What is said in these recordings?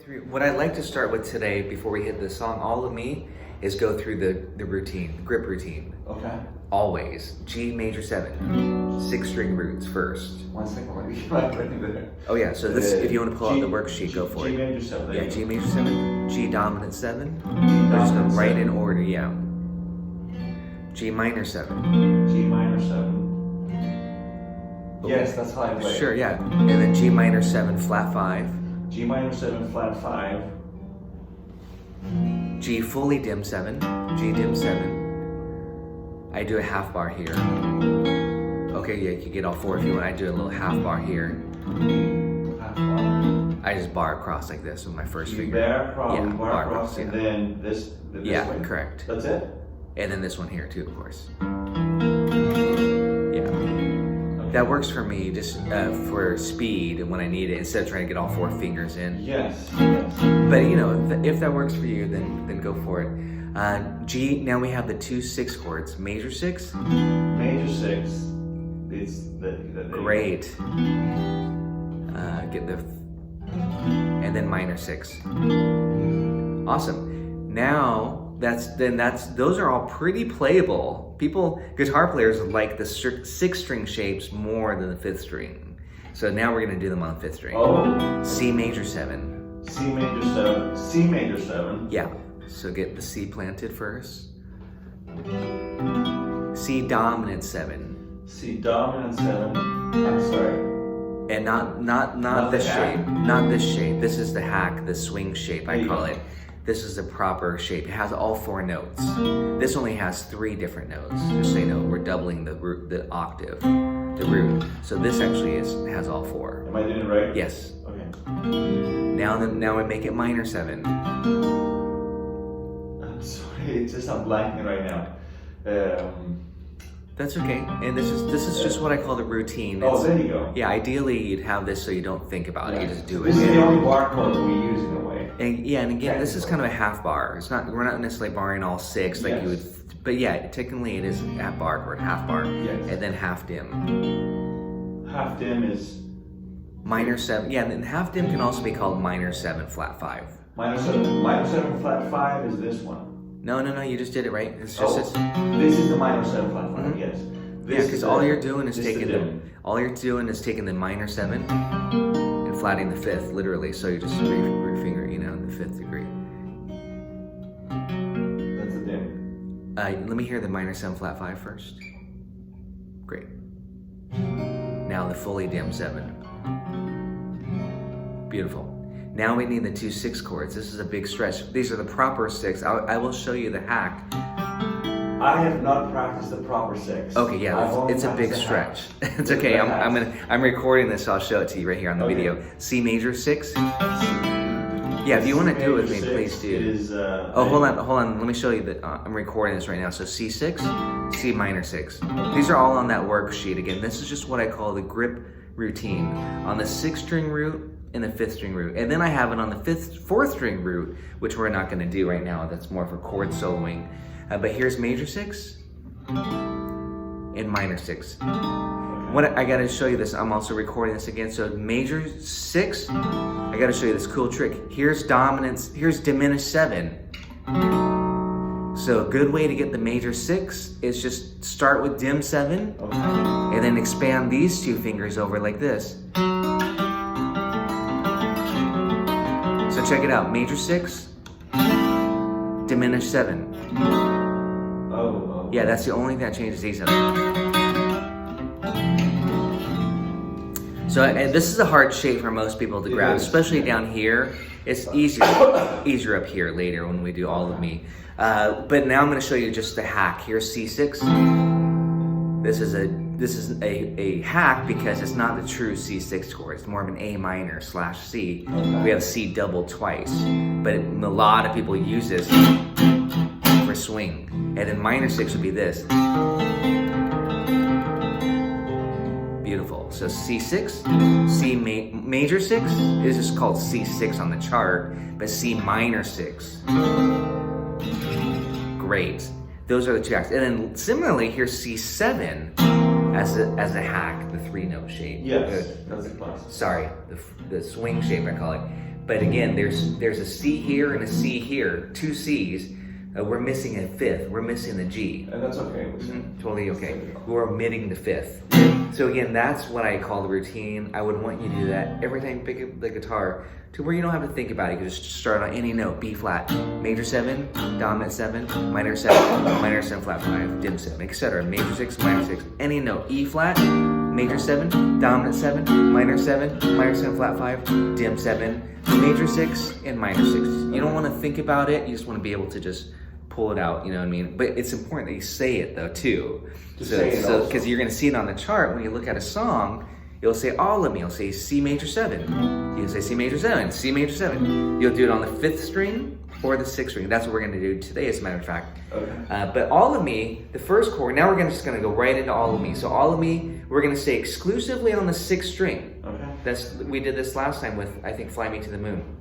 What I'd like to start with today, before we hit the song, all of me, is go through the routine, the grip routine. Okay. Always. G major 7. 6 string roots first. 1 second, let me get my brain there. Oh yeah, so this, if you want to pull out the worksheet, go for it. G major 7. Yeah, G major 7, G dominant 7. We're just going right in order, yeah. G minor 7. G minor 7. Yes, that's how I play. Sure, yeah. And then G minor 7 flat 5. G minor 7 flat 5. G fully dim 7. G dim 7. I do a half bar here. Okay, yeah, you can get all 4 if you want. I do a little half bar here. Half bar. I just bar across like this with my first finger. Bar across, yeah, bar across, yeah. and then this yeah, way? Correct. That's it? And then this one here too, of course. Yeah. Okay. That works for me just for speed and when I need it, instead of trying to get all 4 fingers in. Yes. But you know, if that works for you, then go for it. G, now we have the 2 6 chords. Major 6. Major 6 is the great. Get the, and then minor 6. Awesome. Now those are all pretty playable. Guitar players like the 6 string shapes more than the 5th string. So now we're gonna do them on the 5th string. Oh. C major 7. C major 7. C major 7. Yeah. So get the C planted first. C dominant 7. C dominant 7. I'm sorry. And not this shape. Not this shape. This is the hack, the swing shape, I call it. This is the proper shape. It has all 4 notes. This only has 3 different notes. Just so you know, we're doubling the octave, the root. So this actually has all 4. Am I doing it right? Yes. Okay. Now I make it minor 7. I'm sorry, it's just I'm blanking right now. That's okay. And this is just what I call the routine. Oh, there you go. Yeah, ideally you'd have this so you don't think about it. You just do it. This is the only bar chord that we use in a way. And yeah, and again, this is kind of a half bar. We're not necessarily barring all 6 like you would. But yeah, technically it is a bar chord, half bar, and then half dim. Half dim is minor 7. Yeah, and then half dim can also be called minor 7 flat 5. Minor 7 flat 5 is this one. No, you just did it right. It's just this is the minor 7 flat 5. Yes. Yeah, because all you're doing is taking the minor 7 and flatting the 5th, literally. So you just refinger, the 5th degree. That's a dim. Let me hear the minor 7 flat 5 first. Great. Now the fully dim 7. Beautiful. Now we need the 2 6 chords. This is a big stretch. These are the proper 6. I will show you the hack. I have not practiced the proper 6. Okay, yeah, it's a big stretch. It's okay. I'm recording this, so I'll show it to you right here on the video. C major 6. Yeah, if you want to do it with me, please do. It is. Hold on. Let me show you that I'm recording this right now. So C6, C minor 6. These are all on that worksheet. Again, this is just what I call the grip routine on the 6th string root and the 5th string root, and then I have it on the 4th string root, which we're not going to do right now. That's more for chord soloing. But here's major 6 and minor 6. What I got to show you this. I'm also recording this again. So major 6. I got to show you this cool trick. Here's dominance. Here's diminished 7. So a good way to get the major 6 is just start with dim 7, and then expand these 2 fingers over like this. So check it out, major 6, diminished 7. Yeah, that's the only thing that changes these. So this is a hard shape for most people to grab, especially down here. It's easier up here later when we do all of me. But now I'm going to show you just the hack. Here's C6. This is a hack because it's not the true C6 chord. It's more of an A minor / C. We have C doubled twice, but a lot of people use this for swing. And then minor 6 would be this. Beautiful. So C6, major 6 is just called C6 on the chart, but C minor 6. Great. Those are the 2 hacks. And then similarly, here's C7 as a hack, the 3-note shape. Yes, that's a class. Sorry, the swing shape I call it. But again, there's a C here and a C here, 2 C's. We're missing a 5th. We're missing the G. And that's okay. Totally okay. We're omitting the 5th. So again, that's what I call the routine. I would want you to do that every time you pick up the guitar to where you don't have to think about it. You can just start on any note, B flat, major 7, dominant 7, minor 7 flat 5, dim 7, etc. Major 6, minor 6, any note, E flat, major 7, dominant 7, minor 7 flat 5, dim 7, major 6, and minor 6. You don't want to think about it. You just want to be able to just pull it out, you know what I mean? But it's important that you say it though too. So because you're gonna see it on the chart when you look at a song, you'll say all of me. You'll say C major 7. You'll say C major 7, C major 7. You'll do it on the 5th string or the 6th string. That's what we're gonna do today, as a matter of fact. Okay. But all of me, the first chord. Now we're just gonna go right into all of me. So all of me, we're gonna say exclusively on the 6th string. Okay. We did this last time with, I think, Fly Me to the Moon.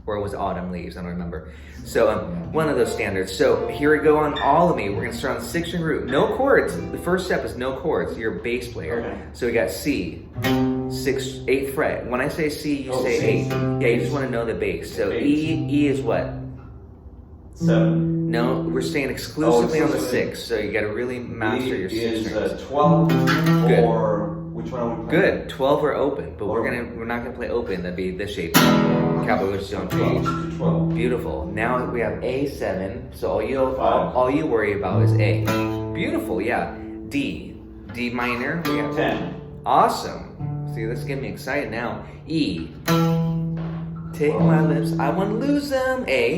Or it was Autumn Leaves, I don't remember. So one of those standards. So here we go on all of me. We're gonna start on the 6th string root. No chords. The first step is no chords. You're a bass player. Okay. So we got C, 8th fret. When I say C, you say C. 8. Yeah, you just wanna know the bass. So E is what? 7. No, we're staying exclusively on the 6th. So you gotta really master your 6th strings. Is 12 Good. or which one are we playing? Good, 12 are open, but we're not gonna play open. That'd be this shape. Capital which don't change. 12. Beautiful. Now we have A7. So all you worry about is A. Beautiful, yeah. D minor. We have 10. Awesome. See, this is getting me excited now. E. Take my lips. I want to lose them. A.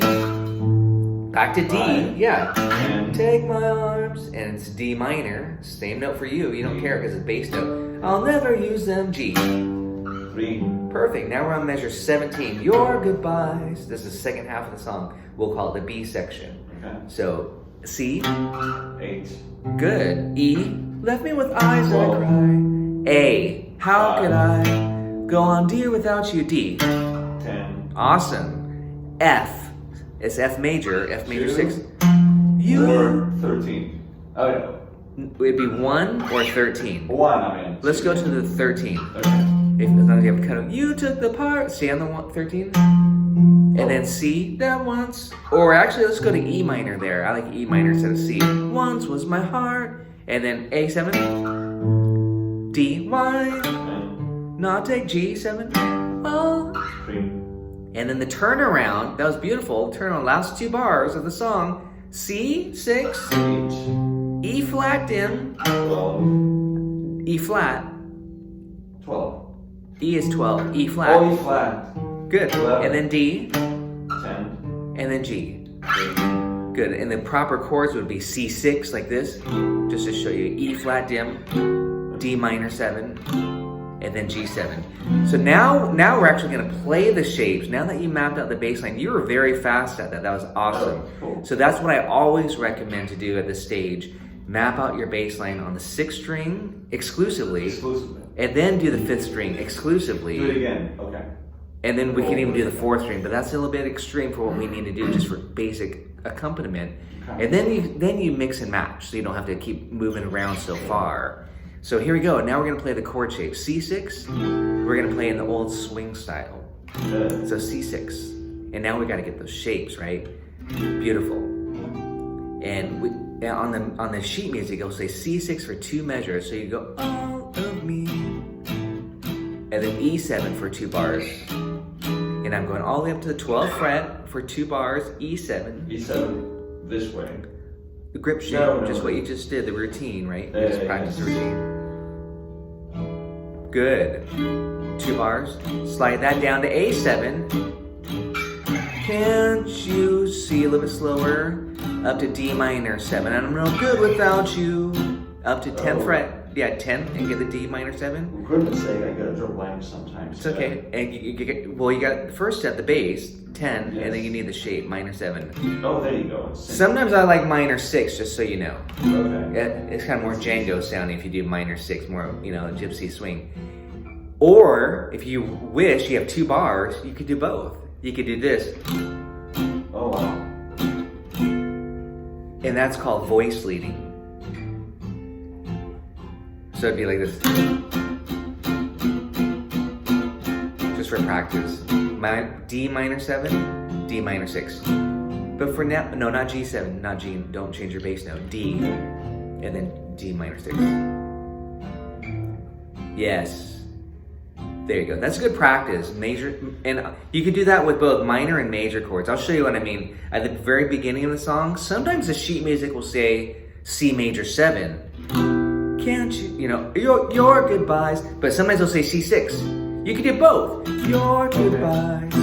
Back to D. 5. Yeah. 10. Take my arms, and it's D minor. Same note for you. You don't care because it's bass note. I'll never use them. G. 3. Perfect. Now we're on measure 17. Your goodbyes. This is the second half of the song. We'll call it the B section. Okay. So C. 8. Good. E. Left me with eyes that cry. A. How could I go on, dear, without you? D. 10. Awesome. F. It's F major. F major 2. 6. Or 13. Oh no. It'd be 1 or 13. 1, I mean. Let's go to the 13. Okay. If, as long as you have kind of, you took the part. See on the 13? And then C, that once. Or actually, let's go to E minor there. I like E minor instead of C. Once was my heart. And then A7. D, why 10. not take G7? Oh. 3. And then the turnaround, that was beautiful. Turn on last 2 bars of the song. C, 6. 8. E flat dim. 12. E flat. 12. E is 12. E flat. Oh, E flat. Good. 11. And then D. 10. And then G. 3. Good. And the proper chords would be C6 like this. Just to show you. E flat dim. D minor 7. And then G7. So now we're actually going to play the shapes. Now that you mapped out the bass line, you were very fast at that. That was awesome. Oh, cool. So that's what I always recommend to do at this stage. Map out your bass line on the 6th string exclusively. And then do the 5th string exclusively. Do it again. Okay. And then we can even do the 4th string, but that's a little bit extreme for what we need to do just for basic accompaniment. Okay. And then you mix and match, so you don't have to keep moving around so far. So here we go. Now we're gonna play the chord shape. C6, we're gonna play in the old swing style. Good. So C6. And now we gotta get those shapes, right? Beautiful. And on the sheet music, it'll say C6 for 2 measures. So you go, all of me. And then E7 for 2 bars. And I'm going all the way up to the 12th fret for 2 bars, E7. E7 this way. The grip shape, No. just what you just did, the routine, right? Yeah, You just practice the routine. Good. 2 bars. Slide that down to A7. Can't you see a little bit slower? Up to D minor 7. And I'm no good without you. Up to 10th fret. Yeah, 10 and get the D minor 7. For goodness sake, I gotta draw blanks sometimes. It's okay. And you got the first step, the bass, 10, Yes. and then you need the shape, minor 7. Oh, there you go. Sometimes I like minor 6, just so you know. Okay. It's kind of more Django sounding if you do minor 6, more, gypsy swing. Or, if you wish, you have 2 bars, you could do both. You could do this, Oh, wow. and that's called voice leading. So it'd be like this. Just for practice. D minor 7, D minor 6. But for now, no, not G7, not G, don't change your bass note. D, and then D minor 6. Yes. There you go. That's good practice. Major, and you can do that with both minor and major chords. I'll show you what I mean. At the very beginning of the song, sometimes the sheet music will say C major 7. Can't you, your goodbyes. But sometimes they'll say C6. You can do both. Your goodbyes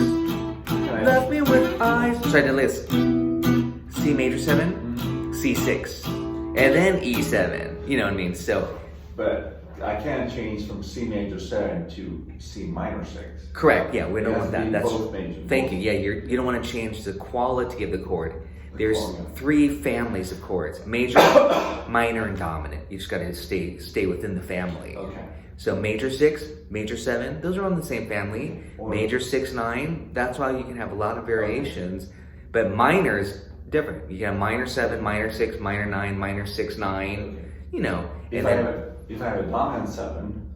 left me with eyes. So I did this. C major 7, C6, and then E7. You know what I mean? So. But I can't change from C major 7 to C minor 6. Correct. Yeah, we don't want that. That's both major. Thank you. Yeah, you don't want to change the quality of the chord. There's 3 families of chords: major, minor, and dominant. You just got to stay within the family. Okay. So major 6, major 7, those are all in the same family. Major 6, 9. That's why you can have a lot of variations. But minor's different. You can have minor 7, minor 6, minor 9, minor 6, 9. If I have a dominant 7,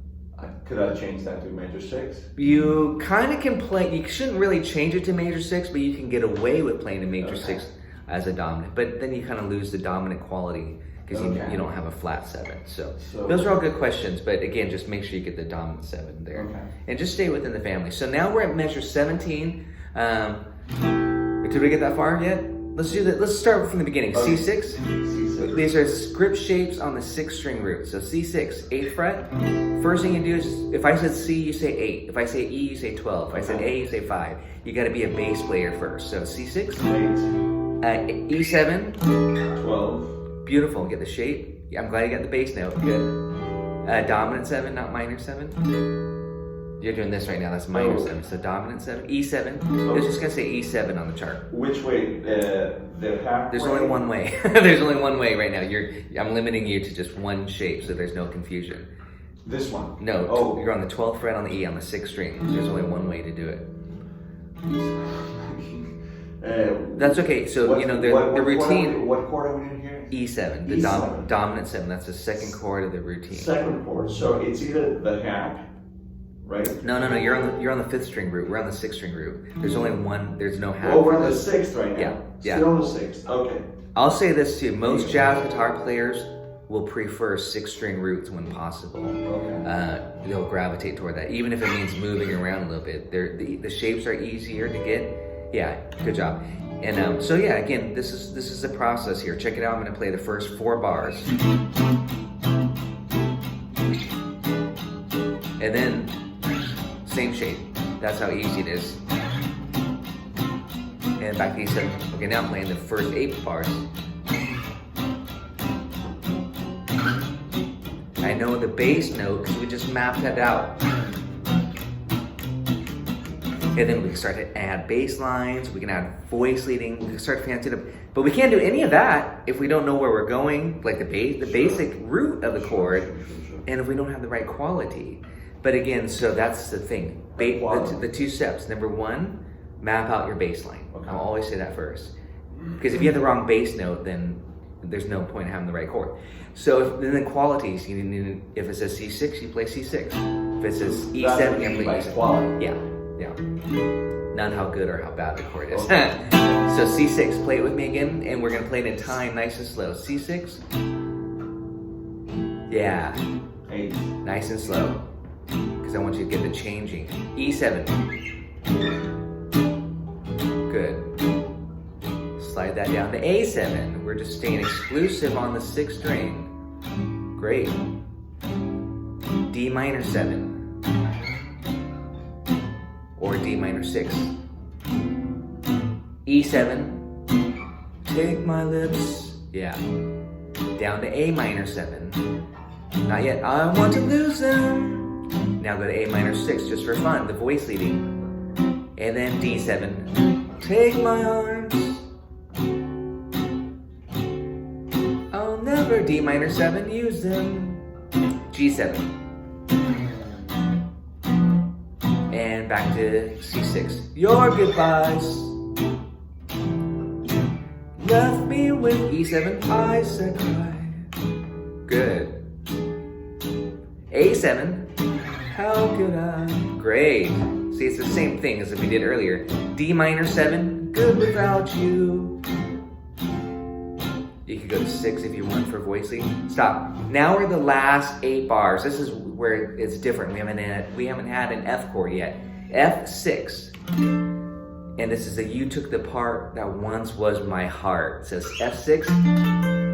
could I change that to major 6? You kind of can play, you shouldn't really change it to major 6, but you can get away with playing a major 6 as a dominant. But then you kind of lose the dominant quality because you don't have a flat 7. So those are all good questions, but again, just make sure you get the dominant 7 there. Okay. And just stay within the family. So now we're at measure 17. Did we get that far yet? Let's do that. Let's start from the beginning. Okay. C6. These are script shapes on the 6th string root. So C6, 8th fret. First thing you do is, if I said C, you say 8. If I say E, you say 12. If I said A, you say 5. You got to be a bass player first. So C6, 8. E7, 12. Beautiful. Get the shape. I'm glad you got the bass note. Good. Dominant 7, not minor 7. You're doing this right now. That's minor 7. So dominant 7, E7. It's just gonna say E7 on the chart. Which way? The half. There's only one way. There's only one way right now. I'm limiting you to just one shape, so there's no confusion. This one? No. You're on the 12th fret on the E on the 6th string. There's only one way to do it. That's okay. So the routine. What chord are we in here? E7. The E7. Dominant 7. That's the second chord of the routine. Second chord. So it's either the half. Right? No. You're on the 5th string root. We're on the 6th string root. There's only one. There's no half. Oh, we're on the 6th right now. Yeah. Still on the 6th. Okay. I'll say this too. Most jazz guitar players will prefer 6th string roots when possible. Okay. They'll gravitate toward that, even if it means moving around a little bit. The shapes are easier to get. Yeah. Good job. And again, this is the process here. Check it out. I'm going to play the first 4 bars, and then. Same shape. That's how easy it is. And back to E7. Okay, now I'm playing the first 8 bars. I know the bass note because we just mapped that out. And then we can start to add bass lines. We can add voice leading. We can start fancying up. But we can't do any of that if we don't know where we're going, like the basic root of the chord, and if we don't have the right quality. But again, so that's the thing. The 2 steps. Number 1, map out your bass line. Okay. I'll always say that first. Because if you have the wrong bass note, then there's no point in having the right chord. So then the qualities, if it says C6, you play C6. If it says E7, you play E7. Quality. Yeah. Not how good or how bad the chord is. So C6, play it with me again, and we're going to play it in time, nice and slow. C6. Yeah. 8. Nice and slow. Because I want you to get the changing. E7. Good. Slide that down to A7. We're just staying exclusive on the 6th string. Great. D minor 7. Or D minor 6. E7. Take my lips. Yeah. Down to A minor 7. Not yet. I want to lose them. Now go to A minor 6 just for fun, the voice leading. And then D7. Take my arms. I'll never D minor 7 use them. G7. And back to C6. Your goodbyes left me with E7. I said goodbye. Good. A7. How could I? Great. See, it's the same thing as if we did earlier. D minor 7, good without you. You could go to 6 if you want for voicing. Stop. Now we're the last 8 bars. This is where it's different. We haven't had an F chord yet. F6. And this is a you took the part that once was my heart. It says F6,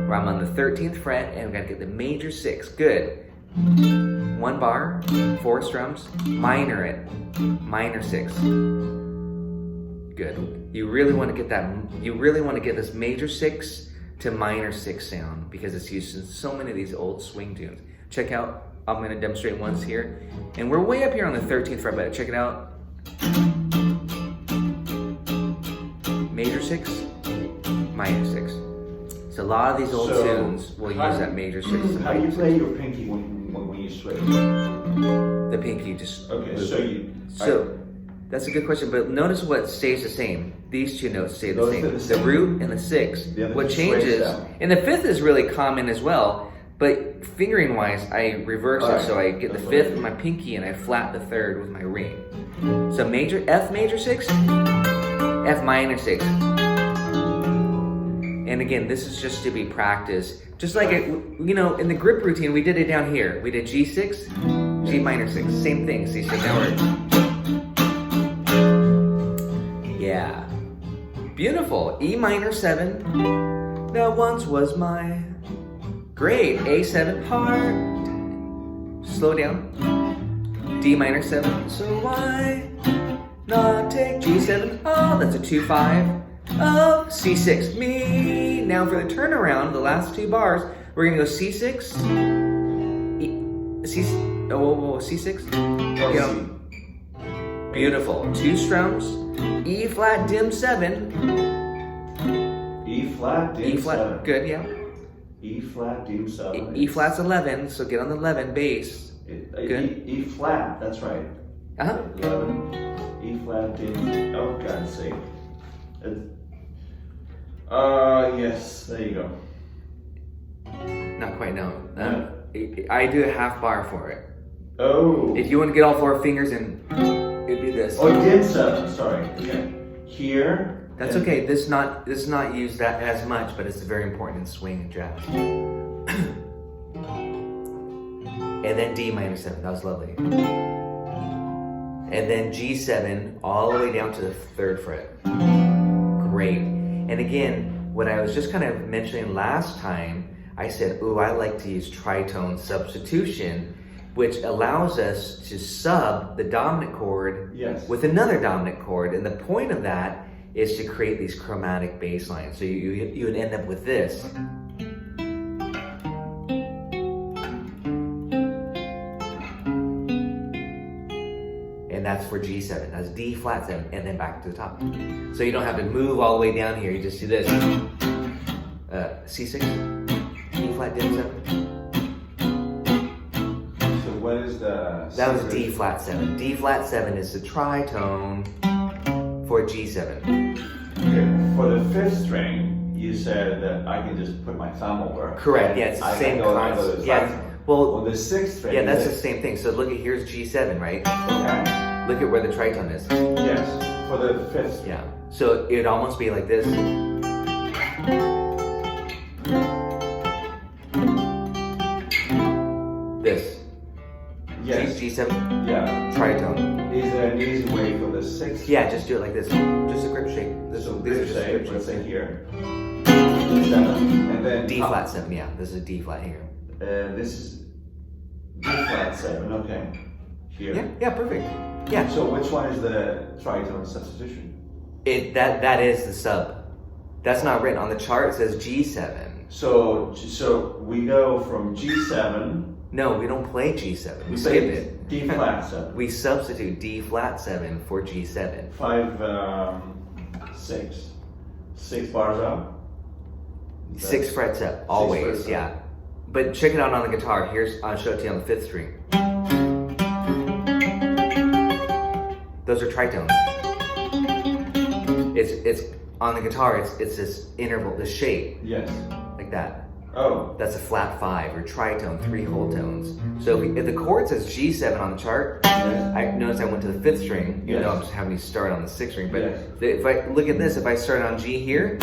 where I'm on the 13th fret, and I'm gonna get the major 6. Good. 1 bar, 4 strums, minor it, minor 6. Good. You really want to get that. You really want to get this major 6 to minor 6 sound because it's used in so many of these old swing tunes. Check out. I'm going to demonstrate once here, and we're way up here on the 13th fret. But check it out. Major 6, minor 6. So a lot of these old tunes will use that major 6. How do you play your pinky when you switch? The pinky just. Okay, so that's a good question, but notice what stays the same. These 2 notes stay the same. The root and the 6. What changes, and the 5th is really common as well, but fingering wise, I reverse it, so I get the 5th with my pinky and I flat the 3rd with my ring. So major, F major 6, F minor 6. And again, this is just to be practiced. Just like, in the grip routine, we did it down here. We did G6, G minor 6, same thing. See, so now we're... Yeah. Beautiful. E minor 7, that once was my... Great. A7, heart. Slow down. D minor 7, so why not take G7? Oh, that's a 2-5. Of C6, me. Now for the turnaround, the last 2 bars, we're gonna go C6, C6. Yeah. Beautiful. 2 strums, E flat dim 7. E flat dim 7. Good, yeah. E flat dim 7. E flat's 11, so get on the 11 bass. Good. E flat, that's right. 11. E flat dim. Oh, God's sake. Yes, there you go. Not quite, no. I do a half bar for it. Oh. If you want to get all 4 fingers in, it'd be this. Oh, dim 7, sorry. Okay. Here. That's okay. This is not used that as much, but it's very important in swing and jazz. And then D minor 7, that was lovely. And then G7 all the way down to the 3rd fret. Great. And again, what I was just kind of mentioning last time, I said, ooh, I like to use tritone substitution, which allows us to sub the dominant chord with another dominant chord. And the point of that is to create these chromatic bass lines. So you would end up with this. And that's for G7. That's D flat 7, and then back to the top. So you don't have to move all the way down here. You just do this. C6, D flat dim 7. So what is the... That was D flat 7. D flat 7 is the tritone for G7. Okay. For the 5th string, you said that I can just put my thumb over. Correct. Yeah, it's the same concept. Yeah. Well, on the 6th string. Yeah, that's the same thing. So look at, here's G7, right? Okay. Look at where the tritone is. Yes, for the 5th string. Yeah. So it'd almost be like this. This. Yes. G7. Yeah. Tritone. Is there an easy way for the 6th? Yeah, just do it like this. Just a grip shape. So grip shape, let's say here. 7. And then D flat 7, yeah. This is a D flat here. This is D flat 7, okay. Here. Yeah, perfect. Yeah. So which one is the tritone substitution? That is the sub. That's not written on the chart. It says G7. So we go from G7. No, we don't play G7. We skip it. D flat 7. We substitute D flat 7 for G7. 6 bars up. 6 frets up, always. Frets yeah. up. But check it out on the guitar. I'll show it to you on the 5th string. Those are tritones. It's on the guitar. It's this interval, this shape. Yes. Like that. Oh. That's a flat 5 or tritone, 3 whole tones. So if the chord says G7 on the chart, I notice I went to the 5th string, even though I'm just having you start on the 6th string. But if I look at this, if I start on G here,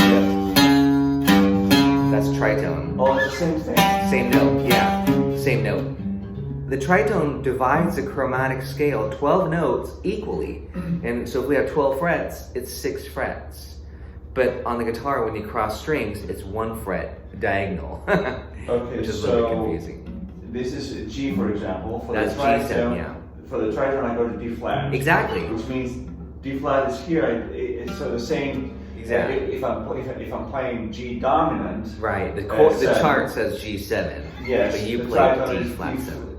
that's tritone. Oh, it's the same thing. Same note, yeah, same note. The tritone divides the chromatic scale 12 notes equally. And so if we have 12 frets, it's 6 frets. But on the guitar, when you cross strings, it's 1 fret diagonal, Okay, which is a little bit confusing. This is G, for example. For That's the tritone, G7, yeah. For the tritone, I go to D flat. Exactly. Which means D flat is here. It's so the same. Exactly. If I'm playing G dominant. Right. The chart says G7. Yes. But you the play tritone D is flat 7.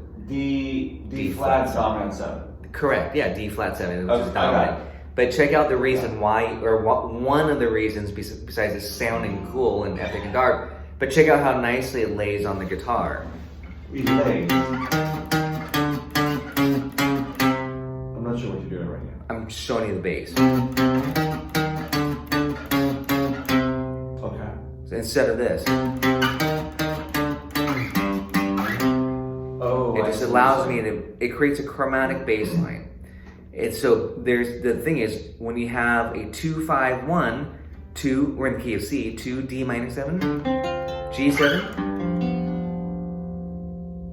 D flat dominant 7. Correct. Yeah. D flat 7, which Okay, is dominant. But check out the reason why, or one of the reasons besides it sounding cool and epic and dark. But check out how nicely it lays on the guitar. It lays. I'm not sure what you're doing right now. I'm showing you the bass. Okay. So instead of this, Oh. it just allows me to. It creates a chromatic bass line. And so the thing is, when you have a 2-5-1, 2, we're in the key of C, 2 D minor 7, G7,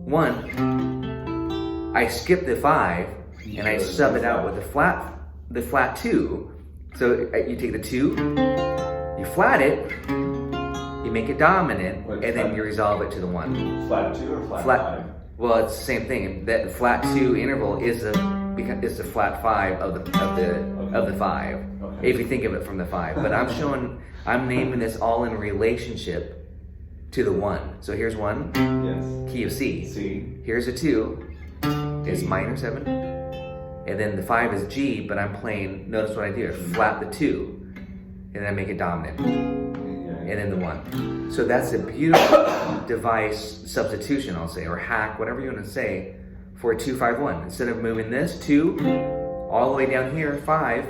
1, I skip the 5 and I sub it out with the flat 2. So you take the 2, you flat it, you make it dominant, and then you resolve it to the 1. Flat 2 or flat 5? Well, it's the same thing. That flat 2 interval is the flat 5 of the 5. Okay. If you think of it from the 5. But I'm naming this all in relationship to the 1. So here's 1, Yes. key of C. C. Here's a 2, it's minor 7. And then the 5 is G, but I'm playing, notice what I do, I flat the 2, and then I make it dominant. And then the 1. So that's a beautiful device substitution, I'll say, or hack, whatever you want to say, for a 2-5-1. Instead of moving this 2 all the way down here, 5,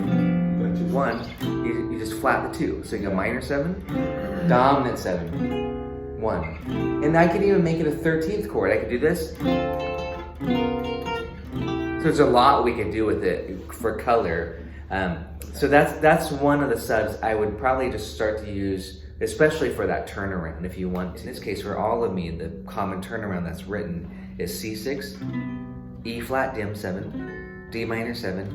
1, you just flat the 2. So you go minor 7, dominant 7, 1. And I could even make it a 13th chord. I could do this. So there's a lot we could do with it for color. So that's one of the subs I would probably just start to use, especially for that turnaround if you want. In this case, for all of me, the common turnaround that's written is C6, E flat dim 7, D minor 7,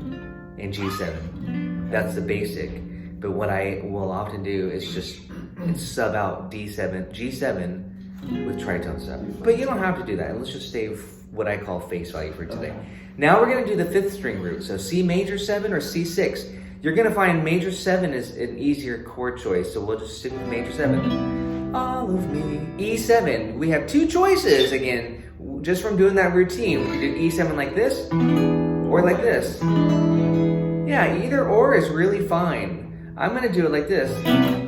and G7. That's the basic. But what I will often do is just sub out D7, G7 with tritone sub. But you don't have to do that. Let's just stay what I call face value for today. Okay. Now we're going to do the 5th string root. So C major 7 or C6. You're going to find major 7 is an easier chord choice, so we'll just stick with major 7. All of me. E7. We have 2 choices again, just from doing that routine. We can do E7 like this, or like this. Yeah, either or is really fine. I'm going to do it like this.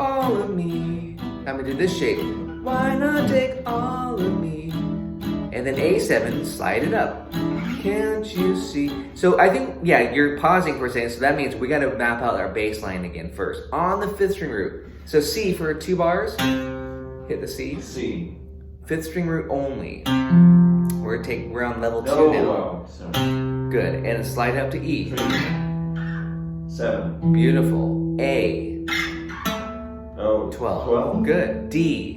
All of me. I'm going to do this shape. Why not take all of me? And then A7, slide it up. Can't you see? So I think, yeah, you're pausing for a second, so that means we got to map out our bass line again first on the 5th string root. So C for 2 bars, hit the C. C. 5th string root only. We're on level 2 now. Good, and then slide up to E. 7. Beautiful. A. 12. 12. Good. D.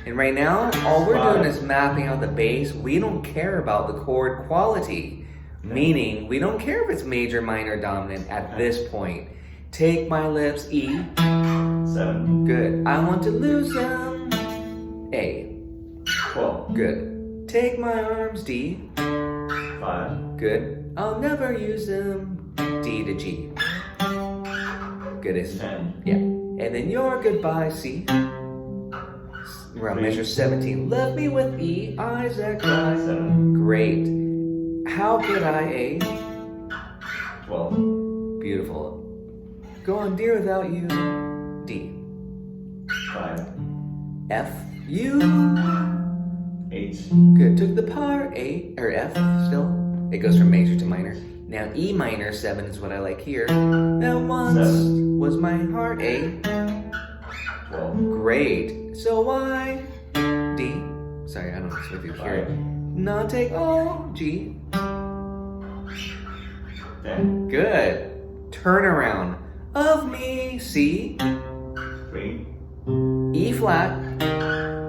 And right now, all we're doing is mapping out the bass. We don't care about the chord quality. Meaning, we don't care if it's major, minor, dominant at this point. Take my lips, E. 7. Good. I want to lose them. A. 12. Good. Take my arms, D. 5. Good. I'll never use them. D to G. Good. It's 10. Yeah. And then your goodbye, C. We're on measure 17. Love me with E, Isaac. 7. Great. How could I, A? 12. Beautiful. Go on, dear, without you. D. 5. F. U. 8. Good. Took the part A or F still. It goes from major to minor. Now E minor 7 is what I like here. That once 7. was my heart A. 12. Great. So why D. Sorry, I don't know if you hear it. Not take all, G. Then. Good. Turnaround of me, C. 3. E flat.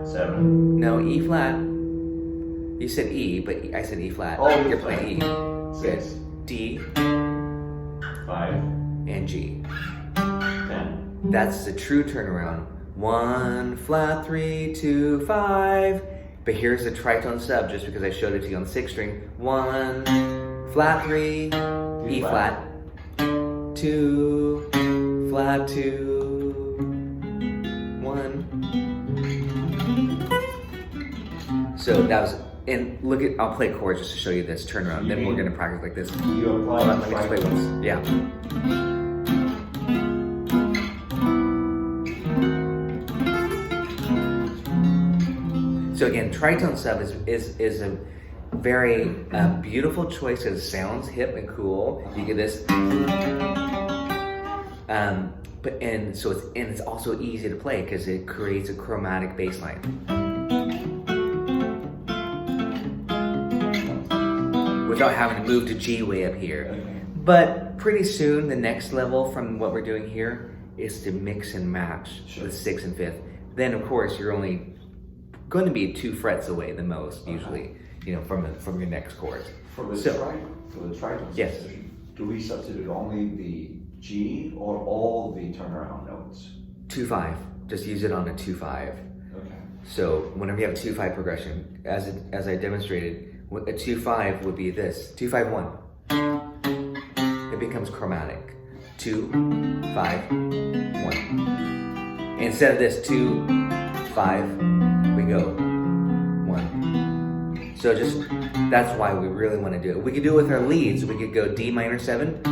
7. No, E flat. You said E, but I said E flat. Oh, you're playing E. 6. Good. D. 5. And G. 10. That's the true turnaround. 1 flat 3 2 5. But here's the tritone sub, just because I showed it to you on the 6th string. 1 flat 3 E flat 2 flat 2 1. So that was, and look at, I'll play chords just to show you this turnaround. Then we're gonna practice like this. You apply Let me just play once. Yeah. So again, tritone sub is a very beautiful choice because it sounds hip and cool. You get this, so it's also easy to play because it creates a chromatic bass line. Without having to move to G way up here. But pretty soon, the next level from what we're doing here is to mix and match the 6th and 5th. Then of course, you're only going to be 2 frets away the most, usually, you know, from your next chord. For the tritone yes. substitution, do we substitute only the G or all the turnaround notes? 2-5. Just use it on a 2-5. Okay. So whenever you have a 2-5 progression, as I demonstrated, a 2-5 would be this 2-5-1. It becomes chromatic. 2-5-1. Instead of this 2-5, we go 1. So just that's why we really want to do it. We could do it with our leads. We could go D minor 7,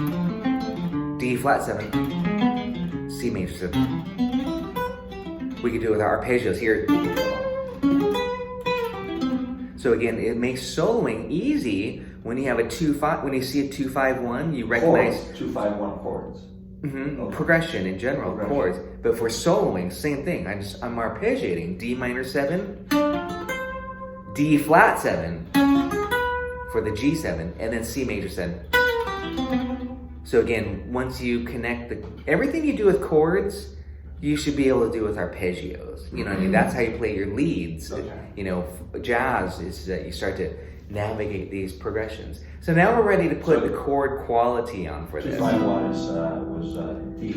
D flat 7, C major 7. We could do it with our arpeggios here. So again, it makes soloing easy when you have a 2-5. When you see a 2-5-1, you recognize 2-5-1 chords. Okay. Progression in general, chords. But for soloing, same thing. I'm arpeggiating D minor 7, D flat 7 for the G7, and then C major 7. So again, once you connect everything you do with chords, you should be able to do with arpeggios. You know what I mean? That's how you play your leads. Okay. You know, jazz is that you start to navigate these progressions. So now we're ready to put the chord quality on for this. 2-5-1 was D.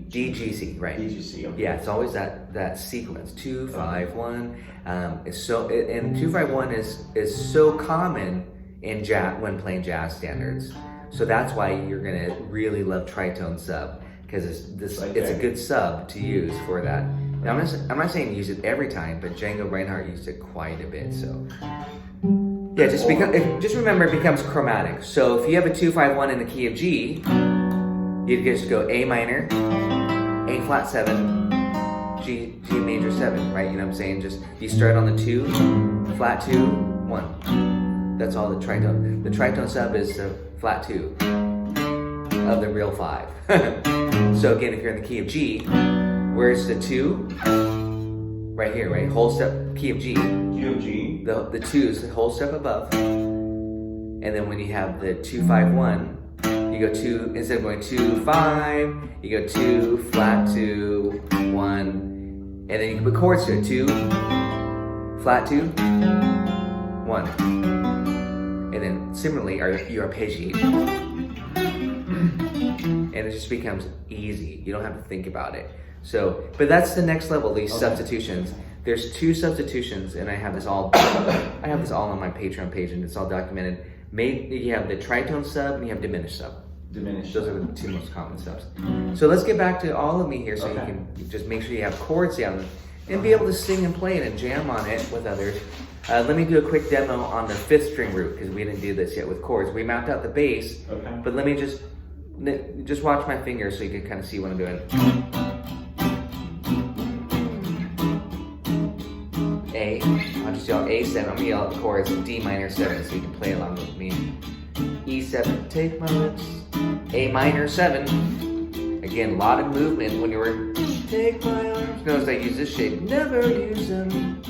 DGC, right? DGC. Okay. Yeah, it's always that sequence 2-5-1. And 2-5-1 is so common in jazz when playing jazz standards. So that's why you're gonna really love tritone sub, because it's a good sub to use for that. Now I'm not saying use it every time, but Django Reinhardt used it quite a bit. So yeah, just remember it becomes chromatic. So if you have a 2-5-1 in the key of G, you just go A minor, A flat 7, G major 7, right? You know what I'm saying? Just you start on the 2, flat 2, 1. That's all the tritone. The tritone sub is the flat 2 of the real 5. So again, if you're in the key of G, where's the 2? Right here, right? Whole step, key of G. Key of G. The 2 is the whole step above. And then when you have the 2-5-1, you go 2, instead of going 2-5, you go 2, flat 2, 1. And then you can put chords to it. 2, flat 2, 1. And then similarly, you arpeggiate. And it just becomes easy. You don't have to think about it. So, but that's the next level, these substitutions. There's 2 substitutions, and I have this all on my Patreon page, and it's all documented. You have the tritone sub, and you have diminished sub. Diminished. Those are the 2 most common subs. So let's get back to all of me here, so you can just make sure you have chords down, and be able to sing and play it and jam on it with others. Let me do a quick demo on the 5th string root, because we didn't do this yet with chords. We mapped out the bass, but let me just watch my fingers so you can kind of see what I'm doing. A, I'll just yell A7, I'm gonna yell out the chords, D minor 7, so you can play along with me. E7, take my lips, A minor 7. Again, a lot of movement when you were, take my arms. Notice I use this shape, never use them.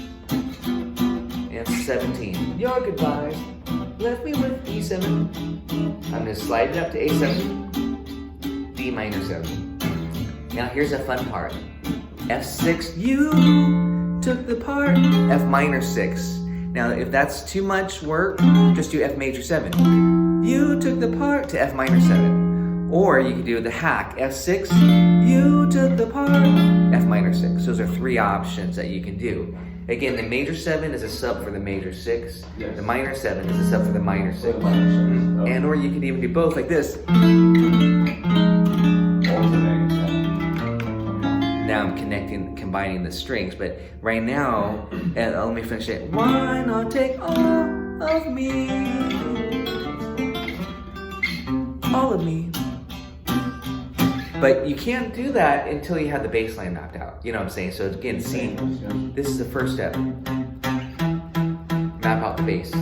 and 17. Your goodbyes left me with E7. I'm gonna slide it up to A7, D minor 7. Now here's a fun part. F6, you took the part, F minor 6. Now if that's too much work, just do F major 7. You took the part to F minor 7. Or you can do the hack, F6, you took the part, F minor 6. Those are 3 options that you can do. Again, the major 7 is a sub for the major 6. Yes. The minor 7 is a sub for the minor 6. Oh. And or you can even do both like this. Now I'm combining the strings, but right now, let me finish it. Why not take all of me? All of me. But you can't do that until you have the bass line mapped out. You know what I'm saying? So again, see, this is the first step. Map out the bass.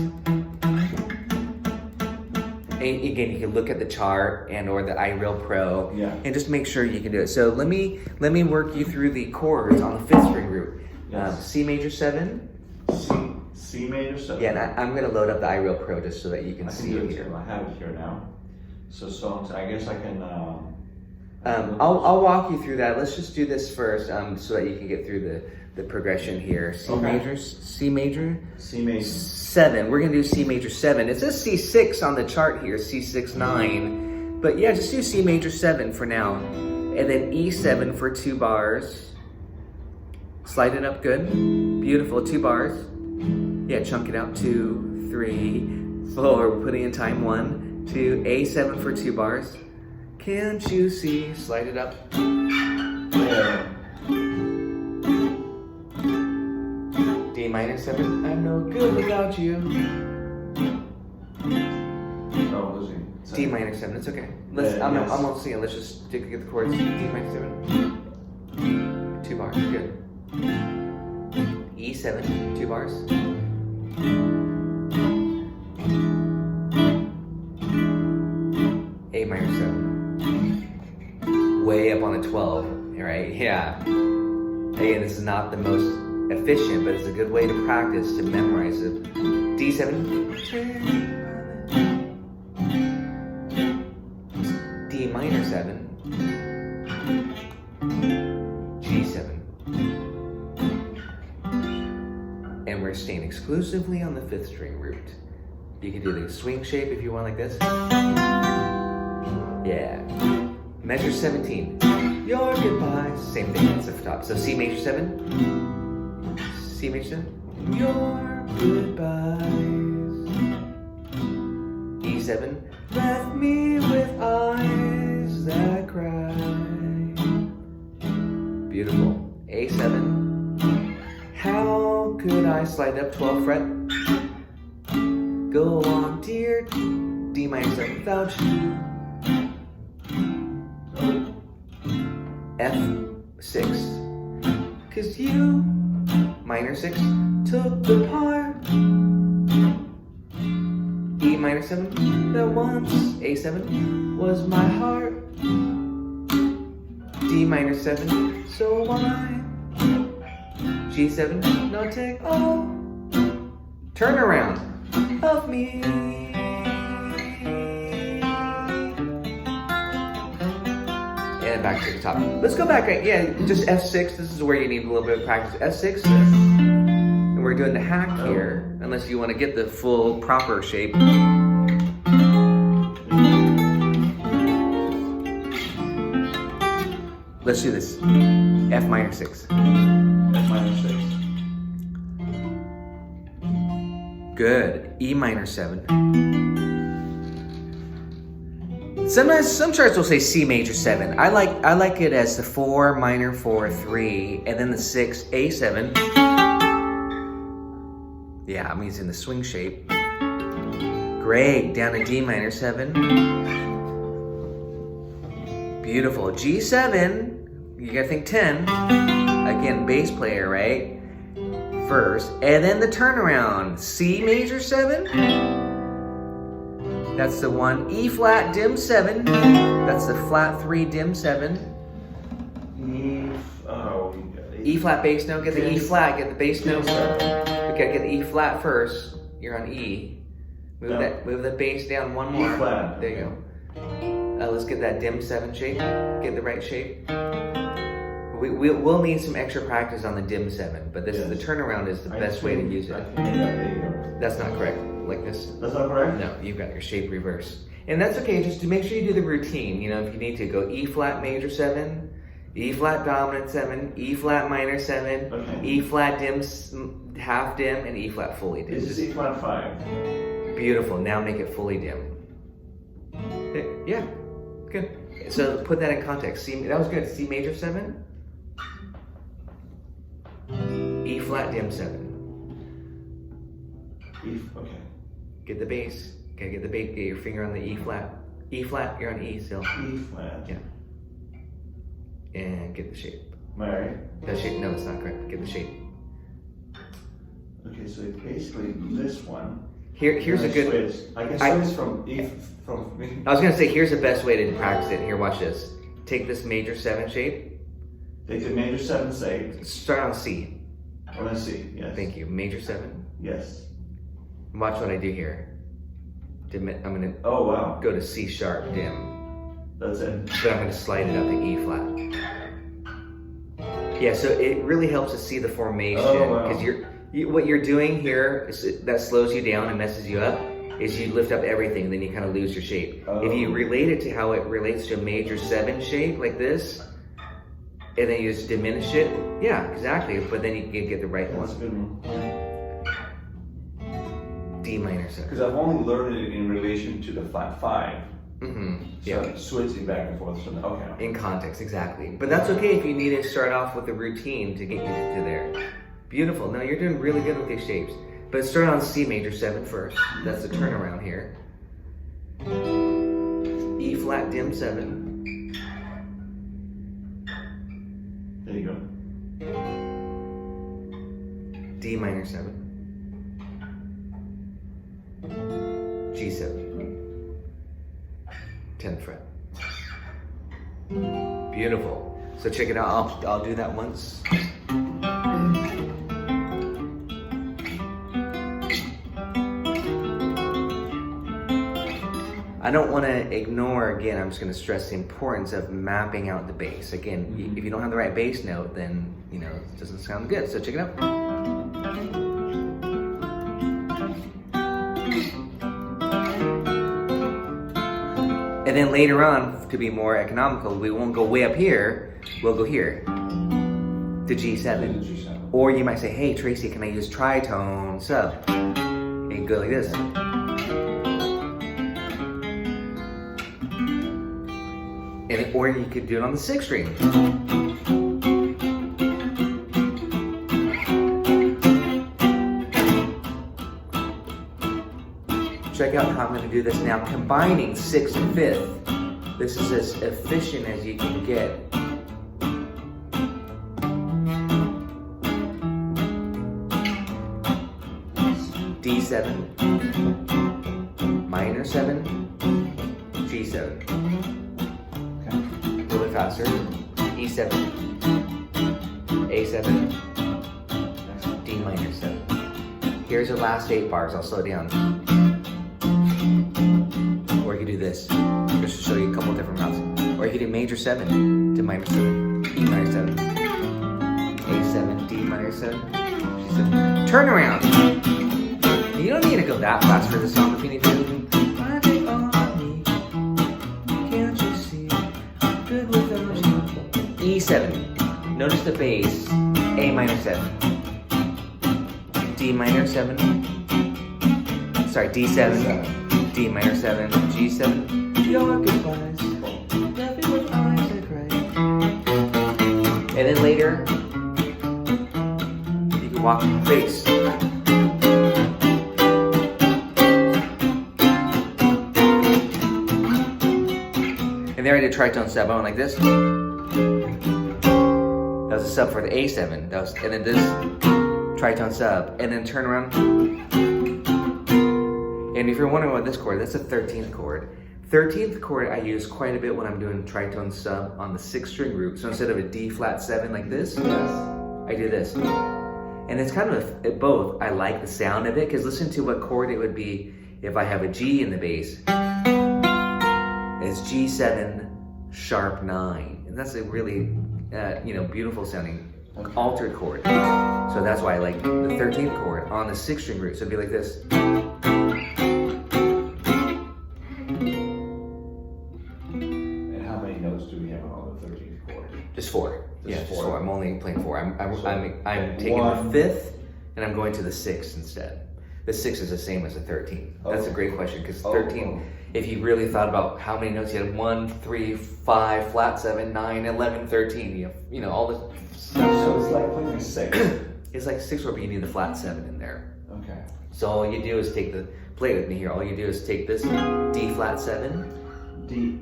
And again, you can look at the chart and or the iReal Pro, and just make sure you can do it. So let me work you through the chords on the 5th string root. Yes. C major 7. C major 7. Yeah, and I'm gonna load up the iReal Pro just so that you can see it here. I have it here now. So I guess I can. I'll walk you through that. Let's just do this first, so that you can get through the progression here. C major 7. We're gonna do C major 7. It says C6 on the chart here, C6 9. But yeah, just do C major 7 for now. And then E7 for 2 bars. Slide it up good. Beautiful, 2 bars. Yeah, chunk it out. 2, 3, 4. We're putting in time. 1, 2, A7 for 2 bars. Can't you see? Slide it up. Yeah. D minor 7. I'm no good without you. D minor 7. It's okay. I'm not singing. Let's just get the chords. D minor 7. 2 bars. Good. E7. 2 bars. A minor 7. Way up on the 12, right? Yeah. Again, this is not the most efficient, but it's a good way to practice, to memorize it. D7. D minor 7. G7. And we're staying exclusively on the 5th string root. You can do the swing shape if you want, like this. Yeah. Measure 17. Your goodbyes. Same thing, it's at the top. So C major 7. C major 7. Your goodbyes. E7. Left me with eyes that cry. Beautiful. A7. How could I slide up 12th fret? Go on, dear. D minor 7 without you. F6. 'Cause you, minor 6, took the part. E minor 7, that once, A7, was my heart. D minor 7, so why? G7, now take all. Turn around of me. And back to the top. Let's go back. Yeah, just F6. This is where you need a little bit of practice. F6. And we're doing the hack here, unless you want to get the full proper shape. Let's do this. F minor 6. F minor 6. Good. E minor 7. Sometimes some charts will say C major 7. I like it as the 4 minor 4 3 and then the 6 A7. Yeah, I'm using the swing shape. Great. Down to D minor 7. Beautiful. G7. You gotta think 10. Again, bass player, right? First, and then the turnaround. C major 7. That's the 1. E flat dim 7. That's the flat 3 dim 7. E flat bass note. Get the E flat. Get the bass note. gotta get the E flat first. You're on E. Move the bass down one more. E flat. There you go. Let's get that dim 7 shape. Get the right shape. We'll need some extra practice on the dim 7, but this is the turnaround is the best way to use it. That's not correct. Like this. That's not correct? No, you've got your shape reversed. And that's okay, just to make sure you do the routine. You know, if you need to go E flat major 7, E flat dominant 7, E flat minor 7, E flat dim half dim, and E flat fully dim. This is E flat 5. Beautiful. Now make it fully dim. Yeah, good. So put that in context. C, that was good. C major 7, E flat dim 7. Okay. Get the bass. Okay, get the bass. Get your finger on the E flat. E flat. You're on E still. E flat. Yeah. And get the shape. Right. The shape. No, it's not correct. Get the shape. Okay, so basically this one. Here's a good. Switch. I can switch from E from. I was gonna say here's the best way to practice it. Here, watch this. Take this major 7 shape. Take the major 7 shape. Start on C. On a C. Yes. Thank you. Major 7. Yes. Watch what I do here. I'm gonna go to C sharp dim. That's it. But I'm gonna slide it up to E flat. Yeah, so it really helps to see the formation because what you're doing here is that slows you down and messes you up. Is you lift up everything, and then you kind of lose your shape. If you relate it to how it relates to a major 7 shape like this, and then you just diminish it, yeah, exactly. But then you can get the right one. D minor 7. Because I've only learned it in relation to the flat 5. Yeah. So switching back and forth. So okay. In context, exactly. But that's okay if you need to start off with the routine to get you to there. Beautiful. No, you're doing really good with these shapes. But start on C major 7 first. That's the turnaround here. E flat dim 7. There you go. D minor 7. G7. 10th fret. Beautiful. So check it out. I'll do that once. I don't want to ignore, again, I'm just going to stress the importance of mapping out the bass. Again, if you don't have the right bass note, then, you know, it doesn't sound good. So check it out. And then later on, to be more economical, we won't go way up here, we'll go here, to G7. Or you might say, hey Tracy, can I use tritone sub? And you go like this. Or you could do it on the 6th string. Check out how I'm going to do this now, combining 6th and 5th. This is as efficient as you can get. D7, minor 7, G7. Faster. E7, A7, D minor 7. Here's your last 8 bars. I'll slow down. Or you can do this, just to show you a couple different routes. Or you can do major 7 to minor 7, E minor 7, A7, D minor 7, G7. Turn around. You don't need to go that fast for the song if you need to. E7. Notice the bass. A minor 7. D minor 7. Sorry, D7. D minor 7. G7. Your goodbyes. Left me with eyes that cry. And then later, you can walk the bass. And there I did tritone sub. I went like this. That was a sub for the A7. And then this tritone sub, and then turn around. And if you're wondering what this chord, that's a 13th chord. 13th chord I use quite a bit when I'm doing tritone sub on the 6th string root. So instead of a D flat 7 like this, I do this. And it's kind of both. I like the sound of it, because listen to what chord it would be if I have a G in the bass. It's G7 sharp 9. And that's a really, beautiful sounding altered chord. So that's why I like the 13th chord on the 6-string root. So it'd be like this. And how many notes do we have on the 13th chord? Just 4. Just Just 4. 4. I'm only playing 4. I'm taking one. the 5th and I'm going to the 6th instead. The 6 is the same as the 13. That's a great question, because 13, if you really thought about how many notes you had, 1, 3, 5, flat 7, 9, 11, 13, you know, all the... So it's like playing a 6. It's like 6 chord, but you need the flat 7 in there. Okay. So all you do is take play with me here, all you do is take this D flat 7. D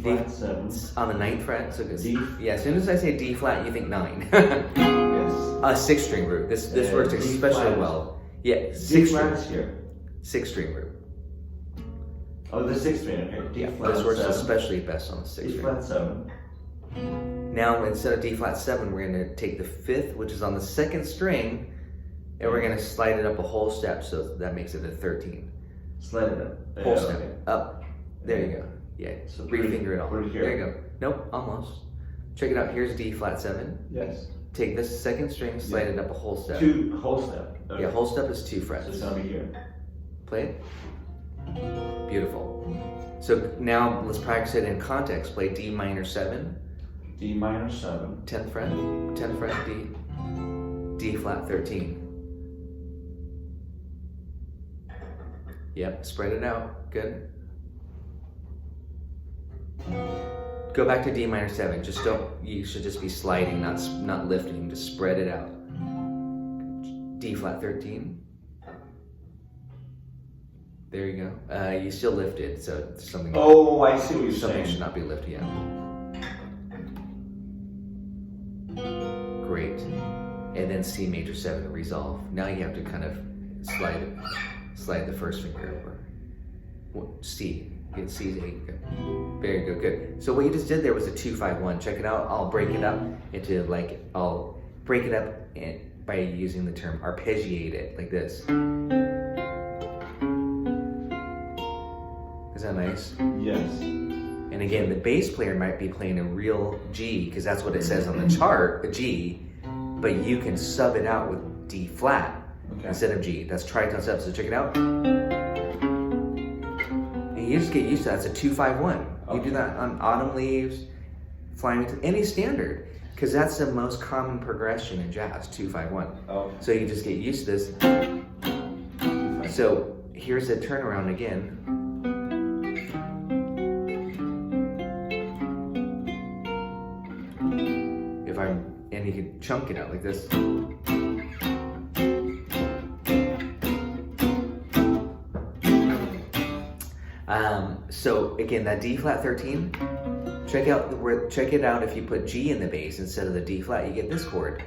flat 7. On the 9th fret, so good. D. Yeah, as soon as I say D flat, you think 9. Yes. A 6-string root. This works especially well. Yeah, 6 flat string. is here. 6-string root. Oh, the 6th string. Okay. D flat. This works 7. especially best on the 6th D string. flat 7. Now instead of D flat 7, we're going to take the 5th, which is on the 2nd string, and we're going to slide it up a whole step, so that makes it a 13. Slide it up. Whole step. Okay. Up. There you go. Yeah. So Refinger it all. put it here. There you go. Nope, almost. Check it out. Here's D flat 7. Yes. Take this 2nd string, slide it up a whole step. 2 whole step. Okay. Yeah, whole step is 2 So frets. it's gonna be here. Play it. Beautiful. So now let's practice it in context. Play D minor 7. D minor 7. 10th fret. 10th fret D. D flat 13. Yep, spread it out. Good. Go back to D minor 7. You should just be sliding, not lifting. Just spread it out. D flat 13. There you go. You still lifted, so something. Oh, I see what you're Something saying. should not be lifted yet. Great. And then C major 7 to resolve. Now you have to kind of slide the first finger over. C. Get C's 8. Good. Very good. Good. So what you just did there was a 2-5-1. Check it out. I'll break it up by using the term arpeggiate it like this. Is that nice? Yes. And again, the bass player might be playing a real G, because that's what it says on the chart, a G, but you can sub it out with D flat instead of G. That's tritone sub. So check it out. And you just get used to that. It's a 2-5-1. You do that on Autumn Leaves, Flying to any standard, because that's the most common progression in jazz, 2-5-1. Okay. So you just get used to this. So here's the turnaround again. And you can chunk it out like this. So again, that D flat 13. Check it out. If you put G in the bass instead of the D flat, you get this chord.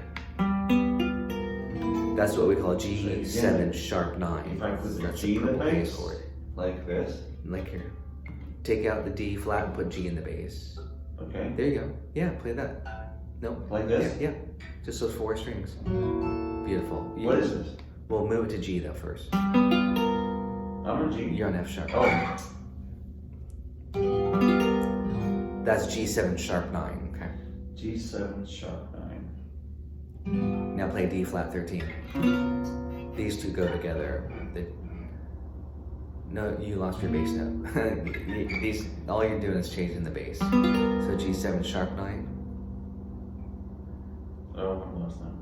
That's what we call G7 sharp 9. If I put the That's G in the purple bass, chord. like this. Like here. Take out the D flat and put G in the bass. Okay. There you go. Yeah, play that. Nope. Like this? Yeah. Just those 4 strings. Beautiful. What is this? We'll move it to G though first. I'm on G. You're on F sharp. Oh. That's G7 sharp 9. Okay. G7 sharp 9. Now play D flat 13. These two go together. No, you lost your bass note. All you're doing is changing the bass. So G7 sharp 9. Oh, I lost that.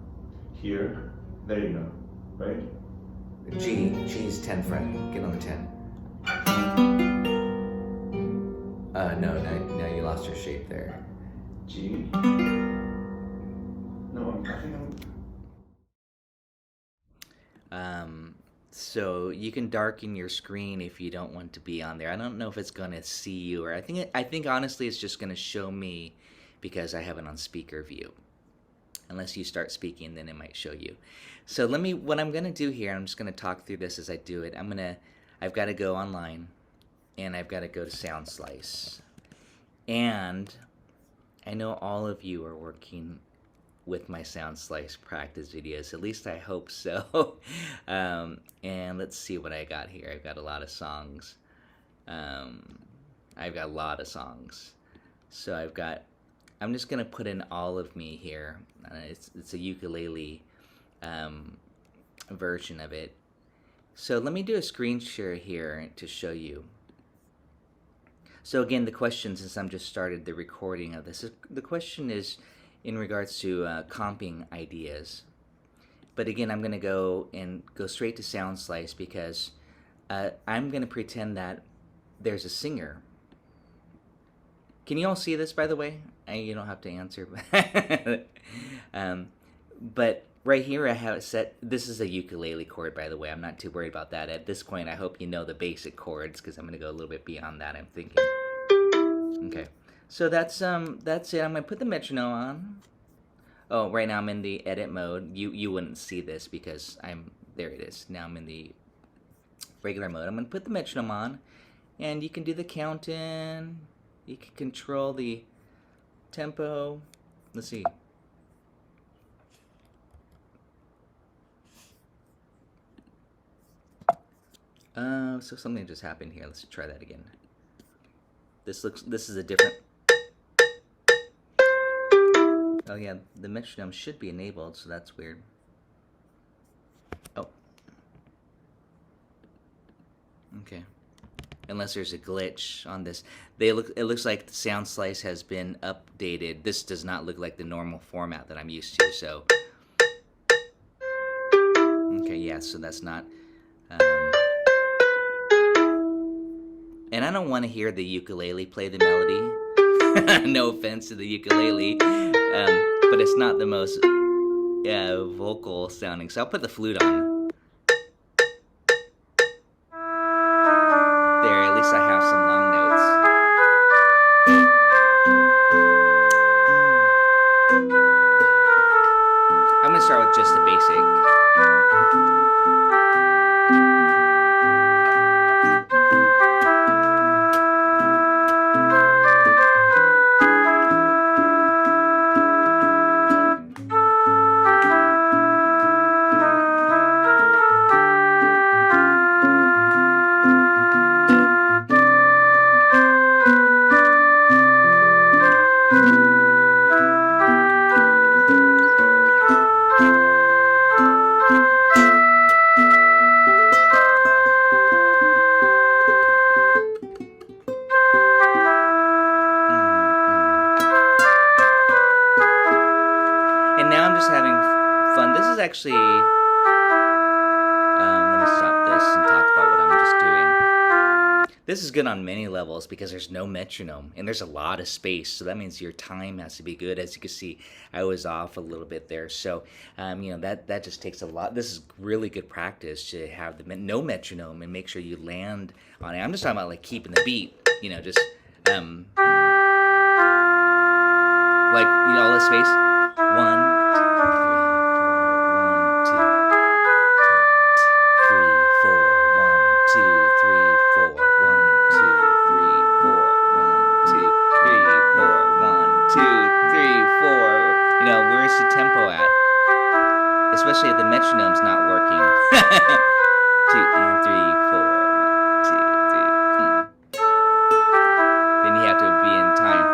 Here. There you go. Right? G's 10th fret. Get on the 10. No, now you lost your shape there. G. No, I think So you can darken your screen if you don't want to be on there. I don't know if it's gonna see you, or I think honestly it's just gonna show me because I have it on speaker view. Unless you start speaking, then it might show you. So what I'm gonna do here, I'm just gonna talk through this as I do it. I've got to go online, and I've got to go to Sound Slice. And I know all of you are working with my sound slice practice videos. At least I hope so. And let's see what I got here. I've got a lot of songs. So I'm just gonna put in All of Me here. It's a ukulele version of it. So let me do a screen share here to show you. So again, the question, since I'm just started the recording of this, the question is in regards to comping ideas. But again, I'm going to go straight to sound slice because I'm going to pretend that there's a singer. Can you all see this, by the way? You don't have to answer. But right here I have it set. This is a ukulele chord, by the way. I'm not too worried about that. At this point, I hope you know the basic chords because I'm going to go a little bit beyond that, I'm thinking. Okay. So that's it. I'm going to put the metronome on. Oh, right now I'm in the edit mode. You wouldn't see this because there it is. Now I'm in the regular mode. I'm going to put the metronome on, and you can do the count in. You can control the tempo. Let's see. So something just happened here. Let's try that again. This is a different. Oh yeah, the metronome should be enabled, so that's weird. Oh. Okay. Unless there's a glitch on this. It looks like the sound slice has been updated. This does not look like the normal format that I'm used to, so. Okay, yeah, so that's not. And I don't want to hear the ukulele play the melody. No offense to the ukulele. But it's not the most vocal sounding. So I'll put the flute on. There, at least I have some long notes. I'm going to start with just the basic. Actually, let me stop this and talk about what I'm just doing. This is good on many levels because there's no metronome and there's a lot of space, so that means your time has to be good. As you can see, I was off a little bit there, so that just takes a lot. This is really good practice to have no metronome and make sure you land on it. I'm just talking about like keeping the beat, just all the space. 1, 2, 3, 4, 1, 2, 3, 4, 1, 2, 3, 4. Where's the tempo at? Especially if the metronome's not working. 2 and 3, 4, 1, 2, 3. Then you have to be in time.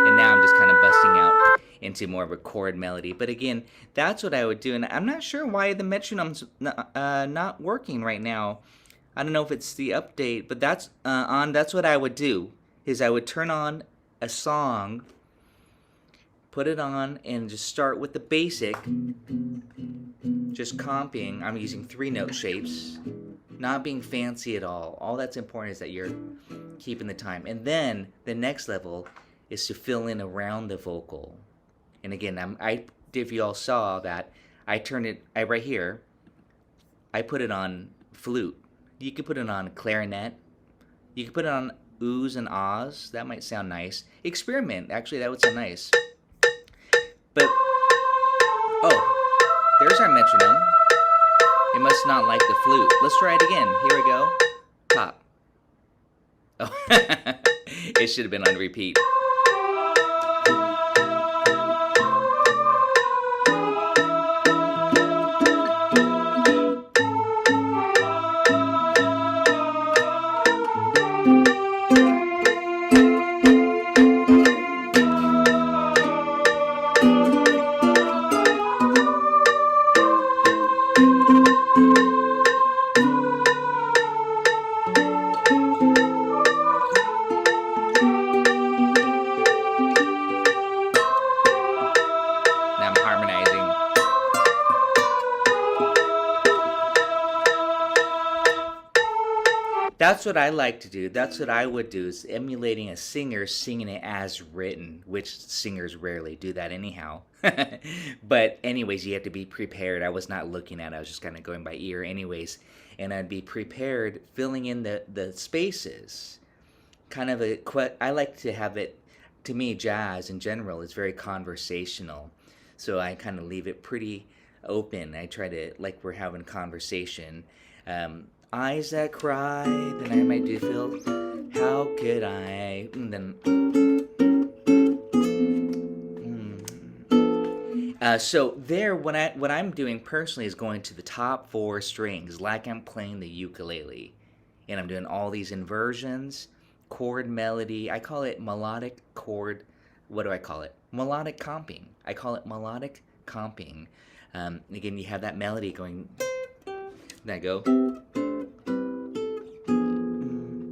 And now I'm just kind of busting out into more of a chord melody. But again, that's what I would do. And I'm not sure why the metronome's not working right now. I don't know if it's the update, but that's what I would do, is I would turn on a song, put it on, and just start with the basic, just comping. I'm using 3-note shapes, not being fancy at all. All that's important is that you're keeping the time. And then the next level is to fill in around the vocal. And again, if you all saw that, I turned it right here. I put it on flute. You could put it on clarinet. You could put it on oohs and ahs. That might sound nice. Experiment. Actually, that would sound nice. But there's our metronome. It must not like the flute. Let's try it again. Here we go. Top. Oh, it should have been on repeat. That's what I like to do. That's what I would do, is emulating a singer singing it as written, which singers rarely do that anyhow. But anyways, you have to be prepared. I was not looking at it. I was just kind of going by ear anyways. And I'd be prepared, filling in the spaces. Kind of I like to have it, to me, jazz in general is very conversational. So I kind of leave it pretty open. I try to, like we're having a conversation. Eyes that cry, then I might do feel, how could I, and then, so there, what I'm doing personally is going to the top 4 strings, like I'm playing the ukulele, and I'm doing all these inversions, chord melody, I call it melodic chord, what do I call it? Melodic comping. I call it melodic comping. Again, you have that melody going, then I go,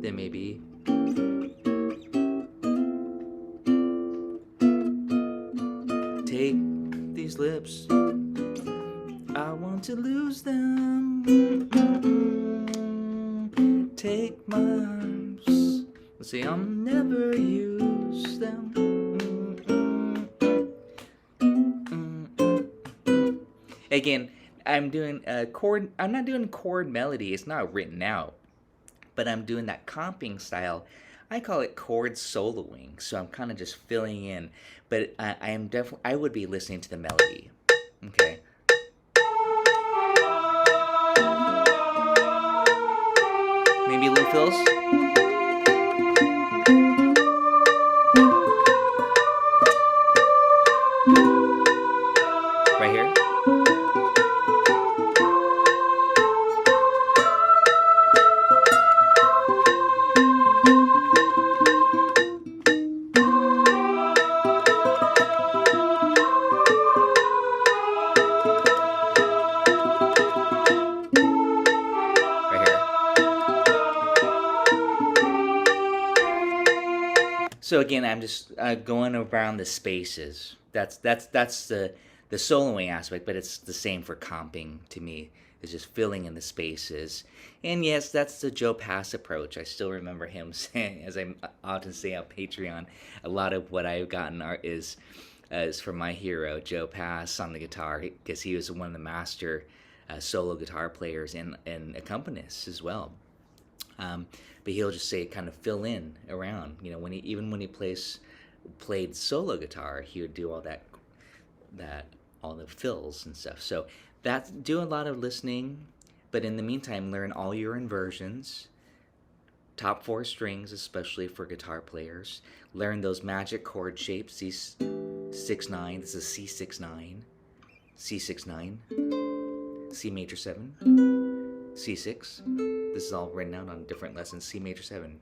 then maybe take these lips, I want to lose them, take my arms, let's see, I'll never use them. Again, I'm doing a chord, I'm not doing chord melody, it's not written out. But I'm doing that comping style. I call it chord soloing. So I'm kind of just filling in. But I would be listening to the melody. Okay. Maybe little fills. Right here. So again, I'm just going around the spaces. That's the soloing aspect, but it's the same for comping to me. It's just filling in the spaces. And yes, that's the Joe Pass approach. I still remember him saying, as I often say on Patreon, a lot of what I've gotten is from my hero, Joe Pass, on the guitar, because he was one of the master solo guitar players and accompanists as well. But he'll just say, kind of fill in around. You know, when he played solo guitar, he would do all that all the fills and stuff. So do a lot of listening, but in the meantime, learn all your inversions, top 4 strings, especially for guitar players. Learn those magic chord shapes. C6-9. This is C6-9, C6-9, C major 7, C6. This is all written out on different lessons. C major 7.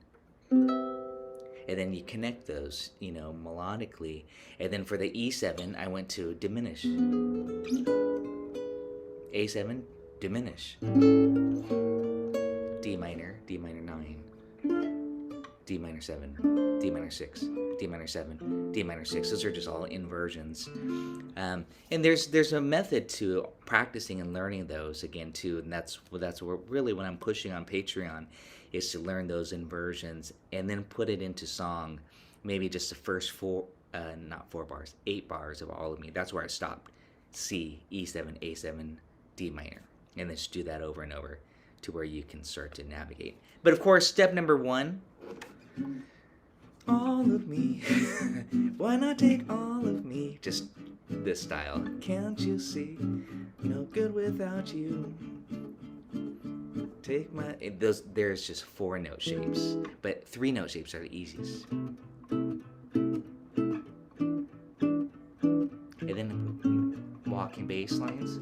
And then you connect those, you know, melodically. And then for the E7, I went to Diminished. A7, Diminish. D minor 9. D minor 7, D minor 6, D minor 7, D minor 6. Those are just all inversions. And there's a method to practicing and learning those again too, and that's really what I'm pushing on Patreon, is to learn those inversions and then put it into song. Maybe just the first 8 bars of All of Me. That's where I stopped. C, E7, A7, D minor, and then just do that over and over to where you can start to navigate. But of course, step number 1. All of me, why not take all of me? Just this style. Can't you see? No good without you. take my... Those, there's just 4 note shapes, but 3 note shapes are the easiest. And then walking bass lines.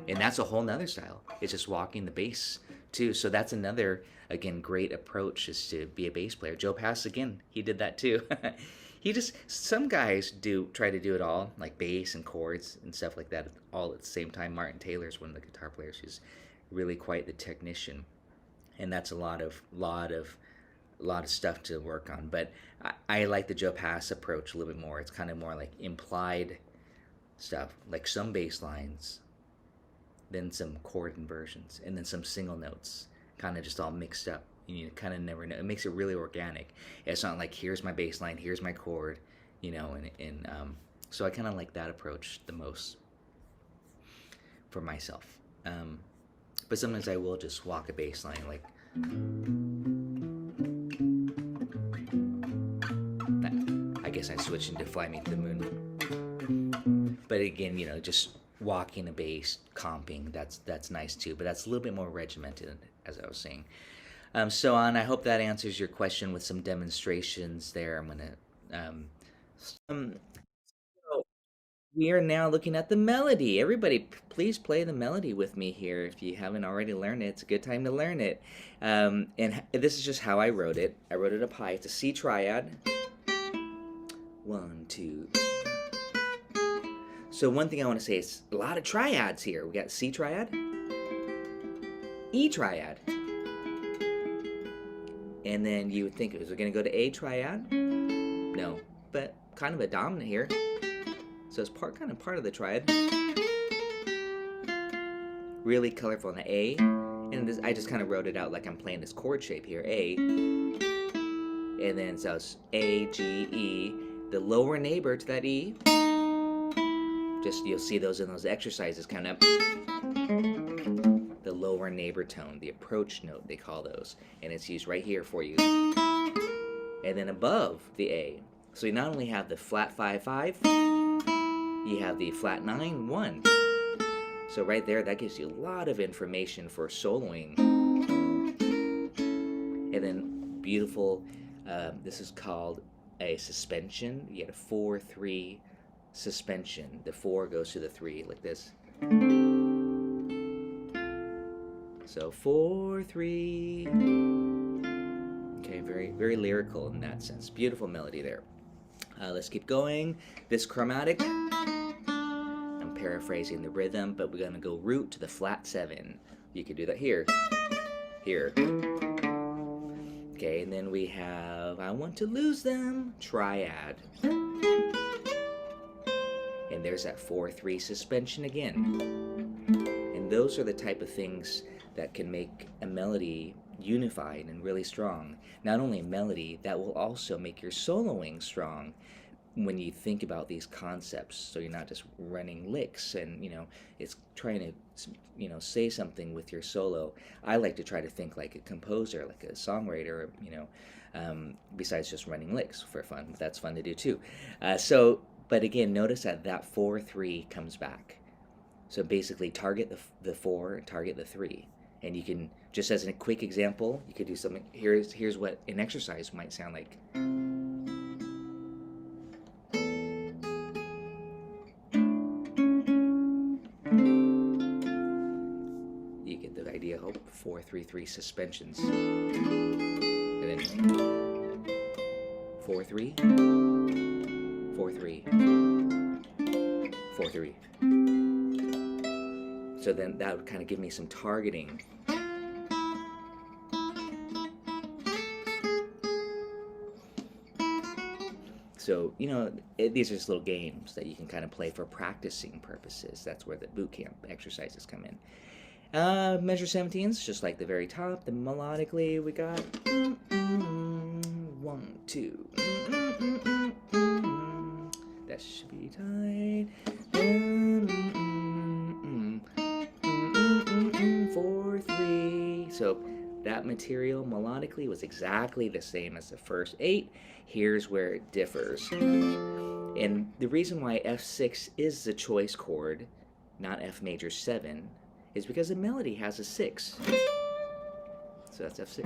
And that's a whole nother style. It's just walking the bass too. So that's another, again, great approach, is to be a bass player. Joe Pass, again, he did that too. Some guys try to do it all, like bass and chords and stuff like that, all at the same time. Martin Taylor's one of the guitar players who's really quite the technician. And that's a lot of stuff to work on. But I like the Joe Pass approach a little bit more. It's kind of more like implied stuff, like some bass lines, then some chord inversions, and then some single notes, kind of just all mixed up. You kind of never know. It makes it really organic. It's not like, here's my bass line, here's my chord, and so I kind of like that approach the most for myself. But sometimes I will just walk a bass line, like, I guess I switched into Fly Me to the Moon. But again, just walking a bass, comping, that's nice too. But that's a little bit more regimented, as I was saying. So on, I hope that answers your question with some demonstrations there. I'm gonna. So we are now looking at the melody. Everybody, please play the melody with me here. If you haven't already learned it, it's a good time to learn it. And this is just how I wrote it. I wrote it up high. It's a C triad. 1, 2. So one thing I want to say is a lot of triads here. We got C triad, E triad, and then you would think, is it going to go to A triad? No, but kind of a dominant here. So it's kind of part of the triad. Really colorful in the A, and this, I just kind of wrote it out like I'm playing this chord shape here, A, and then so it's A, G, E. The lower neighbor to that E, just you'll see those in those exercises, kind of the lower neighbor tone, the approach note they call those, and it's used right here for you. And then above the A, so you not only have the flat 5/5, you have the flat 9/1. So right there, that gives you a lot of information for soloing. And then beautiful, this is called a suspension. You get a 4/3 suspension. The 4 goes to the 3 like this. So 4/3. Okay, very, very lyrical in that sense. Beautiful melody there. Let's keep going. This chromatic, I'm paraphrasing the rhythm, but we're gonna go root to the flat 7. You could do that here. Here. Okay, and then we have I Want to Lose Them, triad. And there's that 4/3 suspension again. And those are the type of things that can make a melody unified and really strong. Not only a melody, that will also make your soloing strong when you think about these concepts. So you're not just running licks and, it's trying to, say something with your solo. I like to try to think like a composer, like a songwriter, besides just running licks for fun. That's fun to do too. But again, notice that 4/3 comes back. So basically target the 4 and target the 3. And you can, just as a quick example, you could do something. Here's what an exercise might sound like. You get the idea, 4/3/3 suspensions. And then 4/3, 4/3, 4/3. So then that would kind of give me some targeting. So, these are just little games that you can kind of play for practicing purposes. That's where the boot camp exercises come in. Measure 17s, just like the very top. The melodically, we got 1, 2. That should be tight. 4/3. So that material melodically was exactly the same as the first 8. Here's where it differs. And the reason why F6 is the choice chord, not F major 7, is because the melody has a 6. So that's F6.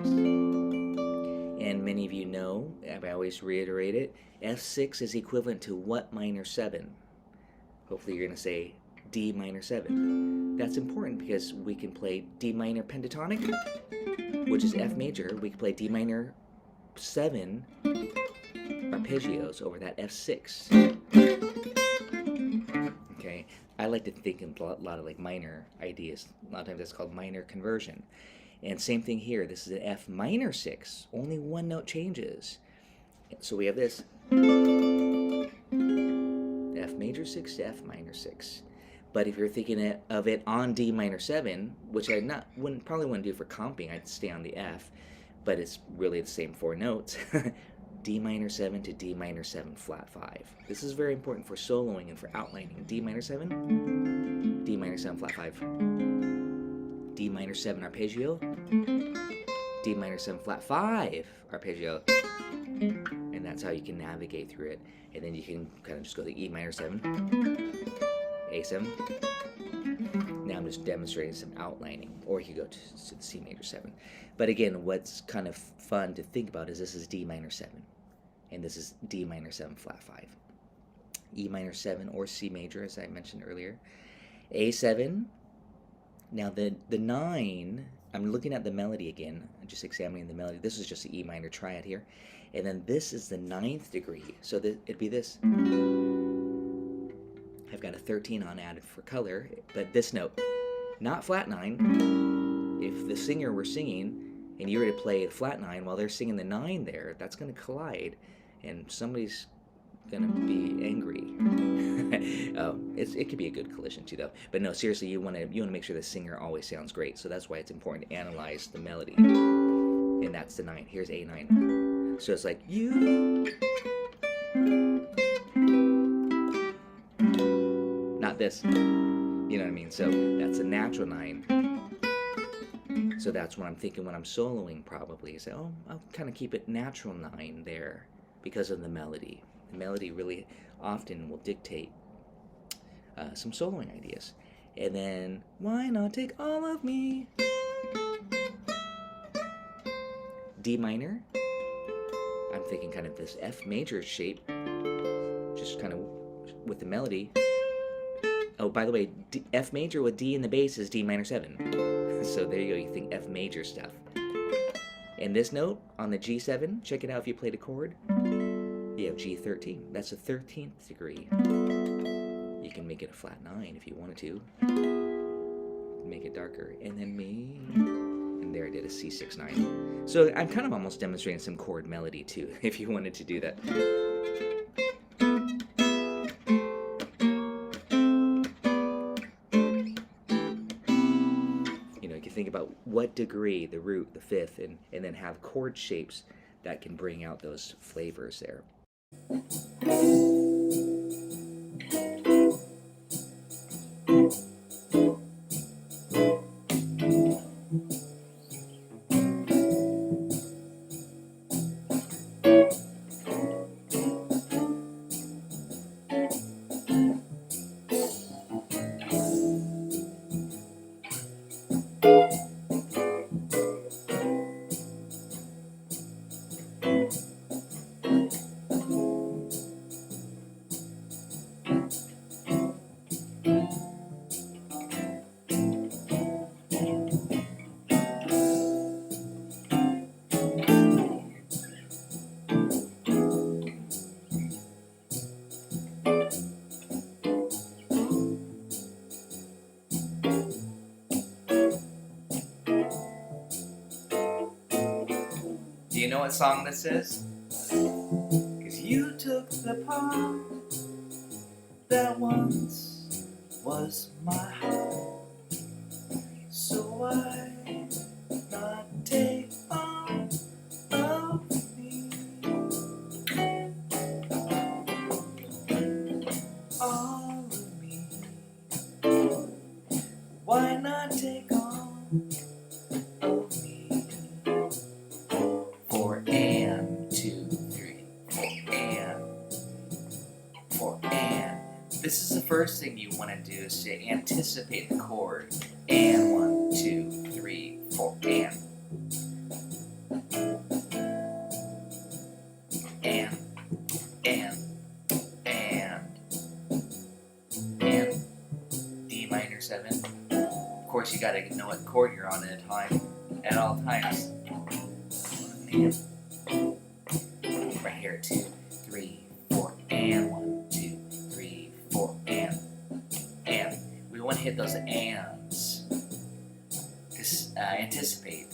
And many of you know, I always reiterate it, F6 is equivalent to what minor 7? Hopefully you're going to say D minor 7. That's important because we can play D minor pentatonic, which is F major. We can play D minor 7 arpeggios over that F6. Okay, I like to think in a lot of like minor ideas. A lot of times that's called minor conversion. And same thing here. This is an F minor 6. Only one note changes. So we have this F major 6 to F minor 6. But if you're thinking of it on D minor 7, which I probably wouldn't do for comping, I'd stay on the F, but it's really the same 4 notes. D minor 7 to D minor 7 flat 5. This is very important for soloing and for outlining. D minor 7, D minor 7 flat 5. D minor 7 arpeggio, D minor 7 flat 5 arpeggio, and that's how you can navigate through it. And then you can kind of just go to E minor 7, A7. Now I'm just demonstrating some outlining, or you could go to the C major 7. But again, what's kind of fun to think about is this is D minor 7, and this is D minor 7 flat 5. E minor 7 or C major, as I mentioned earlier. A7. Now the 9, I'm looking at the melody again, I'm just examining the melody. This is just the E minor triad here. And then this is the 9th degree. So it'd be this. I've got a 13 on added for color, but this note, not flat 9. If the singer were singing and you were to play the flat 9 while they're singing the 9 there, that's going to collide and somebody's going to be angry. It could be a good collision too, though. But no, seriously, you want to make sure the singer always sounds great. So that's why it's important to analyze the melody. And that's the 9. Here's A9. So it's like you. Not this. You know what I mean? So that's a natural 9. So that's what I'm thinking when I'm soloing, probably. So I'll kind of keep it natural 9 there because of the melody. The melody really often will dictate some soloing ideas. And then, why not take all of me? D minor. I'm thinking kind of this F major shape, just kind of with the melody. Oh, by the way, F major with D in the bass is D minor 7. So there you go, you think F major stuff. And this note on the G7, check it out if you played a chord. You have G13. That's a 13th degree. You can make it a flat 9 if you wanted to. Make it darker. And then me. And there I did a C6 9. So I'm kind of almost demonstrating some chord melody too, if you wanted to do that. You know, you can think about what degree, the root, the fifth, and then have chord shapes that can bring out those flavors there. Do you know what song this is? 'Cause you took the part that once was my heart, so why not take all of me? All of me. Why not take all of me? 4 and 2, 3, 4 and 4 This is the first thing you want to do, is to anticipate the chord. And 1, 2, 3, 4, and. D minor 7. Of course, you gotta know what chord you're on at all times. And right here, 2, 3, 4, and 1, 2, 3, 4, and. We want to hit those ands. Just anticipate.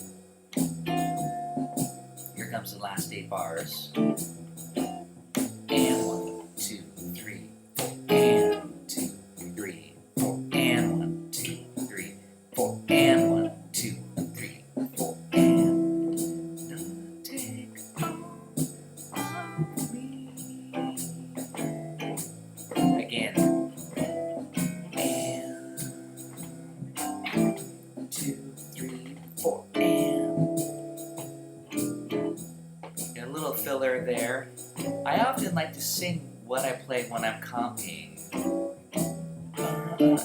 Here comes the last 8 bars. And 1, 2, 3, 4, and 2, 3, 4, and 1, 2, 3, 4, and 1, 2, 3, 4, and. Don't take off me. Again. And 2, 3, 4, and. Got a little filler there. I often like to sing what I play when I'm comping,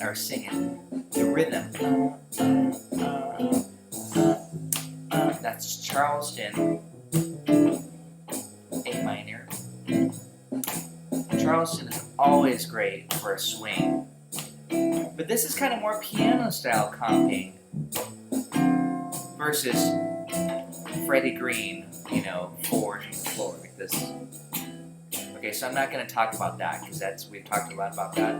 or singing the rhythm. That's Charleston, A minor. Charleston is always great for a swing, but this is kind of more piano style comping versus Freddie Green, 4 to the floor like this. Okay, so I'm not going to talk about that because we've talked a lot about that.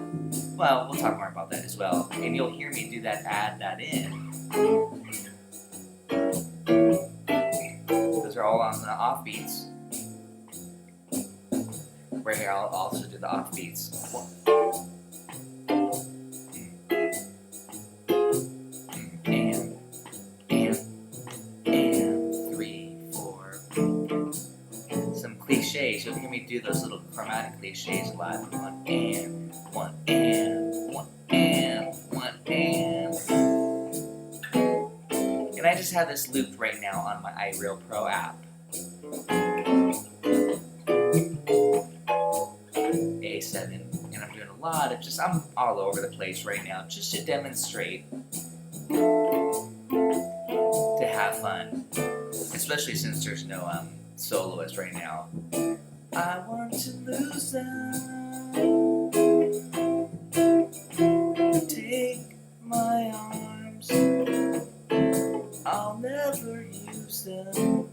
Well, we'll talk more about that as well, and you'll hear me do that, add that in. Those are all on the offbeats. Right here, I'll also do the offbeats. 3, 4. Some cliches. You'll hear me do those little chromatic cliches a lot. 1 and 1 and 1 and 1 and. And I just have this looped right now on my iReal Pro app. A7, and I'm doing a lot of I'm all over the place right now, just to demonstrate, to have fun, especially since there's no soloist right now. I want to lose them, take my arms, I'll never use them.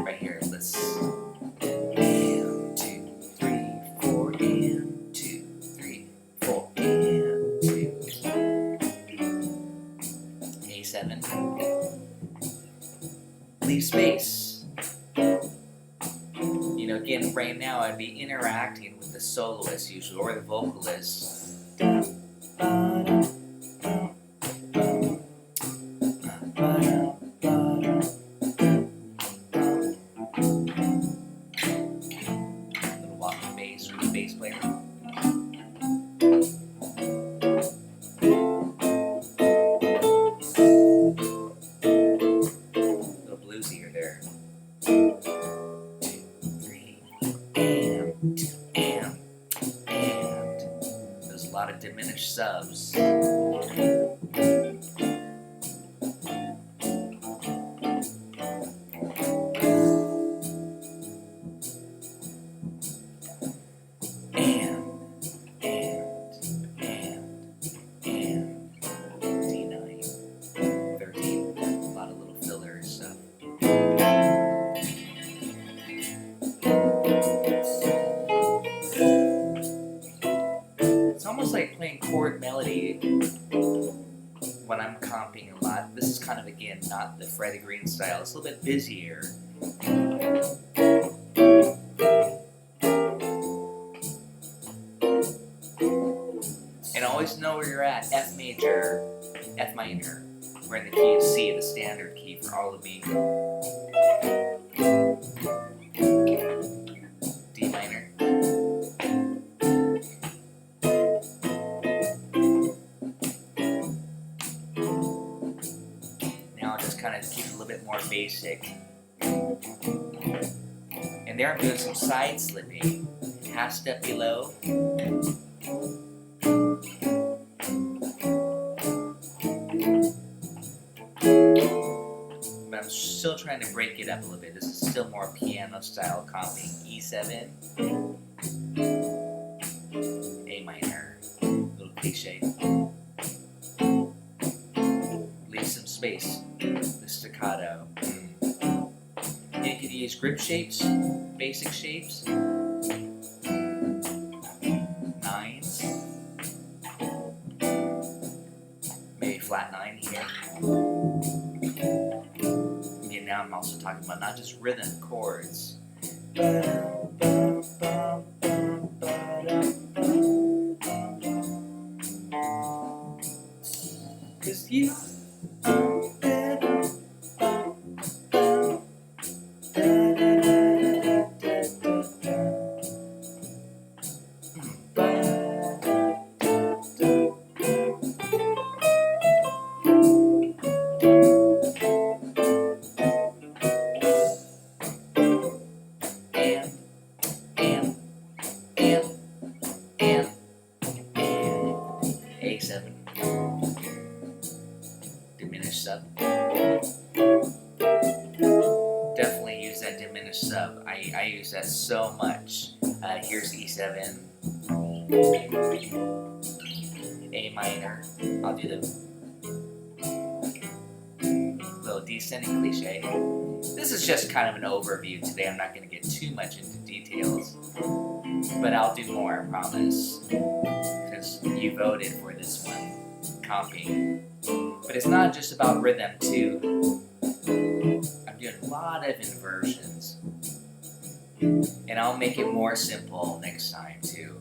Right here, let's. Leave space. Again, right now I'd be interacting with the soloist usually, or the vocalist. Little walking bass with the bass player. Diminished subs. D9, 13, a lot of little fillers. Almost like playing chord melody when I'm comping a lot. This is kind of, again, not the Freddie Green style. It's a little bit busier. And always know where you're at. F major, F minor. We're in the key of C, the standard key for all of me. D minor. Kind of keep it a little bit more basic. And there I'm doing some side slipping. Half step below. And break it up a little bit. This is still more piano style comping. E7, A minor, little cliche. Leave some space. The staccato. You could use grip shapes, basic shapes. Nines. Maybe flat 9 here. Again, now I'm also talking about not just rhythm, chords. Cause you A7, diminished sub. Definitely use that diminished sub. I use that so much. Here's E7, A minor. I'll do the little descending cliche. This is just kind of an overview today. I'm not going to get too much into details, but I'll do more, I promise. Because you voted for this one, comping. But it's not just about rhythm too. I'm doing a lot of inversions. And I'll make it more simple next time too.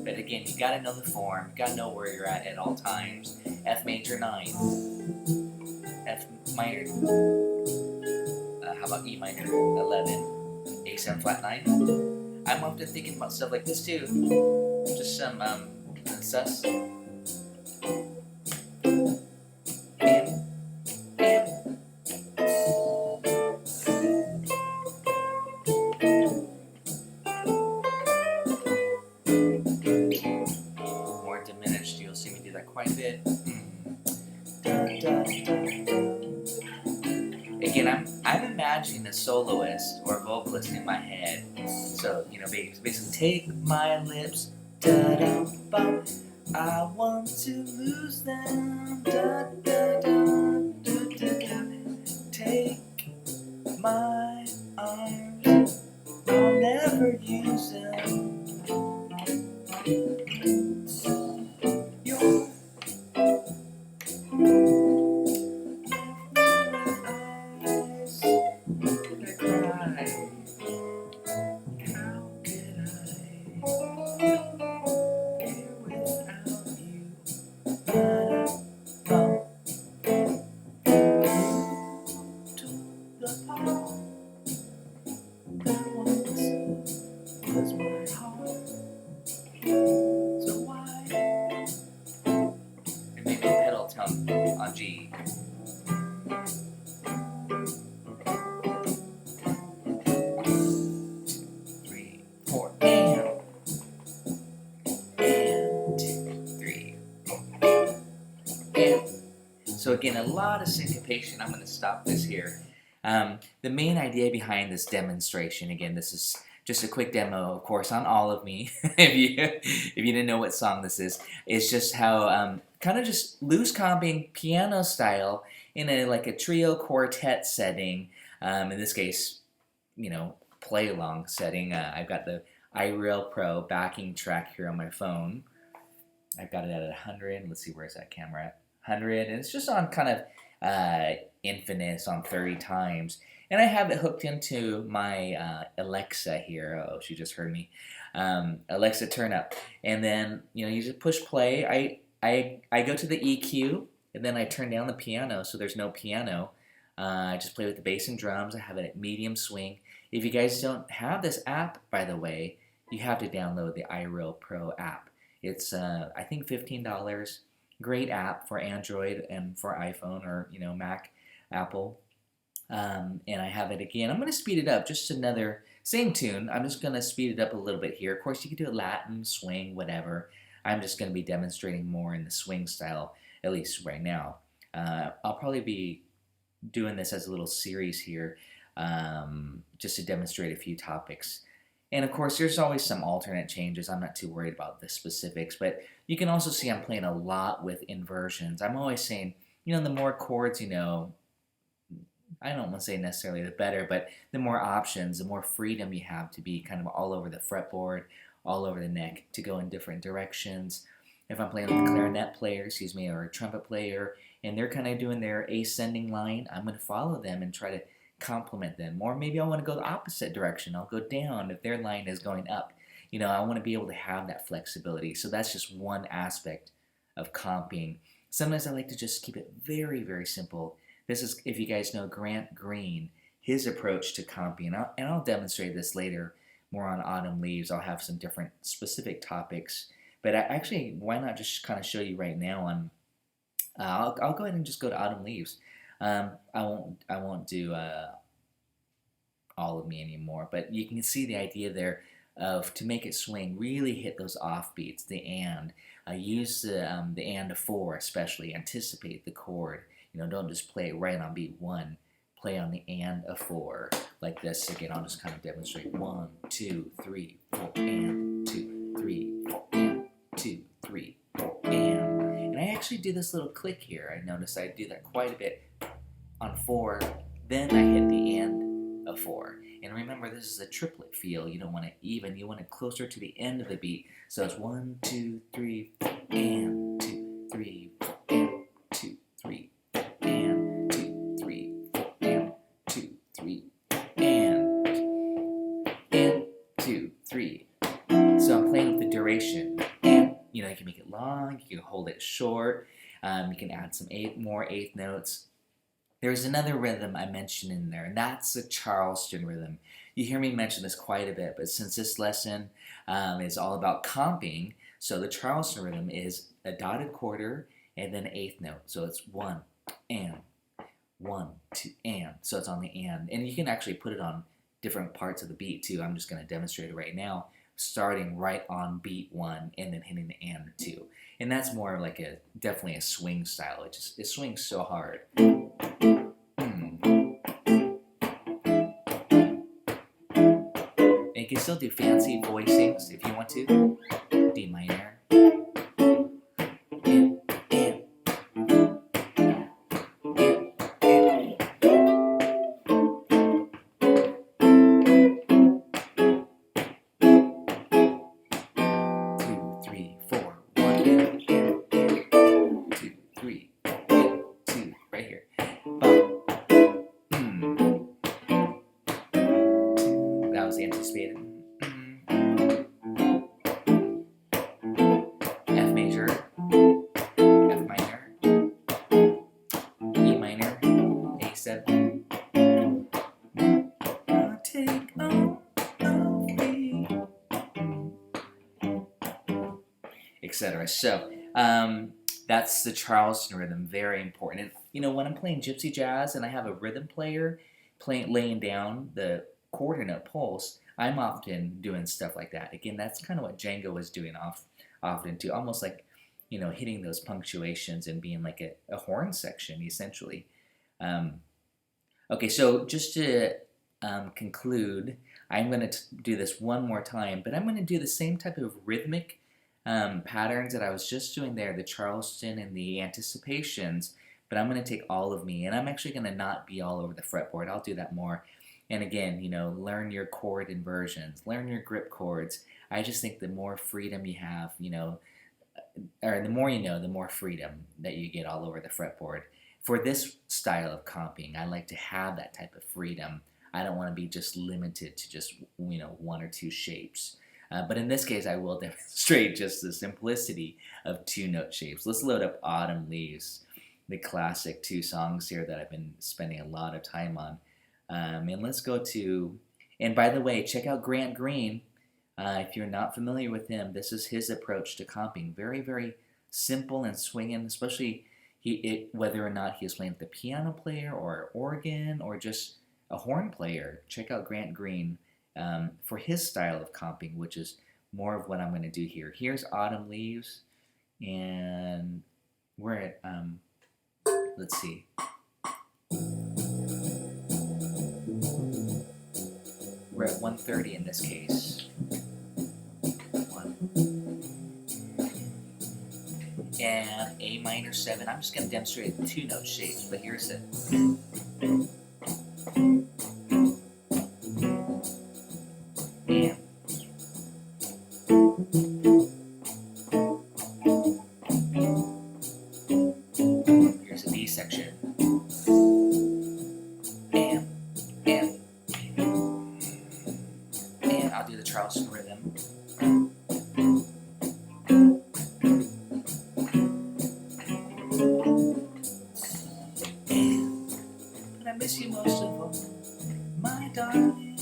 But again, you gotta know the form, you gotta know where you're at all times. F major 9. F minor. How about E minor 11? A7 flat 9. I'm often thinking about stuff like this too. Just some sus. More diminished. You'll see me do that quite a bit. Again, I'm imagining a soloist or a vocalist in my head. So, you know, basically take my lips, da-da-bum, I want to lose them, da-da-da-da-da-da. Take my arms, I'll never use them. Your on G. Three, four, and 2, 3, and. So again, a lot of syncopation. I'm going to stop this here. The main idea behind this demonstration, again, this is just a quick demo, of course, on all of me. if you didn't know what song this is just how kind of just loose comping piano style in a trio quartet setting. In this case, you know, play along setting. I've got the iReal Pro backing track here on my phone. I've got it at 100. Let's see, where's that camera at? 100, and it's just on kind of infinite, on 30 times. And I have it hooked into my Alexa here. Oh, she just heard me. Alexa, turn up. And then, you know, you just push play. I go to the EQ, and then I turn down the piano, so there's no piano. I just play with the bass and drums. I have it at medium swing. If you guys don't have this app, by the way, you have to download the iReal Pro app. It's, I think, $15. Great app for Android and for iPhone or, you know, Mac, Apple. And I have it again. I'm going to speed it up. Just another, same tune. I'm just going to speed it up a little bit here. Of course, you can do it Latin, swing, whatever. I'm just going to be demonstrating more in the swing style, at least right now. I'll probably be doing this as a little series here, just to demonstrate a few topics. And of course, there's always some alternate changes. I'm not too worried about the specifics, but you can also see I'm playing a lot with inversions. I'm always saying, the more chords, I don't want to say necessarily the better, but the more options, the more freedom you have to be kind of all over the fretboard, all over the neck, to go in different directions. If I'm playing with a clarinet player, or a trumpet player, and they're kind of doing their ascending line, I'm going to follow them and try to complement them. Or maybe I want to go the opposite direction. I'll go down if their line is going up. I want to be able to have that flexibility. So that's just one aspect of comping. Sometimes I like to just keep it very, very simple. This is, if you guys know Grant Green, his approach to comping, and I'll demonstrate this later more on Autumn Leaves. I'll have some different specific topics, but actually, why not just kind of show you right now on, I'll go ahead and just go to Autumn Leaves. I won't do All of Me anymore, but you can see the idea there of, to make it swing, really hit those offbeats, the and. Use the and of 4 especially, anticipate the chord. Don't just play it right on beat 1. Play on the and of 4 like this. Again, I'll just kind of demonstrate 1, 2, 3, 4, and 2, 3, 4, and 2, 3, 4, and I actually do this little click here. I notice I do that quite a bit on 4. Then I hit the and of 4. And remember, this is a triplet feel. You don't want it even. You want it closer to the end of the beat. So it's 1, 2, 3, 4, and 2, 3, 4, and 2, 3. And 2, 3, 4, and 2, 3, and 2, 3. So I'm playing with the duration, and you can make it long, you can hold it short, you can add some more eighth notes. There's another rhythm I mentioned in there, and that's the Charleston rhythm. You hear me mention this quite a bit, but since this lesson is all about comping, so the Charleston rhythm is a dotted quarter and then eighth note. So it's 1, and 1, 2, and. So it's on the and you can actually put it on different parts of the beat too. I'm just going to demonstrate it right now, starting right on beat 1 and then hitting the and 2. And that's more like definitely a swing style. It swings so hard. And you can still do fancy voicings if you want to. D minor. Anticipated. F major, F minor, E minor, A7. Take all of me, etc. So that's the Charleston rhythm, very important. And when I'm playing gypsy jazz and I have a rhythm player laying down the quarter note pulse, I'm often doing stuff like that. Again, that's kind of what Django was doing often too, almost like, hitting those punctuations and being like a horn section, essentially. Okay, so just to conclude, I'm going to do this one more time, but I'm going to do the same type of rhythmic patterns that I was just doing there, the Charleston and the anticipations, but I'm going to take All of Me, and I'm actually going to not be all over the fretboard. I'll do that more. And again, learn your chord inversions, learn your grip chords. I just think the more freedom you have, or the more the more freedom that you get all over the fretboard. For this style of comping, I like to have that type of freedom. I don't want to be just limited to just, 1 or 2 shapes. But in this case, I will demonstrate just the simplicity of 2-note shapes. Let's load up Autumn Leaves, the classic 2 songs here that I've been spending a lot of time on. And let's go to, and by the way, check out Grant Green. If you're not familiar with him, this is his approach to comping. Very, very simple and swinging, especially whether or not he is playing with a piano player or organ or just a horn player. Check out Grant Green for his style of comping, which is more of what I'm going to do here. Here's Autumn Leaves, and we're at, let's see. We're at 130 in this case. 1. And A minor 7. I'm just going to demonstrate the 2-note shapes, but here's it. And here's a B section. And I'll do the Charleston rhythm. But I miss you most of all, my darling.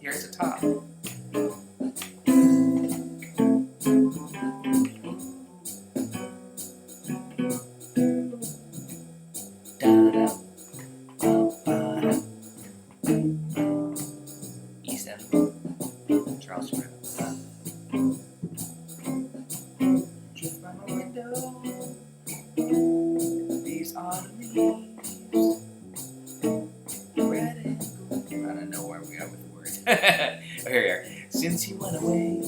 Here's the top. E7, Charleston rhythm. Just by my window, these autumn leaves, red and gold. I don't know where we are with the words. Here we are. Since you went away,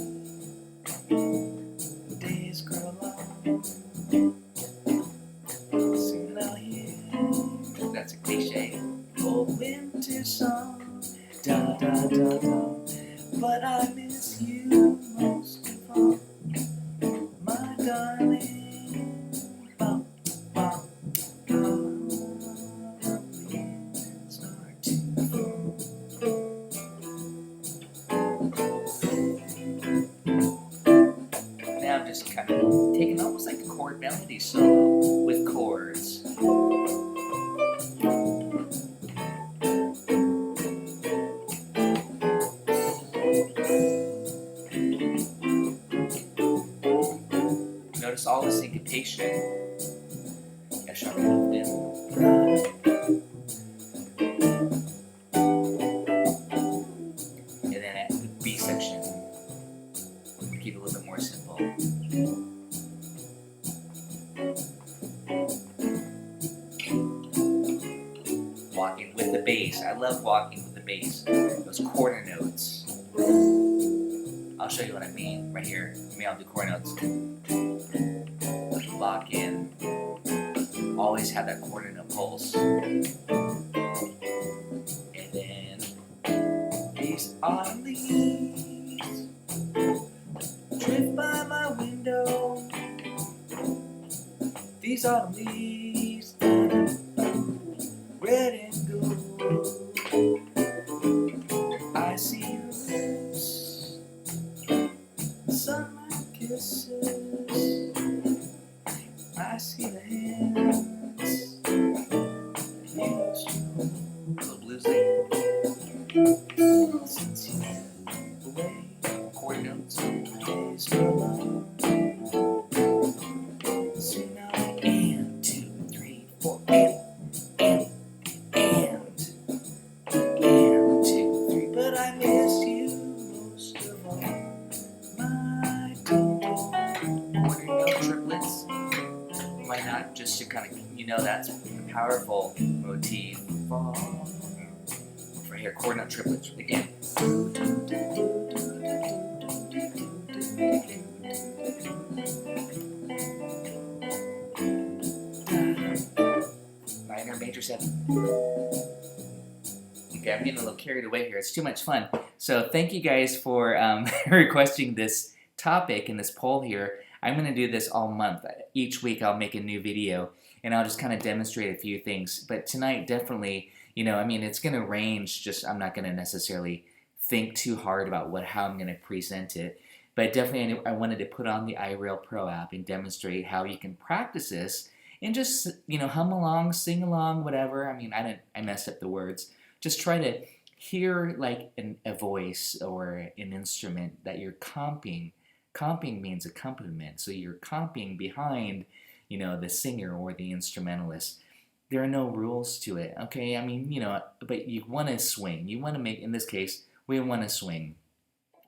the days grow long. Soon I'll hear, that's a cliche, old winter song. Da da da da. But I miss you most of all, my darling. Bum, bum, bum. Start to fall. Now I'm just kind of taking almost like a chord melody solo with chords. Notice all the syncopation. A sharp movement. And then at the B section, keep it a little bit more simple. Walking with the bass. I love walking with the bass. Those quarter notes. I'll show you what I mean right here. Maybe I'll do quarter notes. Lock in. Always have that quarter note pulse. And then these autumn leaves drift by my window. These autumn leaves, red and gold. I see your lips, sunlight kisses. I see the hands you hold. A little bluesy. Since you went away, quarter notes, days go long. Soon I'll be and 2, 3, 4, and 2, 3. But I miss you most of all, my dear. Quarter note triplets. Why not? Just to kind of, that's a powerful motif. Right here, chord note triplets again. Minor, major 7. Okay, I'm getting a little carried away here. It's too much fun. So thank you guys for requesting this topic and this poll here. I'm going to do this all month. Each week I'll make a new video and I'll just kind of demonstrate a few things. But tonight definitely, it's going to range. Just I'm not going to necessarily think too hard about how I'm going to present it. But definitely I wanted to put on the iRail Pro app and demonstrate how you can practice this and just, hum along, sing along, whatever. I messed up the words. Just try to hear like a voice or an instrument that you're comping. Comping means accompaniment, so you're comping behind, the singer or the instrumentalist. There are no rules to it, okay? But you want to swing. You want to make, in this case, we want to swing.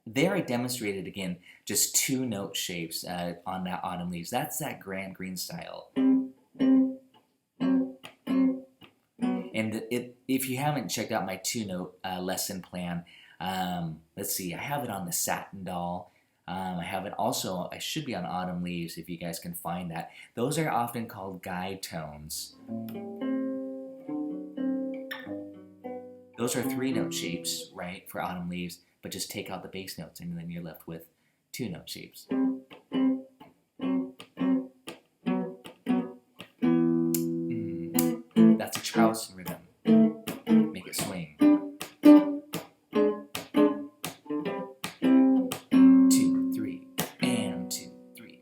There I demonstrated, again, just 2-note shapes on that Autumn Leaves. That's that Grand Green style. And if you haven't checked out my 2-note lesson plan, let's see, I have it on the Satin Doll. I have it also, I should be on Autumn Leaves if you guys can find that. Those are often called guide tones. Those are 3-note shapes, right, for Autumn Leaves, but just take out the bass notes and then you're left with 2-note shapes. That's a Charleston rhythm. Make it swing. 2, 3, and 2, 3,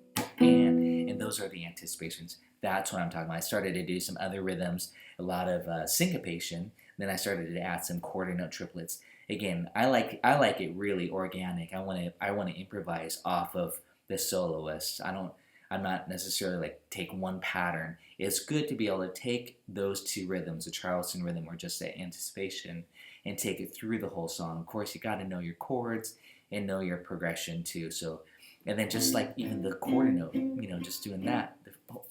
and those are the anticipations. That's what I'm talking about. I started to do some other rhythms, a lot of syncopation. Then I started to add some quarter note triplets. Again, I like it really organic. I want to improvise off of the soloist. I'm not necessarily like take one pattern. It's good to be able to take those 2 rhythms, a Charleston rhythm or just the anticipation, and take it through the whole song. Of course, you got to know your chords and know your progression too. So, and then just like even the quarter note, just doing that,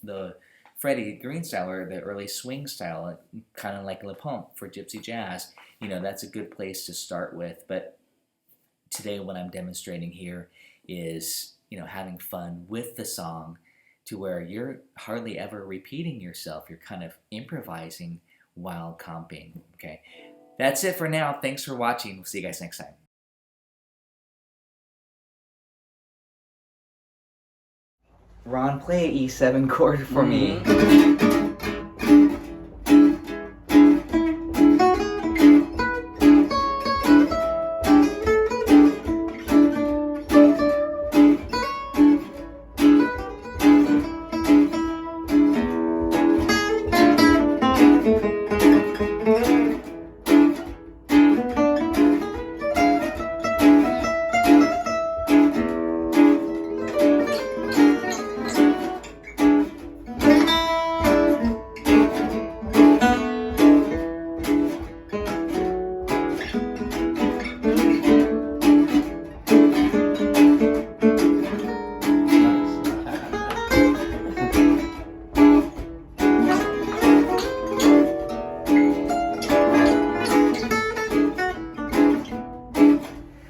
the Freddie Green style or the early swing style, kind of like Le Pomp for Gypsy Jazz, that's a good place to start with. But today what I'm demonstrating here is, having fun with the song to where you're hardly ever repeating yourself. You're kind of improvising while comping, okay? That's it for now. Thanks for watching. We'll see you guys next time. Ron, play an E7 chord for me.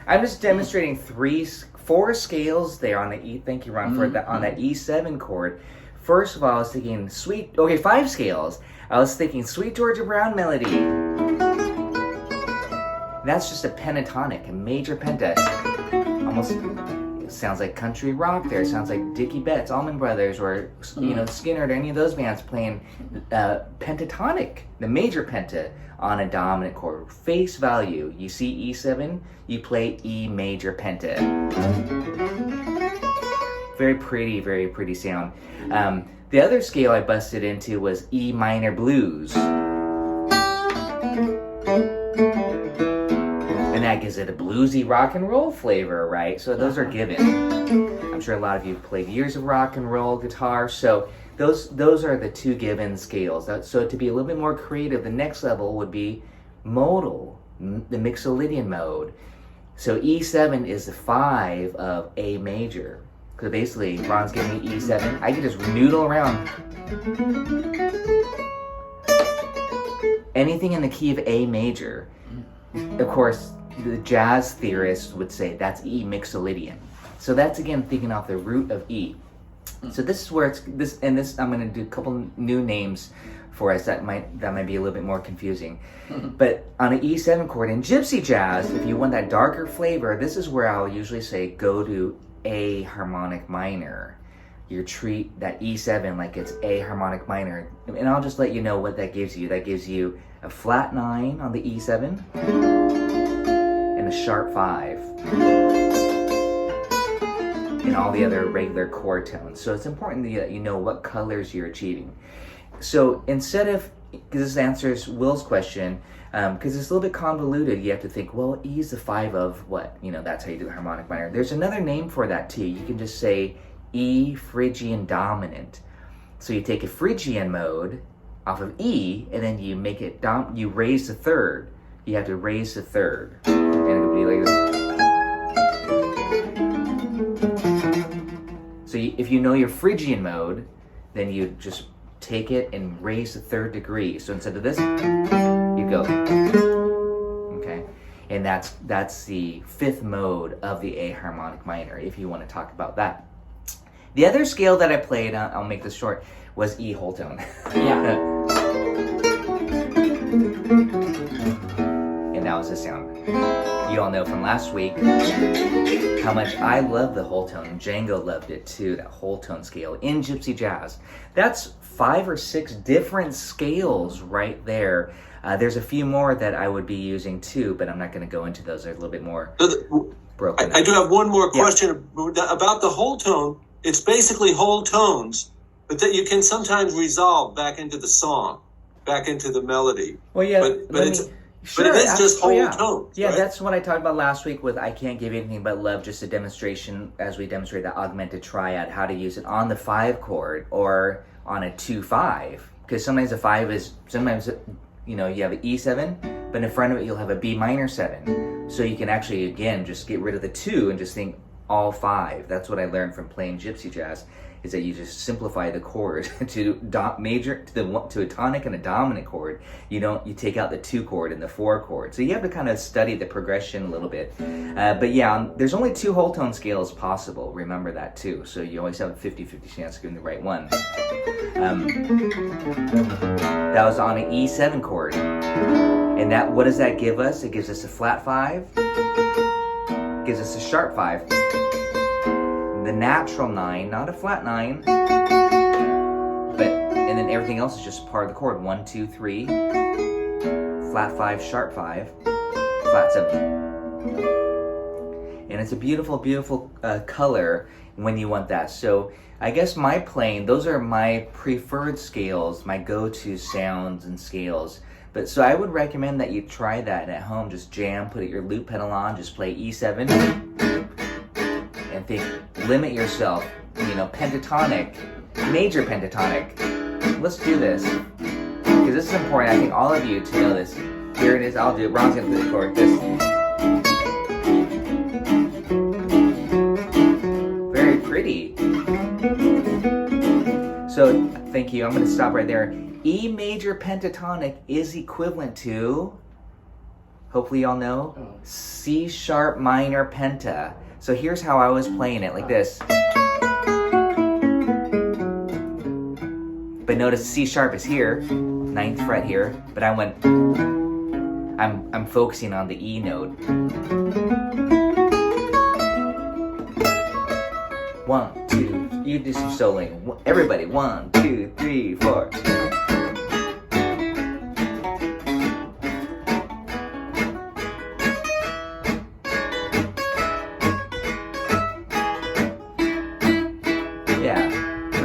I'm just demonstrating 4 scales there on the E. Thank you, Ron, for that on that E7 chord. First of all, I was thinking 5 scales. I was thinking Sweet Georgia Brown melody. That's just a pentatonic, a major penta. Almost sounds like country rock there. It sounds like Dickie Betts, Allman Brothers, or Skinner, or any of those bands playing pentatonic, the major penta on a dominant chord. Face value, you see E7, you play E major penta. Very pretty sound. The other scale I busted into was E minor blues. And that gives it a bluesy rock and roll flavor, right? So those are given. I'm sure a lot of you have played years of rock and roll guitar, so those are the 2 given scales. So to be a little bit more creative, the next level would be modal, the Mixolydian mode. So E7 is the 5 of A major. So basically, Ron's giving me E7. I can just noodle around. Anything in the key of A major. Of course, the jazz theorists would say that's E Mixolydian. So that's again thinking off the root of E. So this is where I'm going to do a couple new names for us that might be a little bit more confusing. But on an E7 chord in Gypsy jazz, if you want that darker flavor, this is where I'll usually say go to A harmonic minor. You treat that E7 like it's A harmonic minor. And I'll just let you know what that gives you. That gives you a flat 9 on the E7 and a sharp 5. And all the other regular chord tones. So it's important that you know what colors you're achieving. So instead of, because this answers Will's question, because it's a little bit convoluted, you have to think, well, E is the 5 of what? That's how you do the harmonic minor. There's another name for that too. You can just say E Phrygian dominant. So you take a Phrygian mode off of E, and then you make it, you raise the 3rd. You have to raise the 3rd. And it would be like this. So if you know your Phrygian mode, then you just take it and raise the third degree. So instead of this, you go, okay? And that's the fifth mode of the A harmonic minor, if you want to talk about that. The other scale that I played, I'll make this short, was E whole tone. Yeah. And that was the sound. You all know from last week how much I love the whole tone, and Django loved it too, that whole tone scale in Gypsy Jazz. That's 5 or 6 different scales right there. There's a few more that I would be using too, but I'm not going to go into those. They're a little bit more broken. I do have one more question about the whole tone. It's basically whole tones, but that you can sometimes resolve back into the song, back into the melody. Well, yeah, but it is just whole tones. Yeah, right? that's what I talked about last week with I Can't Give You Anything But Love, just a demonstration as we demonstrate that augmented triad, how to use it on the 5 chord or on a 2-5. Because sometimes a 5 is, sometimes, you know, you have an E7, but in front of it you'll have a B minor 7. So you can actually, again, just get rid of the 2 and just think all 5. That's what I learned from playing Gypsy Jazz, is that you just simplify the chord to a tonic and a dominant chord. You take out the 2 chord and the 4 chord. So you have to kind of study the progression a little bit. But yeah, there's only 2 whole tone scales possible. Remember that too. So you always have a 50-50 chance of getting the right one. That was on an E7 chord. And what does that give us? It gives us a flat 5. Gives us a sharp 5. The natural 9, not a flat 9, and then everything else is just part of the chord. 1, 2, 3, flat 5, sharp 5, flat 7. And it's a beautiful, beautiful color when you want that. So I guess my playing, those are my preferred scales, my go-to sounds and scales. But so I would recommend that you try that at home. Just jam, put your loop pedal on, just play E7, and limit yourself. Pentatonic, major pentatonic. Let's do this, because this is important. I think all of you to know this. Here it is. I'll do it. Ron's gonna play the chord. This. Very pretty. So thank you. I'm gonna stop right there. E major pentatonic is equivalent to, hopefully y'all know, C sharp minor penta. So here's how I was playing it, like this. But notice C sharp is here, 9th fret here, but I'm focusing on the E note. 1, 2, you do some soloing. Everybody, 1, 2, 3, 4.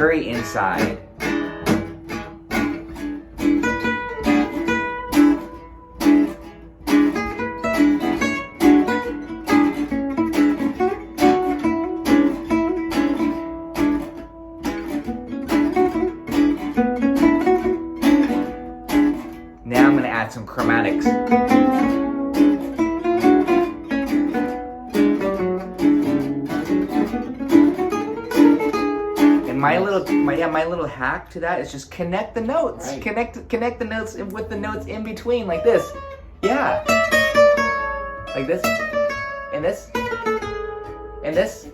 Very inside. Now I'm going to add some chromatics. My little hack to that is just connect the notes. Right. Connect the notes with the notes in between, like this. Yeah. Like this. And this. And this.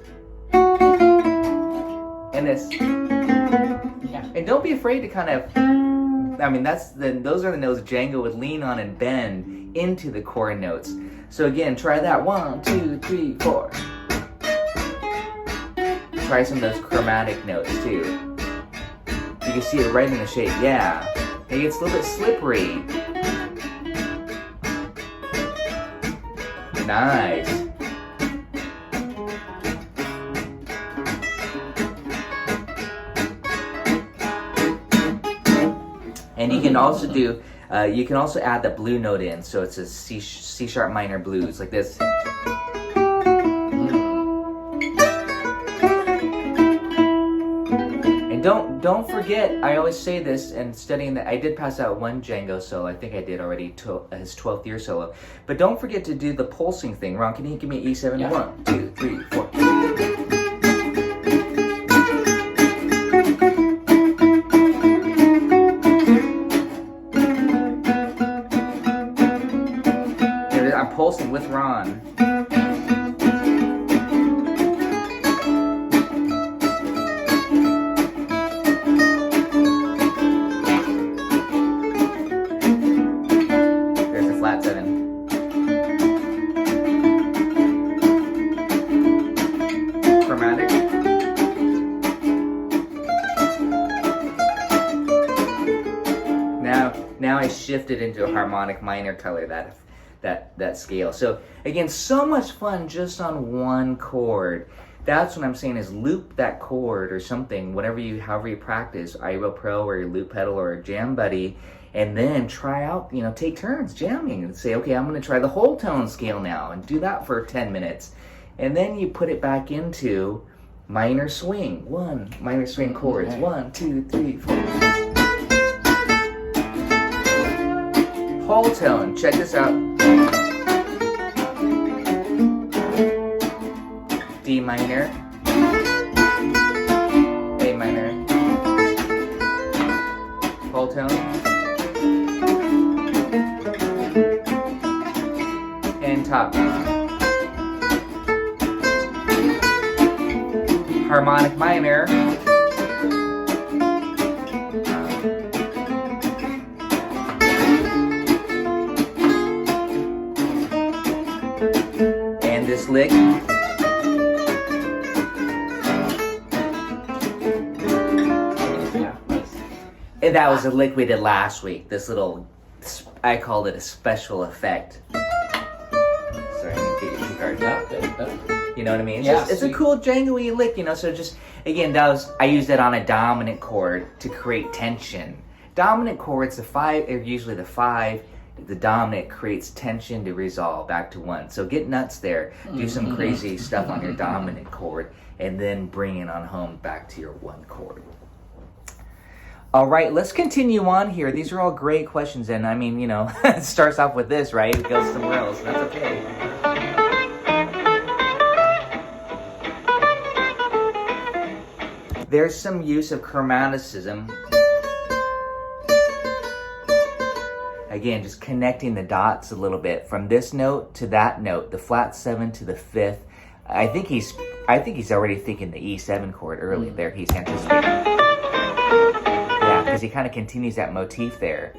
And this. Yeah. And don't be afraid to kind of, those are the notes Django would lean on and bend into the chord notes. So again, try that. 1, 2, 3, 4. Try some of those chromatic notes too. You can see it right in the shape. Yeah. It gets a little bit slippery. Nice. And you can also do, you can also add the blue note in. So it's a C sharp minor blues, like this. Don't forget, I always say this, and studying that, I did pass out one Django solo. I think I did already, his 12th year solo. But don't forget to do the pulsing thing. Ron, can you give me E7? Yeah. 1, 2, 3, 4. pulsing with Ron. There's a flat 7. Chromatic. Now I shifted into a harmonic minor color, that scale. So again, so much fun just on one chord. That's what I'm saying, is loop that chord or something, however you practice, Ivo Pro or your loop pedal or a jam buddy, and then try out, take turns jamming and say, okay, I'm gonna try the whole tone scale now, and do that for 10 minutes. And then you put it back into minor swing, minor swing chords, 1, 2, 3, 4. Whole tone, check this out. D minor, A minor, whole tone, and top. Harmonic minor, and this lick. And that was a lick we did last week. This little, I called it a special effect. Sorry, I need to get your cards up. You know what I mean? It's a cool Django-y lick, so just, again, I used it on a dominant chord to create tension. Dominant chords, the 5 are usually the 5. The dominant creates tension to resolve back to 1. So get nuts there. Do some crazy stuff on your dominant chord, and then bring it on home back to your 1 chord. All right, let's continue on here. These are all great questions, and I mean, it starts off with this, right? It goes somewhere else. That's okay. There's some use of chromaticism. Again, just connecting the dots a little bit from this note to that note, the flat 7 to the 5th. I think he's already thinking the E7 chord early there. He's anticipating. Yeah, because he kind of continues that motif there.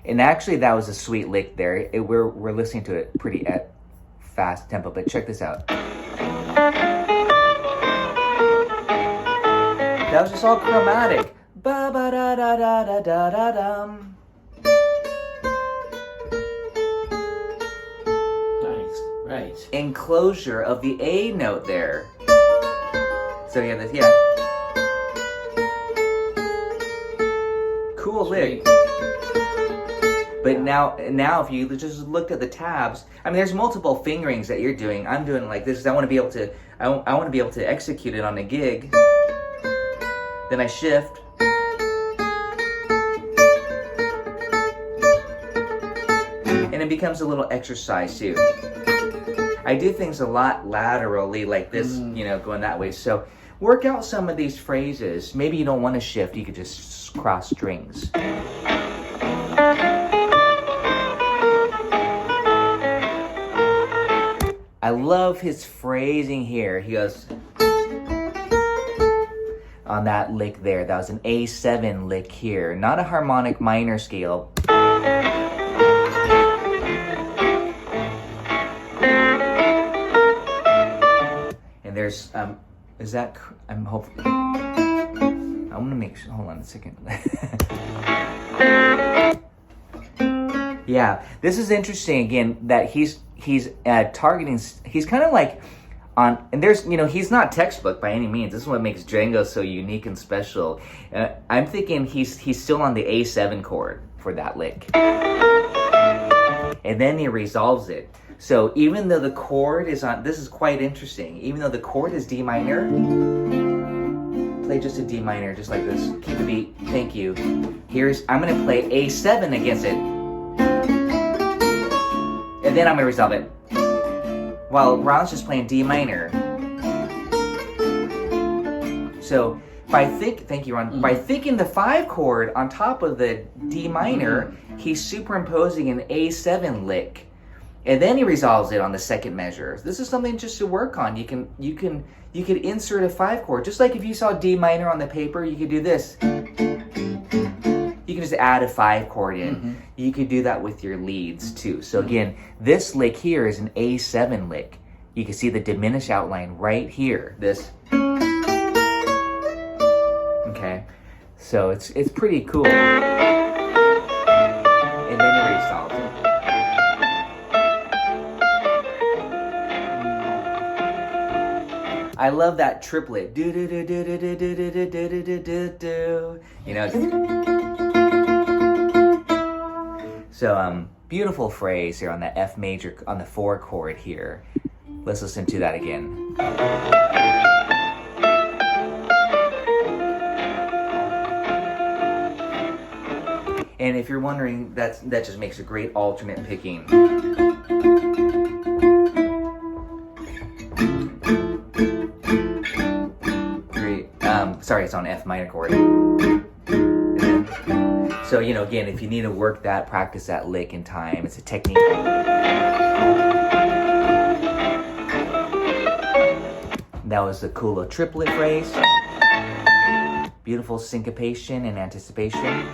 And actually, that was a sweet lick there. We're listening to it pretty at fast tempo, but check this out. That was just all chromatic. Ba ba da da da da da da dum. Nice, right. Enclosure of the A note there. So you have this, cool lick. But now if you just looked at the tabs, I mean, there's multiple fingerings that you're doing. I'm doing it like this because I want to be able to execute it on a gig. Then I shift. And it becomes a little exercise too. I do things a lot laterally like this, going that way. So work out some of these phrases. Maybe you don't want to shift. You could just cross strings. I love his phrasing here. He goes on that lick there. That was an A7 lick here, not a harmonic minor scale. And there's is that I'm hoping I'm gonna make sure. Hold on a second. Yeah, this is interesting again that he's targeting. He's kind of like on, and there's he's not textbook by any means. This is what makes Django so unique and special. I'm thinking he's still on the A7 chord for that lick, and then he resolves it. So even though the chord is on, this is quite interesting. Even though the chord is D minor, play just a D minor, just like this. Keep the beat. Thank you. I'm gonna play A7 against it. And then I'm gonna resolve it. While Ron's just playing D minor. So thank you, Ron. By thinking the 5 chord on top of the D minor, he's superimposing an A7 lick. And then he resolves it on the second measure. This is something just to work on. You could insert a 5 chord. Just like if you saw D minor on the paper, you could do this. You can just add a 5 chord in. You could do that with your leads too. So again, this lick here is an A7 lick. You can see the diminished outline right here. This. Okay, so it's pretty cool. And then he resolves it. I love that triplet. Do do do do do do do do do do do do do. You know. So beautiful phrase here on the F major on the 4 chord here. Let's listen to that again. And if you're wondering, that just makes a great alternate picking. Sorry, it's on F minor chord. So, you know, again, if you need to work that, practice that lick in time. It's a technique. That was the cool triplet phrase. Beautiful syncopation and anticipation.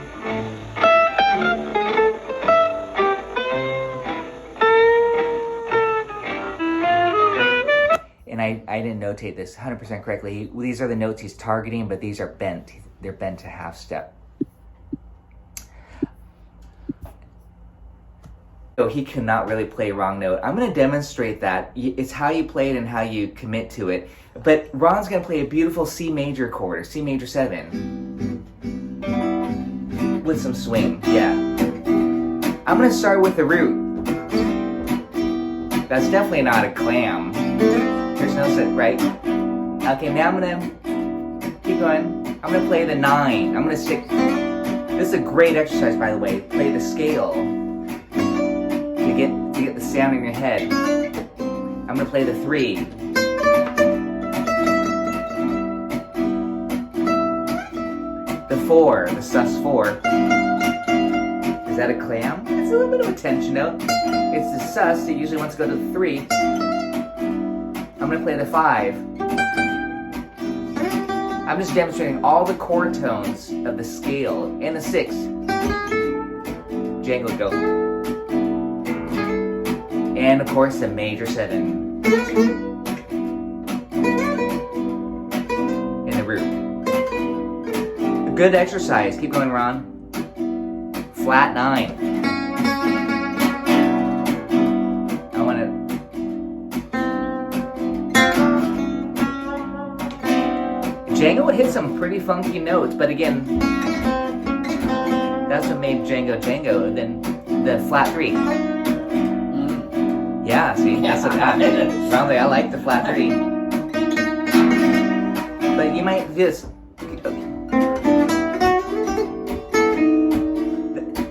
And I didn't notate this 100% correctly. These are the notes he's targeting, but these are bent. They're bent to half step. So he cannot really play wrong note. I'm going to demonstrate that. It's how you play it and how you commit to it. But Ron's going to play a beautiful C major chord, or C major 7. With some swing, yeah. I'm going to start with the root. That's definitely not a clam. There's no set, right? Okay, now I'm going to keep going. I'm going to play the 9. I'm going to stick. This is a great exercise, by the way. Play the scale. To get the sound in your head. I'm going to play the 3. The 4, the sus 4. Is that a clam? It's a little bit of a tension note. It's the sus, it usually wants to go to the 3. I'm going to play the 5. I'm just demonstrating all the chord tones of the scale and the 6. Django go. And of course the major 7. And the root. A good exercise. Keep going, Ron. Flat 9. I want to. Django would hit some pretty funky notes, but again, that's what made Django Django. Then the flat 3. Yeah, see, that's what Probably I like the flat 3. But you might just.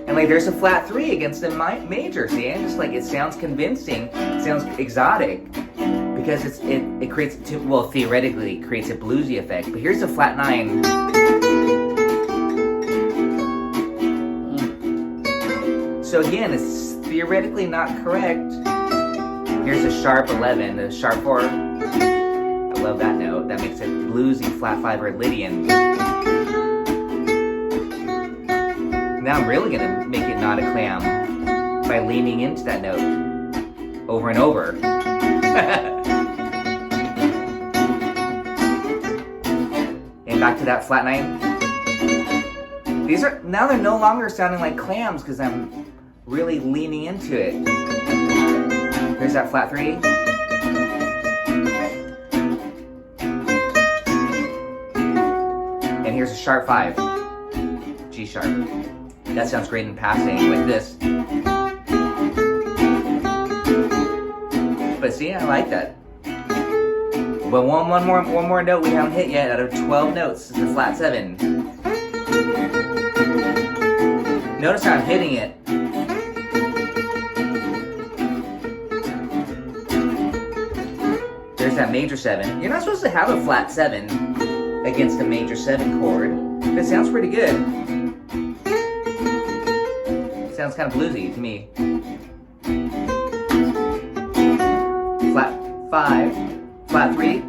And like there's a flat 3 against the major, see? And just like it sounds convincing, it sounds exotic. Because it creates, well, theoretically it creates a bluesy effect. But here's a flat 9. So again, it's theoretically not correct. Here's a sharp 11, a sharp 4. I love that note. That makes it bluesy, flat 5 or Lydian. Now I'm really gonna make it not a clam by leaning into that note over and over. And back to that flat 9. These are, now they're no longer sounding like clams because I'm really leaning into it. Here's that flat 3. And here's a sharp 5. G sharp. That sounds great in passing like this. But see, I like that. But one more note we haven't hit yet out of 12 notes is the flat 7. Notice how I'm hitting it. There's that major 7. You're not supposed to have a flat 7. against a major 7 chord. But it sounds pretty good. It sounds kind of bluesy to me. Flat 5, flat 3.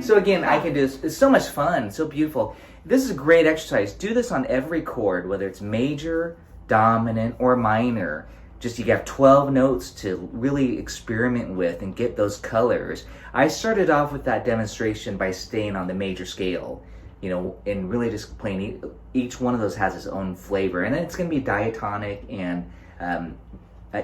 So again, I can do this. It's so much fun, so beautiful. This is a great exercise. Do this on every chord, whether it's major, dominant, or minor. Just you have 12 notes to really experiment with and get those colors. I started off with that demonstration by staying on the major scale, you know, and really just playing each one of those has its own flavor. And then it's going to be diatonic and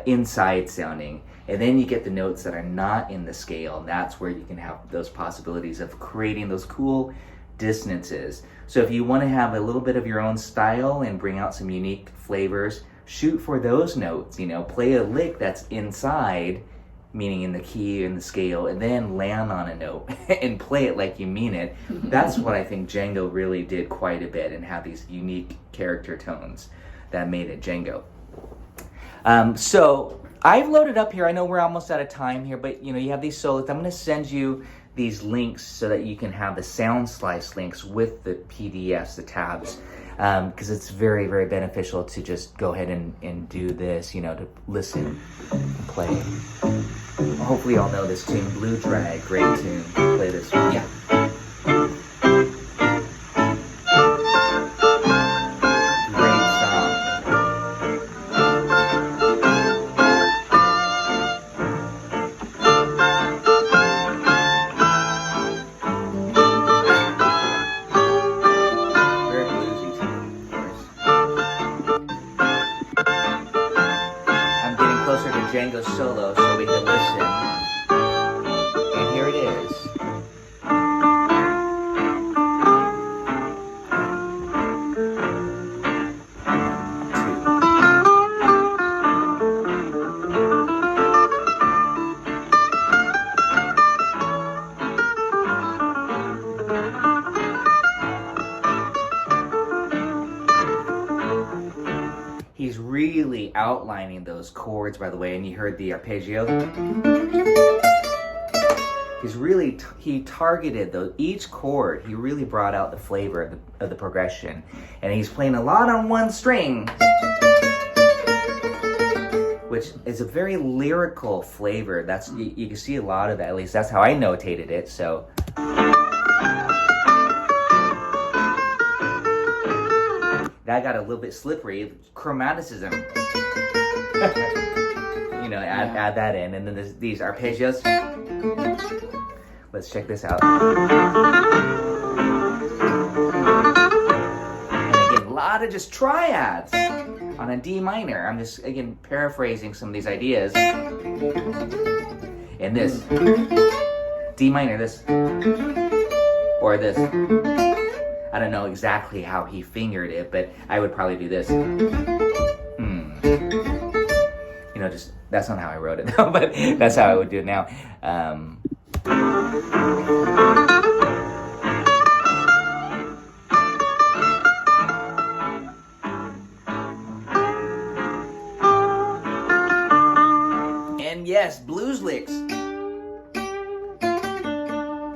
inside sounding. And then you get the notes that are not in the scale. And that's where you can have those possibilities of creating those cool dissonances. So if you want to have a little bit of your own style and bring out some unique flavors, shoot for those notes, you know, play a lick that's inside, meaning in the key and the scale, and then land on a note and play it like you mean it. That's what I think Django really did quite a bit, and have these unique character tones that made it Django. So I've loaded up here. I know we're almost out of time here, but you know, you have these solos. I'm going to send you these links so that you can have the sound slice links with the PDFs, the tabs, because it's very, very beneficial to just go ahead and do this, you know, to listen and play. Hopefully you all know this tune, Blue Drag, great tune. Play this one. Yeah. Django solo so we can listen. And here it is. He's really outlining those chords, by the way, and you heard the arpeggio. He's really, he targeted each chord. He really brought out the flavor of the progression. And he's playing a lot on one string, which is a very lyrical flavor. That's, you can see a lot of that, at least that's how I notated it, so. That got a little bit slippery. Chromaticism. You know, add that in. And then these arpeggios. Let's check this out. And again, a lot of just triads on a D minor. I'm just, again, paraphrasing some of these ideas. And this. D minor, this. Or this. I don't know exactly how he fingered it, but I would probably do this. You know, just, that's not how I wrote it though, but that's how I would do it now. And yes, blues licks.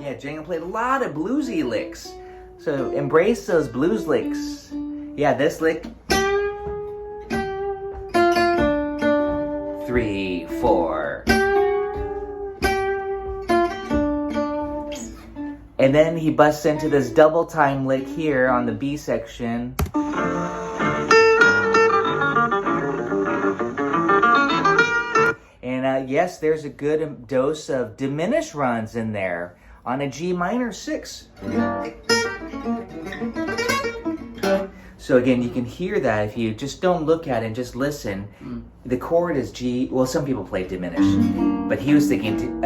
Yeah, Django played a lot of bluesy licks. So embrace those blues licks. Yeah, this lick. 3, 4. And then he busts into this double time lick here on the B section. And yes, there's a good dose of diminished runs in there on a G minor 6. So again, you can hear that if you just don't look at it and just listen. The chord is G. Well, some people play diminished, but he was thinking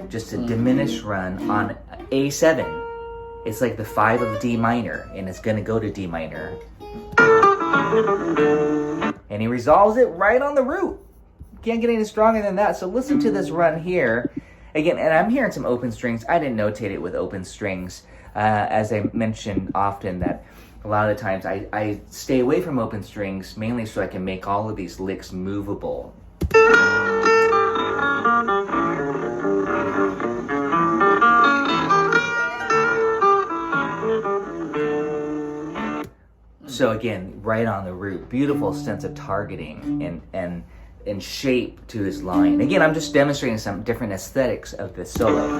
just a diminished run on A7. It's like the 5 of D minor, and it's going to go to D minor. And he resolves it right on the root. Can't get any stronger than that. So listen to this run here. Again, and I'm hearing some open strings. I didn't notate it with open strings. As I mentioned often, that a lot of the times I stay away from open strings, mainly so I can make all of these licks movable. So again, right on the root, beautiful sense of targeting and shape to his line. Again, I'm just demonstrating some different aesthetics of the solo.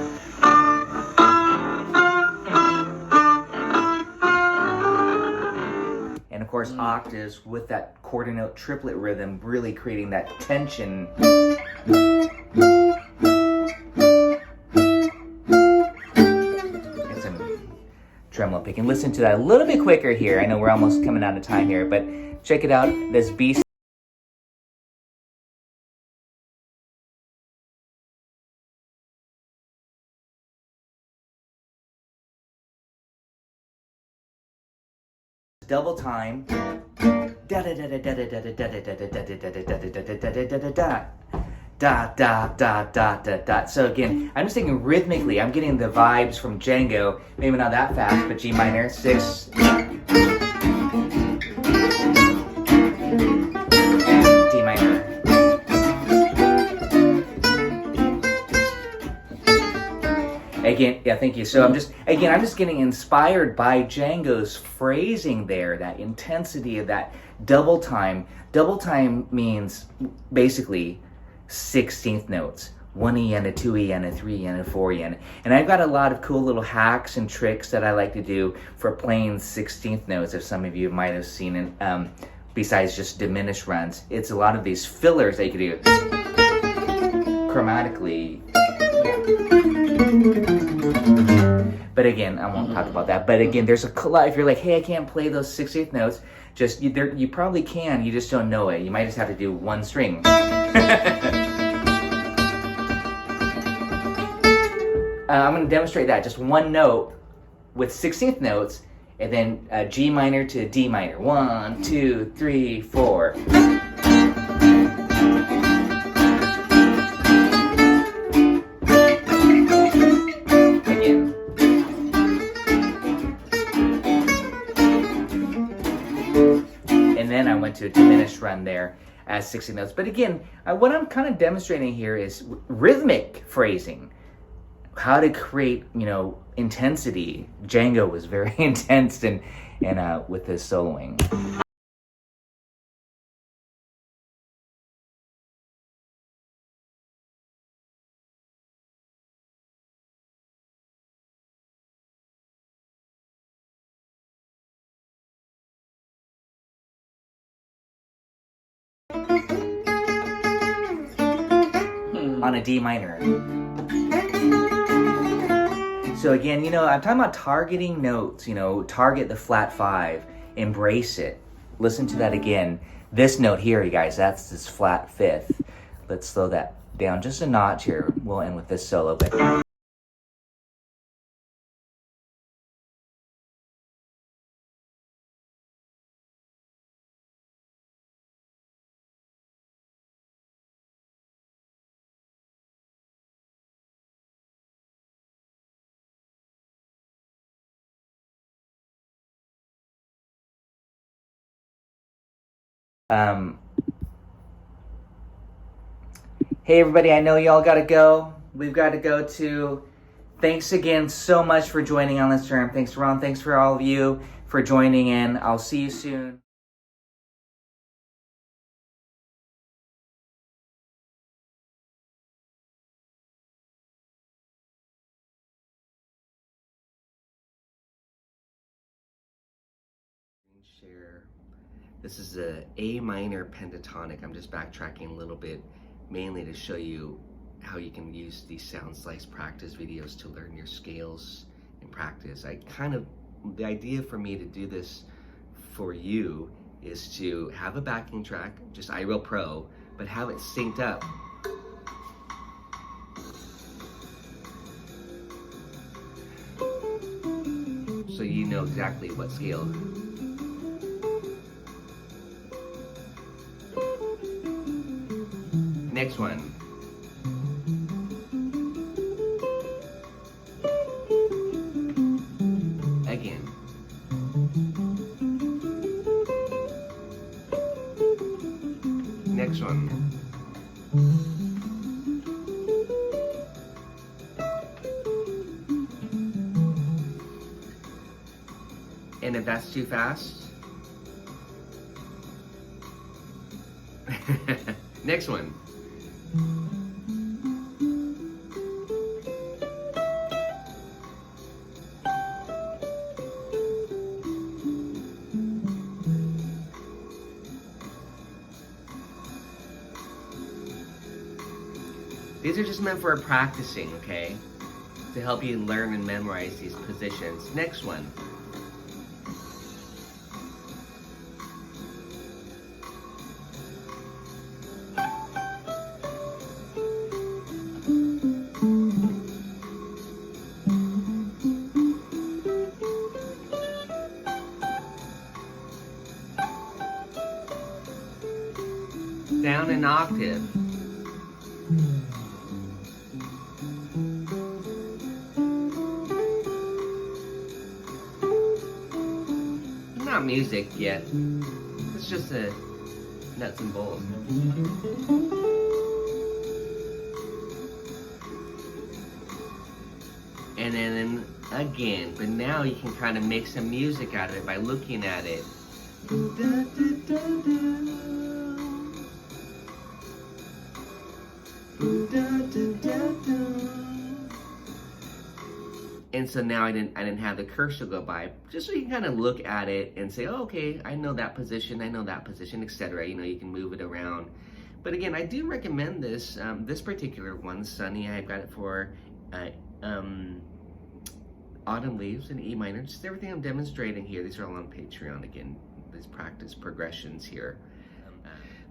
And of course, octaves with that quarter note triplet rhythm, really creating that tension. And some tremolo picking. Listen to that a little bit quicker here. I know we're almost coming out of time here, but check it out. This B. Double time. Da da da da da da da da da da da. So again, I'm just thinking rhythmically. I'm getting the vibes from Django. Maybe not that fast, but G minor 6. D minor. Again, yeah, thank you. So I'm just getting inspired by Django's phrasing there, that intensity of that double time. Double time means basically 16th notes. 1 EN, a 2 EN, a 3 EN, a 4 EN. And I've got a lot of cool little hacks and tricks that I like to do for playing 16th notes, if some of you might have seen it, besides just diminished runs. It's a lot of these fillers that you can do chromatically. But again, I won't talk about that. But again, there's a lot. If you're like, hey, I can't play those 16th notes, just you probably can. You just don't know it. You might just have to do one string. I'm going to demonstrate that. Just one note with 16th notes, and then G minor to D minor. 1, 2, 3, 4. To a diminished run there as 16 notes. But again, what I'm kind of demonstrating here is rhythmic phrasing. How to create, intensity. Django was very intense and with his soloing. On a D minor. So again, I'm talking about targeting notes, target the flat 5, embrace it. Listen to that again. This note here, you guys, that's this flat 5th. Let's slow that down just a notch here. We'll end with this solo bit. Hey everybody, I know y'all gotta go. We've got to go to. Thanks again so much for joining on this term. Thanks Ron, thanks for all of you for joining in. I'll see you soon. Share. This is a A minor pentatonic. I'm just backtracking a little bit, mainly to show you how you can use these sound slice practice videos to learn your scales and practice. The idea for me to do this for you is to have a backing track, just iReal Pro, but have it synced up. So you know exactly what scale. Next one. Again. Next one. And if that's too fast, Next one. These are just meant for practicing, okay? To help you learn and memorize these positions. Next one. Down an octave. Not music yet. It's just a nuts and bolts. And then again, but now you can kind of make some music out of it by looking at it. And so now I didn't have the cursor go by, just so you can kind of look at it and say, oh, okay, I know that position, etc. You know, you can move it around. But again, I do recommend this this particular one, Sunny. I've got it for Autumn Leaves in E minor. Just everything I'm demonstrating here. These are all on Patreon again. These practice progressions here.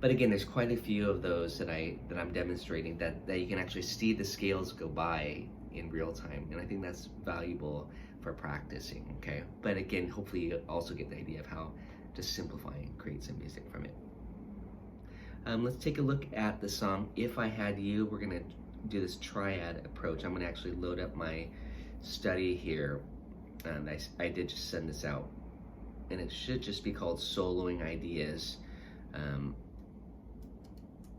But again, there's quite a few of those that I'm demonstrating that you can actually see the scales go by in real time, and I think that's valuable for practicing, okay? But again, hopefully you also get the idea of how to simplify and create some music from it. Let's take a look at the song If I Had You. We're gonna do this triad approach. I'm gonna actually load up my study here, and I did just send this out, and it should just be called Soloing Ideas.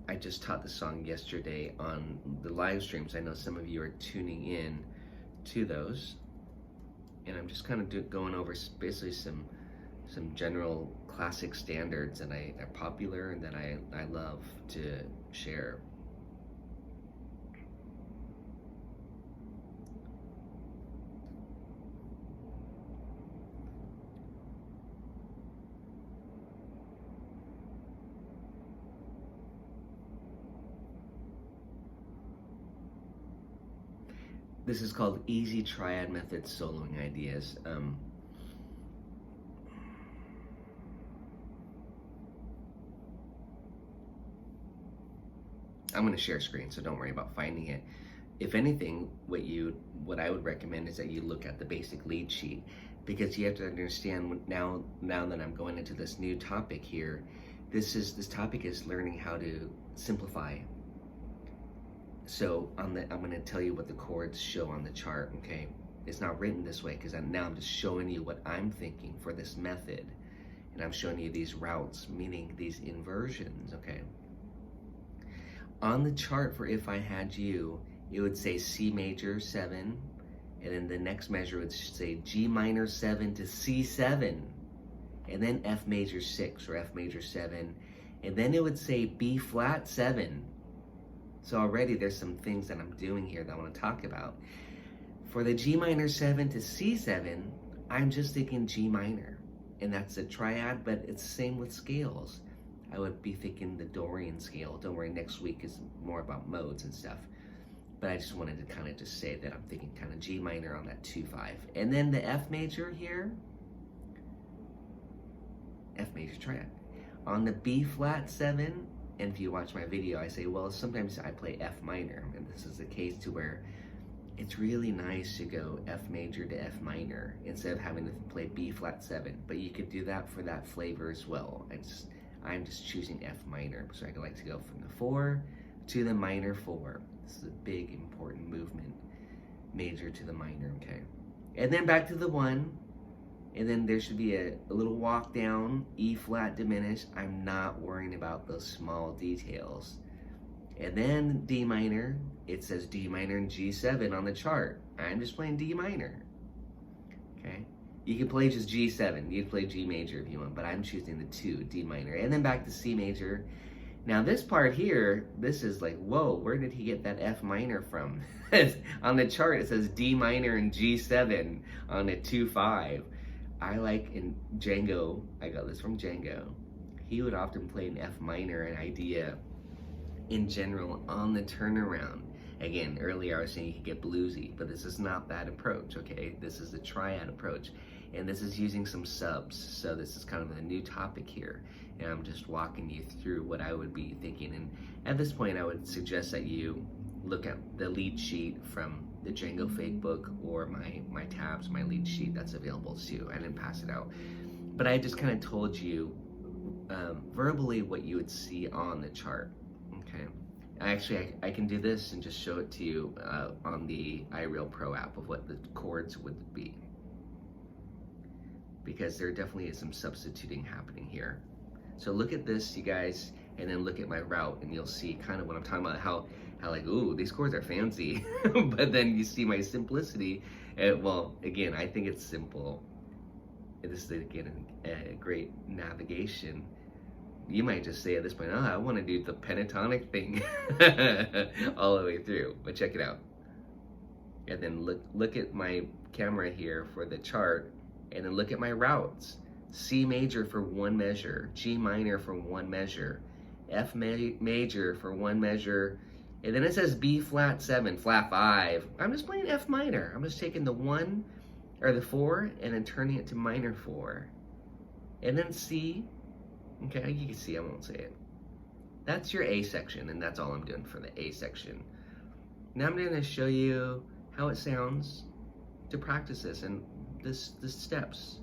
I just taught the song yesterday on the live streams. I know some of you are tuning in to those, and I'm just kind of going over basically some general classic standards that are popular and that I love to share. This is called Easy Triad Method Soloing Ideas. I'm going to share screen, so don't worry about finding it. If anything, what I would recommend is that you look at the basic lead sheet, because you have to understand now that I'm going into this new topic here. This topic is learning how to simplify. So I'm going to tell you what the chords show on the chart, okay? It's not written this way because now I'm just showing you what I'm thinking for this method. And I'm showing you these routes, meaning these inversions, okay? On the chart for If I Had You, it would say C major 7, and then the next measure would say G minor 7 to C7, and then F major 6 or F major 7, and then it would say B flat 7. So already there's some things that I'm doing here that I want to talk about. For the G minor 7 to C7, I'm just thinking G minor, and that's a triad, but it's the same with scales. I would be thinking the Dorian scale. Don't worry, next week is more about modes and stuff. But I just wanted to kind of just say that I'm thinking kind of G minor on that 2-5. And then the F major here, F major triad. On the B flat 7, and if you watch my video, I say, well, sometimes I play F minor, and this is the case to where it's really nice to go F major to F minor instead of having to play B flat 7. But you could do that for that flavor as well. I'm just choosing F minor, so I like to go from the 4 to the minor 4. This is a big, important movement, major to the minor, okay? And then back to the 1, and then there should be a little walk down, E flat diminished. I'm not worrying about those small details. And then D minor, it says D minor and G7 on the chart. I'm just playing D minor, okay? You can play just G7, you can play G major if you want, but I'm choosing the 2, D minor. And then back to C major, Now this part here, this is like, whoa, where did he get that F minor from? On the chart it says D minor and G7 on a 2/5. I like in Django, I got this from Django, he would often play an F minor, an idea in general on the turnaround. Again, earlier I was saying you could get bluesy, but this is not that approach, okay? This is the triad approach, and this is using some subs, so this is kind of a new topic here, and I'm just walking you through what I would be thinking. And at this point, I would suggest that you look at the lead sheet from the Django Fake book or my tabs, my lead sheet that's available to you. I didn't pass it out, but I just kind of told you verbally what you would see on the chart, okay? Actually, I can do this and just show it to you on the iReal Pro app of what the chords would be, because there definitely is some substituting happening here. So look at this, you guys, and then look at my route, and you'll see kind of what I'm talking about, how like, ooh, these chords are fancy, but then you see my simplicity. Well, again, I think it's simple. This is, again, a great navigation. You might just say at this point, oh, I want to do the pentatonic thing all the way through, but check it out. And then look at my camera here for the chart, and then look at my routes. C major for one measure, G minor for one measure, F major for one measure, and then it says B flat 7, flat 5. I'm just playing F minor. I'm just taking the 1 or the 4 and then turning it to minor 4. And then C. Okay, you can see, I won't say it. That's your A section, and that's all I'm doing for the A section. Now I'm going to show you how it sounds to practice this and the steps.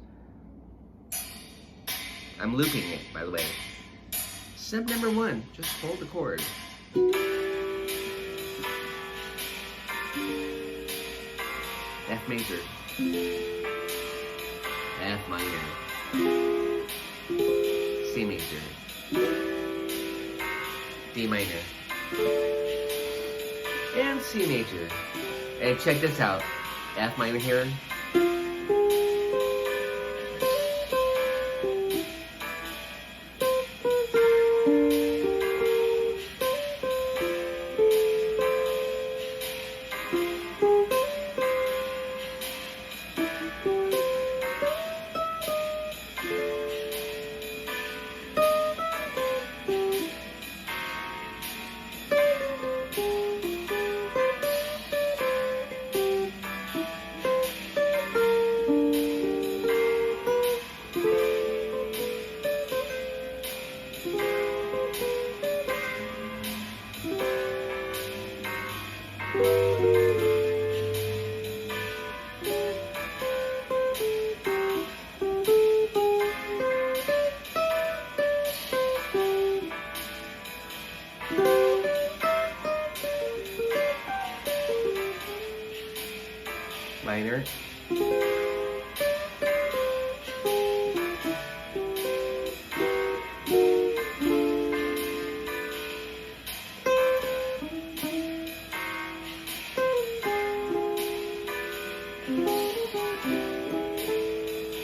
I'm looping it, by the way. Step number 1, just hold the chord. F major, F minor, C major, D minor, and C major. And check this out, F minor here. Minor,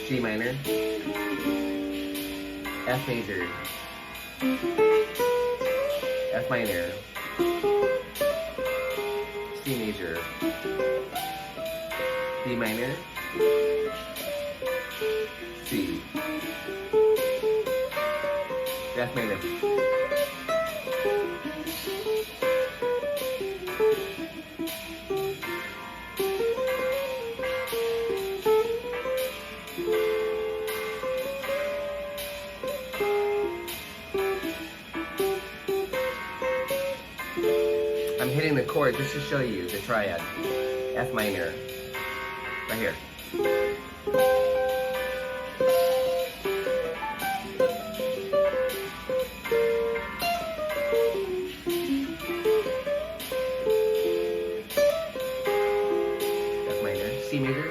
G minor, F major, F minor, C major, D minor, C, F minor. I'm hitting the chord just to show you the triad. F minor. Right here. F minor, C major,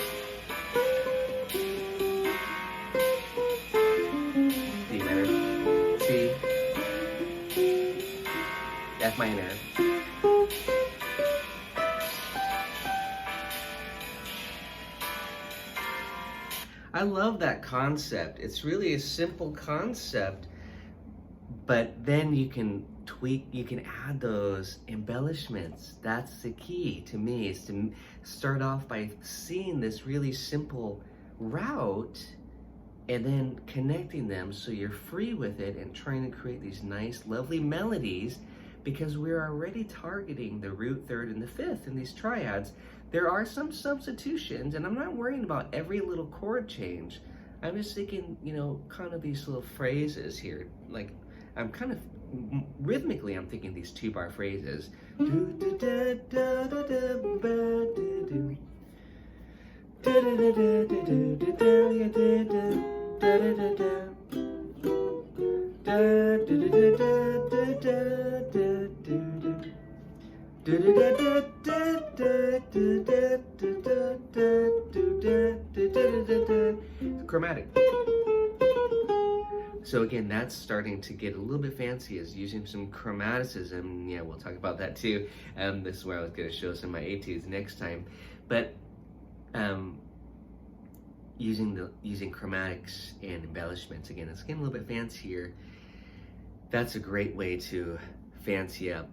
D minor, C, F minor. I love that concept. It's really a simple concept, but then you can tweak, you can add those embellishments. That's the key to me, is to start off by seeing this really simple route and then connecting them so you're free with it and trying to create these nice, lovely melodies, because we're already targeting the root, third, and the fifth in these triads. There are some substitutions, and I'm not worrying about every little chord change. I'm just thinking, you know, kind of these little phrases here. Like, I'm kind of, rhythmically, I'm thinking these 2-bar phrases. Chromatic. So again, that's starting to get a little bit fancy, is using some chromaticism. Yeah, we'll talk about that too. This is where I was going to show some of my etudes next time. But using chromatics and embellishments, again, it's getting a little bit fancier. That's a great way to fancy up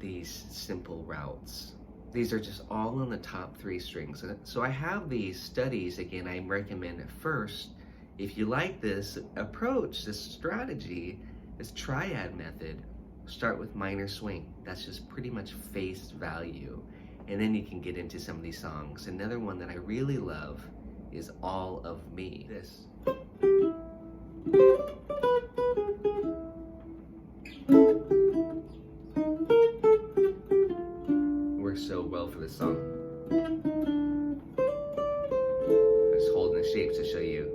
these simple routes. These are just all on the top 3 strings. So I have these studies. Again, I recommend at first, if you like this approach, this strategy, this triad method, start with minor swing. That's just pretty much face value. And then you can get into some of these songs. Another one that I really love is All of Me. This. Works so well for this song. I'm just holding the shapes to show you.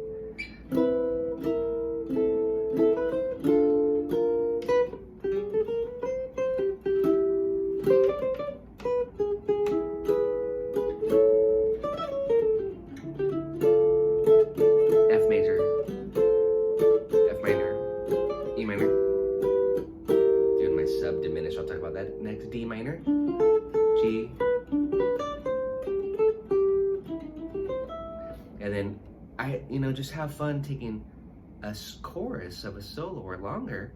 F major, F minor, E minor. Doing my sub diminished, I'll talk about that next. D minor, G, and then just have fun taking a chorus of a solo or longer,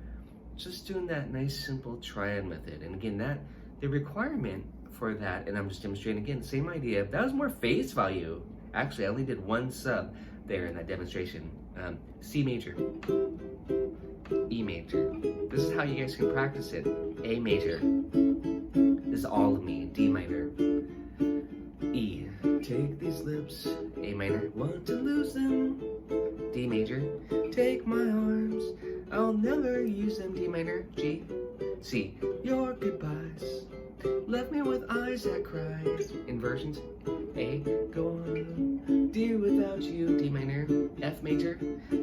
just doing that nice simple triad method. And again, the requirement for that, and I'm just demonstrating again, same idea. That was more face value. Actually, I only did 1 sub there in that demonstration. C major, E major. This is how you guys can practice it. A major. This is All of Me. D minor. E. Take these lips. A minor. Want to lose them. D major. Take my arms. I'll never use them. D minor. G. C. Your goodbyes left me with eyes that cry. Inversions. A. Go on. Dear without you. D minor. F major.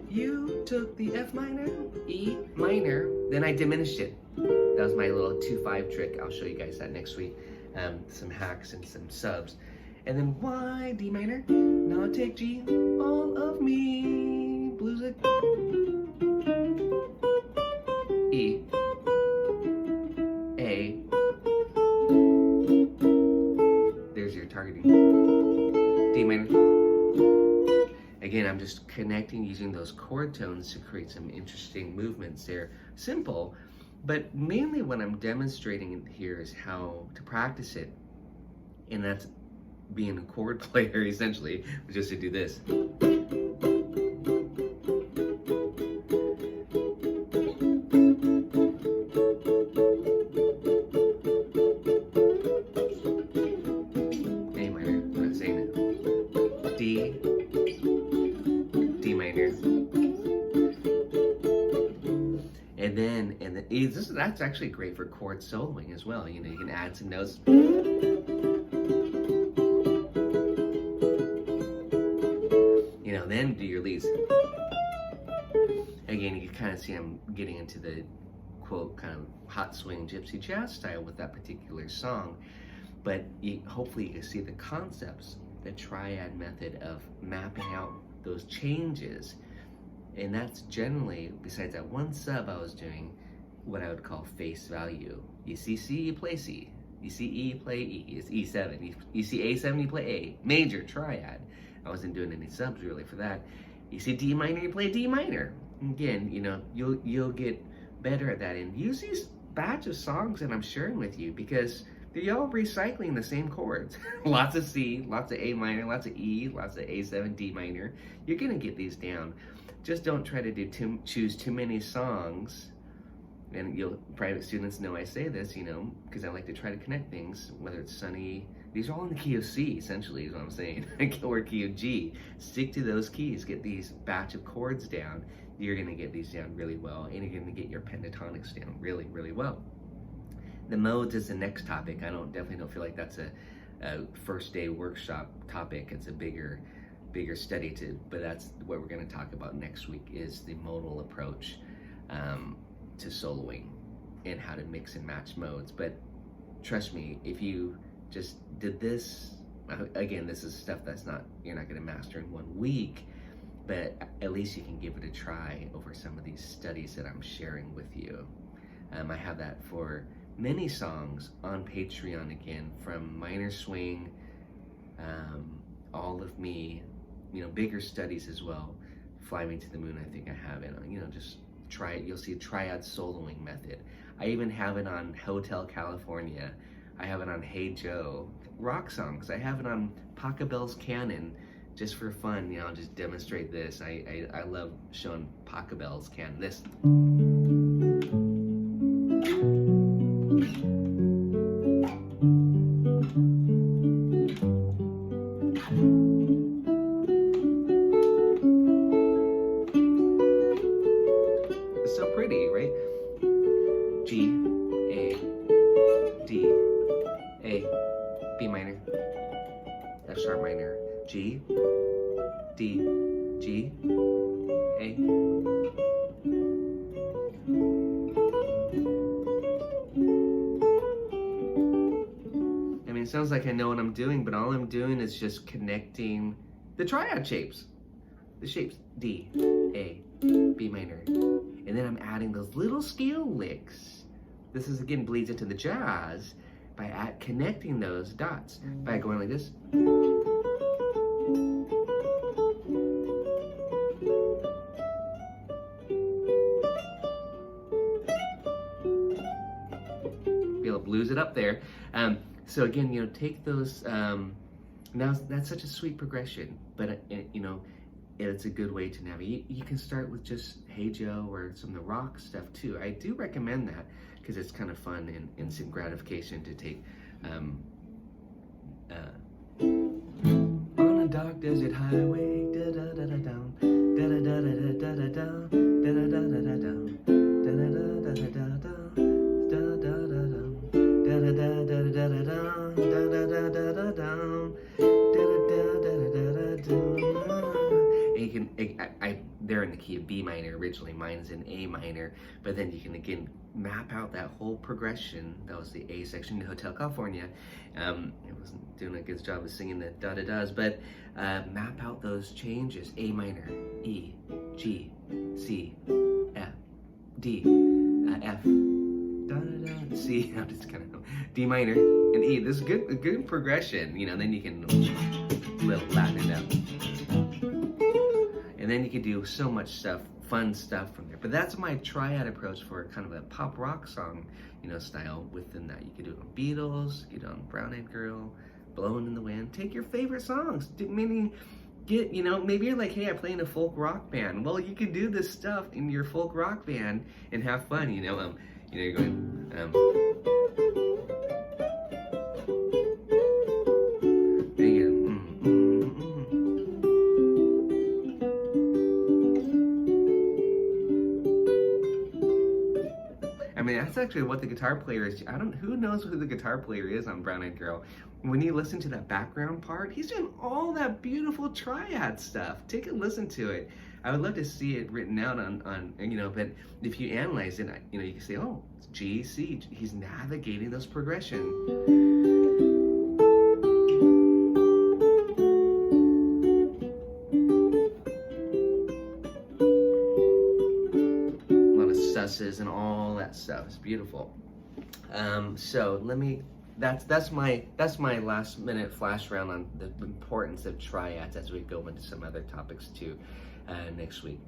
You took the F minor. E minor. Then I diminished it. That was my little 2-5 trick. I'll show you guys that next week. Some hacks and some subs. And then Y, D minor. Now take G. All of me. Blues it. E. A. There's your targeting. D minor. Again, I'm just connecting using those chord tones to create some interesting movements. They're simple, but mainly what I'm demonstrating here is how to practice it. And that's being a chord player, essentially, just to do this. A minor, I'm not saying it. D, D minor. And then that's actually great for chord soloing as well. You can add some notes. Then do your leads. Again, you can kind of see I'm getting into the quote kind of hot swing gypsy jazz style with that particular song, but hopefully you can see the concepts, the triad method of mapping out those changes. And that's generally, besides that 1 sub I was doing, what I would call face value. You see C, you play C. You see E, you play E. It's E7. You see A7, you play A. Major triad. I wasn't doing any subs really for that. You see D minor, you play D minor. Again, you'll get better at that. And use these batch of songs that I'm sharing with you because they're all recycling the same chords. Lots of C, lots of A minor, lots of E, lots of A7, D minor. You're gonna get these down. Just don't try to choose too many songs. And private students know I say this, because I like to try to connect things, whether it's sunny. These are all in the key of C, essentially, is what I'm saying, or key of G. Stick to those keys, get these batch of chords down. You're gonna get these down really well, and you're gonna get your pentatonics down really, really well. The modes is the next topic. I definitely don't feel like that's a first day workshop topic. It's a bigger study but that's what we're gonna talk about next week is the modal approach to soloing and how to mix and match modes. But trust me, if you just did this, again, this is stuff you're not gonna master in 1 week, but at least you can give it a try over some of these studies that I'm sharing with you. I have that for many songs on Patreon, again, from Minor Swing, All of Me, bigger studies as well. Fly Me to the Moon, I think I have it on, just try it. You'll see a triad soloing method. I even have it on Hotel California. I have it on Hey Joe, rock songs. I have it on Pachelbel's Canon, just for fun. I'll just demonstrate this. I love showing Pachelbel's Canon. This. Sounds like I know what I'm doing, but all I'm doing is just connecting the triad shapes. The shapes D, A, B minor. And then I'm adding those little scale licks. This is, again, bleeds into the jazz by connecting those dots. By going like this. Feel it blues it up there. So again, take those, now that's such a sweet progression, but it's a good way to navigate. You can start with just Hey Joe or some of the rock stuff too. I do recommend that because it's kind of fun and instant gratification to take, on a dark desert highway, da-da-da-da-down, da-da-da-da-da-da-down, da-da-da-da-da-down, da-da-da-da-da-da-down. And you can, they're in the key of B minor originally, mine's in A minor, but then you can again map out that whole progression. That was the A section in Hotel California. It wasn't doing a good job of singing the da-da-das, but map out those changes. A minor, E, G, C, F, D, F, da-da-da, C, I'm just kind of D minor and E. This is good progression, then you can little Latin it up. And then you can do so much stuff, fun stuff from there. But that's my triad approach for kind of a pop rock song, style. Within that, you could do it on Beatles, you could do it on Brown Eyed Girl, Blowing in the Wind. Take your favorite songs. Maybe you're like, hey, I play in a folk rock band. Well, you can do this stuff in your folk rock band and have fun. You're going. That's actually what the guitar player is. Who knows who the guitar player is on Brown Eyed Girl? When you listen to that background part, he's doing all that beautiful triad stuff. Take a listen to it. I would love to see it written out on but if you analyze it, you can say, oh, it's G, C. He's navigating those progressions. And all that stuff. It's beautiful. So that's my last minute flash round on the importance of triads as we go into some other topics too next week.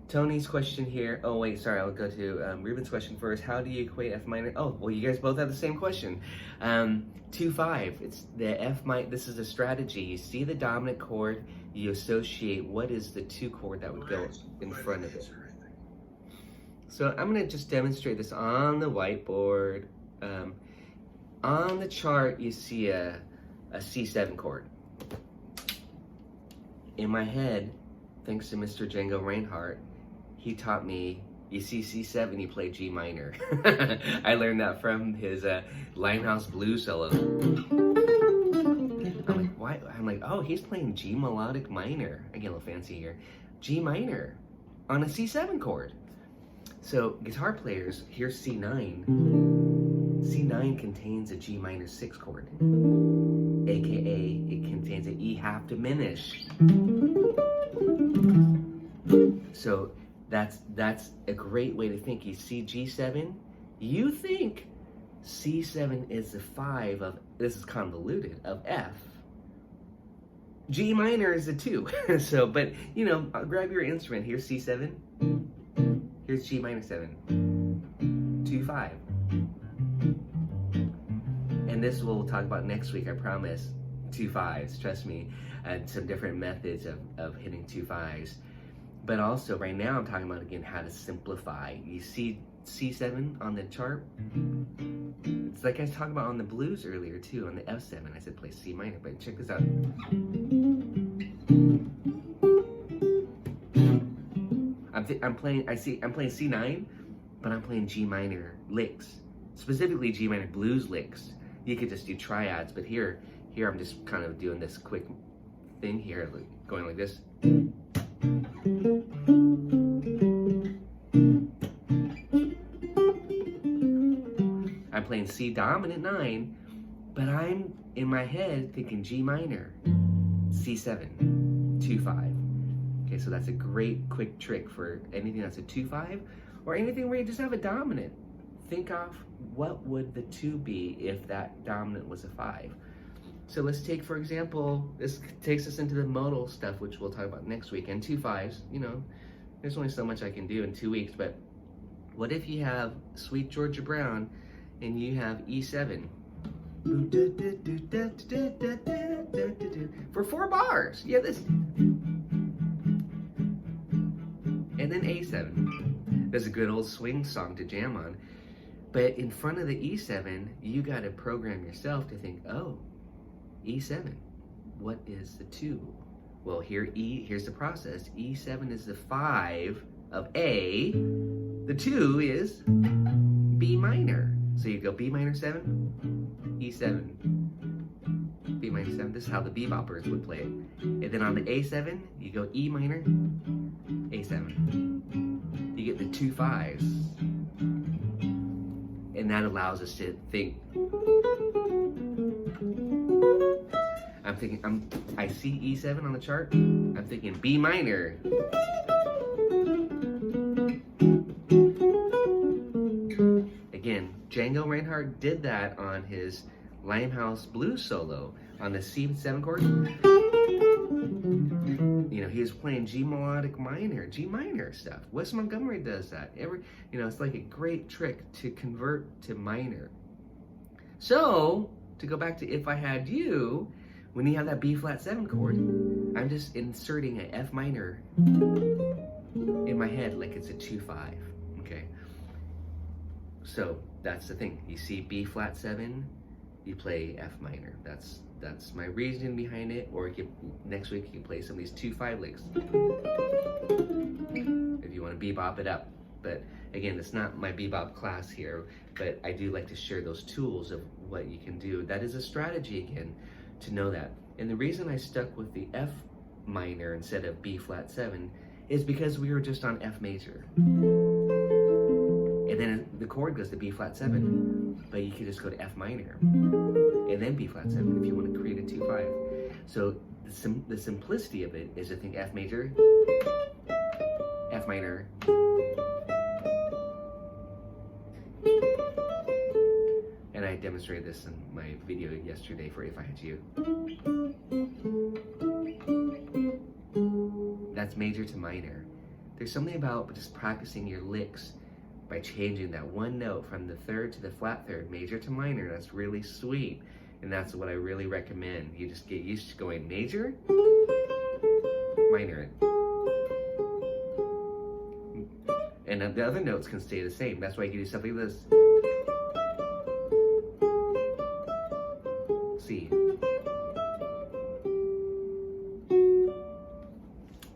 Tony's question here. Oh wait, sorry. I'll go to Ruben's question first. How do you equate F minor? Oh, well, you guys both have the same question. 2/5. It's the F minor. This is a strategy. You see the dominant chord. You associate what is the 2 chord that would go in front of it. So I'm gonna just demonstrate this on the whiteboard. On the chart, you see a C7 chord. In my head, thanks to Mr. Django Reinhardt, he taught me, you see C7, you play G minor. I learned that from his Limehouse Blues solo. I'm like, why? I'm like, oh, he's playing G melodic minor. I get a little fancy here. G minor on a C7 chord. So guitar players, here's C9. C9 contains a G minor 6 chord, aka it contains an E half diminished. So that's a great way to think. You see G7, you think C7 is the 5 of, this is convoluted, of F. G minor is a 2. So, but you know, grab your instrument. Here's C7. Here's G minor 7. 2/5. And this we'll talk about next week, I promise. 2/5s, trust me, and some different methods of hitting 2/5s. But also, right now, I'm talking about, again, how to simplify. You see C7 on the chart? It's like I was talking about on the blues earlier, too, on the F7. I said play C minor, but check this out. I'm playing C9, but I'm playing G minor licks. Specifically G minor blues licks. You could just do triads, but here I'm just kind of doing this quick thing here, going like this. I'm playing C dominant 9, but I'm in my head thinking G minor, C7, 2/5. Okay, so that's a great quick trick for anything that's a 2/5 or anything where you just have a dominant. Think of what would the 2 be if that dominant was a 5. So let's take, for example, this takes us into the modal stuff, which we'll talk about next week. And 2/5s, you know, there's only so much I can do in 2 weeks, but what if you have Sweet Georgia Brown and you have E7? For 4 bars, yeah, this. And then A7. There's a good old swing song to jam on. But in front of the E7, you got to program yourself to think, oh, E7, what is the 2? Well, here's the process. E7 is the 5 of A. The 2 is B minor. So you go B minor 7, E7, B minor 7. This is how the beboppers would play it. And then on the A7, you go E minor, A7. You get the 2/5s. And that allows us to think. I see E7 on the chart. I'm thinking B minor. Again, Django Reinhardt did that on his Limehouse Blues solo on the C7 chord. You know, he was playing G melodic minor, G minor stuff. Wes Montgomery does that. It's like a great trick to convert to minor. So, to go back to If I Had You, when you have that B flat 7 chord, I'm just inserting an F minor in my head like it's a 2/5, okay? So, that's the thing. You see B flat 7, you play F minor. That's my reasoning behind it. Or next week you can play some of these 2/5 licks if you want to bebop it up. But again, it's not my bebop class here, but I do like to share those tools of what you can do. That is a strategy, again, to know that. And the reason I stuck with the F minor instead of B flat 7 is because we were just on F major. And then the chord goes to B flat 7, but you can just go to F minor and then B flat 7 if you want to create a 2/5. So the simplicity of it is to think F major, F minor, and I demonstrated this in my video yesterday for If I Had You. That's major to minor. there's something about just practicing your licks by changing that one note from the third to the flat third, major to minor. That's really sweet. And that's what I really recommend. You just get used to going major, minor. And the other notes can stay the same. That's why you can do something like this. C.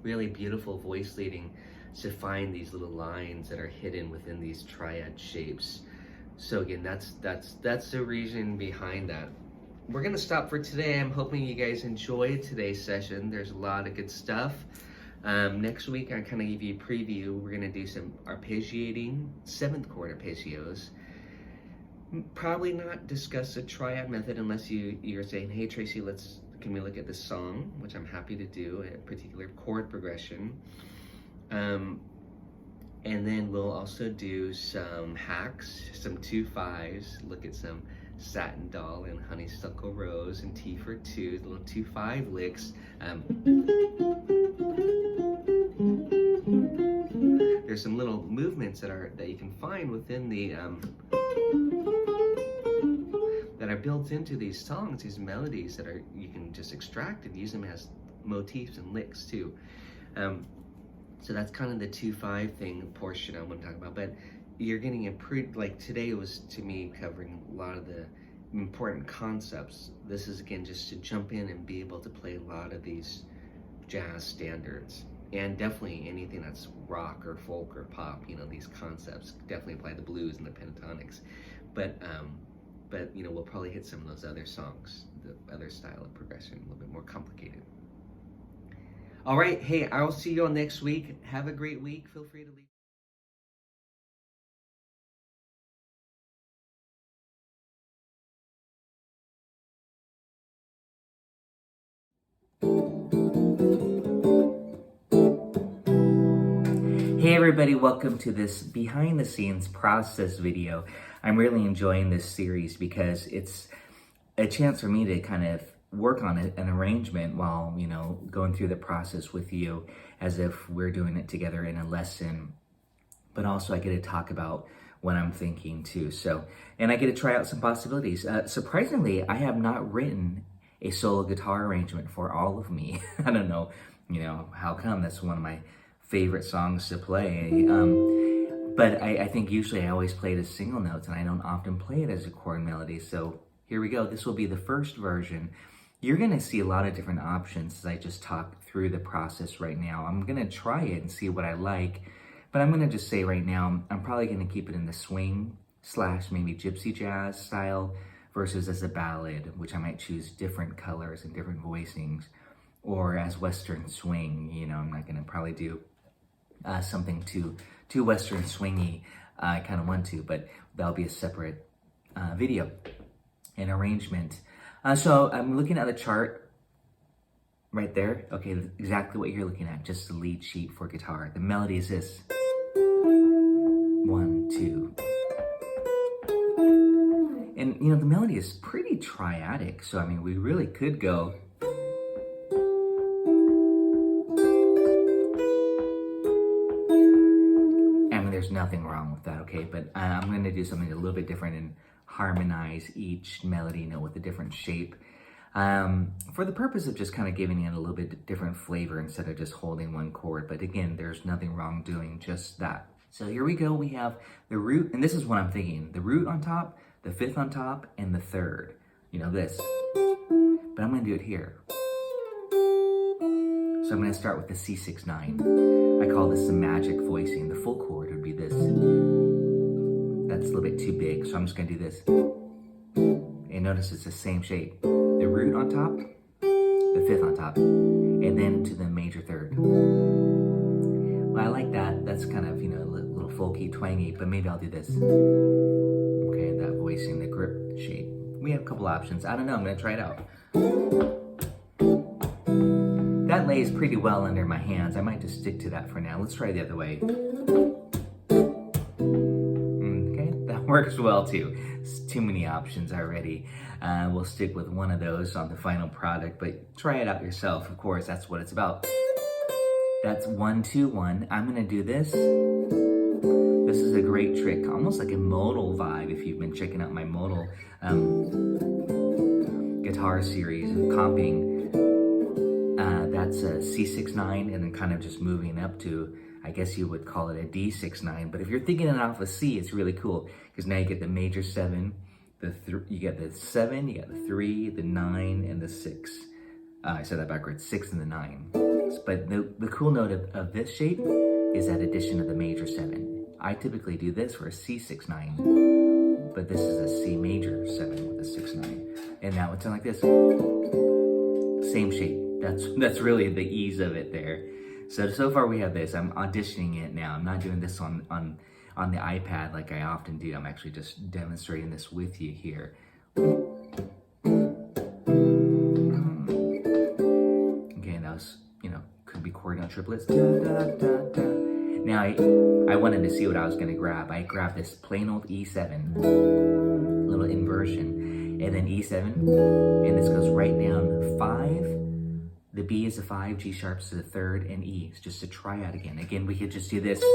Really beautiful voice leading to find these little lines that are hidden within these triad shapes. So again, that's the reason behind that. We're gonna stop for today. I'm hoping you guys enjoyed today's session. There's a lot of good stuff. Next week, I kind of give you a preview. We're gonna do some arpeggiating, 7th chord arpeggios. Probably not discuss a triad method unless you're saying, hey Tracy, can we look at this song, which I'm happy to do, a particular chord progression. And then we'll also do some hacks, some 2/5s, look at some Satin Doll and Honeysuckle Rose and T for 2, little 2/5 licks. There's some little movements that you can find within the that are built into these songs, these melodies that you can just extract and use them as motifs and licks too. So that's kind of the 2/5 thing portion I want to talk about. But you're getting like today was to me covering a lot of the important concepts. This is again just to jump in and be able to play a lot of these jazz standards, and definitely anything that's rock or folk or pop. You know, these concepts definitely apply the blues and the pentatonics. But you know, we'll probably hit some of those other songs, the other style of progression, a little bit more complicated. All right, hey, I'll see you all next week. Have a great week. Feel free to leave. Hey everybody, welcome to this behind the scenes process video. I'm really enjoying this series because it's a chance for me to kind of work on an arrangement while, you know, going through the process with you as if we're doing it together in a lesson. But also I get to talk about what I'm thinking too. So, and I get to try out some possibilities. Surprisingly, I have not written a solo guitar arrangement for all of me. I don't know, you know, how come. That's one of my favorite songs to play. But I think usually I always play it as single notes, and I don't often play it as a chord melody. So here we go. This will be the first version. You're gonna see a lot of different options as I just talk through the process right now. I'm gonna try it and see what I like, but I'm gonna just say right now, I'm probably gonna keep it in the swing / maybe gypsy jazz style versus as a ballad, which I might choose different colors and different voicings, or as Western swing. You know, I'm not gonna probably do something too Western swingy. I kind of want to, but that'll be a separate video and arrangement. So I'm looking at the chart right there. Okay, exactly what you're looking at, just the lead sheet for guitar. The melody is this. 1, 2. And you know, the melody is pretty triadic. So I mean, we really could go. There's nothing wrong with that, okay? But I'm going to do something a little bit different and harmonize each melody note with a different shape for the purpose of just kind of giving it a little bit different flavor instead of just holding one chord. But again, there's nothing wrong doing just that. So here we go. We have the root, and this is what I'm thinking. The root on top, the 5th on top, and the 3rd. You know, this. But I'm going to do it here. So I'm going to start with the C6-9. I call this the magic voicing. The full chord would be this. That's a little bit too big, so I'm just going to do this. And notice it's the same shape. The root on top, the 5th on top, and then to the major 3rd. Well, I like that. That's kind of, you know, a little folky, twangy, but maybe I'll do this. Okay, that voicing, the grip shape. We have a couple options. I don't know. I'm going to try it out. That lays pretty well under my hands. I might just stick to that for now. Let's try the other way. Okay, that works well too. It's too many options already. We'll stick with one of those on the final product, but try it out yourself. Of course, that's what it's about. That's 1, 2, 1. I'm gonna do this. This is a great trick, almost like a modal vibe if you've been checking out my modal guitar series of comping. That's a C6-9 and then kind of just moving up to, I guess you would call it a D6-9. But if you're thinking it off of C, it's really cool because now you get the major 7, you get the 7, you got the 3, the 9, and the 6. I said that backwards, 6 and the 9. But the cool note of this shape is that addition of the major 7. I typically do this for a C6-9, but this is a C major 7 with a 6-9. And that would sound like this. Same shape. That's really the ease of it there. So far we have this. I'm auditioning it now. I'm not doing this on the iPad like I often do. I'm actually just demonstrating this with you here. Okay, that was, could be chord note triplets. Da, da, da, da. Now I wanted to see what I was gonna grab. I grabbed this plain old E7, little inversion, and then E7, and this goes right down 5. The B is a 5, G sharp's a 3rd, and E is just a triad again. Again, we could just do this, just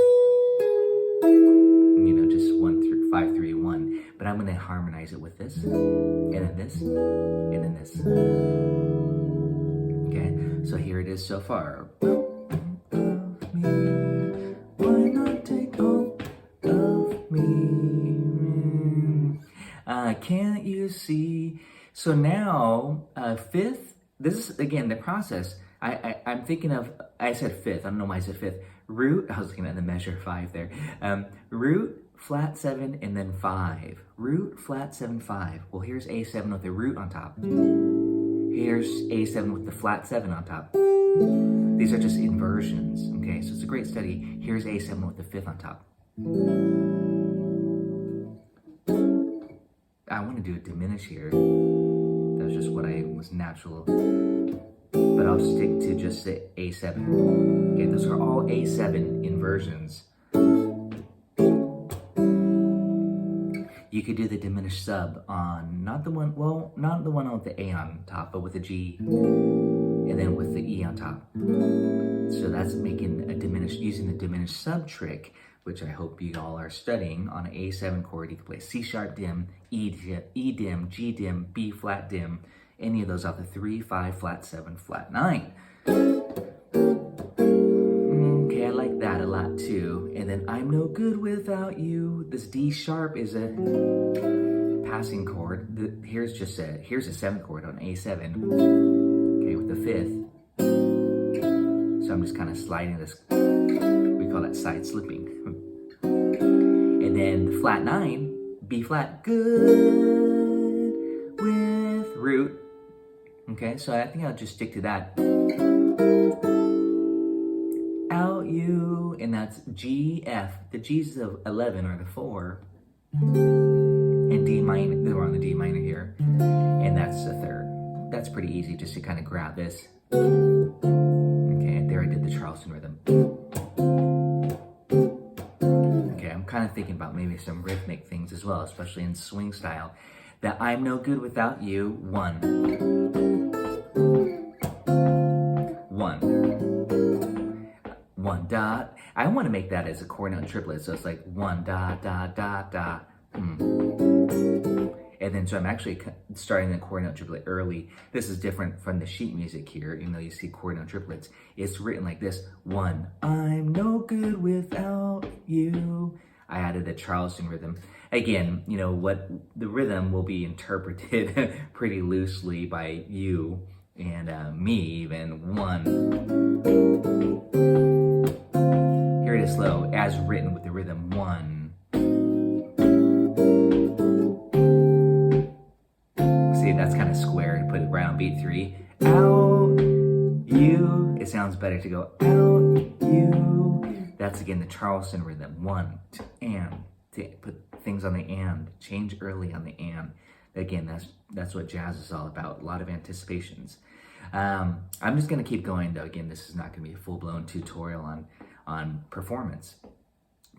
1 through 5, 3, 1. But I'm gonna harmonize it with this, and then this, and then this. Okay, so here it is so far. Why not take all of me? Can't you see? So now, 5th. This is, again, the process. I'm thinking of, I said 5th. I don't know why I said 5th. Root, I was looking at the measure 5 there. Root, flat 7, and then 5. Root, flat 7, 5. Well, here's A7 with the root on top. Here's A7 with the flat 7 on top. These are just inversions, okay? So it's a great study. Here's A7 with the 5th on top. I want to do a diminish here. That's just what I was natural, but I'll stick to just the A7. Okay, those are all A7 inversions. You could do the diminished sub on not the one with the A on top, but with the G, and then with the E on top. So that's making a diminished, using the diminished sub trick, which I hope you all are studying. On an A7 chord, you can play C sharp dim, E dim, G dim, B flat dim, any of those off the 3, 5, flat 7, flat 9. Okay, I like that a lot too. And then I'm no good without you. This D sharp is a passing chord. Here's a 7th chord on A7. Okay, with the 5th. So I'm just kind of sliding this. We call that side slipping. And then the flat 9, B flat, good with root. Okay, so I think I'll just stick to that. Out you, and that's G, F. The G's of 11 are the 4. And D minor, we're on the D minor here. And that's the 3rd. That's pretty easy just to kind of grab this. Okay, and there I did the Charleston rhythm. I'm kind of thinking about maybe some rhythmic things as well, especially in swing style. That I'm no good without you, 1. 1 dot. I want to make that as a chord note triplet, so it's like 1 dot dot dot dot. And then so I'm actually starting the chord note triplet early. This is different from the sheet music here, even though you see chord note triplets. It's written like this: 1. I'm no good without you. I added the Charleston rhythm. Again, what the rhythm will be interpreted pretty loosely by you and me even. 1. Here it is slow, as written with the rhythm. 1. See, that's kind of square. Put it right on beat 3. Out, you. It sounds better to go out, you. That's again the Charleston rhythm. 1, and. To put things on the and, change early on the and. Again, that's what jazz is all about. A lot of anticipations. I'm just gonna keep going though. Again, this is not gonna be a full-blown tutorial on performance.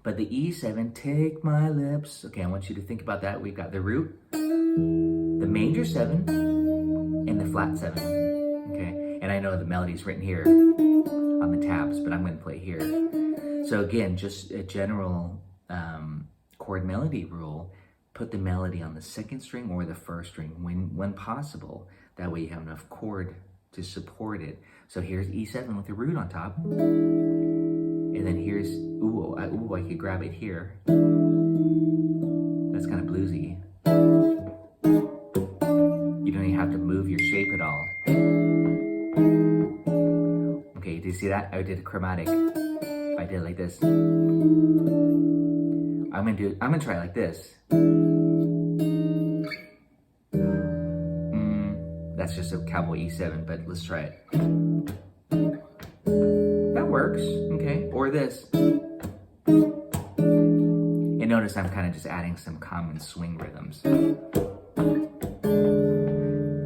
But the E7, take my lips. Okay, I want you to think about that. We've got the root, the major 7, and the flat 7. Okay, and I know the melody's written here on the tabs, but I'm going to play here. So again, just a general chord melody rule, put the melody on the second string or the first string when possible. That way you have enough chord to support it. So here's E7 with the root on top. And then here's, I could grab it here. That's kind of bluesy. You don't even have to move your shape at all. Okay, do you see that? I did a chromatic. If I did it like this. I'm gonna try it like this. That's just a cowboy E7, but let's try it. That works, okay? Or this. And notice I'm kind of just adding some common swing rhythms.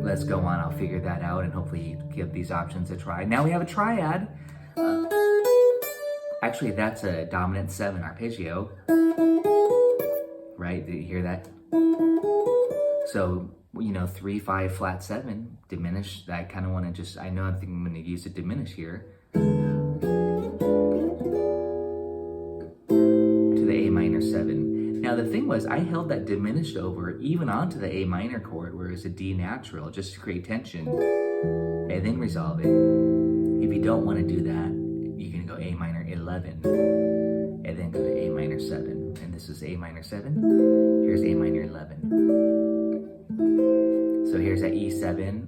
Let's go on, I'll figure that out and hopefully give these options a try. Now we have a triad. Actually, that's a dominant 7 arpeggio. Right, did you hear that? So, 3, 5, flat 7, diminished. I kind of want to just, I think I'm going to use a diminish here. To the A minor 7. Now the thing was, I held that diminished over even onto the A minor chord, where it's a D natural, just to create tension, and then resolve it. If you don't want to do that, you can go A minor 11, and then go to A minor 7. And this is A minor 7. Here's A minor 11. So here's that E7.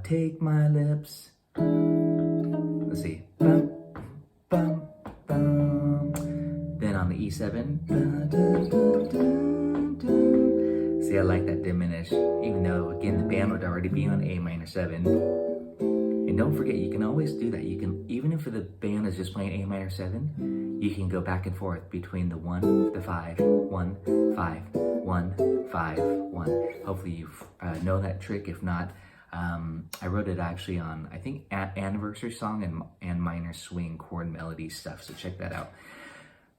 Take my lips. Let's see. Bum, bum, bum. Then on the E7. See, I like that diminished. Even though, again, the band would already be on A minor 7. And don't forget, you can always do that. You can, even if the band is just playing A minor 7, you can go back and forth between the 1, the 5, 1, 5, 1, 5, 1. Hopefully you know that trick. If not, I wrote it actually on, I think, Anniversary Song and Minor Swing chord melody stuff. So check that out.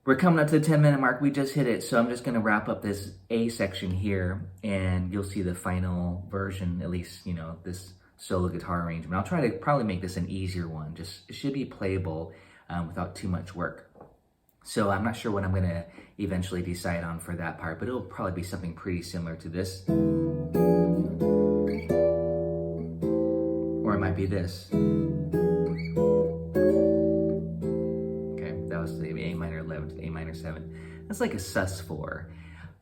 We're coming up to the 10-minute mark. We just hit it. So I'm just going to wrap up this A section here, and you'll see the final version, at least, this solo guitar arrangement. I'll try to probably make this an easier one. Just, it should be playable without too much work. So I'm not sure what I'm going to eventually decide on for that part, but it'll probably be something pretty similar to this. Or it might be this. Okay, that was the A minor 11 to the A minor 7. That's like a sus4.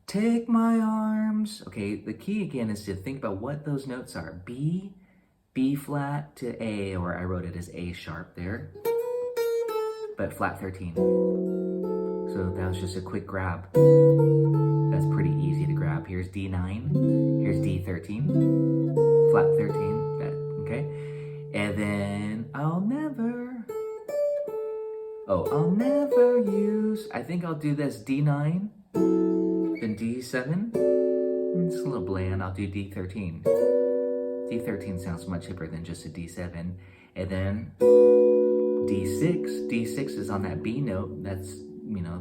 Take my arms. Okay, the key again is to think about what those notes are. B, B flat to A, or I wrote it as A sharp there, but flat 13. So that was just a quick grab. That's pretty easy to grab. Here's D9, here's D13, flat 13, okay? And then I'll never use, I think I'll do this D9, then D7. It's a little bland, I'll do D13. D13 sounds much hipper than just a D7. And then D6. D6 is on that B note. That's,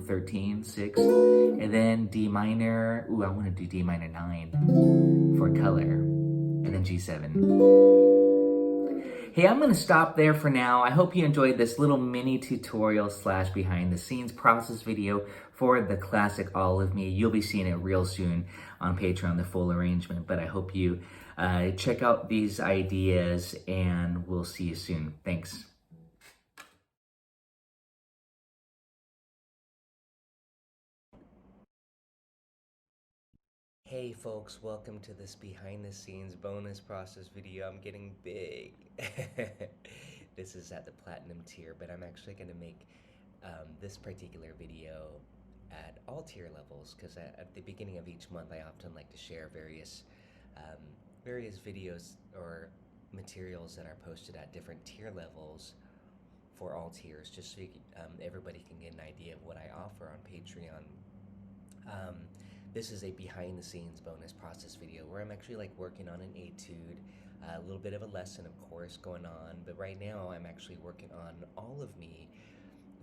13, 6. And then D minor. Ooh, I want to do D minor 9 for color. And then G7. Hey, I'm going to stop there for now. I hope you enjoyed this little mini tutorial / behind the scenes process video for the classic All of Me. You'll be seeing it real soon on Patreon, the full arrangement. But I hope you check out these ideas, and we'll see you soon. Thanks. Hey folks, welcome to this behind the scenes bonus process video. I'm getting big. This is at the platinum tier, but I'm actually going to make this particular video at all tier levels, because at the beginning of each month I often like to share various videos or materials that are posted at different tier levels for all tiers, just so everybody can get an idea of what I offer on Patreon. This is a behind the scenes bonus process video where I'm actually working on an etude, a little bit of a lesson, of course, going on, but right now I'm actually working on All of Me,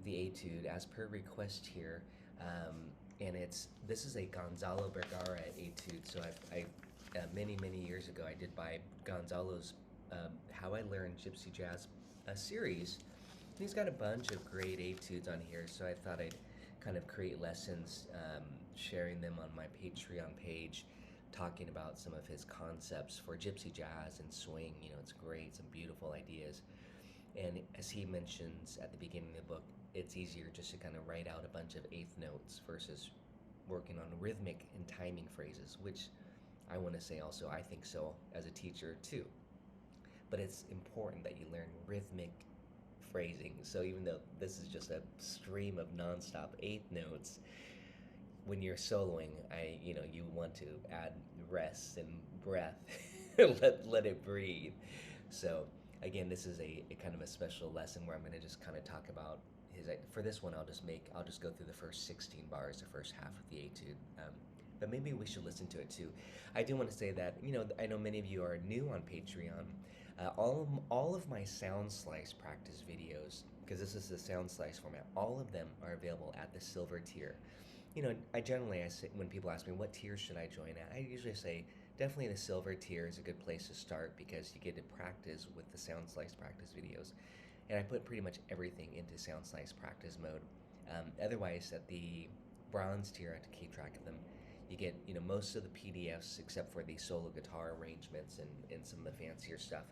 the etude, as per request here, and this is a Gonzalo Bergara etude. So I many years ago I did buy Gonzalo's How I Learned Gypsy Jazz series, He's got a bunch of great etudes on here, so I thought I'd kind of create lessons, sharing them on my Patreon page, talking about some of his concepts for gypsy jazz and swing. You know, it's great, some beautiful ideas. And as he mentions at the beginning of the book, it's easier just to kind of write out a bunch of eighth notes versus working on rhythmic and timing phrases, which I want to say also, I think so as a teacher too. But it's important that you learn rhythmic phrasing. So even though this is just a stream of nonstop eighth notes, when you're soloing, you want to add rest and breath, let it breathe. So again, this is a kind of a special lesson where I'm going to just kind of talk about his. For this one, I'll just go through the first 16 bars, the first half of the etude. But maybe we should listen to it too. I do want to say that, I know many of you are new on Patreon. All of my sound slice practice videos, because this is the sound slice format, all of them are available at the silver tier. I say, when people ask me what tier should I join at, I usually say definitely the silver tier is a good place to start because you get to practice with the sound slice practice videos. And I put pretty much everything into sound slice practice mode. Otherwise, at the bronze tier, I have to keep track of them. You get, most of the PDFs except for the solo guitar arrangements and some of the fancier stuff.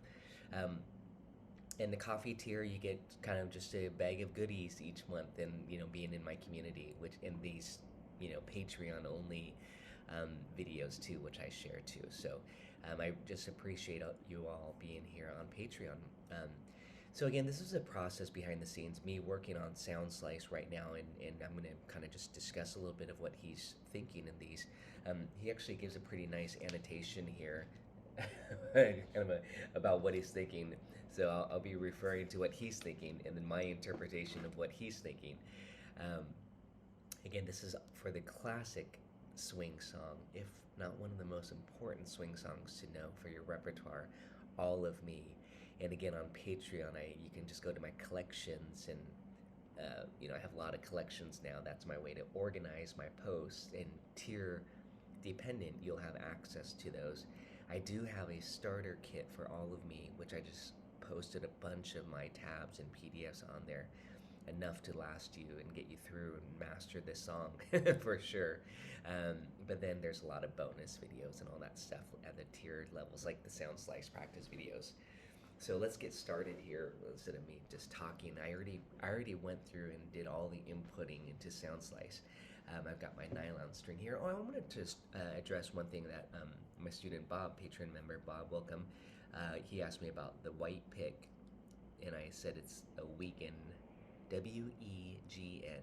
In the coffee tier, you get kind of just a bag of goodies each month, and being in my community, which in these Patreon only videos too, which I share too. So I just appreciate you all being here on Patreon. So again, this is a process behind the scenes, me working on Sound Slice right now, and I'm going to kind of just discuss a little bit of what he's thinking in these. He actually gives a pretty nice annotation here about what he's thinking. So I'll be referring to what he's thinking and then my interpretation of what he's thinking. Again, this is for the classic swing song, if not one of the most important swing songs to know for your repertoire, All of Me. And again, on Patreon, you can just go to my collections, and I have a lot of collections now. That's my way to organize my posts, and tier dependent, you'll have access to those. I do have a starter kit for All of Me, which I just posted a bunch of my tabs and PDFs on there, enough to last you and get you through and master this song for sure. But then there's a lot of bonus videos and all that stuff at the tiered levels, like the sound slice practice videos. So let's get started here. Instead of me just talking, I already went through and did all the inputting into sound slice. I've got my nylon string here. Oh, I wanted to just address one thing that my student Bob, Patreon member Bob, welcome. He asked me about the white pick, and I said it's a Wegen, W-E-G-N,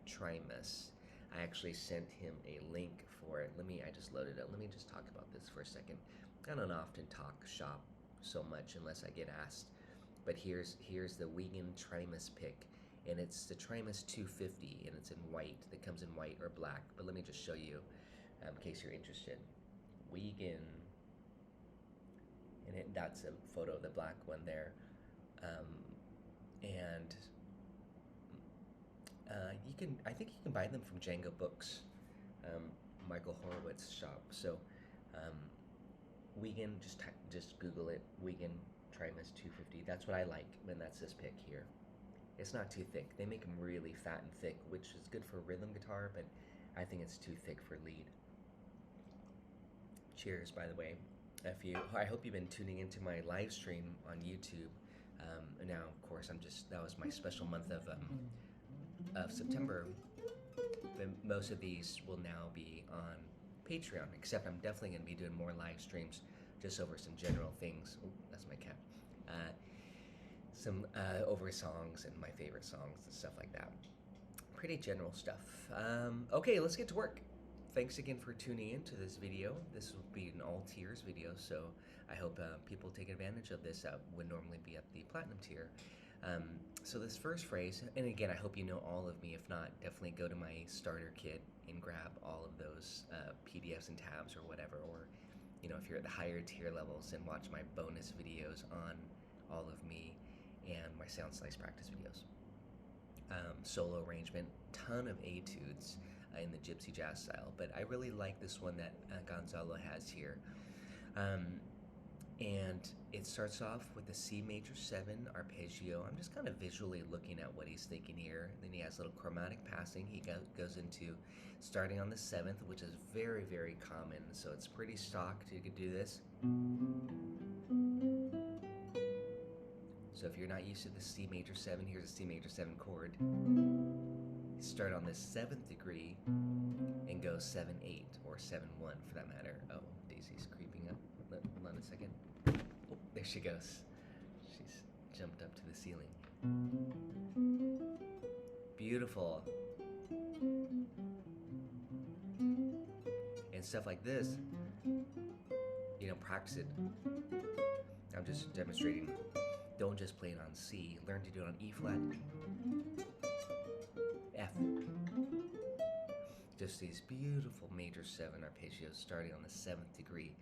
Trimus. I actually sent him a link for it. I just loaded it. Let me just talk about this for a second. I don't often talk shop so much unless I get asked. But here's the Wegen Trimus pick, and it's the Trimus 250, and it's in white. That comes in white or black. But let me just show you, in case you're interested. Wegen, and that's a photo of the black one there. I think you can buy them from Django Books, Michael Horowitz's shop. So, Wegen, just Google it, Wegen Trimus 250. That's what I like, and that's this pick here. It's not too thick. They make them really fat and thick, which is good for rhythm guitar, but I think it's too thick for lead. Cheers, by the way. I hope you've been tuning into my live stream on YouTube. Now, of course, that was my special month of September. But most of these will now be on Patreon, except I'm definitely going to be doing more live streams just over some general things. Oh, that's my cat. Some over songs and my favorite songs and stuff like that. Pretty general stuff. Okay, let's get to work. Thanks again for tuning in to this video. This will be an all tiers video, so I hope people take advantage of this. Would normally be at the platinum tier. So this first phrase, and again, I hope you know All of Me. If not, definitely go to my starter kit and grab all of those PDFs and tabs or whatever. Or, if you're at the higher tier levels, and watch my bonus videos on All of Me and my sound slice practice videos. Solo arrangement, ton of etudes in the gypsy jazz style, but I really like this one that Gonzalo has here. And it starts off with a C major 7 arpeggio. I'm just kind of visually looking at what he's thinking here. Then he has a little chromatic passing. He goes into starting on the 7th, which is very, very common. So it's pretty stock to do this. So if you're not used to the C major 7, here's a C major 7 chord. Start on the 7th degree and go 7-8 or 7-1 for that matter. Oh, Daisy's creeping up. Hold on a second. Oh, there she goes. She's jumped up to the ceiling. Beautiful. And stuff like this, you know, practice it. I'm just demonstrating. Don't just play it on C. Learn to do it on E flat, F. Just these beautiful major 7 arpeggios starting on the 7th degree.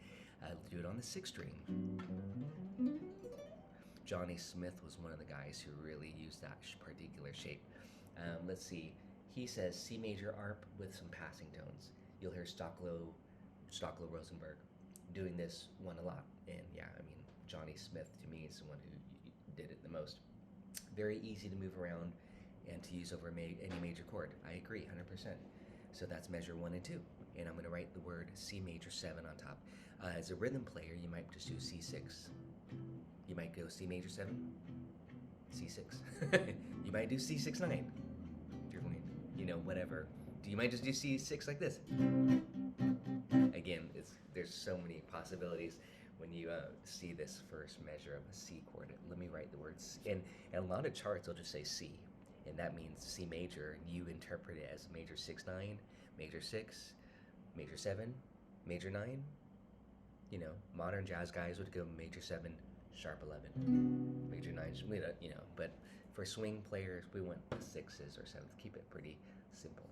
Do it on the 6th string. Johnny Smith was one of the guys who really used that particular shape. Let's see. He says C major arp with some passing tones. You'll hear Stoclow Rosenberg doing this one a lot. And yeah, I mean, Johnny Smith to me is the one who did it the most. Very easy to move around and to use over any major chord. I agree, 100%. So that's measure 1 and 2. And I'm going to write the word C major 7 on top. As a rhythm player, you might just do C6. You might go C major 7, C6. You might do C6 9. If you're going, you know, whatever. You might just do C6 like this. Again, there's so many possibilities when you see this first measure of a C chord. Let me write the words. And a lot of charts will just say C. And that means C major, and you interpret it as major 6-9, major 6, major 7, major 9. You know, modern jazz guys would go major 7, sharp 11, major 9. You know, but for swing players, we want the 6s or 7s. Keep it pretty simple.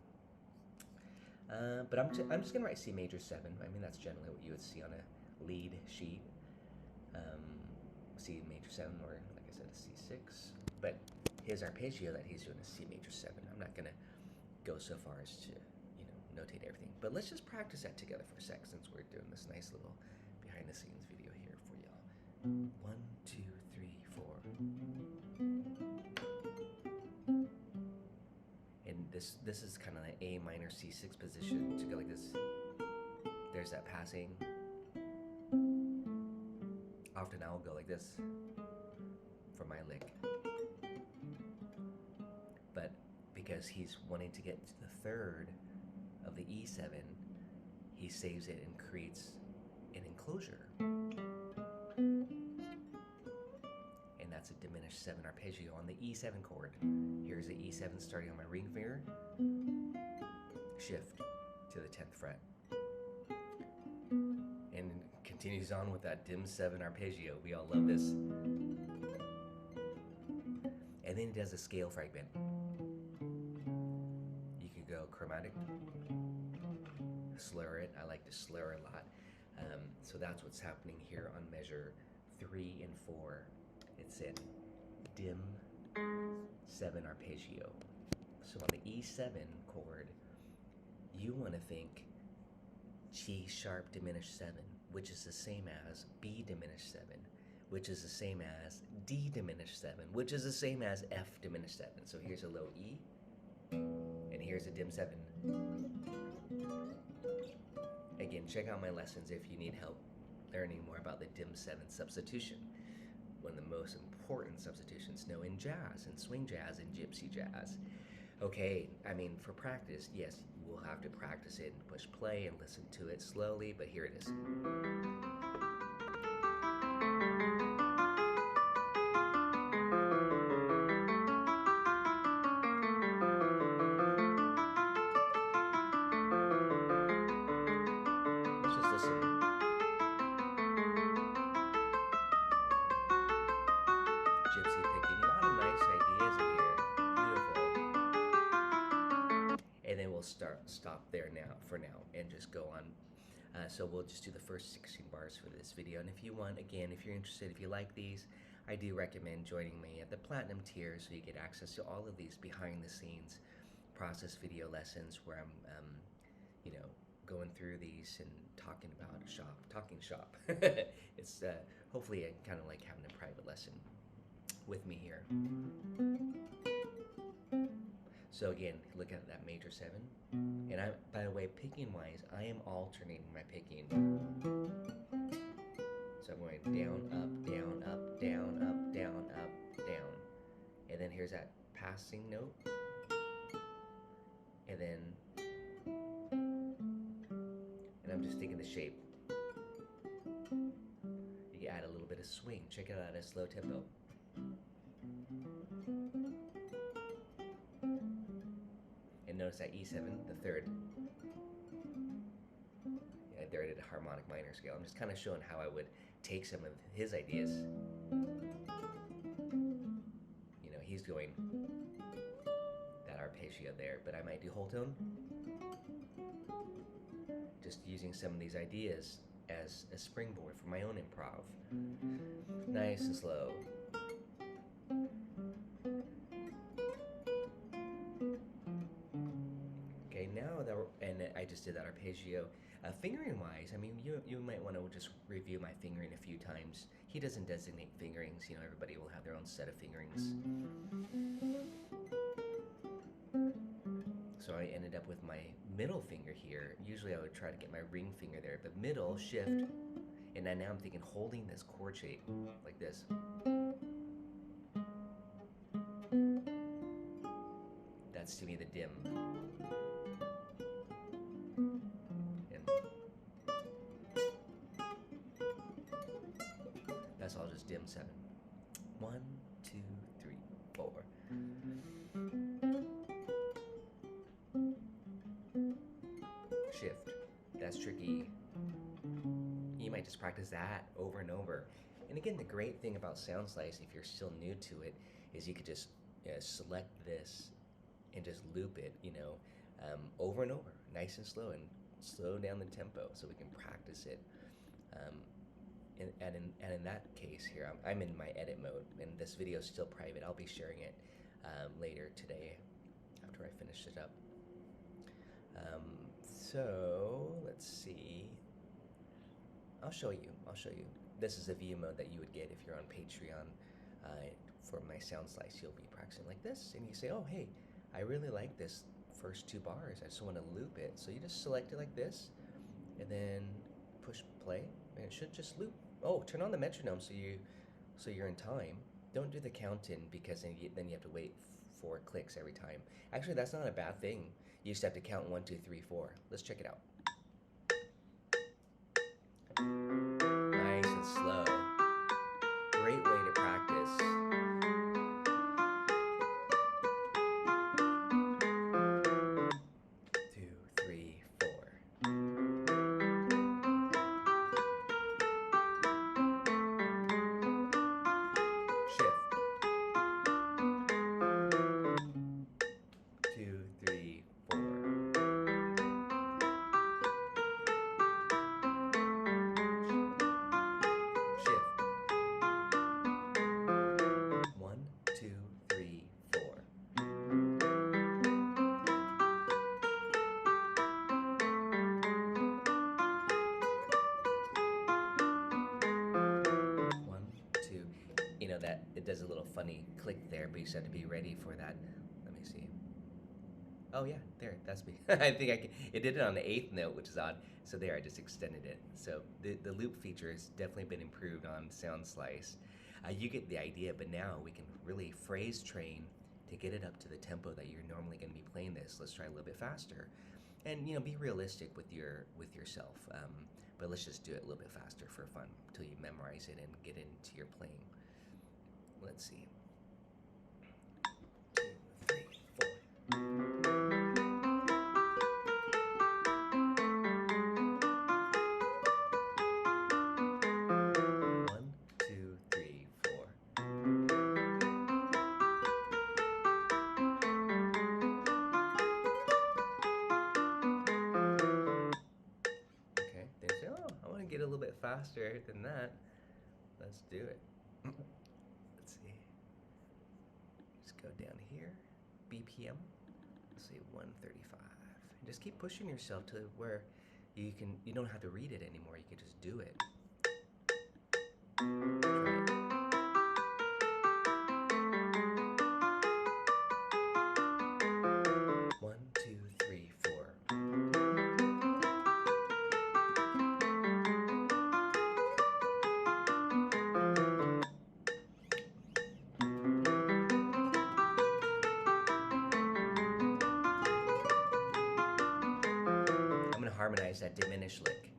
But I'm just gonna write C major 7. I mean, that's generally what you would see on a lead sheet. C major 7, or like I said, a C6. But his arpeggio that he's doing is C major 7. I'm not gonna go so far as to, you know, notate everything. But let's just practice that together for a sec, since we're doing this nice little behind the scenes video here for y'all. 1, 2, 3, 4. And this is kind of an A minor C6 position to go like this. There's that passing. Often I'll go like this for my lick. But because he's wanting to get to the 3rd of the E7, he saves it and creates an enclosure. And that's a diminished 7 arpeggio on the E7 chord. Here's the E7 starting on my ring finger. Shift to the 10th fret. And continues on with that dim 7 arpeggio. We all love this. And then he does a scale fragment. You could go chromatic, slur it. I like to slur a lot. So that's what's happening here on measure 3 and 4. It's in dim 7 arpeggio. So on the E7 chord, you want to think G sharp diminished 7, which is the same as B diminished 7, which is the same as D diminished 7, which is the same as F diminished 7. So here's a low E, and here's a dim 7. Again, check out my lessons if you need help learning more about the dim 7 substitution. One of the most important substitutions known in jazz, and swing jazz, and gypsy jazz. Okay, I mean, for practice, yes, we'll have to practice it and push play and listen to it slowly, but here it is. Let's just listen. Gypsy picking, a lot of nice ideas in here. Beautiful. And then we'll stop there now for now and just go on. So we'll just do the first 16 bars for this video. And if you want, again, if you're interested, if you like these, I do recommend joining me at the Platinum tier so you get access to all of these behind the scenes process video lessons where I'm, you know, going through these and talking shop. It's hopefully kind of like having a private lesson with me here. So again, look at that major 7. And I, by the way, picking wise, I am alternating my picking. So I'm going down, up, down, up, down, up, down, up, down. And then here's that passing note. And then, and I'm just taking the shape. You can add a little bit of swing. Check it out at a slow tempo. And notice that E7, the 3rd. Yeah, there I did a harmonic minor scale. I'm just kind of showing how I would take some of his ideas. You know, he's going that arpeggio there, but I might do whole tone. Just using some of these ideas as a springboard for my own improv. Nice and slow. Okay, now that and I just did that arpeggio. Fingering wise, I mean, you might want to just review my fingering a few times. He doesn't designate fingerings, you know, everybody will have their own set of fingerings. So I ended up with my middle finger here. Usually I would try to get my ring finger there, but middle, shift, and then now I'm thinking holding this chord shape like this. That's to me the dim. And that's all just dim 7. 1, 2, 3, 4. Shift. That's tricky. You might just practice that over and over. And again, the great thing about Sound Slice, if you're still new to it, is you could just select this and just loop it, you know, over and over, nice and slow down the tempo so we can practice it. And in that case here, I'm in my edit mode, and this video is still private. I'll be sharing it later today after I finish it up. So let's see. I'll show you. This is a view mode that you would get if you're on Patreon. For my Sound Slice, you'll be practicing like this, and you say, oh, hey, I really like this first 2 bars. I just want to loop it. So you just select it like this, and then push play, and it should just loop. Oh, turn on the metronome so you're in time. Don't do the count-in, because then you have to wait 4 clicks every time. Actually, that's not a bad thing. You just have to count 1, 2, 3, 4. Let's check it out. Nice and slow. Great way to practice. That it does a little funny click there, but you just have to be ready for that. Let me see. Oh yeah, there, that's me. I think it did it on the 8th note, which is odd. So there, I just extended it. So the loop feature has definitely been improved on Sound Slice. You get the idea, but now we can really phrase train to get it up to the tempo that you're normally going to be playing this. Let's try a little bit faster. And be realistic with yourself. But let's just do it a little bit faster for fun until you memorize it and get into your playing. Let's see. 2, 3, 4. 1, 2, 3, 4. Okay, they say, oh, I want to get a little bit faster than that. Let's do it. Let's see. Just go down here. BPM. Let's say 135. And just keep pushing yourself to where You don't have to read it anymore. You can just do it. One, two, three, four. I'm gonna harmonize that diminished lick.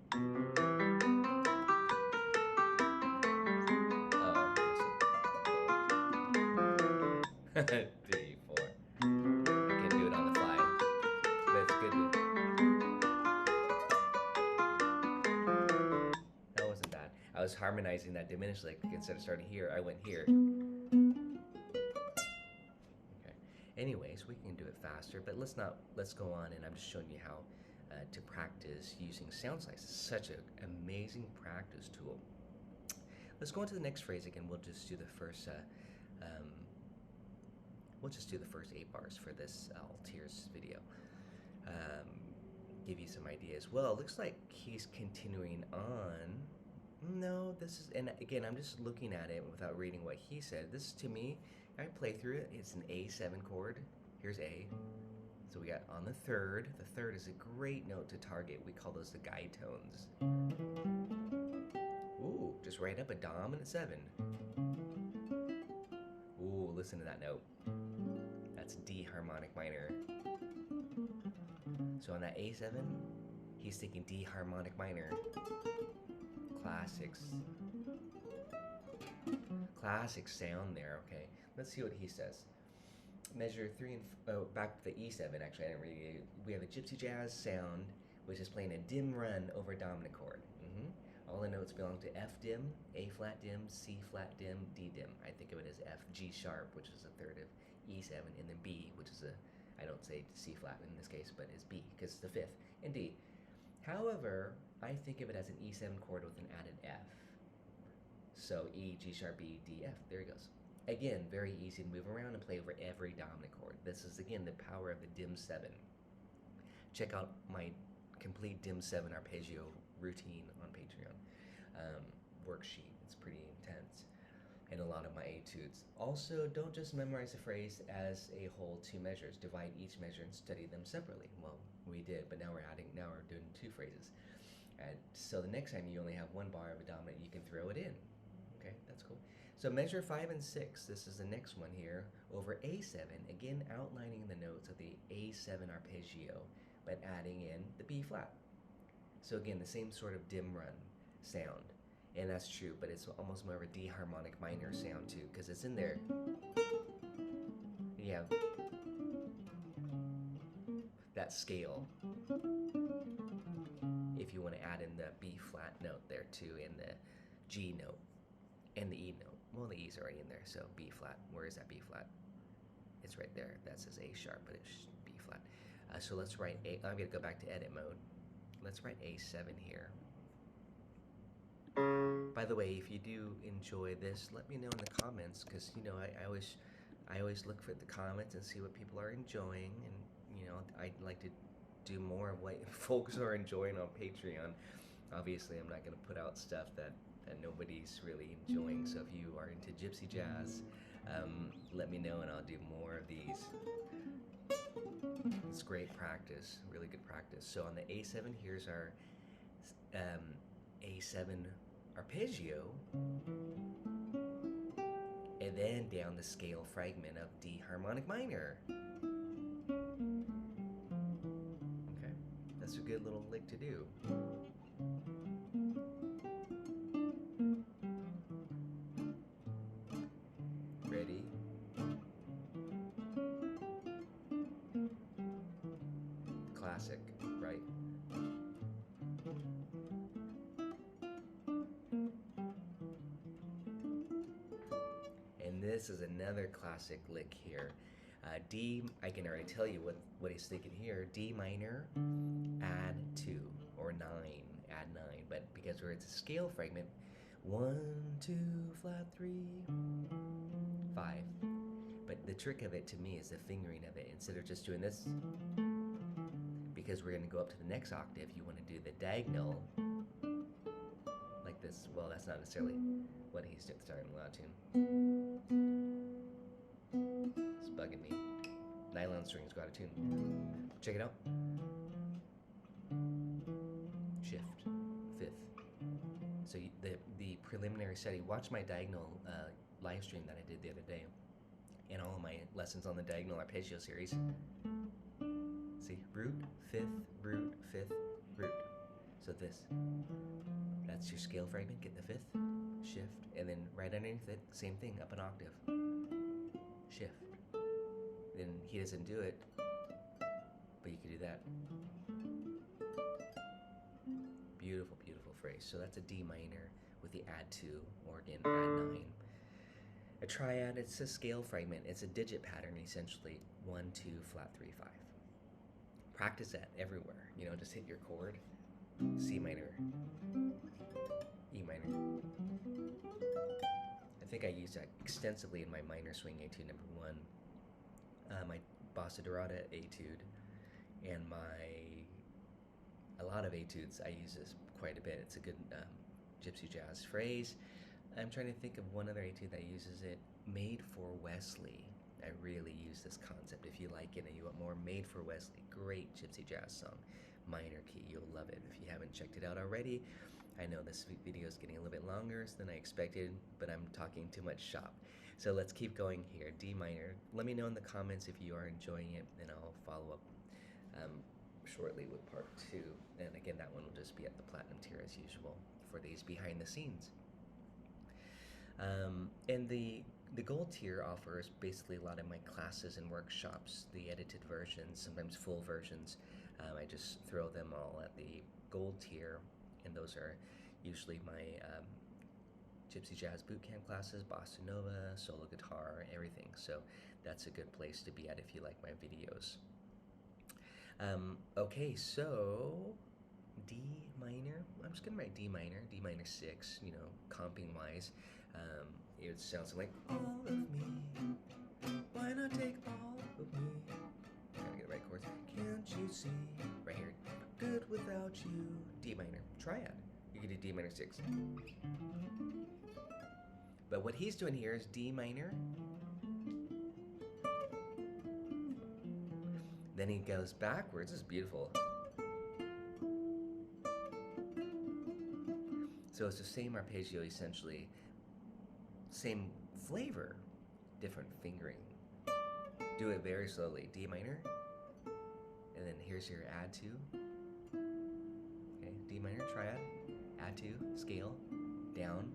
Three, four. I can't do it on the fly, but it's good. That wasn't bad. I was harmonizing that diminished lick. Instead of starting here, I went here. Okay. Anyways, we can do it faster, but let's go on, and I'm just showing you how to practice using sound slices. It's such an amazing practice tool. Let's go on to the next phrase again. We'll just do the first. We'll just do the first 8 bars for this Altiers video. Give you some ideas. Well, it looks like he's continuing on. No, this is, and again, I'm just looking at it without reading what he said. This, to me, I play through it. It's an A7 chord. Here's A. So we got on the third. The third is a great note to target. We call those the guide tones. Ooh, just right up a dominant 7. Ooh, listen to that note. That's D harmonic minor. So on that A7, he's thinking D harmonic minor. Classics. Classic sound there, okay. Let's see what he says. Measure 3 and back to the E7, actually, I didn't really, we have a gypsy jazz sound, which is playing a dim run over a dominant chord. All the notes belong to F dim, A flat dim, C flat dim, D dim. I think of it as F, G sharp, which is a third of E7, and then B, which is I don't say C flat in this case, but it's B, because it's the fifth, and D. However, I think of it as an E7 chord with an added F. So E, G sharp, B, D, F, there he goes. Again, very easy to move around and play over every dominant chord. This is, again, the power of the dim 7. Check out my complete dim 7 arpeggio routine on Patreon worksheet. It's pretty intense, and a lot of my etudes. Also, don't just memorize the phrase as a whole 2 measures. Divide each measure and study them separately. Well, we did, but now we're doing 2 phrases. And so the next time you only have 1 bar of a dominant, you can throw it in. Okay, that's cool. So measure 5 and 6, this is the next one here, over A7, again outlining the notes of the A7 arpeggio, but adding in the B flat. So again, the same sort of dim run sound. And that's true, but it's almost more of a D harmonic minor sound too, because it's in there. You have that scale. If you want to add in the B flat note there too, and the G note, and the E note. Well, the E's already in there, so B flat. Where is that B flat? It's right there. That says A sharp, but it's B flat. So let's write A. I'm going to go back to edit mode. Let's write A7 here. By the way, if you do enjoy this, let me know in the comments, because you know I always look for the comments and see what people are enjoying, and you know I'd like to do more of what folks are enjoying on Patreon. Obviously, I'm not going to put out stuff that nobody's really enjoying. So if you are into gypsy jazz, let me know and I'll do more of these. It's great practice, really good practice. So on the A7, here's our A7 arpeggio, and then down the scale fragment of D harmonic minor. Okay, that's a good little lick to do. Ready? Classic, right? And this is another classic lick here. D, I can already tell you what he's thinking here. D minor, add 2, or 9, add 9. But because it's a scale fragment, 1, 2, flat 3, 5. But the trick of it to me is the fingering of it. Instead of just doing this, because we're going to go up to the next octave, you want to do the diagonal like this. Well, that's not necessarily what he's doing. Sorry, I'm loud tune. It's bugging me. Nylon strings go out of tune. Check it out. Shift, fifth. So the preliminary setting, watch my diagonal live stream that I did the other day, and all of my lessons on the diagonal arpeggio series. See, root, fifth, root, root. So this, that's your scale fragment, get the fifth, shift, and then right underneath it, same thing, up an octave, shift. Then he doesn't do it, but you can do that. Beautiful, beautiful phrase. So that's a D minor with the add 2, or again, add 9. A triad, it's a scale fragment. It's a digit pattern, essentially. 1, 2, flat 3, 5. Practice that everywhere. You know, just hit your chord. C minor, E minor. I think I used that extensively in my minor swing etude number 1. My Bossa Dorada etude, and a lot of etudes, I use this quite a bit. It's a good gypsy jazz phrase. I'm trying to think of one other etude that uses it. Made for Wesley. I really use this concept. If you like it and you want more, Made for Wesley. Great gypsy jazz song. Minor key. You'll love it. If you haven't checked it out already, I know this video is getting a little bit longer than I expected, but I'm talking too much shop. So let's keep going here. D minor. Let me know in the comments if you are enjoying it, and I'll follow up shortly with part 2. And again, that one will just be at the platinum tier as usual for these behind the scenes. And the gold tier offers basically a lot of my classes and workshops, the edited versions, sometimes full versions. I just throw them all at the gold tier, and those are usually my gypsy jazz bootcamp classes, bossa nova, solo guitar, everything. So that's a good place to be at if you like my videos. Okay, so D minor. I'm just gonna write D minor 6. You know, comping wise, it sounds like all of me. Why not take all of me? Gotta get the right chords. Can't you see? Right here. Good without you. D minor. Triad. You can do D minor 6. But what he's doing here is D minor. Then he goes backwards. This is beautiful. So it's the same arpeggio, essentially. Same flavor, different fingering. Do it very slowly. D minor. And then here's your add 2. Okay, D minor, triad, add 2, scale, down.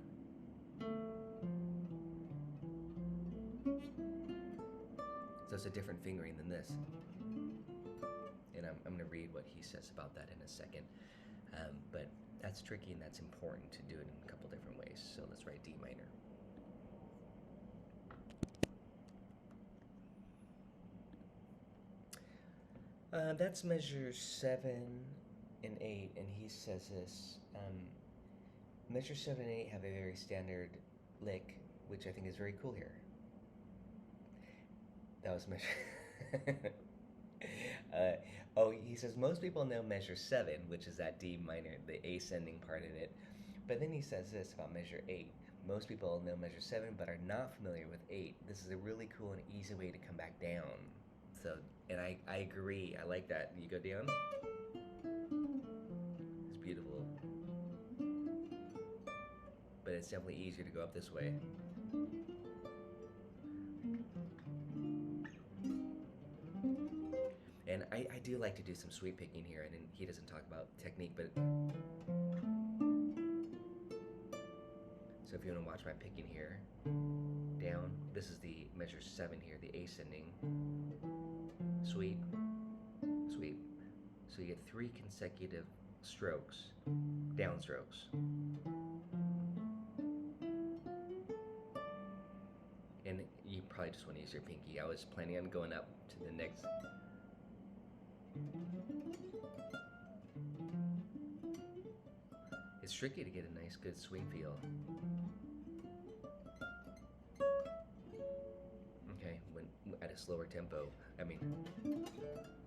So it's a different fingering than this. And I'm going to read what he says about that in a second. But that's tricky, and that's important to do it in a couple different ways. So let's write D minor. That's measure 7 and 8, and he says this. Measure 7 and 8 have a very standard lick, which I think is very cool here. That was measure... he says most people know measure 7, which is that D minor, the ascending part in it. But then he says this about measure 8. Most people know measure 7 but are not familiar with 8. This is a really cool and easy way to come back down. So, and I agree. I like that. You go down. It's beautiful. But it's definitely easier to go up this way. And I do like to do some sweep picking here, and he doesn't talk about technique, but... So if you want to watch my picking here, down, this is the measure 7 here, the ascending, sweep, sweep. So you get 3 consecutive strokes, down strokes. And you probably just want to use your pinky. I was planning on going up to the next... It's tricky to get a nice, good swing feel. Okay, when at a slower tempo, I mean,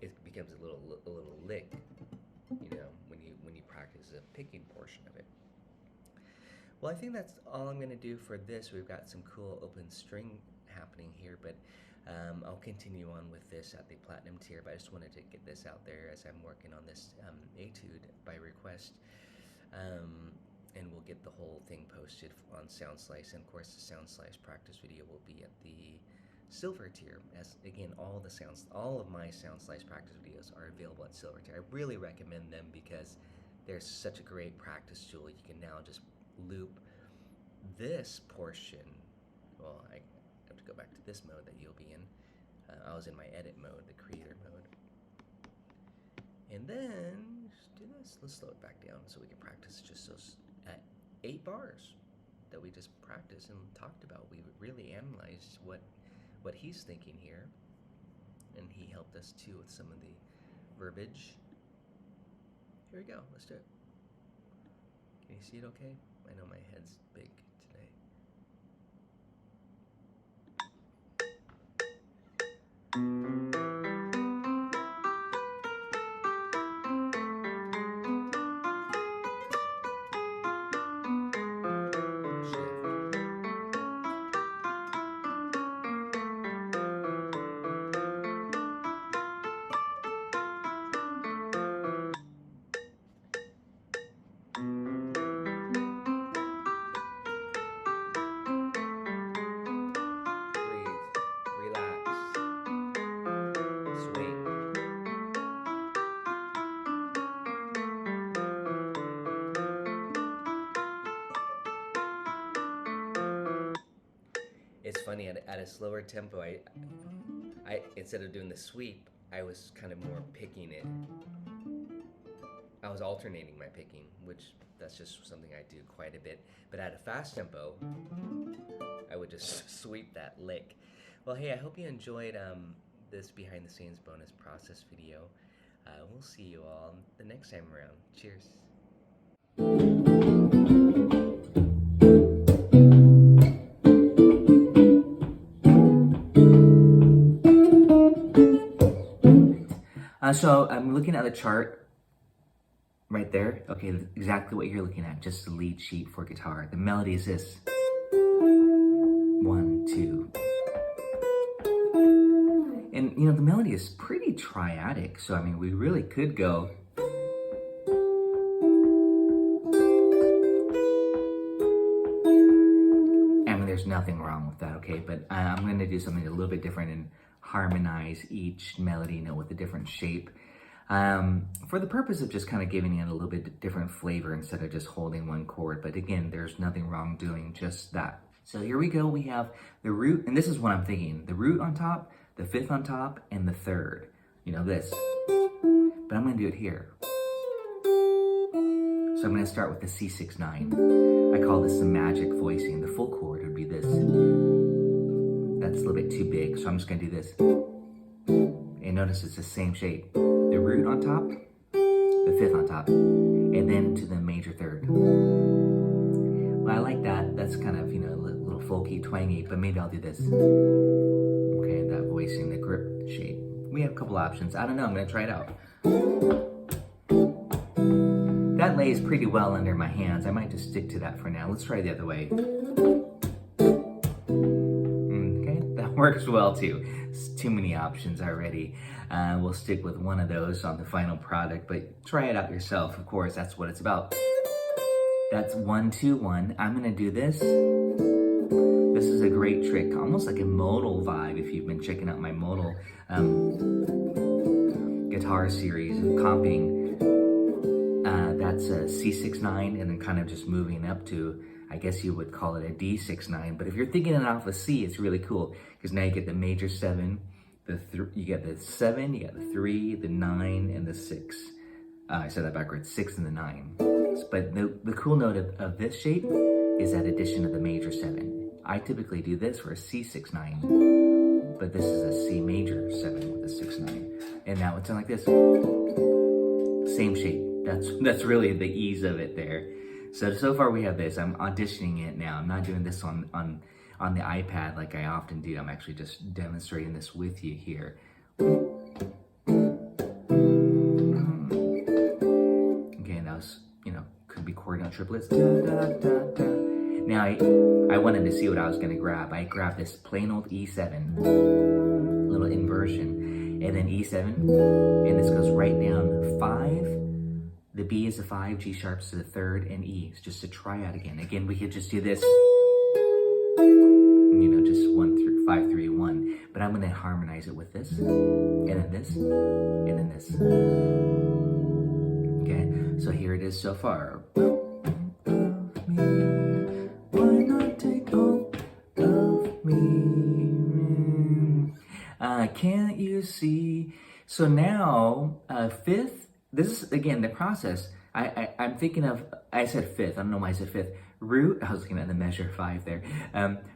it becomes a little lick, you know, when you practice the picking portion of it. Well, I think that's all I'm going to do for this. We've got some cool open string happening here, but I'll continue on with this at the platinum tier, but I just wanted to get this out there as I'm working on this etude by request. And we'll get the whole thing posted on SoundSlice, and of course the SoundSlice practice video will be at the silver tier. As again, all of my SoundSlice practice videos are available at silver tier. I really recommend them because they're such a great practice tool. You can now just loop this portion. Well, I have to go back to this mode that you'll be in. I was in my edit mode, the creator mode. And then just do this. Let's slow it back down so we can practice just those 8 bars that we just practiced and talked about. We really analyzed what he's thinking here, and he helped us too with some of the verbiage. Here we go. Let's do it. Can you see it okay? I know my head's big today. It's funny, at a slower tempo, I instead of doing the sweep, I was kind of more picking it. I was alternating my picking, which that's just something I do quite a bit. But at a fast tempo, I would just sweep that lick. Well, hey, I hope you enjoyed this behind the scenes bonus process video. We'll see you all the next time around. Cheers. So I'm looking at the chart right there. Okay, exactly what you're looking at, just the lead sheet for guitar. The melody is this. 1, 2. And you know, the melody is pretty triadic, so I mean, we really could go. I mean, there's nothing wrong with that, okay? But I'm gonna do something a little bit different and harmonize each melody note with a different shape for the purpose of just kind of giving it a little bit different flavor instead of just holding one chord. But again, there's nothing wrong doing just that. So here we go. We have the root, and this is what I'm thinking. The root on top, the 5th on top, and the 3rd. You know, this. But I'm going to do it here. So I'm going to start with the C6-9. I call this the magic voicing. The full chord would be this. That's a little bit too big, so I'm just going to do this. And notice it's the same shape. The root on top, the 5th on top, and then to the major 3rd. Well, I like that. That's kind of, you know, a little folky, twangy, but maybe I'll do this. Okay, that voicing, the grip shape. We have a couple options. I don't know, I'm going to try it out. That lays pretty well under my hands. I might just stick to that for now. Let's try the other way. Works well too. It's too many options already. We'll stick with one of those on the final product, but try it out yourself. Of course, that's what it's about. That's 1, 2, 1. I'm gonna do this. This is a great trick, almost like a modal vibe. If you've been checking out my modal guitar series of comping, that's a C6-9, and then kind of just moving up to, I guess you would call it a D6-9, but if you're thinking it off a C, it's really cool, because now you get the major 7, you get the 7, you get the 3, the 9, and the 6. I said that backwards, 6 and the 9. But the cool note of this shape is that addition of the major 7. I typically do this for a C6-9, but this is a C major 7 with a 6-9. And now it's like this. Same shape. That's really the ease of it there. So far we have this. I'm auditioning it now. I'm not doing this on the iPad like I often do. I'm actually just demonstrating this with you here. triplets. Da, da, da, da. Now I wanted to see what I was gonna grab. I grabbed this plain old E7, little inversion, and then E7, and this goes right down 5. The B is a 5, G sharp's to the 3rd, and E is just a triad again. Again, we could just do this, you know, just 1 through 5, 3, 1. But I'm gonna harmonize it with this, and then this, and then this. Okay, so here it is so far. Why not take all of me? Can't you see? So now, 5th. This is, again, the process. I'm thinking of, I said 5th. I don't know why I said 5th. Root, I was looking at the measure 5 there.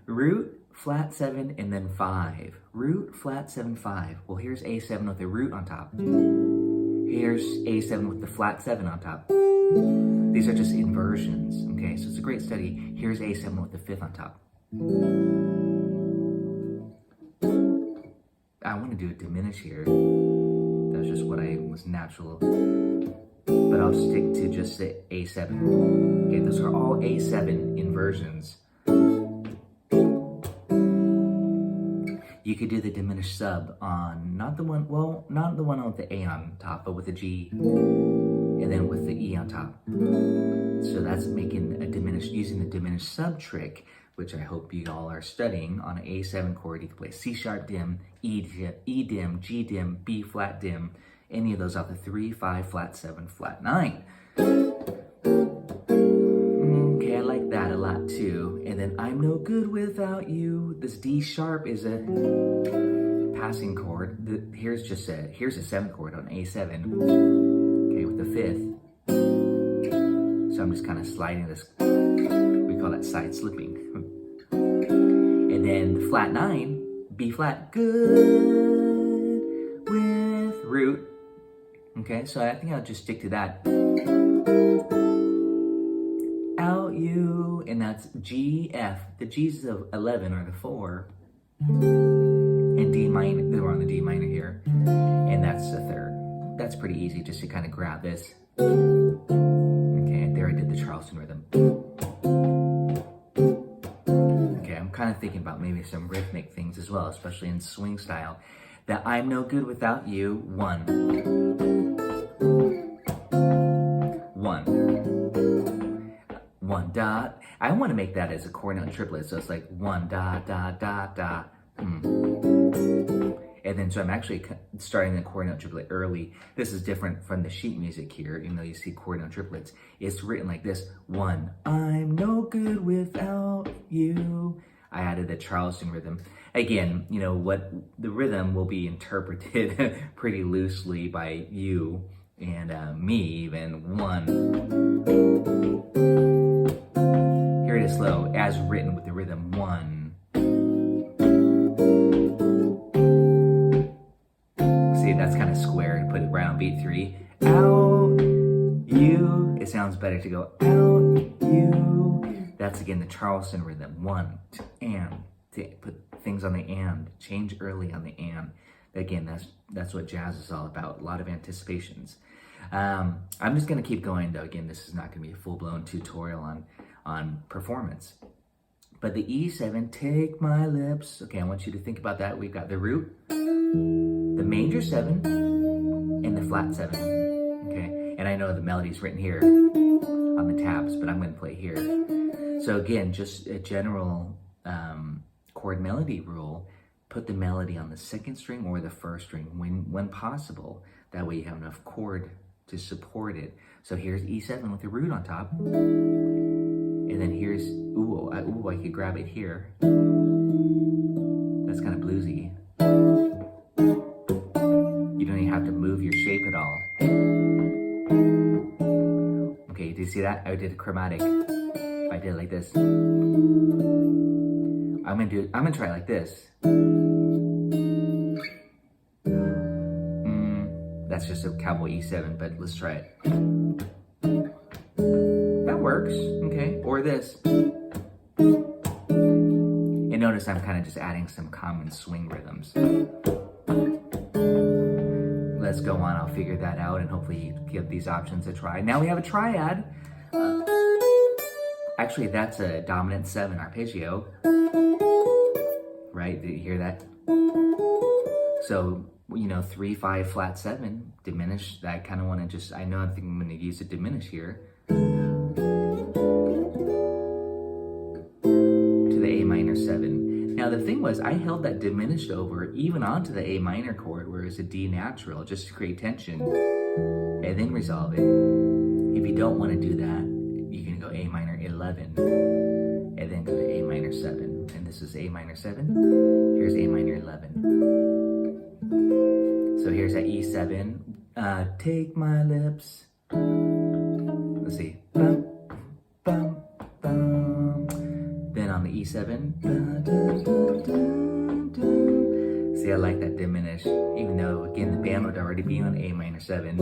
Root, flat 7, and then 5. Root, flat 7, 5. Well, here's A7 with the root on top. Here's A7 with the flat 7 on top. These are just inversions, okay? So it's a great study. Here's A7 with the 5th on top. I want to do a diminish here. That's just what I was natural. But I'll stick to just the A7. Okay, those are all A7 inversions. You could do the diminished sub on, not the one with the A on top, but with the G, and then with the E on top. So that's making a diminished, using the diminished sub trick, which I hope you all are studying. On an A7 chord, you can play C sharp dim, E dim, G dim, B flat dim, any of those out the 3, 5, flat 7, flat 9. Okay, I like that a lot too. And then I'm no good without you. This D sharp is a passing chord. Here's a 7th chord on A7. Okay, with the 5th. So I'm just kind of sliding this. We call that side slipping. And then the flat 9, B flat, good with root. Okay, so I think I'll just stick to that. Out you, and that's G, F. The G's of 11 are the 4. And D minor, we're on the D minor here. And that's the 3rd. That's pretty easy just to kind of grab this. Okay, there I did the Charleston rhythm. Okay, I'm kind of thinking about maybe some rhythmic things as well, especially in swing style. That I'm no good without you, 1. 1 dot. I want to make that as a chord note triplet, so it's like 1 dot dot dot dot. And then so I'm actually starting the chord note triplet early. This is different from the sheet music here, even though you see chord note triplets. It's written like this: 1. I'm no good without you. I added the Charleston rhythm. Again, you know what, the rhythm will be interpreted pretty loosely by you and me even. 1. Here it is slow, as written with the rhythm. 1. See, that's kind of square. Put it right on beat 3. Out you. It sounds better to go out you. That's again the Charleston rhythm. 1 and. To put things on the and, change early on the and. Again, that's what jazz is all about. A lot of anticipations. I'm just gonna keep going though. Again, this is not gonna be a full-blown tutorial on performance. But the E7, take my lips. Okay, I want you to think about that. We've got the root, the major 7, and the flat 7. Okay, and I know the melody's written here on the tabs, but I'm gonna play here. So again, just a general chord melody rule: put the melody on the 2nd string or the 1st string when possible. That way you have enough chord to support it. So here's E7 with the root on top, and then here's I could grab it here. That's kind of bluesy. You don't even have to move your shape at all. Okay, do you see that? I did a chromatic. If I did it like this, I'm gonna try it like this. That's just a cowboy E7, but let's try it. That works, okay. Or this. And notice I'm kind of just adding some common swing rhythms. Let's go on, I'll figure that out and hopefully give these options a try. Now we have a triad. Actually, that's a dominant 7 arpeggio. Right? Did you hear that? So, you know, 3, 5, flat 7, diminished. I kind of want to just, I know I think I'm going to use a diminish here. To the A minor 7. Now the thing was, I held that diminished over even onto the A minor chord, where it's a D natural, just to create tension, and then resolve it. If you don't want to do that, you can go A minor 11, and then go to A minor 7. And this is A minor 7, here's A minor 11. So here's that E7, take my lips. Let's see. Bum, bum, bum. Then on the E7. See, I like that diminished, even though, again, the band would already be on A minor 7.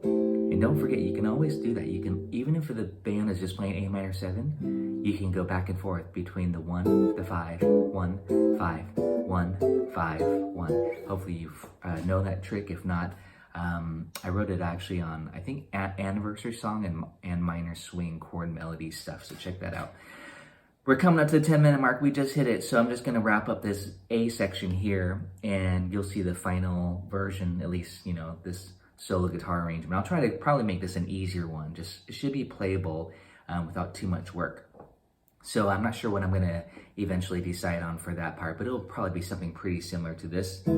And don't forget, you can always do that. You can, even if the band is just playing A minor 7, you can go back and forth between the 1, the 5, 1, 5, 1, 5, 1. Hopefully you know that trick. If not, I wrote it actually on, I think, Anniversary Song and Minor Swing chord melody stuff, so check that out. We're coming up to the 10-minute mark. We just hit it, so I'm just going to wrap up this A section here, and you'll see the final version, at least, you know, this solo guitar arrangement. I'll try to probably make this an easier one. Just, it should be playable without too much work. So I'm not sure what I'm going to eventually decide on for that part, but it'll probably be something pretty similar to this. Or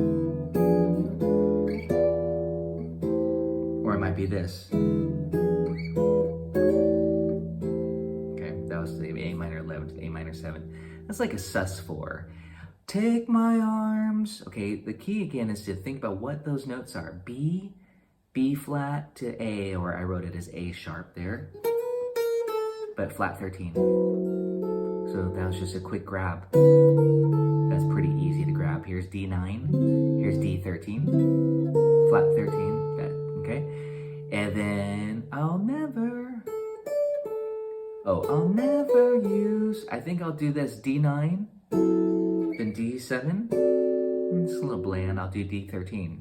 it might be this. Okay, that was the A minor 11 to the A minor 7. That's like a sus4. Take my arms. Okay, the key again is to think about what those notes are. B, B flat to A, or I wrote it as A sharp there, but flat 13. So that was just a quick grab. That's pretty easy to grab. Here's D9, here's D13, flat 13, that, okay? And then I'll never use, I think I'll do this D9, then D7, it's a little bland, I'll do D13.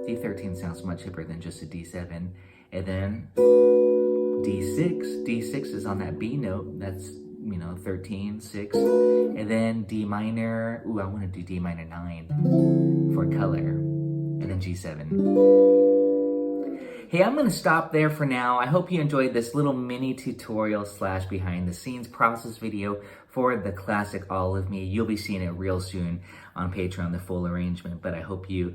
D13 sounds much hipper than just a D7. And then D6, D6 is on that B note, that's, you know, 13, 6, and then D minor, ooh, I want to do D minor 9 for color, and then G7. Hey, I'm going to stop there for now. I hope you enjoyed this little mini tutorial / behind the scenes process video for the classic All of Me. You'll be seeing it real soon on Patreon, the full arrangement, but I hope you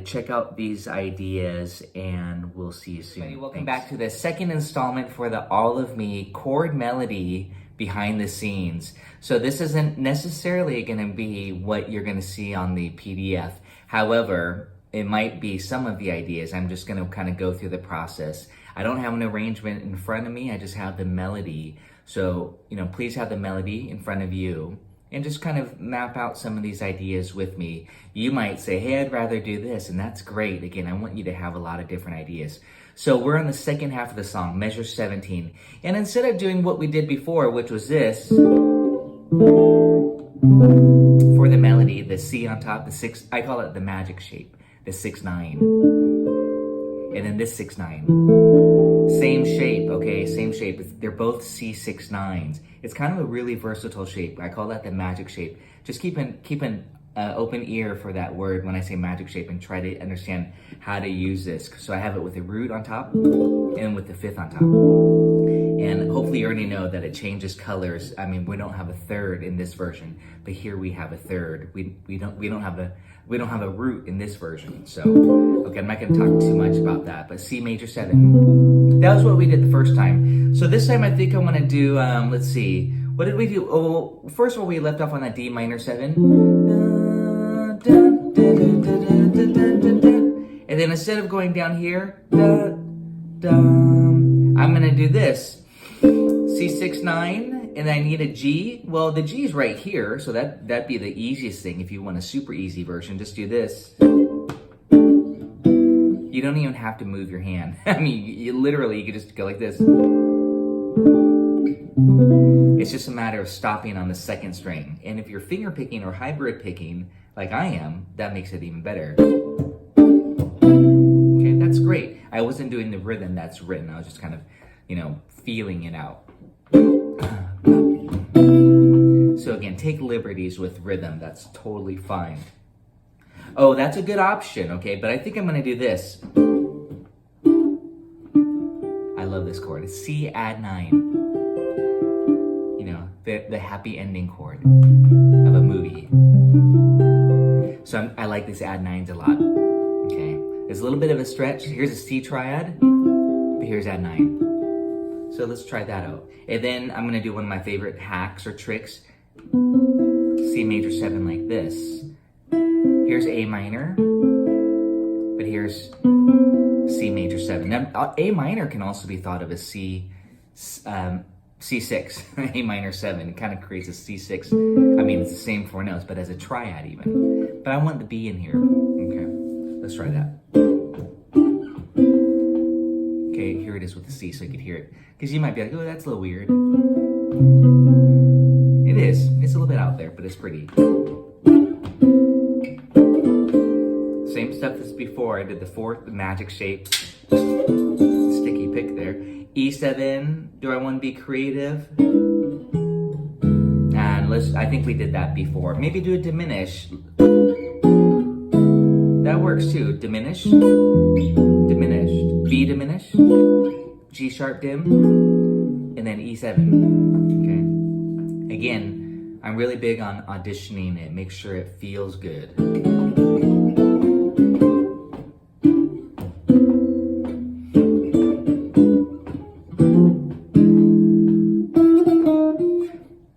check out these ideas, and we'll see you soon. Welcome back to the second installment for the All of Me chord melody behind the scenes. So this isn't necessarily going to be what you're going to see on the PDF. However, it might be some of the ideas. I'm just going to kind of go through the process. I don't have an arrangement in front of me. I just have the melody. So, you know, please have the melody in front of you and just kind of map out some of these ideas with me. You might say, hey, I'd rather do this, and that's great. Again, I want you to have a lot of different ideas. So we're on the second half of the song, measure 17. And instead of doing what we did before, which was this, for the melody, the C on top, the 6, I call it the magic shape, the 6-9. And then this 6-9. Same shape, okay, same shape. They're both C6-9s. It's kind of a really versatile shape. I call that the magic shape. Just keep an open ear for that word when I say magic shape, and try to understand how to use this. So I have it with the root on top and with the 5th on top. And hopefully you already know that it changes colors. I mean, we don't have a 3rd in this version, but here we have a 3rd. We don't have a root in this version. So, okay, I'm not gonna talk too much about that, but C major 7. That was what we did the first time. So this time I think I wanna do, let's see, what did we do? Oh, first of all, we left off on that D minor 7. And then instead of going down here, I'm gonna do this. C6-9, and I need a G. Well, the G is right here, so that'd be the easiest thing. If you want a super easy version, just do this. You don't even have to move your hand. I mean, you could just go like this. It's just a matter of stopping on the 2nd string. And if you're finger picking or hybrid picking, like I am, that makes it even better. Okay, that's great. I wasn't doing the rhythm that's written. I was just kind of, you know, feeling it out. So again, take liberties with rhythm. That's totally fine. Oh, that's a good option, okay? But I think I'm gonna do this. I love this chord. It's C add 9. You know, the happy ending chord of a movie. So I like this add 9s a lot, okay? There's a little bit of a stretch. Here's a C triad, but here's add 9. So let's try that out. And then I'm gonna do one of my favorite hacks or tricks. C major 7 like this. Here's A minor, but here's C major 7. Now, A minor can also be thought of as C6, A minor 7. It kind of creates a C6. I mean, it's the same 4 notes, but as a triad even. But I want the B in here. Okay, let's try that. Okay, here it is with the C so you could hear it. Because you might be like, oh, that's a little weird. It is. It's a little bit out there, but it's pretty. Same stuff as before. I did the 4th, the magic shape. Sticky pick there. E7, do I want to be creative? And I think we did that before. Maybe do a diminish. That works too. Diminish, diminished, B diminished, G sharp dim, and then E7. Okay. Again, I'm really big on auditioning it. Make sure it feels good.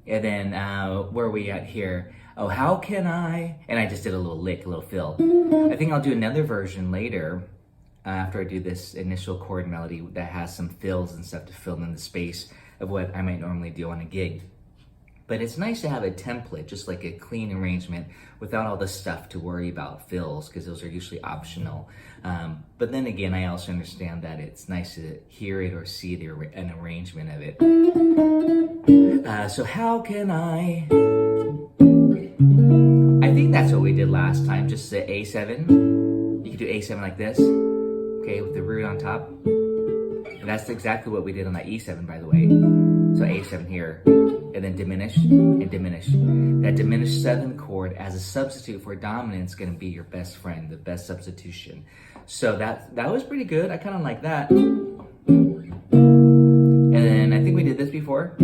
And then, where are we at here? Oh, how can I? And I just did a little lick, a little fill. I think I'll do another version later after I do this initial chord melody that has some fills and stuff to fill in the space of what I might normally do on a gig. But it's nice to have a template, just like a clean arrangement without all the stuff to worry about fills, because those are usually optional. But then again, I also understand that it's nice to hear it or see an arrangement of it. So how can I think that's what we did last time, just the A7. You could do A7 like this, okay, with the root on top. And that's exactly what we did on that E7, by the way. So A7 here, and then diminish and diminish. That diminished 7th chord as a substitute for dominant is going to be your best friend, the best substitution. So that was pretty good. I kind of like that. And then I think we did this before.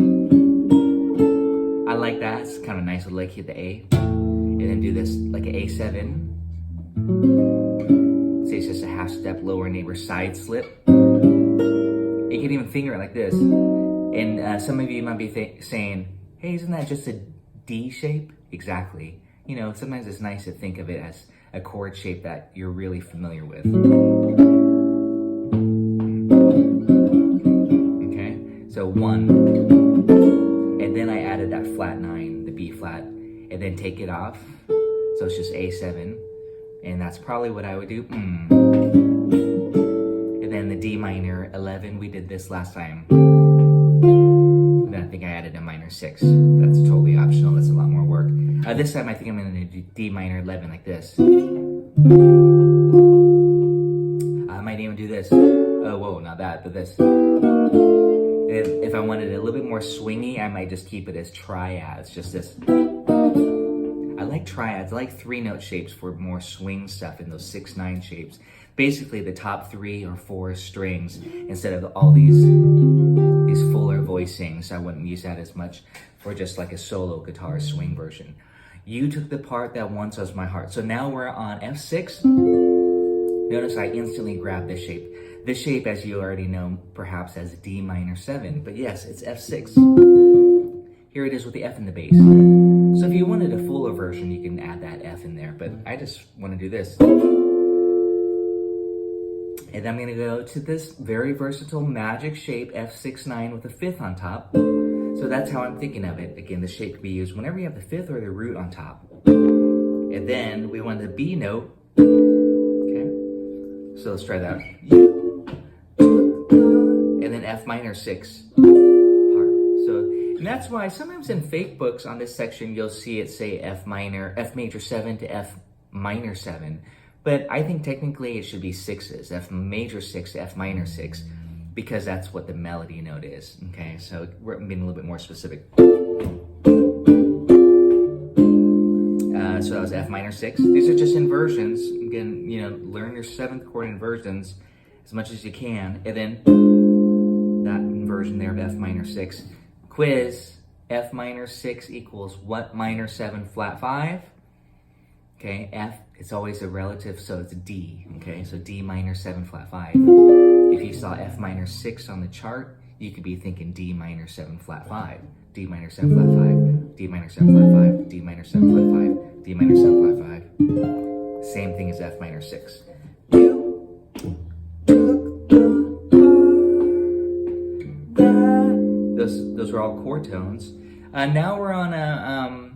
I like that. It's kind of nice to like hit the A. And then do this like an A7. Say it's just a half step lower neighbor side slip. You can even finger it like this. And some of you might be saying, hey, isn't that just a D shape? Exactly. You know, sometimes it's nice to think of it as a chord shape that you're really familiar with. Okay, so 1. And then I added that flat 9, the B flat, and then take it off. So it's just A7. And that's probably what I would do. And then the D minor 11, we did this last time. And then I think I added a minor 6. That's totally optional. That's a lot more work. This time I think I'm going to do D minor 11 like this. I might even do this. Oh, whoa, not that, but this. And if I wanted it a little bit more swingy, I might just keep it as triads, just this. I like triads. I like 3-note shapes for more swing stuff in those 6/9 shapes. Basically, the top 3 or 4 strings instead of all these fuller voicings. I wouldn't use that as much for just like a solo guitar swing version. You took the part that once was my heart. So now we're on F6. Notice I instantly grabbed this shape. This shape, as you already know, perhaps as D minor 7. But yes, it's F6. Here it is with the F in the bass. So if you wanted a fuller version, you can add that F in there. But I just want to do this. And I'm going to go to this very versatile magic shape, F6/9 with a 5th on top. So that's how I'm thinking of it. Again, the shape can be used whenever you have the 5th or the root on top. And then we want the B note. Okay, so let's try that. And then F minor 6 part. So, and that's why sometimes in fake books on this section, you'll see it say F major 7 to F minor 7. But I think technically it should be 6s, F major 6 to F minor 6, because that's what the melody note is, okay? So we're being a little bit more specific. So that was F minor 6. These are just inversions. Again, you know, learn your 7th chord inversions as much as you can, and then that inversion there of F minor 6. Quiz, F minor 6 equals what minor 7 flat 5? Okay, F, it's always a relative, so it's D, okay? So D minor 7 flat 5. If you saw F minor 6 on the chart, you could be thinking D minor 7 flat 5, D minor 7 flat 5, D minor 7 flat 5, D minor 7 flat 5, D minor 7 flat 5. Same thing as F minor 6. You took the part that. Those are all chord tones. Now we're on a,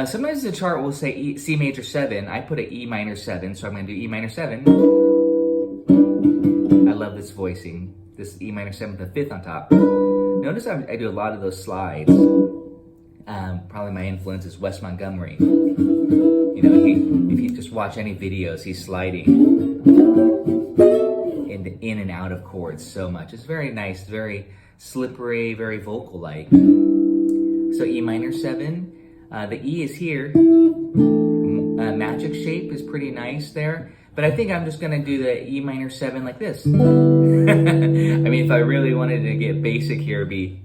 sometimes the chart will say C major 7. I put an E minor 7, so I'm going to do E minor 7. I love this voicing. This E minor 7 with the 5th on top. Notice I do a lot of those slides. Probably my influence is Wes Montgomery. You know, if you just watch any videos, he's sliding in and out of chords so much. It's very nice, very slippery, very vocal-like. So E minor 7. The E is here. Magic shape is pretty nice there. But I think I'm just going to do the E minor 7 like this. I mean, if I really wanted to get basic here, it'd be...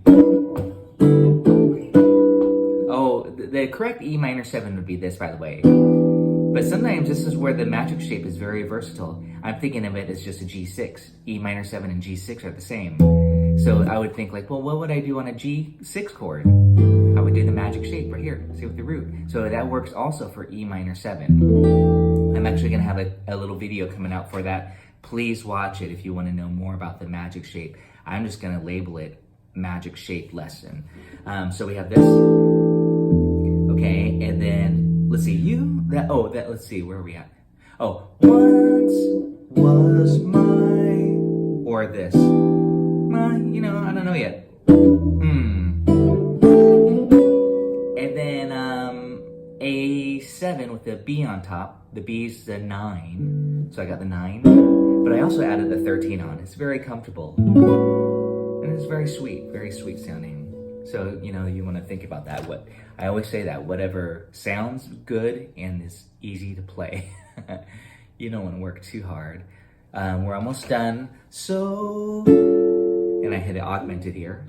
Oh, the correct E minor 7 would be this, by the way. But sometimes this is where the magic shape is very versatile. I'm thinking of it as just a G6. E minor 7 and G6 are the same. So I would think like, well, what would I do on a G6 chord? I would do the magic shape right here, see with the root. So that works also for E minor 7. I'm actually gonna have a little video coming out for that. Please watch it if you wanna know more about the magic shape. I'm just gonna label it magic shape lesson. So we have this, okay, and then let's see, let's see, where are we at? Oh, once was my, or this. You know, I don't know yet. And then A7 with the B on top. The B's the 9, so I got the 9. But I also added the 13 on. It's very comfortable. And it's very sweet sounding. So, you know, you want to think about that. I always say that, whatever sounds good and is easy to play. You don't want to work too hard. We're almost done. So, and I hit it augmented here,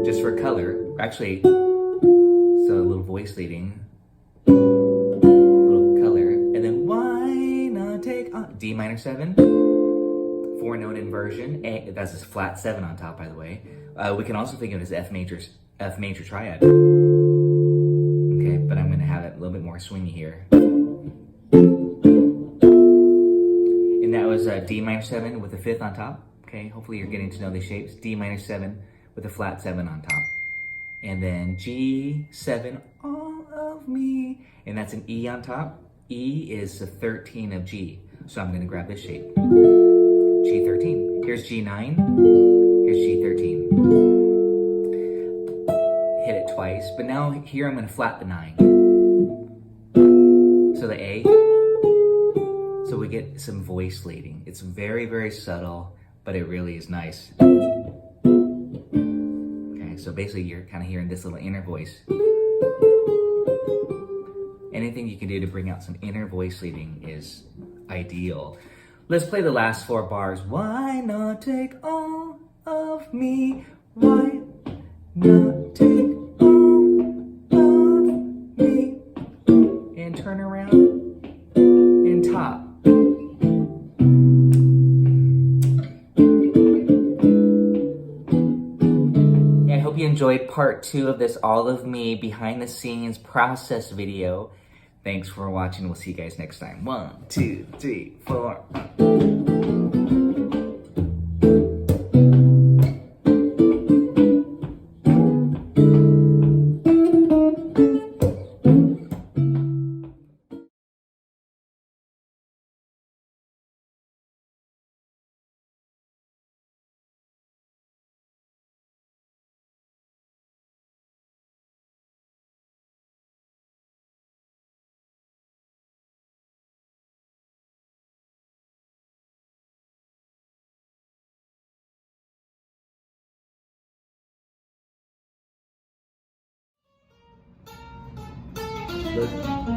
just for color. Actually, so a little voice leading, little color, and then why not take on D minor 7, 4-note inversion. That's a flat 7 on top, by the way. We can also think of it as F major triad. Okay, but I'm gonna have it a little bit more swingy here. And that was D minor 7 with a 5th on top. Okay, hopefully you're getting to know the shapes. D minor 7 with a flat 7 on top. And then G7, all of me. And that's an E on top. E is the 13 of G. So I'm gonna grab this shape. G13. Here's G9, here's G13. Hit it twice, but now here I'm gonna flat the 9. So the A. So we get some voice leading. It's very, very subtle, but it really is nice. Okay, so basically you're kind of hearing this little inner voice. Anything you can do to bring out some inner voice leading is ideal. Let's play the last 4 bars. Why not take all of me? Why not take all of me? And turn around and top. I hope you enjoyed part 2 of this all of me behind the scenes process video. Thanks for watching. We'll see you guys next time. 1, 2, 3, 4.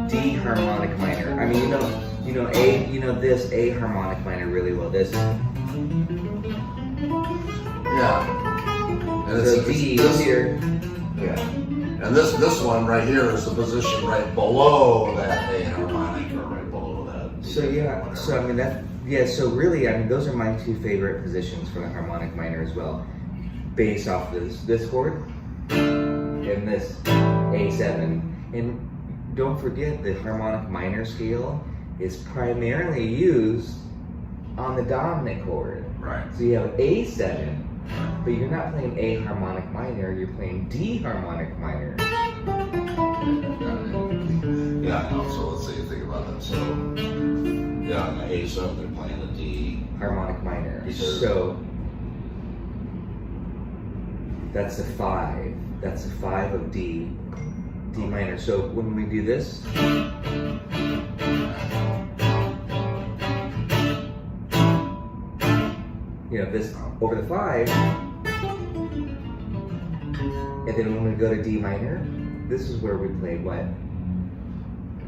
D harmonic minor. I mean, this A harmonic minor really well. This. Yeah. And So D here. Yeah. And this one right here is the position right below that A harmonic, or right below that. So yeah, so I mean so really, I mean, those are my two favorite positions for the harmonic minor as well, based off this chord and this A7. And don't forget, the harmonic minor scale is primarily used on the dominant chord. Right. So you have A7, but you're not playing A harmonic minor, you're playing D harmonic minor. Yeah, I know. So let's say you think about that. So, yeah, on the A7, they're playing the D Harmonic minor. Because- So that's the 5. That's the 5 of D minor. So when we do this, this over the 5, and then when we go to D minor, this is where we play what?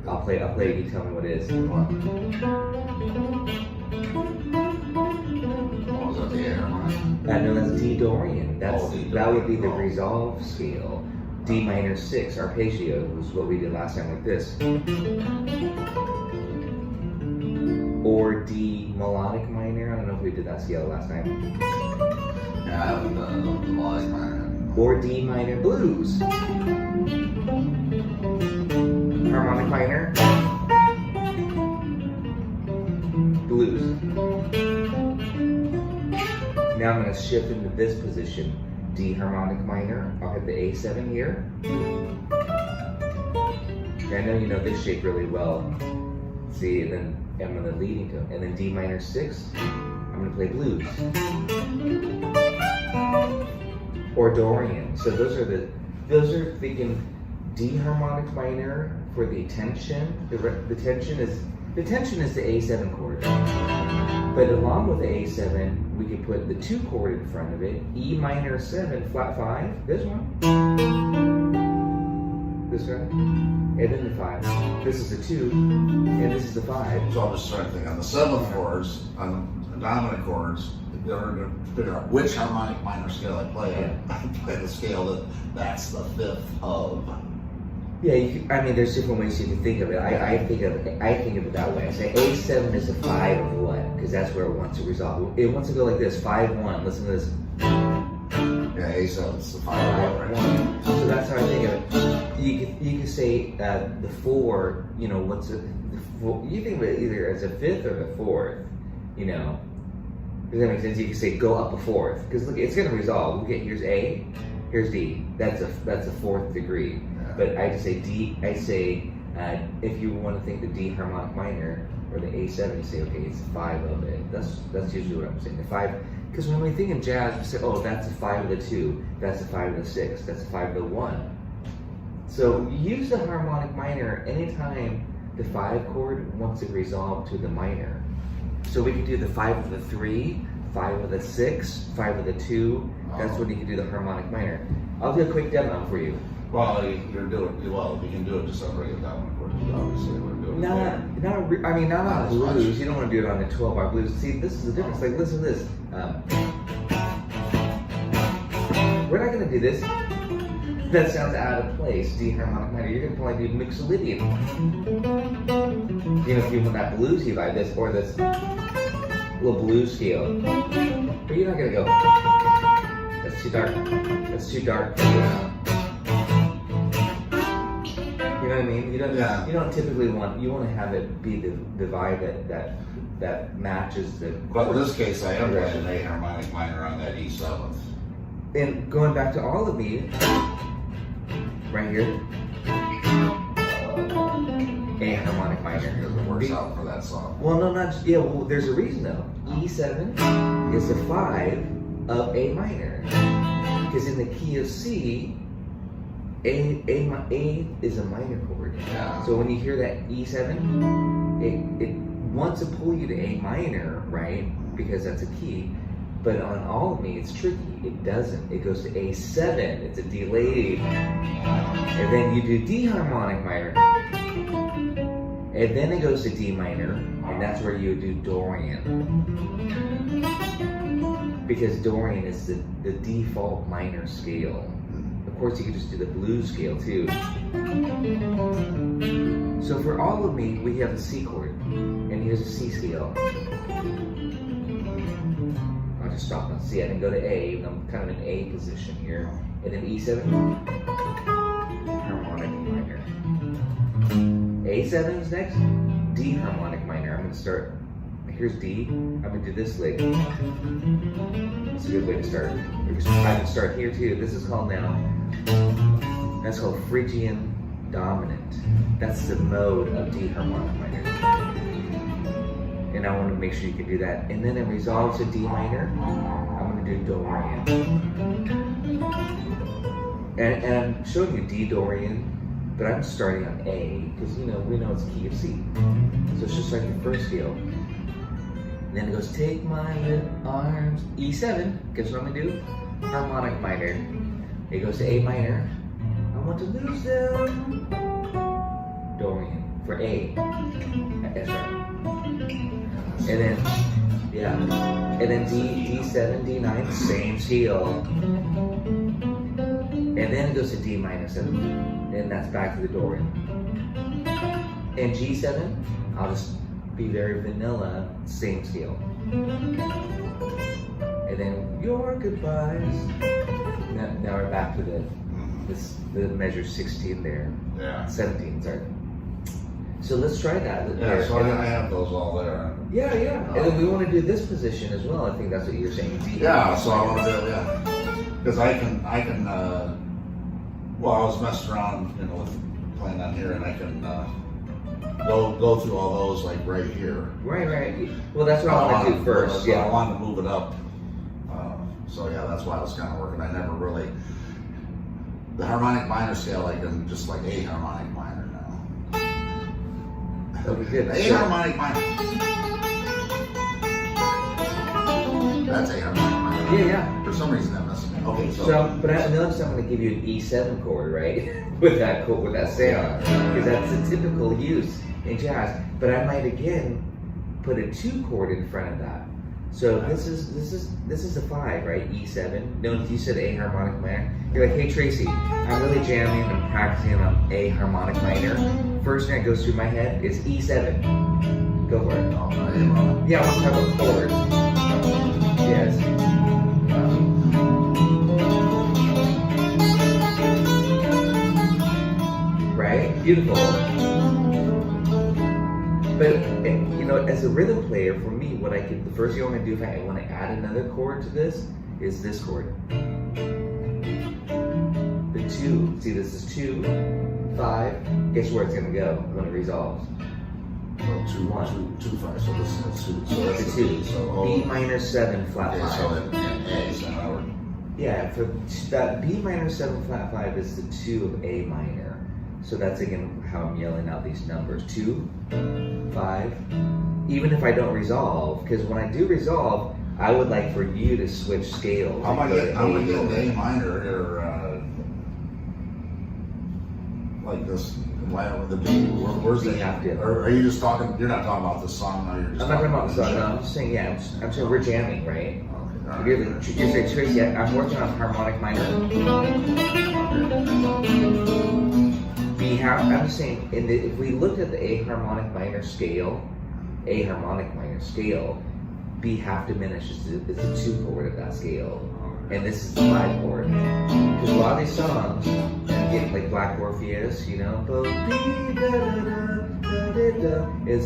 I'll play it, you tell me what it is. What was that, the A harmonic? No, that's D Dorian. That would be the Oh. resolve scale. D minor 6 arpeggio was what we did last time, like this. Or D melodic minor. I don't know if we did that scale last time. Yeah, I haven't done the melodic minor. Or D minor blues. Harmonic minor. Blues. Now I'm going to shift into this position. D harmonic minor. I'll hit the A7 here. I know you know this shape really well. See, and then I'm going to lead into it. And then D minor 6, I'm going to play blues. Or Dorian. So those are thinking D harmonic minor for the tension. The tension is the A7 chord. But along with the A7, we can put the 2 chord in front of it. E minor 7, flat 5. This one. This one. And then the 5. This is the 2. And this is the 5. So I'm just trying to think on the 7th chords, on the dominant chords, in order to figure out which harmonic minor scale I play, I play the scale that's the 5th of. Yeah, I mean, there's different ways you can think of it. I think of it that way. I say A7 is a 5 of what? Because that's where it wants to resolve. It wants to go like this, 5-1. Listen to this. Yeah, A7 is the 5 right? 5-1. So that's how I think of it. You can say the 4. What's it? You think of it either as a 5th or the 4th. Does that make sense? You can say go up a 4th because look, it's going to resolve. Look at here's A, here's D. That's a 4th degree. But I just say D. I say if you want to think the D harmonic minor or the A7, you say okay, it's 5 of it. That's usually what I'm saying. The 5, because when we think in jazz, we say oh that's a 5 of the 2, that's a 5 of the 6, that's a 5 of the 1. So use the harmonic minor anytime the 5 chord wants to resolve to the minor. So we can do the 5 of the 3, 5 of the 6, 5 of the 2. That's when you can do the harmonic minor. I'll do a quick demo for you. Well, you can do it just on regular dominant chords, obviously. We're doing Not on Not as blues. much. You don't want to do it on the 12-bar blues. See, this is the difference. Like, listen to this. We're not going to do this. That sounds out of place. D harmonic minor. You're going to probably do Mixolydian. If you want that bluesy vibe, this or this little blues scale. But you're not going to go. That's too dark. That's too dark. You know what I mean? You don't typically want. You want to have it be the vibe that matches the. But in this case, I am playing an A harmonic minor on that E7th. And going back to all of me, right here, A harmonic minor. Because it works out for that song. Well, no, not just, well, there's a reason though. E7 is the 5 of A minor, because in the key of C. A is a minor chord. Yeah. So when you hear that E7, it wants to pull you to A minor, right? Because that's a key. But on all of me, it's tricky. It doesn't. It goes to A7. It's a delayed. And then you do D harmonic minor. And then it goes to D minor, and that's where you do Dorian. Because Dorian is the default minor scale. Of course, you can just do the blues scale too. So for all of me, we have a C chord, and here's a C scale. I'll just stop on C. I can go to A, and I'm kind of in A position here. And then E7, harmonic minor. A7 is next, D harmonic minor. I'm going to start, here's D. I'm going to do this lick. That's a good way to start. I can start here too. This is called now, that's called Phrygian dominant. That's the mode of D harmonic minor. And I want to make sure you can do that. And then it resolves to D minor. I'm going to do Dorian. And I'm showing you D Dorian, but I'm starting on A, because we know it's key of C. So it's just like the first scale. And then it goes, take my little arms, E7, guess what I'm gonna do? Harmonic minor. It goes to A minor. I want to lose them. Dorian, for A. That's right. And then, yeah. And then D7, D9, same scale. And then it goes to D minor 7, and that's back to the Dorian. And G7, I'll just be very vanilla, same scale. And then your goodbyes. Now we're back to the measure 16 there. Yeah. 17, sorry. So let's try that. Yeah, so I have those all there. Yeah. And then we want to do this position as well. I think that's what you're saying. D. Yeah, so I want to do, yeah. Because I can, well, I was messing around, with playing on here, and I can go through all those like right here. Right. Well, that's what I want to do first. So I wanted to move it up. So yeah, that's why I was kind of working. I never really, the harmonic minor scale, I can just like A harmonic minor now. That'll be good. A harmonic minor. That's A harmonic minor. Yeah. For some reason that messed me up. Okay, But notice I'm going to give you an E7 chord, right? with that sound, because that's a typical use in jazz. But I might again put a 2 chord in front of that. So this is a 5, right? E7. No, you said A harmonic minor. You're like, hey Tracy, I'm really jamming and practicing on A harmonic minor. First thing that goes through my head is E7. Go for it. Yeah, I want to talk about chords. Yes. Right? Beautiful. But as a rhythm player, for me, the first thing I'm going to do if I want to add another chord to this is this chord. The 2. See, this is 2, 5. Guess where it's going to go when it resolves? Well, 2, 1, 2, 5. So this is a 2. So that's a 2. So B minor 7 flat 5. So then A. So now we're. Yeah, for that B minor 7 flat 5 is the 2 of A minor. So that's again how I'm yelling out these numbers. 2, 5. Even if I don't resolve, because when I do resolve, I would like for you to switch scales. I'm gonna get A minor or like this. Why over the B? Where's the? Or are you just talking? You're not talking about the song. No, you're just. I'm not talking about the song. No, I'm just saying. Yeah, I'm saying we're jamming, right? Okay. You're saying, Tracy, I'm working on harmonic minor. I'm just saying, if we looked at the A harmonic minor scale, B half diminished is a 2 chord of that scale, and this is the 5 chord. Because a lot of these songs, get like Black Orpheus, it's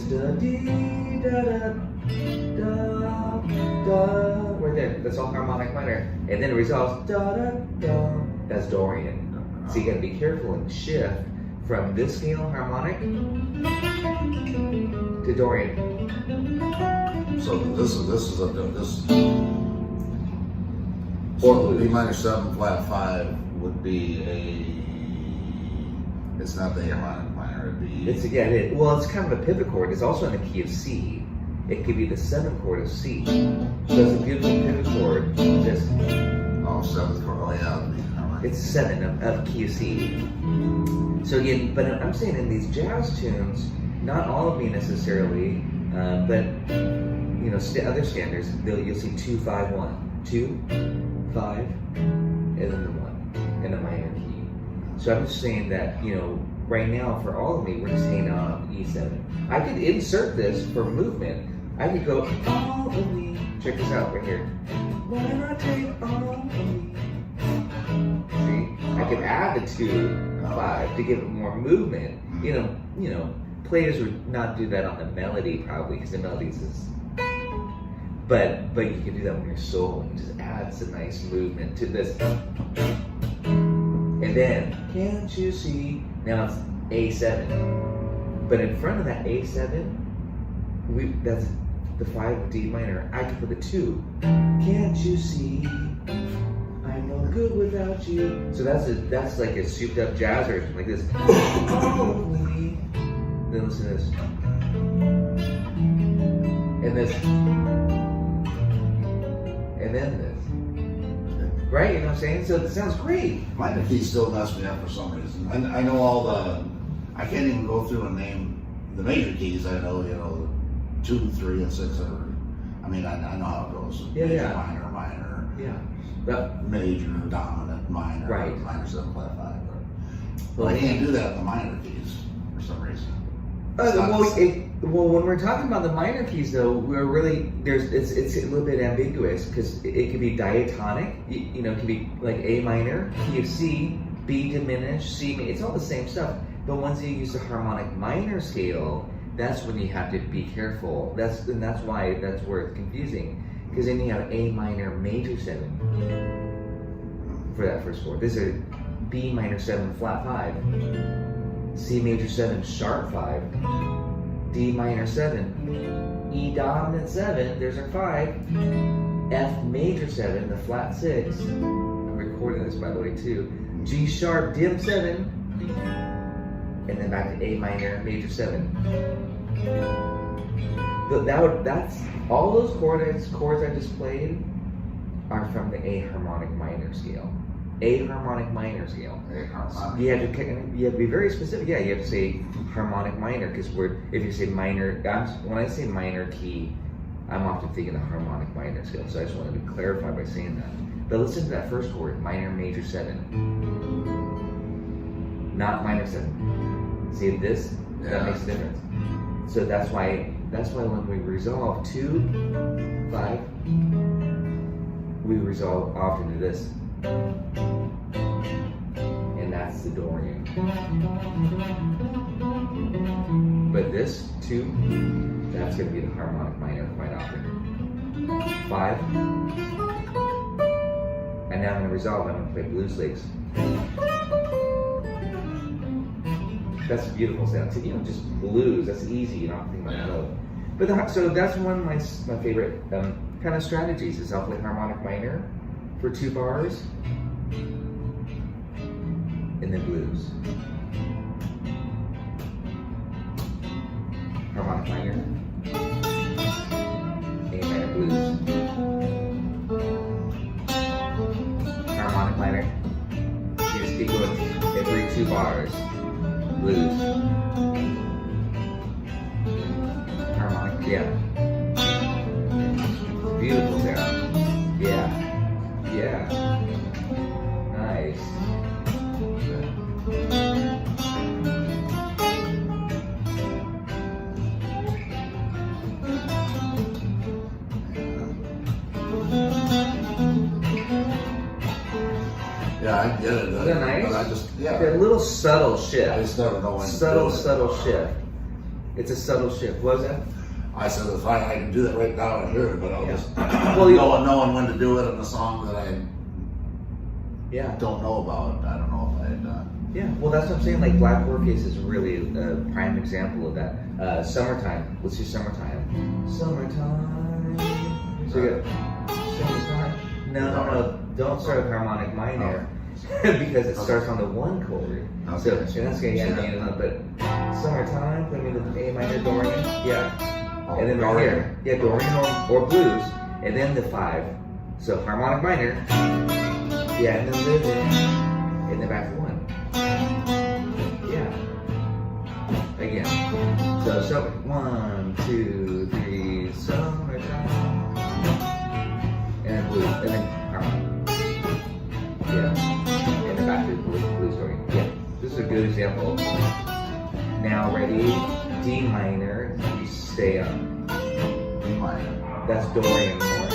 da dee da da da. Right there, that's all harmonic minor, and then it resolves da da da. That's Dorian. So you got to be careful and shift from this scale harmonic to Dorian. So this is Or B minor 7 flat 5 would be it's not the harmonic minor, it'd be. It's kind of a pivot chord. It's also in the key of C. It could be the 7th chord of C. So it's a beautiful pivot chord. Just 7th chord. Oh yeah. It's 7 of key of C. So again, but I'm saying in these jazz tunes, not all of me necessarily, but you know, other standards, you'll see 2, 5, 1, 2, 5, and then the 1 in a minor key. So I'm just saying that, you know, right now for all of me, we're just hanging on E7. I could insert this for movement. I could go all of me. Check this out right here. Why not take all of me? See, I could add the 2, 5 to give it more movement. You know, players would not do that on the melody probably because the melodies is. But you can do that when you're soloing. Just add some nice movement to this. And then, can't you see? Now it's A7. But in front of that A7, that's the 5 of D minor. I could put the 2. Can't you see? I'm no good without you. So that's like a souped up jazz version, like this. Then listen to this. And this. And then this. Right? You know what I'm saying? So it sounds great. Minor keys still mess me up for some reason. I know all the, I can't even go through and name the major keys. I know, 2, 3, and 6 are, I mean, I know how it goes. Yeah, major, yeah. Minor. Yeah. But, Major, dominant, minor. Right. Minor 7, flat 5. But I can't do that with the minor keys for some reason. Well, when we're talking about the minor keys, though, we're really it's a little bit ambiguous because it could be diatonic. It could be like A minor, key of C, B diminished, C. It's all the same stuff. But once you use the harmonic minor scale, that's when you have to be careful. That's why that's where it's confusing because then you have A minor major 7 for that first chord. This is a B minor 7 flat 5. C major 7 sharp 5, D minor 7, E dominant 7, there's our 5, F major 7, the flat 6, I'm recording this by the way too, G sharp dim 7, and then back to A minor major 7. That's all those chords I just played are from the A harmonic minor scale. A harmonic minor scale. You have to be very specific. Yeah, you have to say harmonic minor because if you say minor, when I say minor key, I'm often thinking the harmonic minor scale. So I just wanted to clarify by saying that. But listen to that first chord, minor major 7, not minor 7. See this? That makes a difference. So that's why when we resolve 2, 5, we resolve often to this. And that's the Dorian. But this 2, that's going to be the harmonic minor quite often. 5. And now I'm going to resolve. I'm going to play blues licks. That's a beautiful sound. So, just blues. That's easy. You don't have to think about note. But so that's one of my favorite kind of strategies. Is I'll play harmonic minor for 2 bars, and then blues. Harmonic minor, A minor blues. Harmonic minor, you just keep going every 2 bars, blues. Harmonic, yeah. Beautiful sound, yeah. Yeah. Nice. Yeah, I get it. Is that nice? But I just, That little subtle shift. I just never know when Subtle to do it. shift. It's a subtle shift. What was that? I said, if I can do that right now and hear it, but I'll just Well, knowing when to do it in the song that I Yeah. don't know about. I don't know if I had done. Yeah. Well, that's what I'm saying. Like Black Orchis is really a prime example of that. Summertime. Let's do summertime. Summertime. So you got summertime. No. Don't start with harmonic minor because it starts on the 1 chord. Okay. So and that's gonna get but summertime. Let me look at A minor Dorian. Yeah. And then right here, Dorian or blues, and then the 5. So harmonic minor, and then living, and then back to 1. Yeah, Again. So 1, 2, 3, summertime. And blues, and then harmonic. Yeah. And then back to the blues story. Yeah. This is a good example. Now ready? D minor. You stay on. D minor. That's Dorian mode.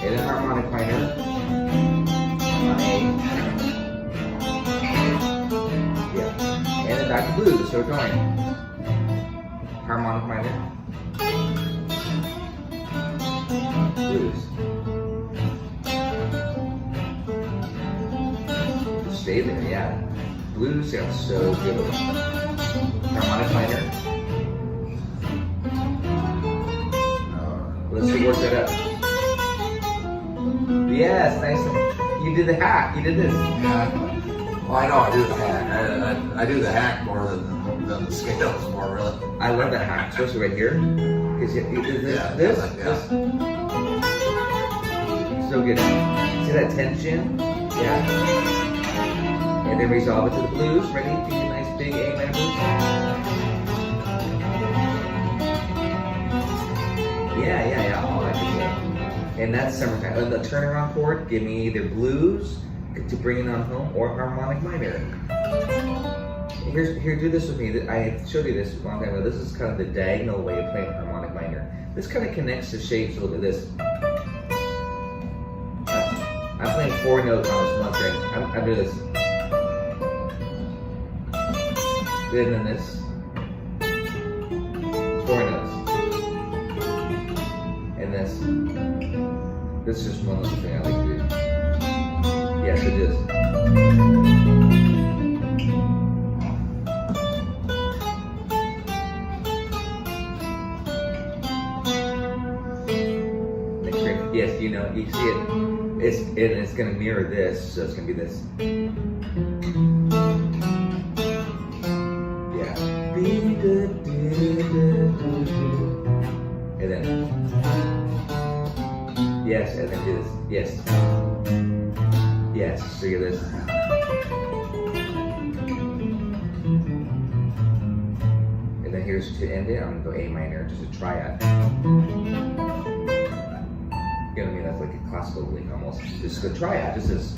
And then harmonic minor. On A. Yeah. And then back to blues. So we're going harmonic minor. Blues. Just stay there, yeah. Blues sounds so good. Harmonic minor. Let's work that up. Yes, nice. You did the hack. You did this. Yeah. Well, I know I do the hack. I do the hack more than the scales more really. I love that hack, especially right here. Because you did this, this. So good. See that tension? Yeah. And then resolve it to the blues. Ready? Do a nice big A minor blues. Yeah. All that good stuff. And that's summertime. The turnaround chord, give me either blues to bring it on home or harmonic minor. Here, do this with me. I showed you this a long time ago. This is kind of the diagonal way of playing harmonic minor. This kind of connects the shapes a little bit. This. I'm playing 4 notes on this one string. I'm doing this. And then this. 4 notes. And this. This is just one little thing I like to do. Yes, it is. Yes, you know, you see it. It's gonna mirror this, so it's gonna be this. Yeah. And then. Yes, and then do this. Yes. Yes, so you get this. And then here's to end it, I'm gonna go A minor, just a triad. You know what I mean? That's like a classical lick almost. Just a triad, just this.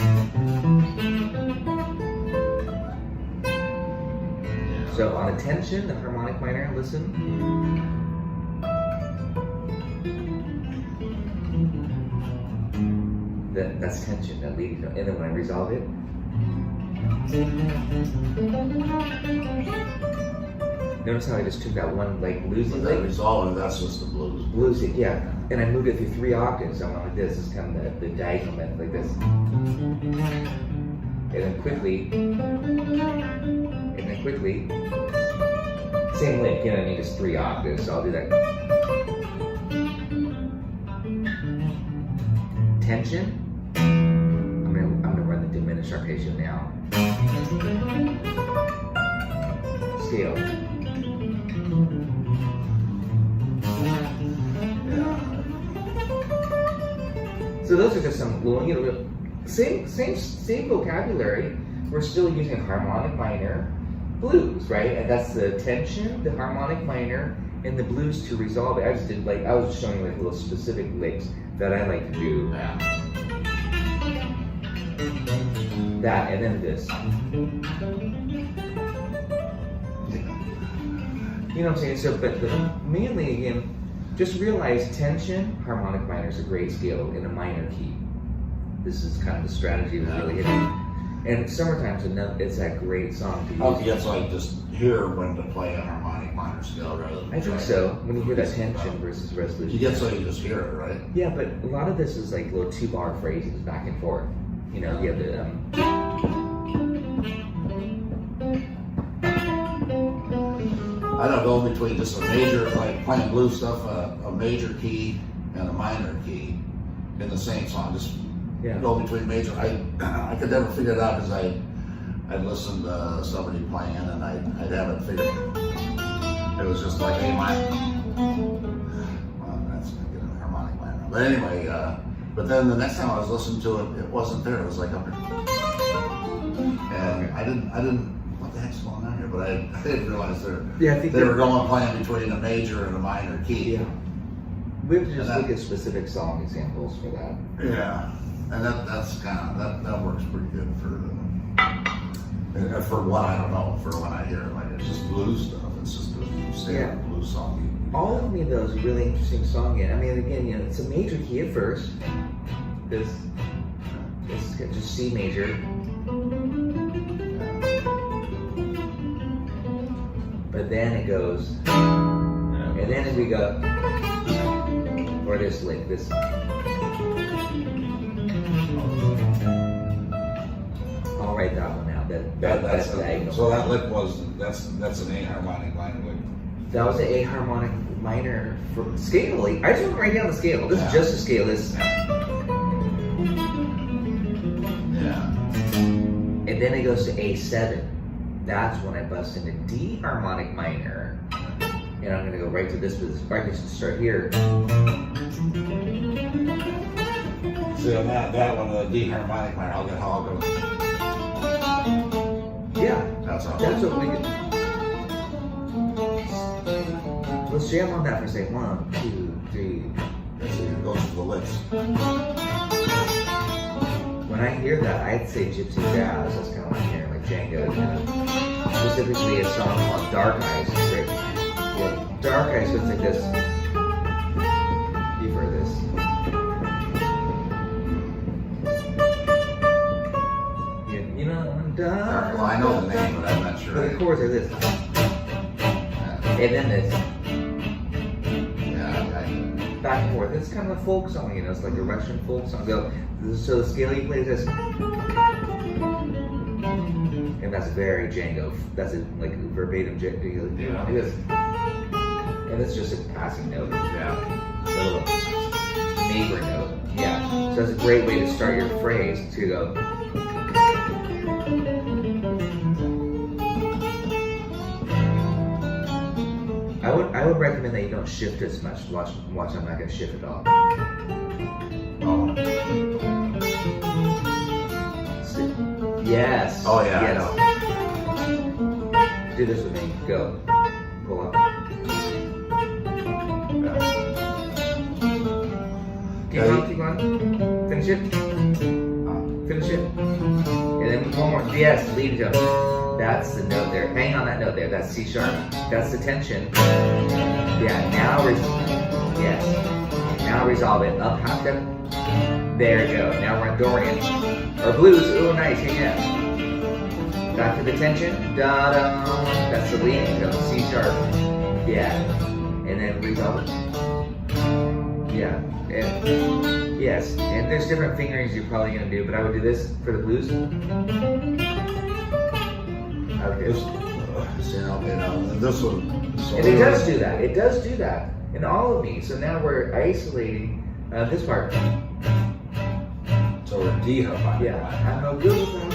So on a tension, the harmonic minor, listen. That's tension, that leading note. And then when I resolve it, notice how I just took that one like bluesy That resolve, that's just the blues. Bluesy, yeah. And I moved it through 3 octaves. I went like this. It's kind of the diagonal method, like this. And then quickly, same lick, you know what I mean? Just 3 octaves. So I'll do that. Tension. I'm gonna run the diminished arpeggio now. Scale. So those are just some little, you know, same vocabulary. We're still using harmonic minor, blues, right? And that's the tension, the harmonic minor, and the blues to resolve it. I just did I was showing you like little specific licks that I like to do. Yeah. That and then this. You know what I'm saying? So, but mainly again, just realize tension, harmonic minor is a great scale in a minor key. This is kind of the strategy that's really hitting. And summertime's it's that great song to use. Oh, yeah, so I just hear when to play a harmonic minor scale rather than. I think so. When you hear that tension versus resolution. You get so you just hear it, right? Yeah, but a lot of this is like little 2-bar phrases back and forth. You know, you have the. I don't go between just a major, like playing blues stuff, a major key and a minor key in the same song. Just go between major. I could never figure it out because I'd listen to somebody playing and I'd have it figured. It was just like A minor. Well, that's making a harmonic minor. But anyway, but then the next time I was listening to it wasn't there. It was like up there. And I didn't. What the heck's going on here? but I didn't realize I think they were playing between a major and a minor key. Yeah. We have to just And look at specific song examples for that. Yeah, and that's kind of that works pretty good for what I don't know, for when I hear it. Like it's just blues stuff. It's just a standard blues song. All of me though is a really interesting song. I mean, again, it's a major key at first. This just C major. But then it goes, and then we go, or this lick, this. I'll write that one out. That's diagonal. So that lick that's an A harmonic minor lick. That was the A harmonic minor for scale. I just want to write down the scale. This is just a scale. This. And then it goes to A7. That's when I bust into D harmonic minor. And I'm gonna go right to this, but I can start here. See on that one, the D harmonic minor, I'll go. Yeah, that's what we get. Let's jam on that for a second. 1, 2, 3. So it goes to the licks. When I hear that, I'd say gypsy jazz. That's kind of what I'm hearing, like Django. Specifically a song called Dark Eyes. It's great. Well, Dark Eyes goes like this. You've heard this. You know, dark. Well, I know the name, but I'm not sure. But the chords are this. And then this. Back and forth. It's kind of a folk song, it's like a Russian folk song. So the scale you play is this. And that's very Django. That's like verbatim Django. Yeah. This. And it's just a passing note. Yeah. A little neighbor note. Yeah. So that's a great way to start your phrase to go. I would recommend that you don't shift as much. Watch, I'm not going to shift at all. Oh. Yes. Oh yeah. Yes. Do this with me. Go. Pull up. Keep on. Finish it. Finish it. And then one more. Yes, lead it up. That's the note there. Hang on that note there. That's C sharp. That's the tension. Yeah, now yes. Now resolve it. Up half step. There you go. Now we're on Dorian. Or blues. Ooh, nice. Yeah. Back to the tension. Da da. That's the leading note. C sharp. Yeah. And then resolve it. Yeah. And yes. And there's different fingerings you're probably gonna do, but I would do this for the blues. This one. And it does do that. It does do that in all of me. So now we're isolating this part. So we're D harmonic. Yeah, I'm no good with them.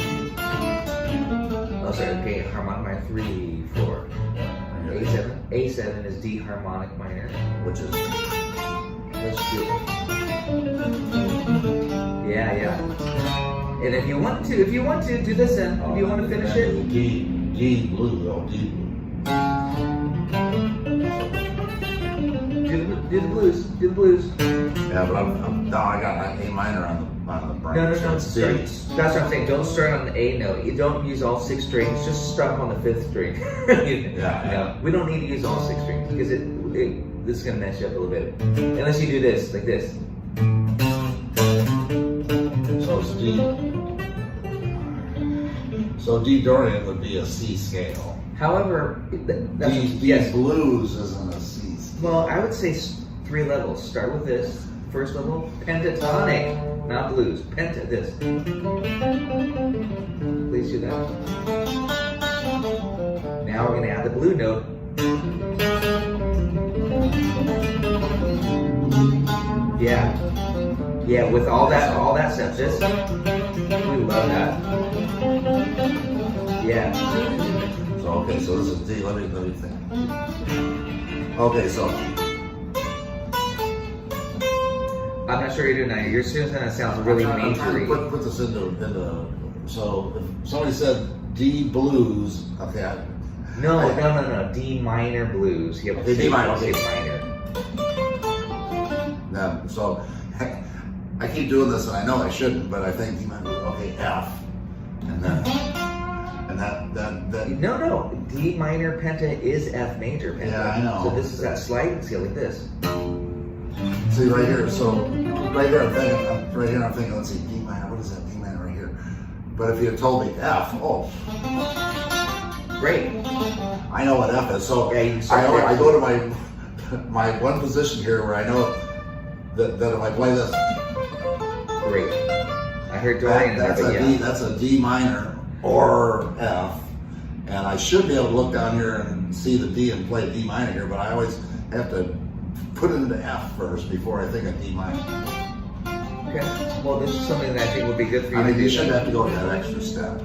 Oh, sorry. Okay, harmonic minor 3, 4. A7. A7 is D harmonic minor, which is. Let's do it. Yeah. And if you want to do this then. If you want to finish it. D blue, though, D blue. Do the blues. Yeah, but I got an A minor on the brain. No. That's what I'm saying. Don't start on the A note. You don't use all 6 strings. Just stop on the 5th string. Yeah. We don't need to use all 6 strings because this is gonna mess you up a little bit. Unless you do this, like this. So it's D. So D Dorian would be a C scale. However, D blues isn't a C scale. Well, I would say 3 levels. Start with this. First level, pentatonic, not blues. This. Please do that. Now we're gonna add the blue note. Yeah, with all that stuff. This, we love that. Yeah. So okay, so this is D. Let me think. Okay, so I'm not sure you're doing that. Your students gonna sound really majory. Put this into. So if somebody said D blues, okay. No. D minor blues. You have to Okay, D minor, say okay. minor. So I keep doing this, and I know I shouldn't, but I think D minor. Okay, F, and then that. No. D minor penta is F major penta. Yeah, I know. So this is that sliding scale like this. See right here. So right here, I'm thinking. Let's see, D minor. What is that? D minor right here. But if you had told me F, Great. I know what F is. So Yeah, you start I there. go to my one position here where I know that if I play this, Great. I heard Dorian. that's a D minor or F, and I should be able to look down here and see the D and play D minor here, but I always have to put it into F first before I think of D minor. Okay. Well, this is something that I think would be good for you. I mean, to you do. shouldn't have to go to that extra step.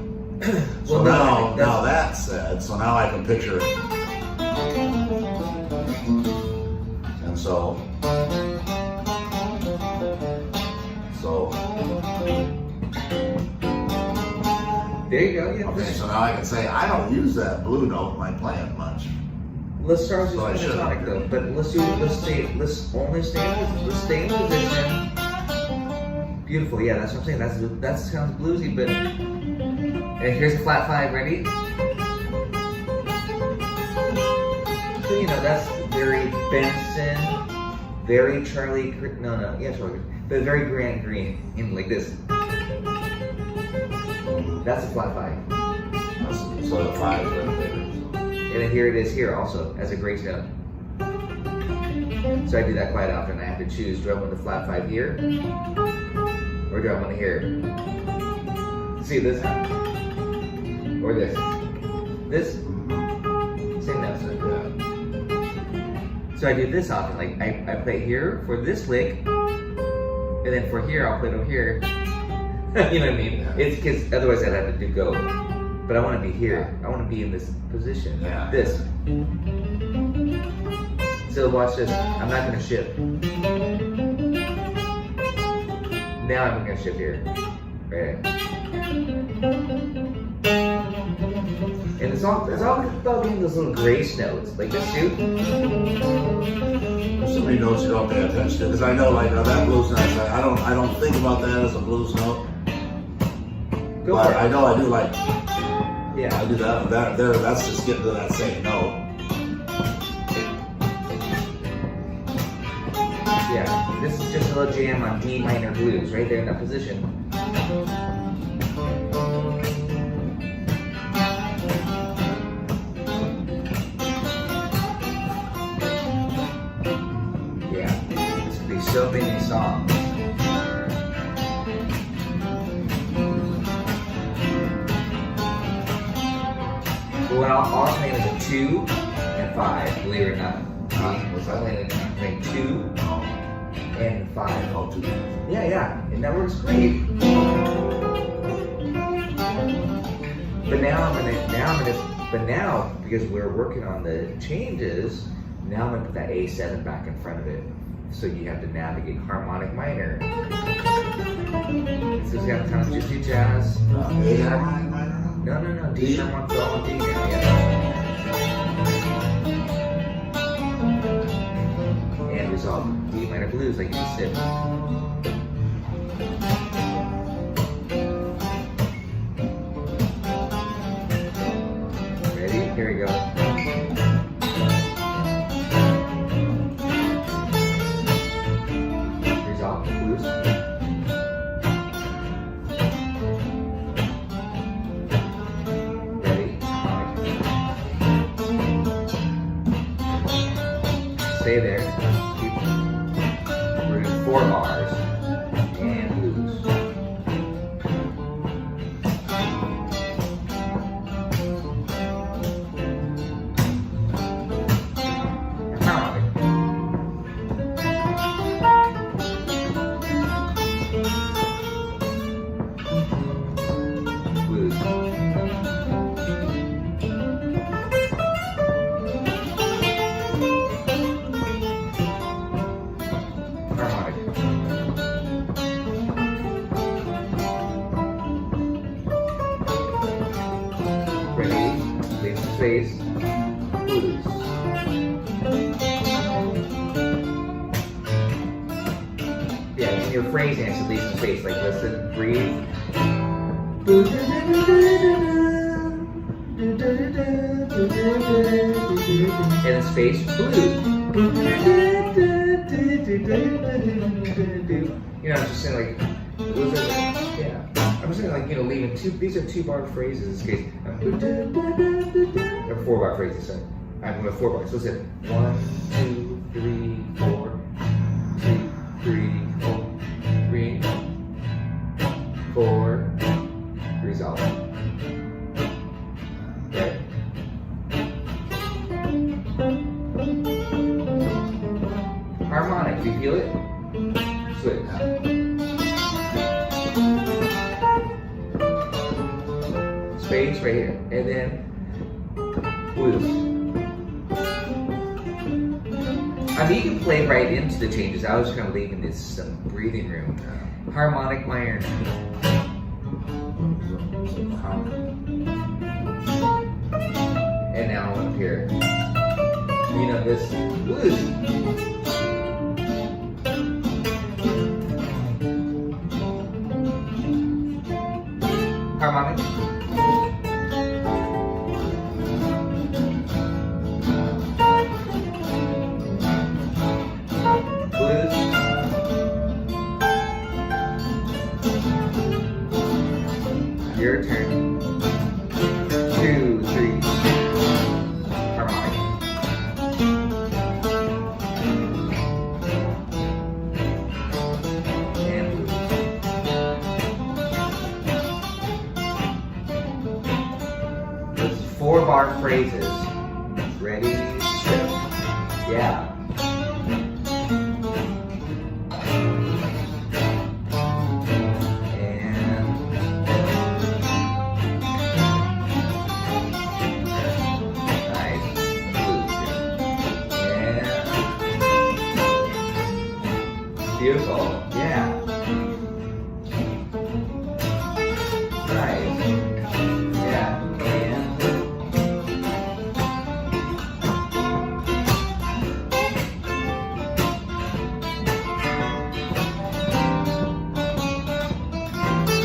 So Well, now that's said, so now I can picture, and so There you go. Yeah. okay, so now I can say I don't use that blue note in my playing much. Let's start with So I should. pentatonic though. But let's stay in position. Beautiful. Yeah, that's what I'm saying. That sounds bluesy, but. And here's a flat 5. Ready? So that's very Benson, very Charlie. Charlie, but very Grant Green, like this. That's a flat 5. So the 5 right there. And then here it is here also as a grace note. So I do that quite often. I have to choose: do I want the flat 5 here, or do I want to here? See this, or this? This same notes. So I do this often. Like I play here for this lick, and then for here I'll play it over here. You know what I mean? Yeah. It's because otherwise I'd have to do go. But I want to be here. I want to be in this position. Yeah. This. So watch this. I'm not going to shift. Now I'm going to shift here. Right. And it's all about getting those little grace notes, like this too. There's so many notes you don't pay attention to, because I know that blues note. I don't think about that as a blues note. Go But for it. I know I do like. Yeah. I do that. That's just getting to that same note. Yeah. This is just a little jam on D minor blues, right there in that position. Yeah. This could be so many songs. Well, all I'm playing is a 2 and 5, believe it or not. What's that? I'm playing 2 and 5. Oh, 2. Yeah, and that works great. But now because we're working on the changes, now I'm gonna put that A7 back in front of it. So you have to navigate harmonic minor. This has got kind of gypsy jazz. A harmonic minor? No. D D? harmonic, all D now, yeah. And resolve D minor blues like you said. Ready? Here we go. Resolve blues. Ready? Stay there. We're doing 4 bars and blues. Harmonic. Blues. Harmonic. Ready? Face to face. phrasing, I should leave some space. Like, listen, breathe. And then space, blues. You know, I'm just saying, like, those are, yeah. I'm just saying, like, you know, leaving two, these are 2-bar phrases in this case. Or 4-bar phrases, sorry. I'm going 4 bars. So listen, 1, 2, 3, 4, 2, 3, 4, 3, 4, resolve. Okay. Harmonic, do you feel it? Switch. Space right here, and then blues. I mean, you can play right into the changes. I was kind of leaving this some breathing room. Harmonic minor. And now up here. You know this blues. Harmonic. Your turn. 2, 3. Harmonic. And blues. Those 4-bar phrases. Ready, shift. Yeah. Beautiful, yeah. Right. Yeah. And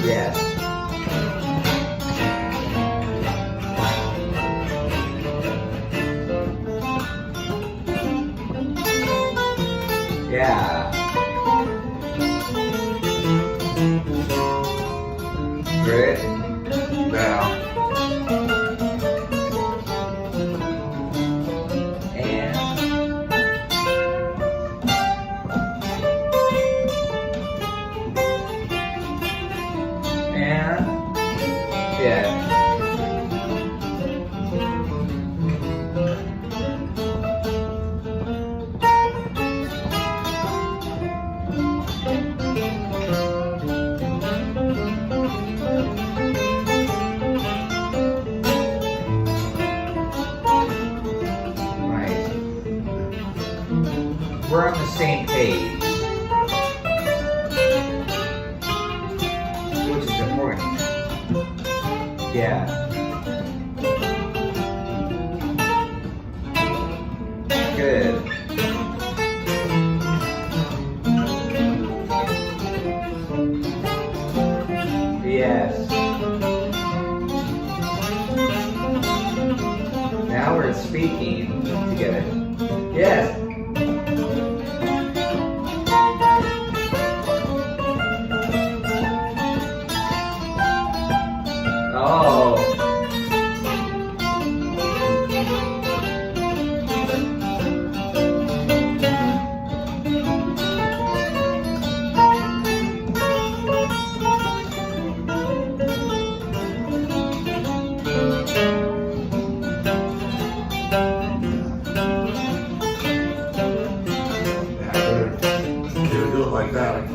yes. Yeah. Good. Now. And. And. Yeah. We're on the same page, which is important. Yeah. Good. Yes. Now we're speaking together. Yes. Oh. Do it like that.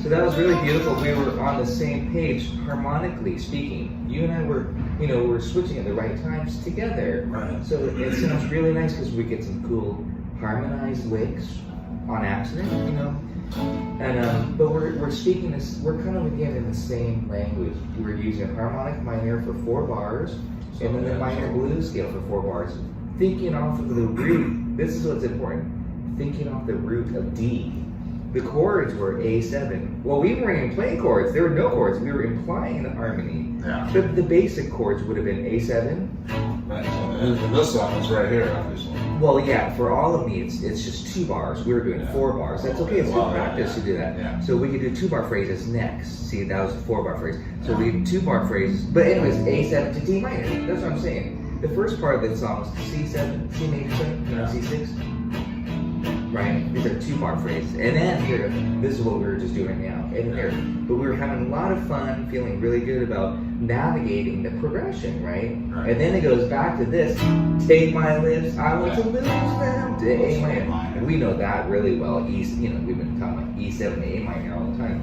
So that was really beautiful. We were on the same page, harmonically speaking. You and I were, you know, we're switching at the right times together. Right. So it sounds really nice because we get some cool harmonized licks on accident, you know. And but we're speaking this. We're kind of again in the same language. We're using a harmonic minor for 4 bars, So, and then the minor blues scale for 4 bars. Thinking off of the root, this is what's important, thinking off the root of D. The chords were A7. Well, we weren't even playing chords. There were no chords. We were implying the harmony. Yeah. The basic chords would have been A7. Right, and this song is right here, obviously. Well, yeah, for all of me, it's just 2 bars. We were doing 4 bars. That's okay. It's good practice to do that. Yeah. So we could do 2-bar phrases next. See, that was a 4-bar phrase. So we did 2-bar phrases. But anyways, A7 to D minor. That's what I'm saying. The first part of the song was C7, C major 7, C6. Right? These are 2-bar phrases. And then here, this is what we were just doing right now. And here, but we were having a lot of fun, feeling really good about navigating the progression, right? And then it goes back to this, take my lips, I want to lose them, to A minor. And we know that really well. We've been talking about E7 to A minor all the time.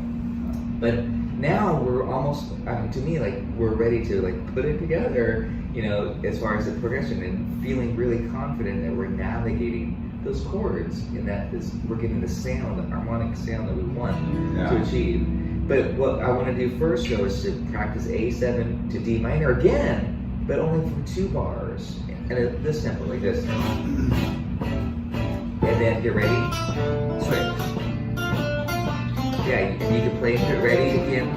But now we're almost, to me, like, we're ready to like put it together, as far as the progression, and feeling really confident that we're navigating those chords, and that we're getting the sound, the harmonic sound that we want to achieve. But what I want to do first, though, is to practice A7 to D minor again, but only from 2 bars, and at this tempo, like this. And then get ready, switch. Yeah, you can play it ready again.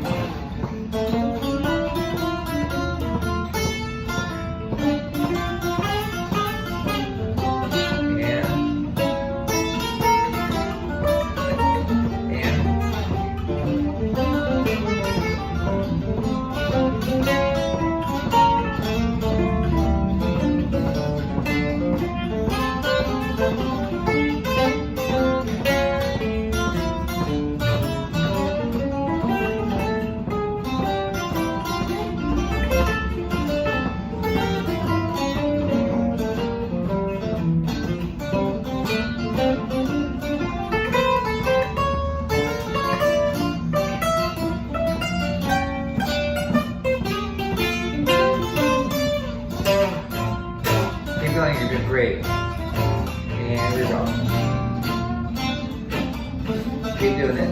Great. And we're going. Keep doing it.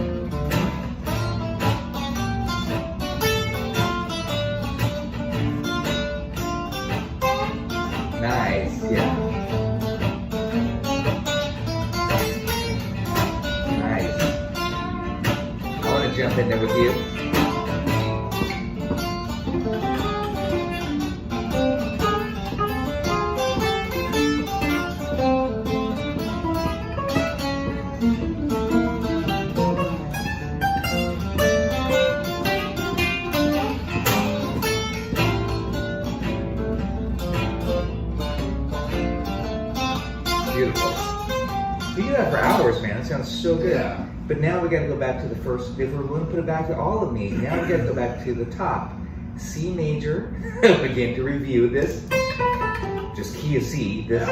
Nice. Yeah. Nice. I want to jump in there with you. So good. Yeah. But now we got to go back to the first. If we're going to put it back to all of me, now we got to go back to the top. C major. Again, to review this. Just key of C. This.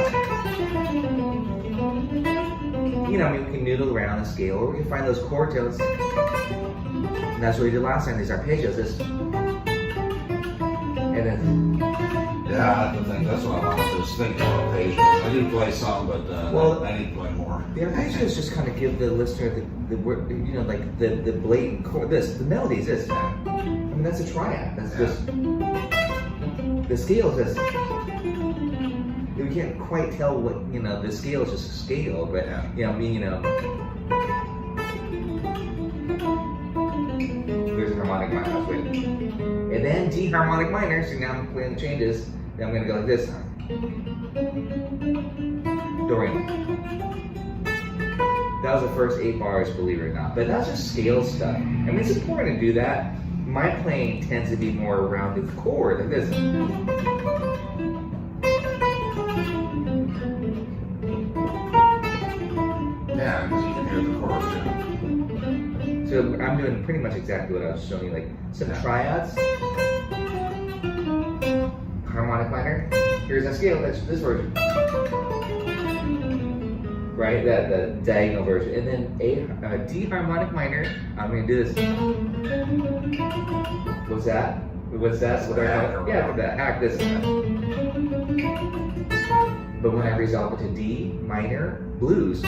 We can noodle around the scale, or we can find those chord tones. And that's what we did last time. These arpeggios. This. And then. Yeah, I think that's what I want to do, is think of arpeggios. I do play some, but I need to play more. The arpeggios just kind of give the listener the blatant chord. The melody is this. I mean, that's a triad. That's just the scale is this. We can't quite tell what the scale is just a scale, but there's a harmonic minor. And then D harmonic minor. So now I'm playing the changes. Then I'm going to go like this. Dorian. That was the first 8 bars, believe it or not. But that's just scale stuff. I mean, it's important to do that. My playing tends to be more around the chord, like this. Yeah, because you can hear the chords. So I'm doing pretty much exactly what I was showing you, like some triads. Harmonic minor. Here's a scale. That's this version, right? The diagonal version, and then a D harmonic minor. I'm going to do this. What's that? What's that? Yeah, the hack this. But when I resolve it to D minor blues,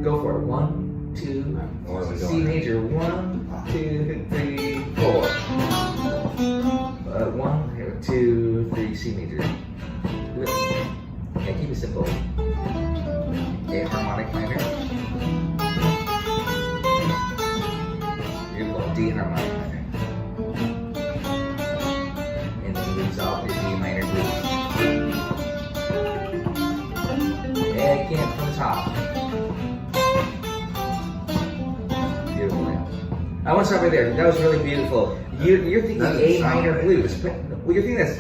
go for it. 1, 2, C major. 1, 2, 3, 4. 1, B, C major. Yeah, keep it simple. A harmonic minor. Beautiful. D harmonic minor. And then we resolve the D minor blues. And again from the top. Beautiful. I want to stop right there. That was really beautiful. You're thinking A minor blues. Well, you're thinking this.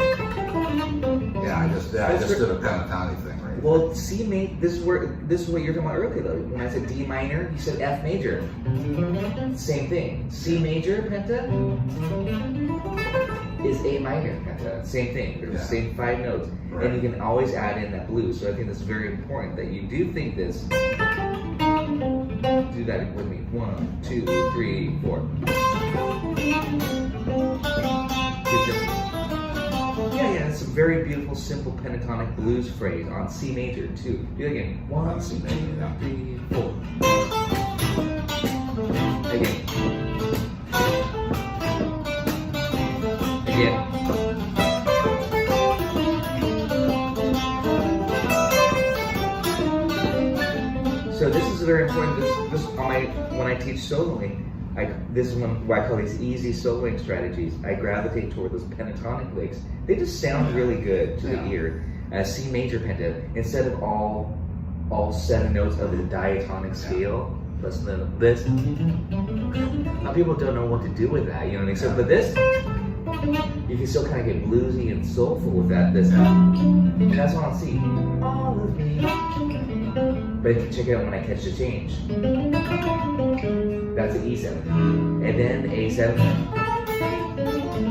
Yeah, I just did a pentatonic thing, right? Well, C major. This is what you're talking about earlier, though. When I said D minor, you said F major. Same thing. C major penta is A minor penta. Same thing. They're the same 5 notes, right. And you can always add in that blues. So I think that's very important that you do think this. Do that with me. 1, 2, 3, 4. Yeah, it's a very beautiful, simple pentatonic blues phrase on C major too. Do it again. 1, 2, 3, 4. Again. Again. So this is very important. This on when I teach soloing, this is what I call these easy soloing strategies. I gravitate toward those pentatonic licks. They just sound really good to the ear. C major penta, instead of all 7 notes of the diatonic scale, plus this. Now people don't know what to do with that, you know what I mean? So, but this, you can still kind of get bluesy and soulful with that. This, and that's what I'll see. All of me. But check it out when I catch the change. That's an E7. And then A7.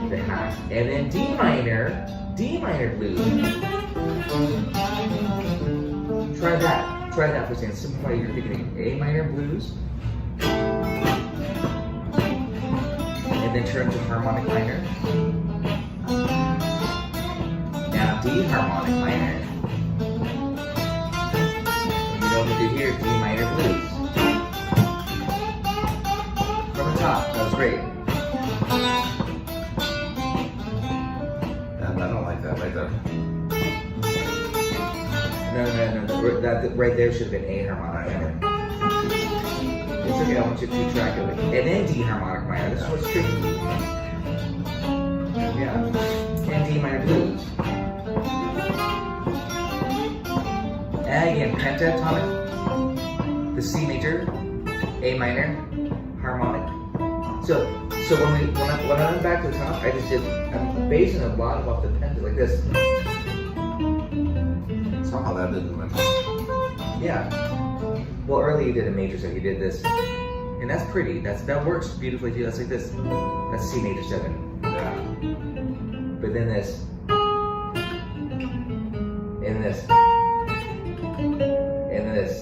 The half. And then D minor blues. Try that for a second. Simplify your thinking. A minor blues. And then turn to harmonic minor. Now D harmonic minor. What to do here, D minor blues. From the top, that was great. And I don't like that right there. No. That right there should have been A harmonic minor. It's okay, I want you to keep track of it. And then D harmonic minor, this is what's tricky. Yeah. And D minor blues. Again, pentatonic, the C major, A minor, harmonic. So when I went back to the top, I'm basing a lot off the penta like this. Somehow that didn't win. Yeah. Well, earlier you did a major, so you did this, and that's pretty. That works beautifully too. That's like this. That's C major 7. Yeah. But then this, and this. And this.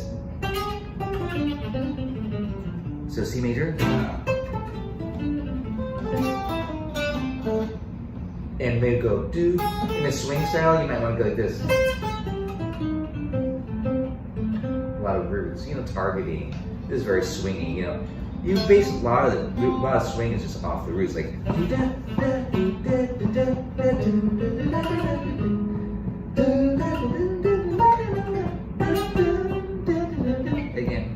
So C major. And maybe go do. In a swing style, you might want to go like this. A lot of roots, targeting. This is very swingy, You base a lot of swing is just off the roots, like. Again.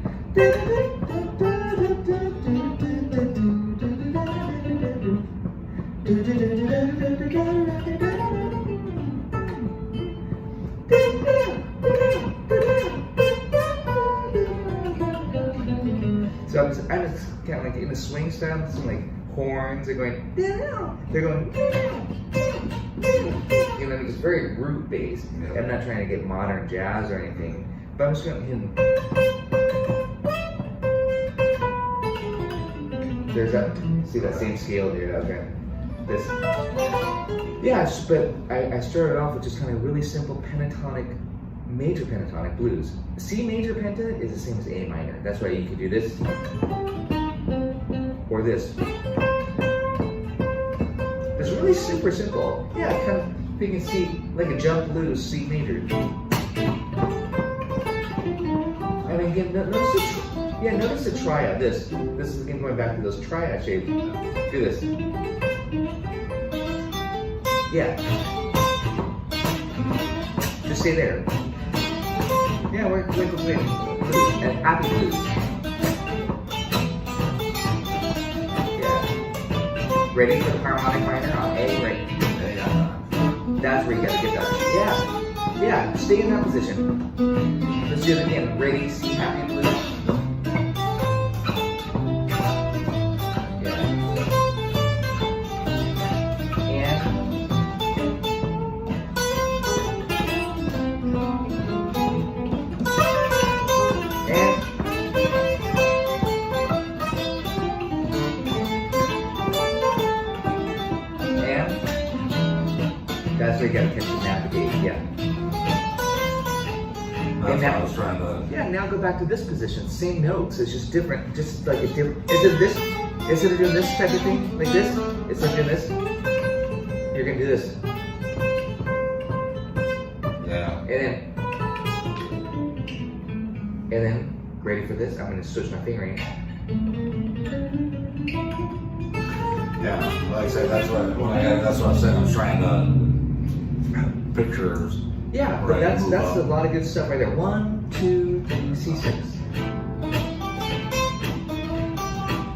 So I'm just kind of like in the swing style, some like horns are going, they're going, it's very root based. I'm not trying to get modern jazz or anything, but I'm just going to there's that, see that same scale there, okay. This, yeah, but I started off with just kind of really simple pentatonic, major pentatonic blues. C major penta is the same as A minor. That's why you could do this, or this. It's really super simple. Yeah, kind of thinking C, like a jump blues, C major. And again, notice the triad, this is again going back to those triad shapes. Do this. Yeah. stay there. Yeah, wait. And happy blues. Yeah. Ready for the harmonic minor on A, right? That's where you gotta get that. Yeah, stay in that position. Let's do it again. Ready, C, happy blues. That's where you gotta catch and navigate, yeah. That's what I was trying to... Yeah, now go back to this position. Same notes, it's just different, just like a different... Instead of doing this type of thing, like this, instead of doing this, you're gonna do this. Yeah. And then, ready for this, I'm gonna switch my fingering. Yeah, like I said, that's what I'm saying. I'm trying to picture. Yeah, but that's a lot of good stuff right there. 1, 2, 3, C6,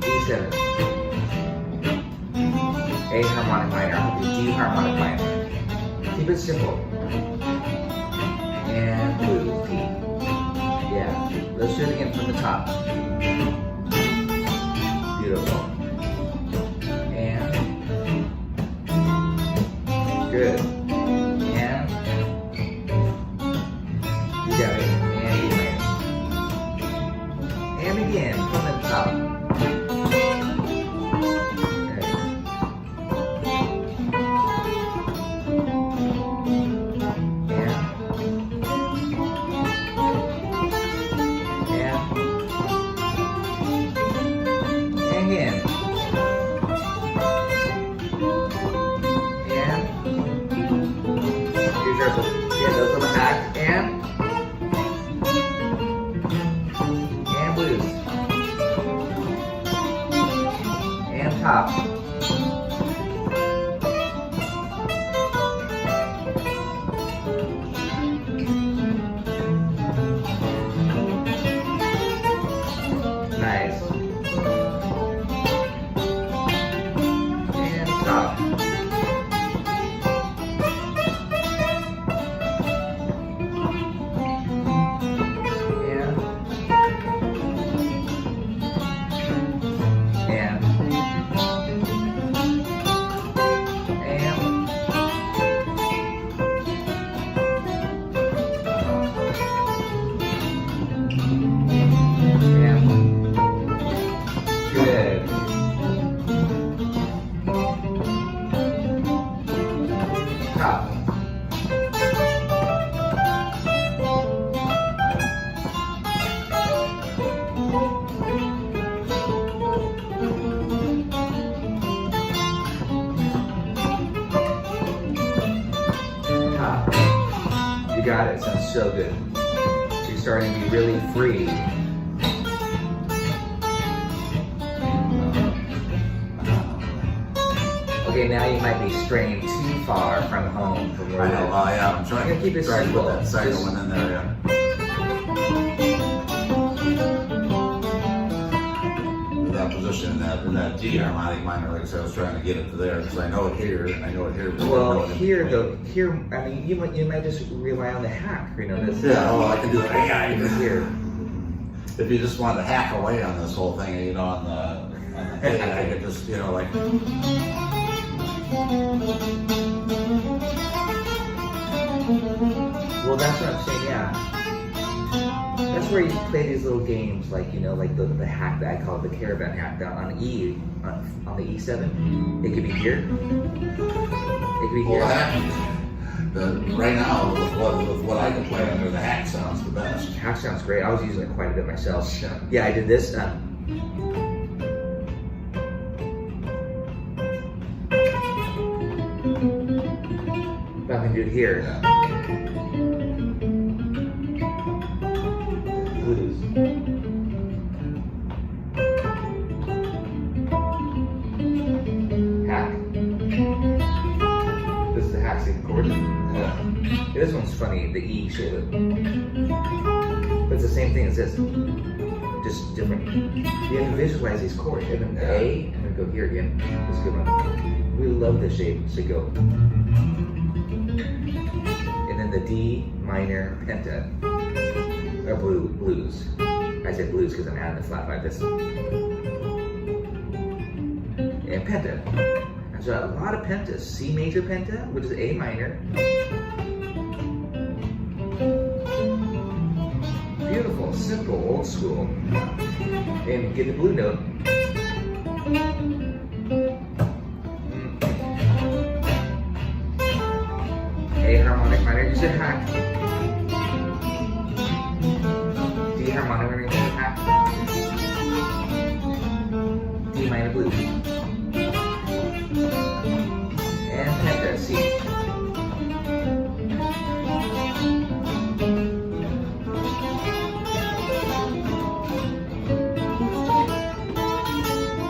E7, A harmonic minor, D harmonic minor. Keep it simple. And blues, D. Yeah, let's do it again from the top. Beautiful. Good. And you got it. And you land. And again from the top. Okay. And again. Yeah, those little hacks and blues and top. Nice. And top. You got it. Sounds so good. So you're starting to be really free. Okay, now you might be straying too far from home. From where I know. Yeah, I'm trying to keep it put simple. that second one in there. Yeah. That position in that G harmonic minor, like I said, I was trying to get it to there because I know it here and I know it here. Well, here, I mean, you might just rely on the hack, you know. This, yeah, well, I can do it. Yeah, I can here. If you just wanted to hack away on this whole thing, you know, on the thing, I could just, you know, like. Well, that's what I'm saying. Yeah. That's where you play these little games, like, you know, like the hack that I call it the caravan hack down on E, on the E7. It could be here. It could be here. Right now, with what I can play under, the hack sounds the best. Hack sounds great. I was using it quite a bit myself. Yeah, I did this. If I can do it here. Yeah. Blues. Hack. This is the hack second chord. This one's funny, the E shape. But it's the same thing as this. Just different. You have to visualize these chords. And then the A, and then go here again. This is a good one. We love this shape. So go. And then the D minor penta. Or blues. I said blues because I'm adding the flat 5. This. And penta. And so a lot of pentas. C major penta, which is A minor. Beautiful, simple, old school. And get the blue note. A harmonic minor, you said hack. D harmonic minor, you said hack. D minor blues. And penta, C.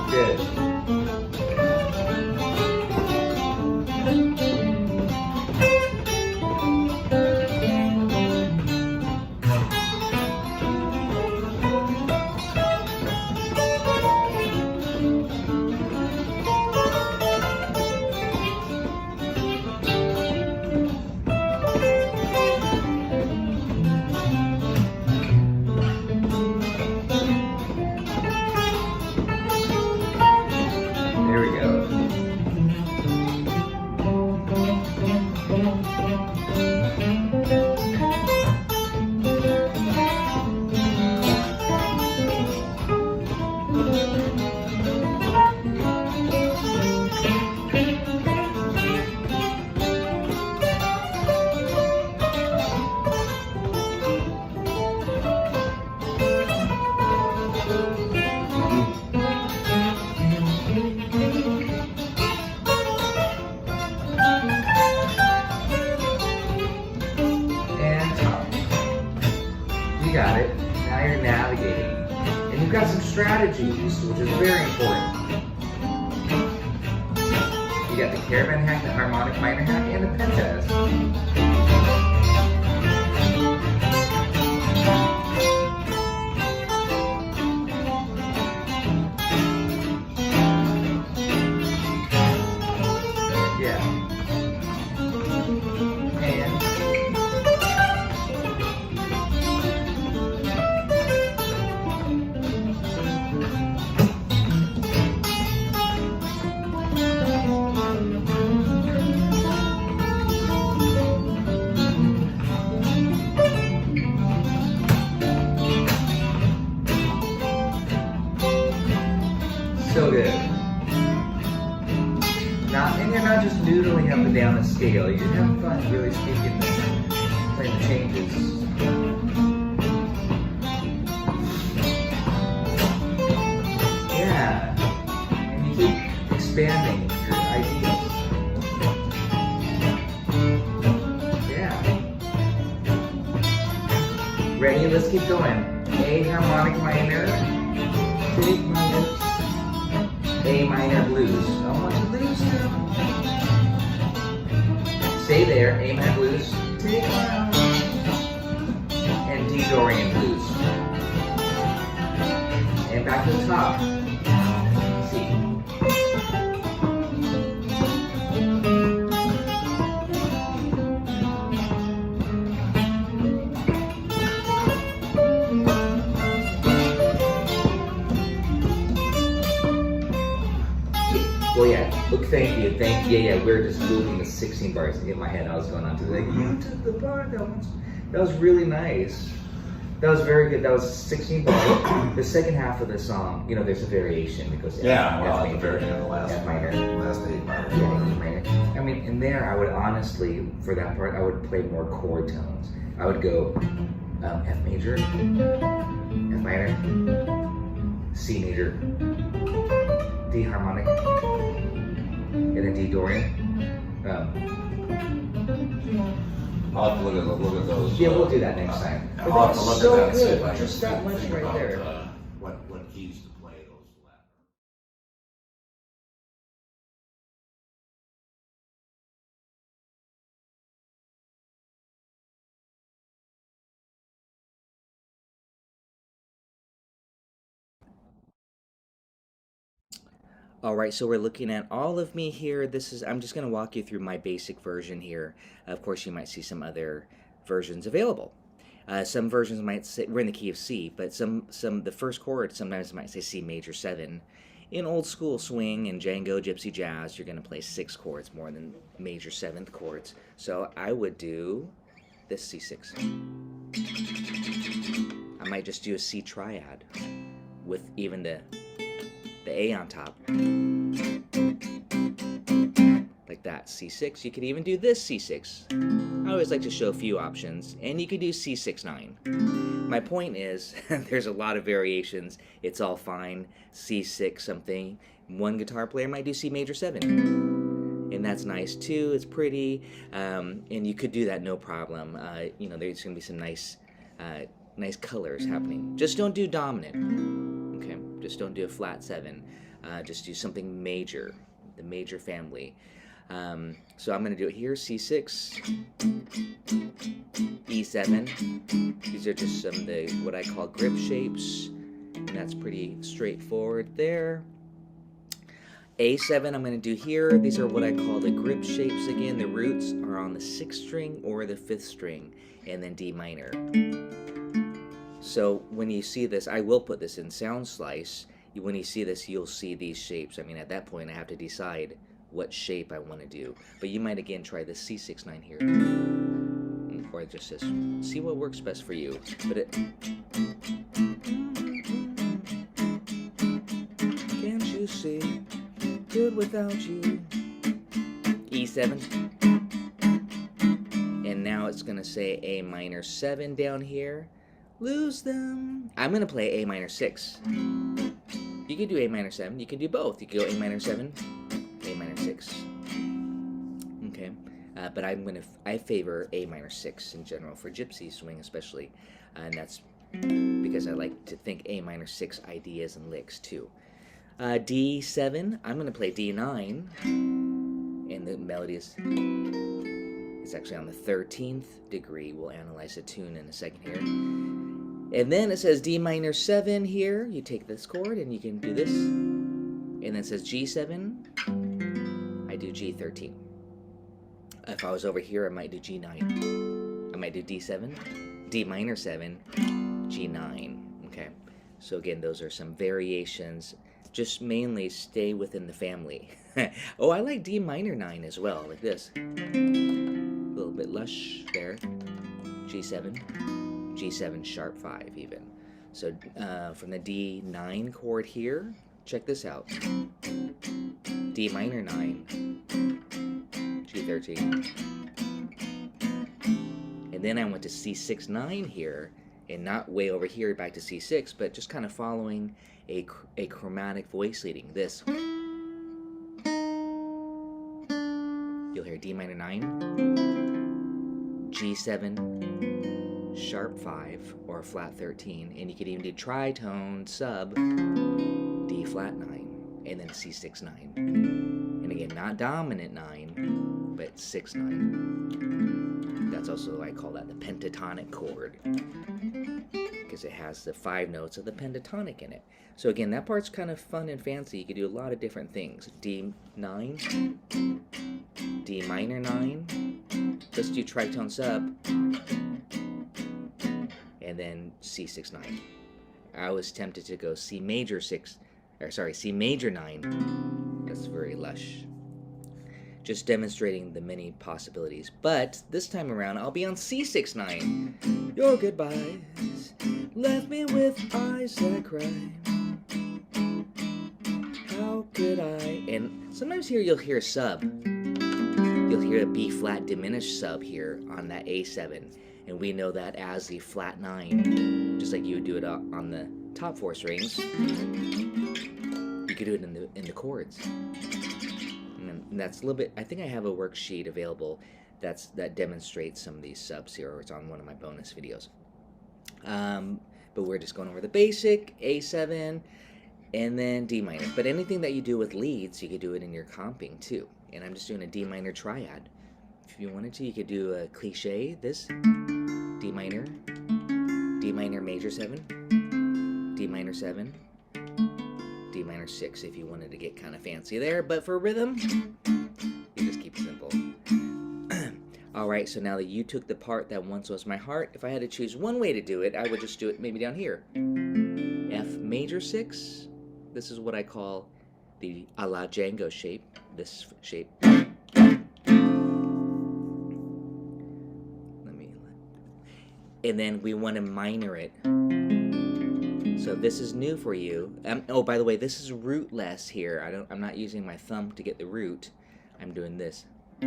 Good. There we go. And top. You got it. Now you're navigating. And you've got some strategies, which is very important. You got the caravan hack, the harmonic minor hack, and the pentas. Yeah. And so good. And you're not just noodling up and down the scale. You're having fun really speaking this, playing the changes. Yeah. And you keep expanding your ideas. Yeah. Ready? Let's keep going. A harmonic minor. Take my notes. A minor blues. I want to blues now. Stay there. A minor blues. Take one. And D Dorian blues. And back to the top. C. Well, yeah. Look, thank you. Yeah. We're just moving the 16 bars in my head. I was going on to like, you took the bar. That was really nice. That was very good. That was 16 bars. The second half of the song, there's a variation because At the very end, the last F minor, last 8 minor. yeah, E minor. I mean, in there, I would honestly, for that part, I would play more chord tones. I would go F major, F minor, C major, D harmonic, and then D Dorian. I'll have to look at those. Yeah, we'll do that next time. But I'll have to that's look so at that and see good. if I can Just that much think right about, there. what keys to play those. All right, so we're looking at all of me here. I'm just going to walk you through my basic version here. Of course, you might see some other versions available. Some versions might say, we're in the key of C, but the first chord sometimes might say C major 7. In old school swing and Django, Gypsy jazz, you're going to play 6 chords more than major 7th chords. So I would do this C6. I might just do a C triad with even the A on top. Like that, C6. You could even do this C6. I always like to show a few options, and you could do C6-9. My point is, there's a lot of variations. It's all fine. C6 something. One guitar player might do C major 7. And that's nice too. It's pretty. And you could do that no problem. You know, there's going to be some nice colors happening. Just don't do dominant. Okay? Just don't do a flat 7. Just do something major. The major family. So I'm going to do it here, C6, E7. These are just some of the what I call grip shapes, and that's pretty straightforward there. A7 I'm going to do here. These are what I call the grip shapes again. The roots are on the 6th string or the 5th string, and then D minor. So when you see this, I will put this in Sound Slice. When you see this, you'll see these shapes. I mean, at that point, I have to decide what shape I want to do. But you might again try the C6-9 here, or just this. See what works best for you. But it. Can't you see? Good without you. E7. And now it's gonna say A minor 7 down here. Lose them. I'm gonna play A minor 6. You could do A minor 7. You could do both. You could go A minor 7. A minor 6. Okay, but I favor A minor 6 in general for Gypsy swing especially, and that's because I like to think A minor 6 ideas and licks too. D7. I'm going to play D9, and the melody is actually on the 13th degree. We'll analyze the tune in a second here. And then it says D minor 7 here. You take this chord and you can do this. And then it says G7. I do G13. If I was over here, I might do G9. I might do D7, D minor 7, G9. Okay. So again, those are some variations. Just mainly stay within the family. Oh, I like D minor 9 as well, like this. A little bit lush there. G7, G7 sharp 5 even. So from the D9 chord here, check this out. D minor 9, G13. And then I went to C6-9 here, and not way over here back to C6, but just kind of following a chromatic voice leading. This. You'll hear D minor 9, G7, sharp 5, or flat 13, and you could even do tritone, sub, D flat 9, and then C6-9. And again, not dominant 9, but 6-9. That's also, I call that the pentatonic chord, because it has the 5 notes of the pentatonic in it. So again, that part's kind of fun and fancy. You could do a lot of different things. D9, D minor 9, let's do tritone sub, and then C6-9. I was tempted to go C major 9. That's very lush. Just demonstrating the many possibilities. But this time around, I'll be on C6-9. Your goodbyes left me with eyes that cry. How could I? And sometimes here you'll hear a sub. You'll hear a B flat diminished sub here on that A7. And we know that as the flat 9. Just like you would do it on the top 4 strings. You could do it in the chords. And that's a little bit, I think I have a worksheet available that demonstrates some of these subs here, or it's on one of my bonus videos. But we're just going over the basic, A7, and then D minor. But anything that you do with leads, you could do it in your comping too. And I'm just doing a D minor triad. If you wanted to, you could do a cliche, this, D minor major 7, D minor 7, D D minor 6 if you wanted to get kind of fancy there, but for rhythm, you just keep it simple. Alright, so now that you took the part that once was my heart, if I had to choose one way to do it, I would just do it maybe down here. F major 6, this is what I call the a la Django shape, this shape. And then we want to minor it. So this is new for you. Oh, by the way, this is rootless here. I'm not using my thumb to get the root. I'm doing this. I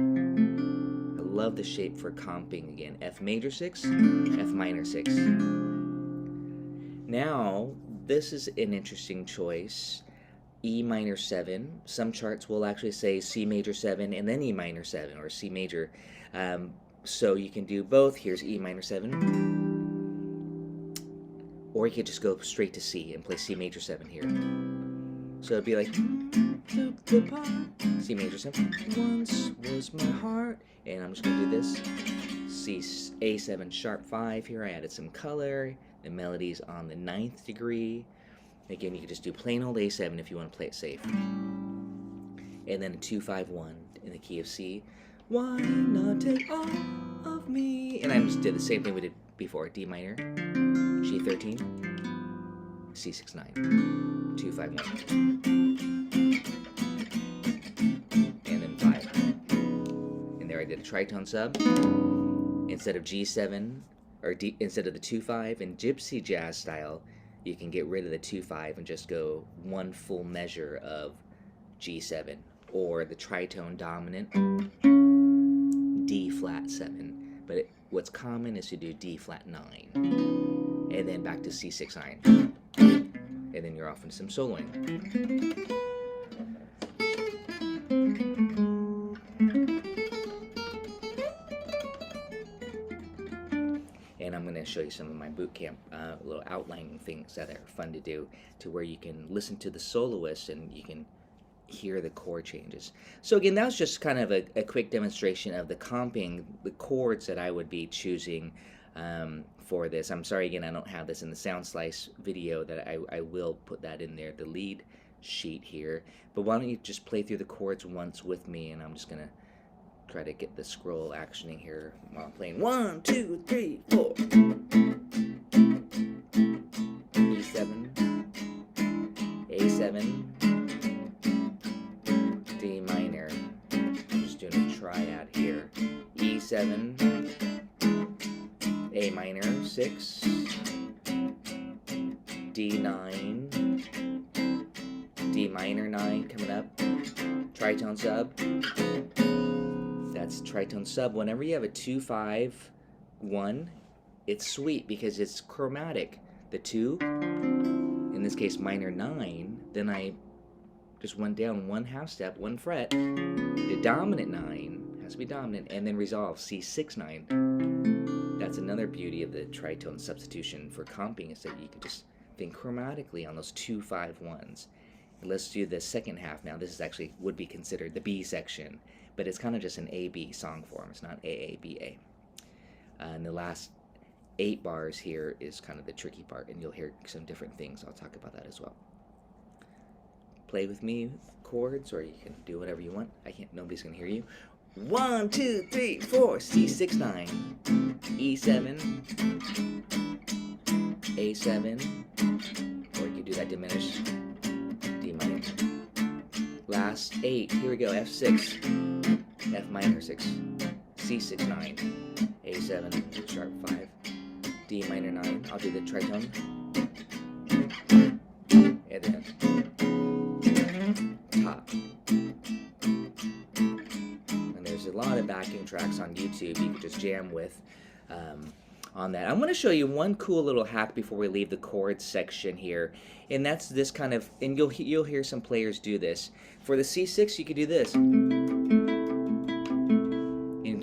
love the shape for comping again. F major 6, F minor 6. Now, this is an interesting choice. E minor 7. Some charts will actually say C major 7 and then E minor 7, or C major. So you can do both. Here's E minor 7. Or you could just go straight to C and play C major 7 here. So it'd be like C major 7. Once was my heart. And I'm just going to do this. C A7 sharp 5 here. I added some color. The melody's on the 9th degree. Again, you can just do plain old A7 if you want to play it safe. And then a 2-5-1 in the key of C. Why not take all of me? And I just did the same thing we did before. D minor, G13, C6-9, 2-5-1, and then 5. And there I did a tritone sub. Instead of G7, or instead of the 2-5 in Gypsy jazz style, you can get rid of the 2-5 and just go one full measure of G7, or the tritone dominant D flat 7, but what's common is to do D flat 9, and then back to C6-9, and then you're off into some soloing. And I'm going to show you some of my boot camp little outlining things that are fun to do, to where you can listen to the soloist and you can hear the chord changes. So again, that was just kind of a quick demonstration of the comping, the chords that I would be choosing for this. I'm sorry again, I don't have this in the sound slice video. That I will put that in there, the lead sheet here. But why don't you just play through the chords once with me, and I'm just gonna try to get the scroll actioning here while I'm playing. 1, 2, 3, 4. E7, A7, D minor. I'm just doing a triad here. E7, A minor 6, D9, D minor 9 coming up. Tritone sub. That's tritone sub. Whenever you have a 2-5-1, it's sweet because it's chromatic. The 2, in this case minor 9, then I just went down 1 half step, 1 fret, the dominant 9, has to be dominant, and then resolve C6-9. That's another beauty of the tritone substitution for comping, is that you can just think chromatically on those 2-5-1s. And let's do the second half now. This is actually would be considered the B section, but it's kind of just an A-B song form. It's not A-A-B-A. And the last 8 bars here is kind of the tricky part, and you'll hear some different things. I'll talk about that as well. Play with me chords, or you can do whatever you want. Nobody's gonna hear you. 1, 2, 3, 4, C6-9, E7, A7, or you can do that diminished, D minor. Last 8, here we go, F6, F minor 6, C6-9, A7, sharp 5, D minor 9, I'll do the tritone, and then top. And there's a lot of backing tracks on YouTube you can just jam with on that. I'm going to show you one cool little hack before we leave the chords section here, and that's this kind of, and you'll hear some players do this. For the C6, you could do this, and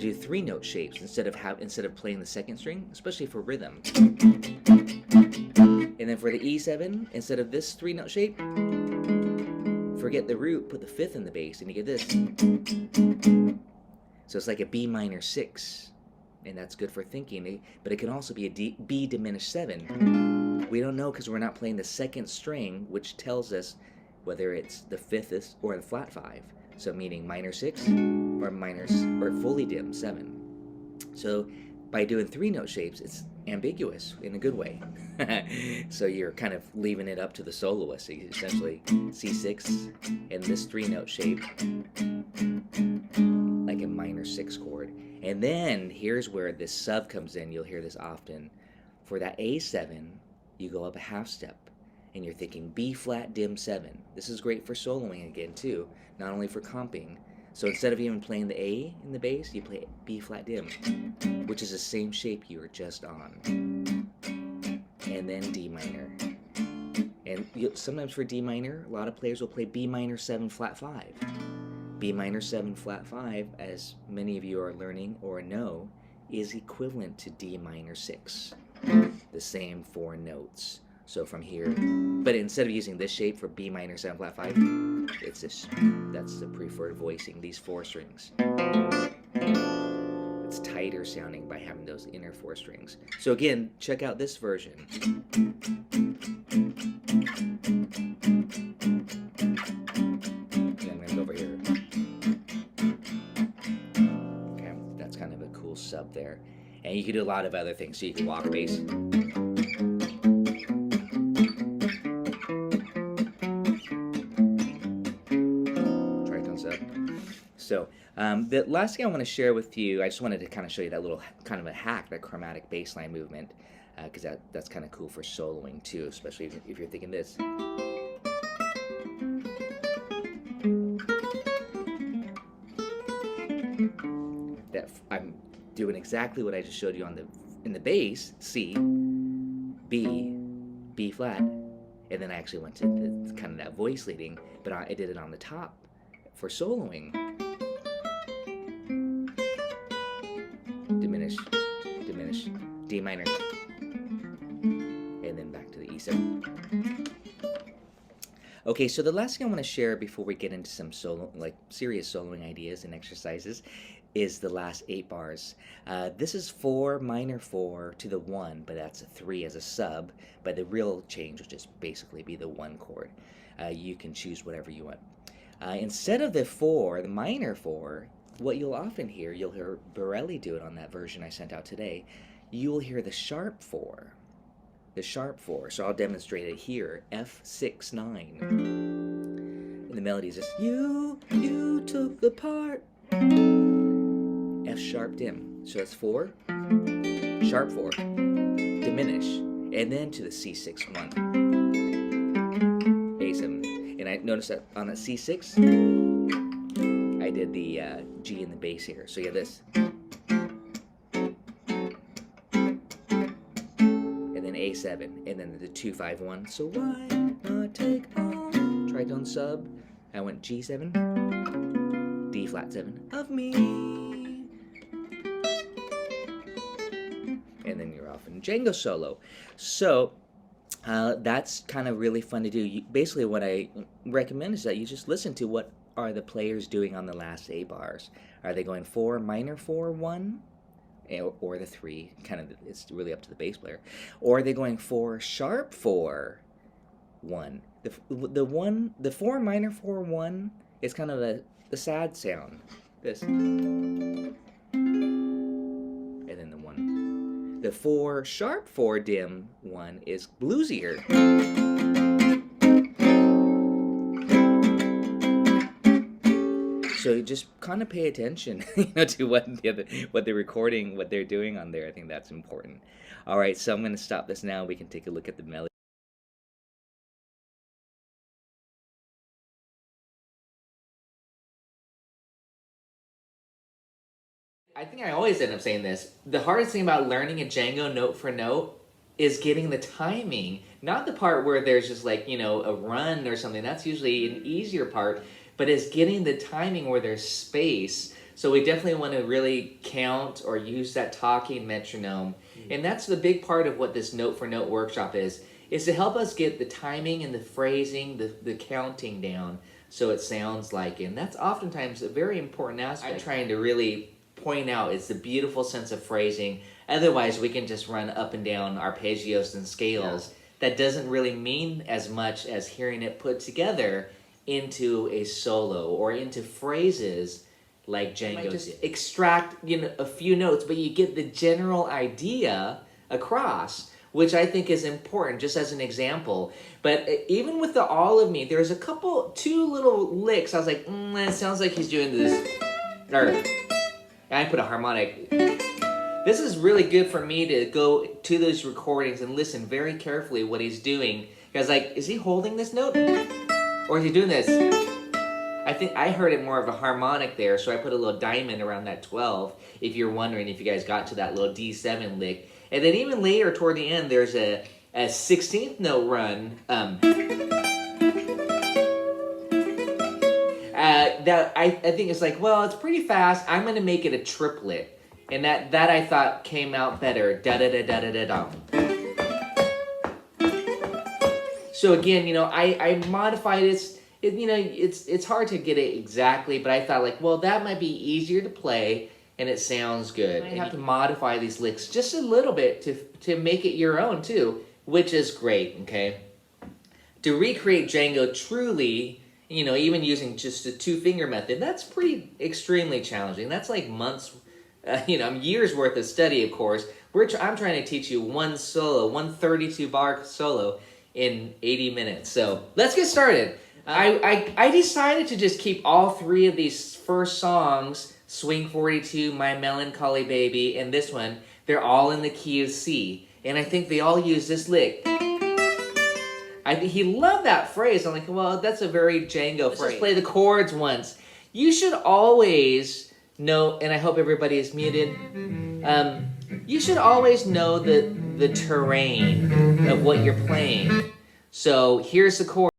do 3-note shapes instead of playing the second string, especially for rhythm. And then for the E7, instead of this 3-note shape, forget the root, put the 5th in the bass, and you get this. So it's like a B minor 6, and that's good for thinking, but it can also be a B diminished 7. We don't know because we're not playing the second string, which tells us whether it's the fifth or the flat 5. So meaning minor 6 or fully dim 7. So by doing 3-note shapes, it's ambiguous in a good way. So you're kind of leaving it up to the soloist. So you essentially C6 in this 3-note shape, like a minor 6 chord. And then here's where this sub comes in. You'll hear this often. For that A7, you go up a half step, and you're thinking B flat dim 7. This is great for soloing again too, not only for comping. So instead of even playing the A in the bass, you play B flat dim, which is the same shape you were just on. And then D minor. And sometimes for D minor, a lot of players will play B minor 7 flat 5. B minor 7 flat 5, as many of you are learning or know, is equivalent to D minor 6. The same 4 notes. So from here, but instead of using this shape for B minor 7 flat 5, it's this. That's the preferred voicing, these 4 strings. It's tighter sounding by having those inner 4 strings. So again, check out this version. And I'm going to go over here. Okay, that's kind of a cool sub there. And you can do a lot of other things. So you can walk bass. So the last thing I want to share with you, I just wanted to kind of show you that little kind of a hack, that chromatic bass line movement, because that's kind of cool for soloing too, especially if you're thinking this. That I'm doing exactly what I just showed you in the bass, C, B, B flat, and then I actually went to the, kind of that voice leading, but I did it on the top for soloing. Diminished, diminished, D minor, and then back to the E7. Okay, so the last thing I want to share before we get into some serious soloing ideas and exercises is the last 8 bars. This is 4 minor 4 to the 1, but that's a 3 as a sub, but the real change will just basically be the 1 chord. You can choose whatever you want. Instead of the 4, the minor 4, what you'll often hear, you'll hear Bergara do it on that version I sent out today, you'll hear the sharp 4. The sharp 4. So I'll demonstrate it here. F6, 9. And the melody is just, you took the part. F sharp dim. So that's 4, sharp 4, diminish, and then to the C6, 1. A7. And I noticed that on that C6, I did the G in the bass here. So you have this. And then A7. And then the 2, 5, 1. So why not take on? Tritone sub. I went G7. D flat 7 of me. And then you're off in Django solo. So that's kind of really fun to do. Basically what I recommend is that you just listen to what are the players doing on the last 8 bars. Are they going 4 minor 4 1 or the 3? Kind of, it's really up to the bass player. Or are they going 4 sharp 4 1? The 4 minor 4 1 is kind of the sad sound. This. And then the 1. The 4 sharp 4 dim 1 is bluesier. So just kind of pay attention, to what they're recording, what they're doing on there. I think that's important. All right, so I'm going to stop this now. We can take a look at the melody. I think I always end up saying this. The hardest thing about learning a Django note for note is getting the timing. Not the part where there's just like, a run or something. That's usually an easier part. But it's getting the timing where there's space. So we definitely want to really count or use that talking metronome. And that's the big part of what this note for note workshop is to help us get the timing and the phrasing, the counting down so it sounds like it. And that's oftentimes a very important aspect. I'm trying to really point out is the beautiful sense of phrasing. Otherwise, we can just run up and down arpeggios and scales. that doesn't really mean as much as hearing it put together into a solo or into phrases like Django. Just extract, you know, a few notes, but you get the general idea across, which I think is important, just as an example. But even with the All of Me, there's two little licks. I was like, it sounds like he's doing this. Or, I put a harmonic. This is really good for me to go to those recordings and listen very carefully what he's doing. Because, like, is he holding this note? Or is he doing this? I think I heard it more of a harmonic there, so I put a little diamond around that 12, if you're wondering if you guys got to that little D7 lick. And then even later, toward the end, there's a 16th note run. That I think it's like, well, it's pretty fast. I'm going to make it a triplet. And that I thought came out better. Da-da-da-da-da-da-dum. So again, you know, I modified it. You know, it's hard to get it exactly, but I thought, like, well, that might be easier to play, and it sounds good. And you have to modify these licks just a little bit to make it your own, too, which is great, okay? To recreate Django truly, you know, even using just a two-finger method, that's pretty extremely challenging. That's like months, you know, years worth of study, of course. I'm trying to teach you one 32-bar solo in 80 minutes. So let's get started. I decided to just keep all three of these first songs, Swing 42, My Melancholy Baby, and this one, they're all in the key of C. And I think they all use this lick. He loved that phrase. I'm like, well, that's a very Django phrase. Let's just play the chords once. You should always know, and I hope everybody is muted, you should always know the terrain of what you're playing. So here's the chord.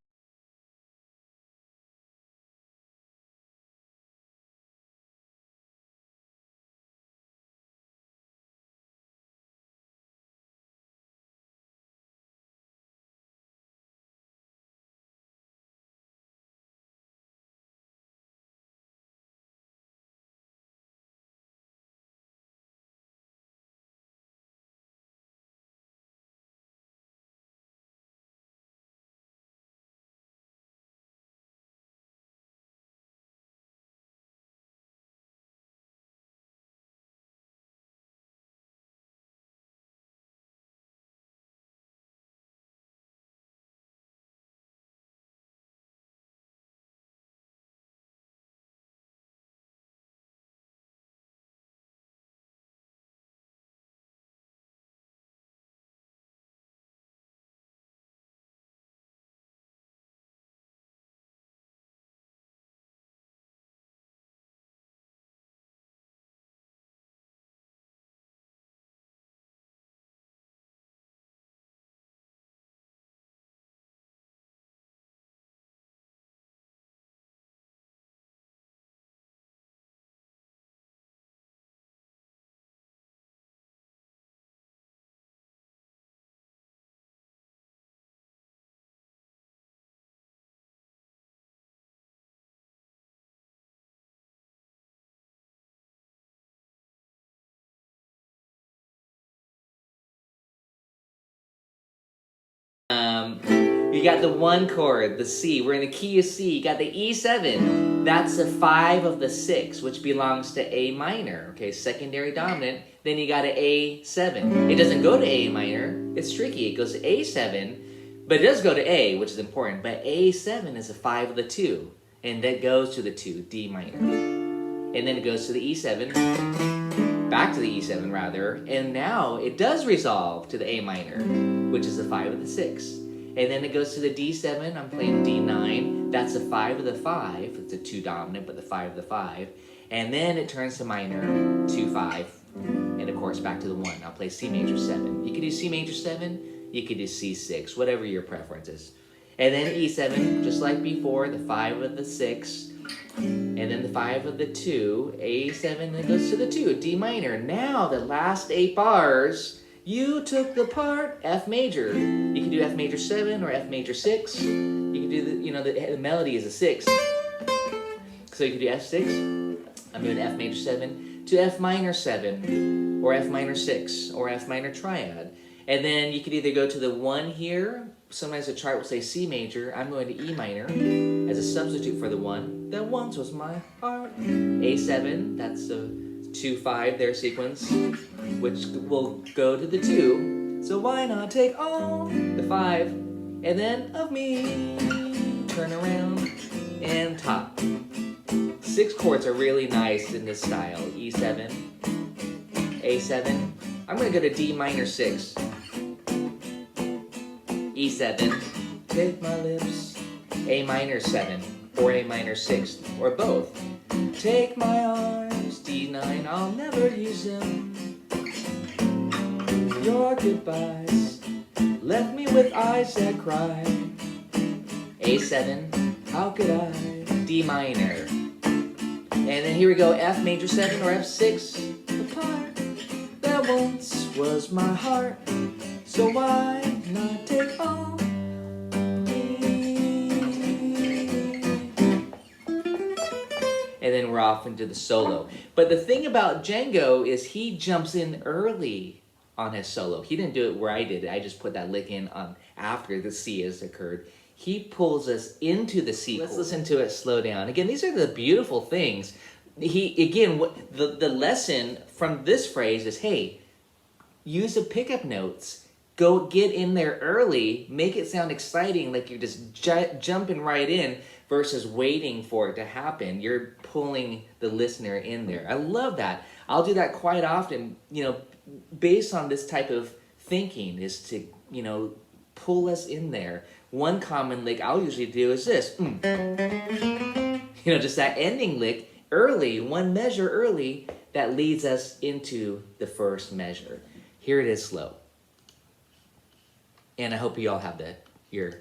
You got the 1 chord, the C. We're in the key of C. You got the E7. That's the 5 of the 6, which belongs to A minor. Okay, secondary dominant. Then you got an A7. It doesn't go to A minor. It's tricky. It goes to A7, but it does go to A, which is important. But A7 is a 5 of the 2, and that goes to the 2, D minor. And then it goes to the E7, back to the E7 rather, and now it does resolve to the A minor, which is the 5 of the 6. And then it goes to the D7, I'm playing D9, that's the 5 of the 5, it's a 2 dominant, but the 5 of the 5. And then it turns to minor, 2-5, and of course back to the 1. I'll play C major 7. You could do C major 7, you could do C6, whatever your preference is. And then E7, just like before, the 5 of the 6, and then the 5 of the 2, A7, and it goes to the 2, D minor. Now the last 8 bars, you took the part F major. You can do F major 7 or F major 6. You can do the melody is a 6. So you can do F6. I'm doing F major 7 to F minor 7 or F minor 6 or F minor triad. And then you could either go to the 1 here. Sometimes the chart will say C major. I'm going to E minor as a substitute for the 1. That once was my heart. A7, that's a 2-5 there sequence, which will go to the 2. So why not take all the 5 and then of me? Turn around and top. 6 chords are really nice in this style. E7, A7. I'm going to go to D minor 6. E7, take my lips. A minor 7 or A minor 6 or both. Take my arms, D9, I'll never use them. Your goodbyes left me with eyes that cry. A7, how could I? D minor. And then here we go, F major 7 or F6. The part that once was my heart, so why not take all me? And then we're off into the solo. But the thing about Django is he jumps in early on his solo. He didn't do it where I did it. I just put that lick in on after the C has occurred. He pulls us into the C. Let's listen to it slow down. Again, these are the beautiful things. The lesson from this phrase is, hey, use the pickup notes. Go get in there early. Make it sound exciting, like you're just jumping right in versus waiting for it to happen. You're pulling the listener in there. I love that. I'll do that quite often, based on this type of thinking, is to, pull us in there. One common lick I'll usually do is this. Just that ending lick early, one measure early, that leads us into the first measure. Here it is slow. And I hope you all have your...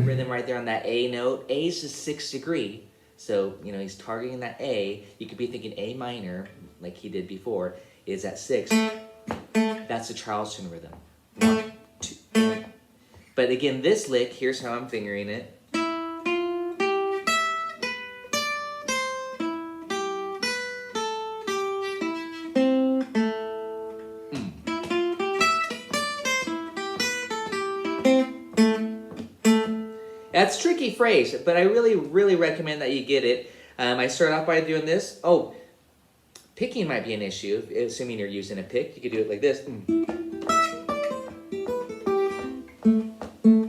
Rhythm right there on that A note. A is the 6th degree. So, he's targeting that A. You could be thinking A minor, like he did before, is at 6. That's the Charleston rhythm. 1, 2, 3. But again, this lick, here's how I'm fingering it. That's a tricky phrase, but I really, really recommend that you get it. I start off by doing this. Oh, picking might be an issue, assuming you're using a pick. You could do it like this.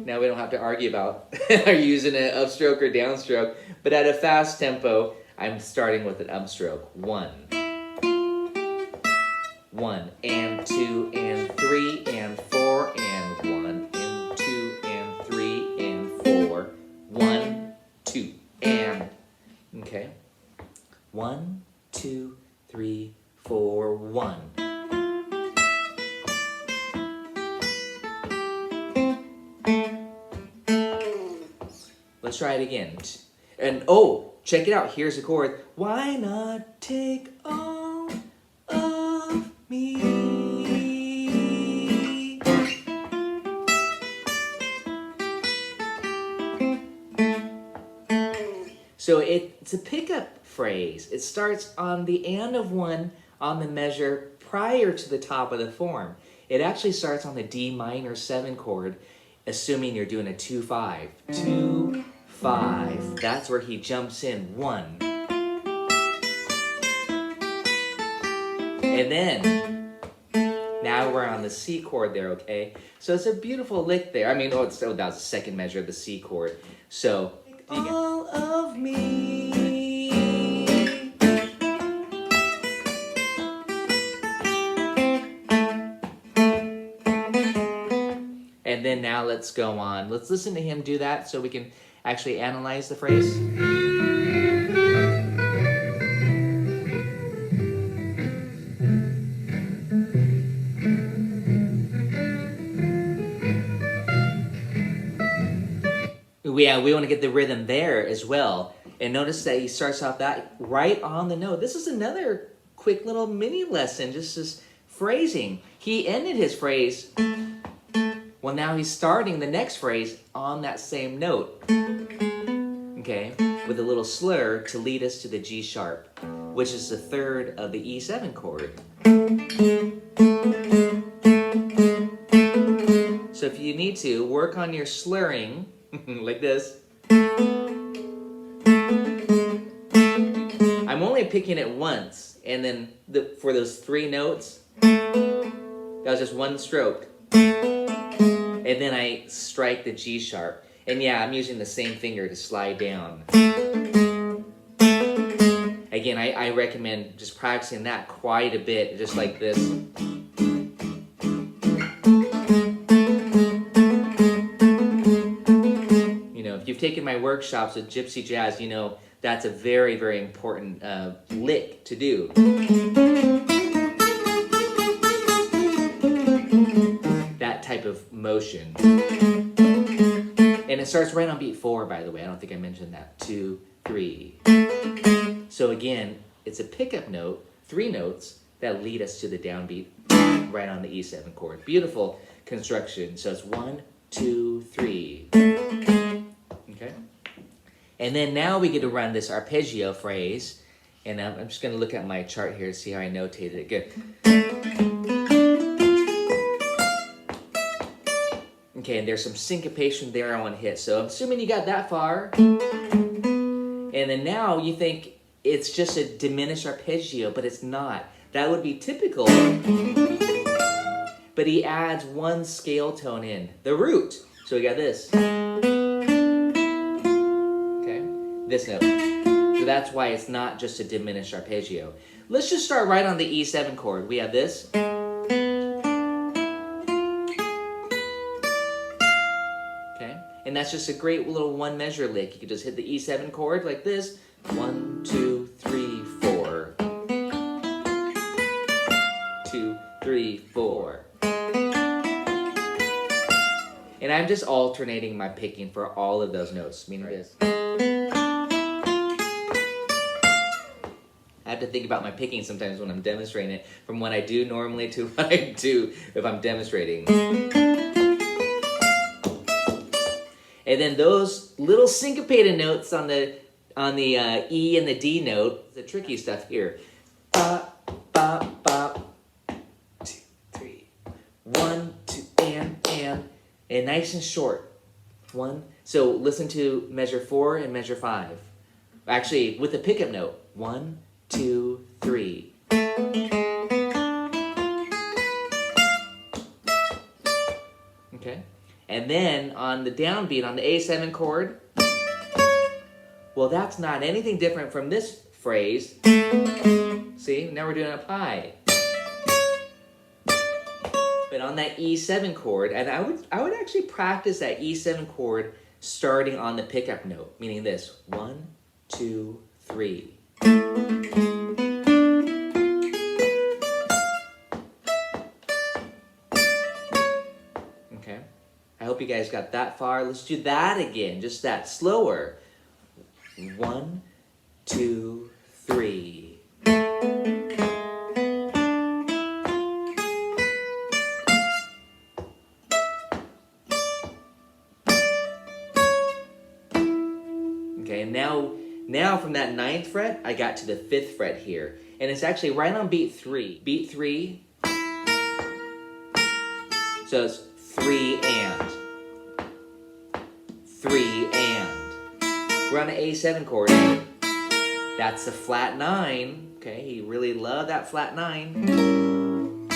Now we don't have to argue about are you using an upstroke or downstroke, but at a fast tempo, I'm starting with an upstroke. 1, 1, and 2, and 3, and 4, and 1, and 2, and 3, and 4, 1, 2, and, okay, 1, 2, 3, 4, 1. Let's try it again. And oh, check it out. Here's a chord. Why not take all of me? So it's a pickup phrase. It starts on the and of 1 on the measure prior to the top of the form. It actually starts on the D minor 7 chord, assuming you're doing a 2-5. 2, 5. That's where he jumps in. 1. And then, now we're on the C chord there, okay? So it's a beautiful lick there. I mean, that was the second measure of the C chord. So, all of me. And then now let's go on. Let's listen to him do that so we can actually analyze the phrase. Yeah, we want to get the rhythm there as well. And notice that he starts off that right on the note. This is another quick little mini lesson, just this phrasing. He ended his phrase, well, now he's starting the next phrase on that same note. okay, with a little slur to lead us to the G sharp, which is the third of the E7 chord. So if you need to, work on your slurring, like this. I'm only picking it once, and then for those 3 notes, that was just 1 stroke. And then I strike the G sharp. And yeah, I'm using the same finger to slide down. Again, I recommend just practicing that quite a bit, just like this. You know, if you've taken my workshops with Gypsy Jazz, you know that's a very, very important lick to do. That type of motion. And it starts right on beat 4, by the way. I don't think I mentioned that. 2, 3. So again, it's a pickup note, 3 notes that lead us to the downbeat right on the E7 chord. Beautiful construction. So it's 1, 2, 3. Okay? And then now we get to run this arpeggio phrase. And I'm just going to look at my chart here to see how I notated it. Good. Okay, and there's some syncopation there I want to hit. So I'm assuming you got that far. And then now you think it's just a diminished arpeggio, but it's not. That would be typical. But he adds 1 scale tone in, the root. So we got this. Okay, this note. So that's why it's not just a diminished arpeggio. Let's just start right on the E7 chord. We have this. And that's just a great little 1 measure lick. You could just hit the E7 chord like this. 1, 2, 3, 4. 2, 3, 4. And I'm just alternating my picking for all of those notes, meaning this. I have to think about my picking sometimes when I'm demonstrating it, from what I do normally to what I do if I'm demonstrating. And then those little syncopated notes on the E and the D note, the tricky stuff here. Bop, bop, bop. 2, 3. 1, 2, and nice and short. 1. So listen to measure 4 and measure 5. Actually, with the pickup note. 1, 2, 3. Okay. And then on the downbeat, on the A7 chord, well, that's not anything different from this phrase. See, now we're doing up high. But on that E7 chord, and I would actually practice that E7 chord starting on the pickup note, meaning this: 1, 2, 3. Okay. I hope you guys got that far. Let's do that again, just that slower. 1, 2, 3. Okay, and now from that 9th fret, I got to the 5th fret here. And it's actually right on beat 3. Beat 3. So it's 3 and. 3 and. We're on the A7 chord. That's a flat 9. Okay, he really loved that flat 9.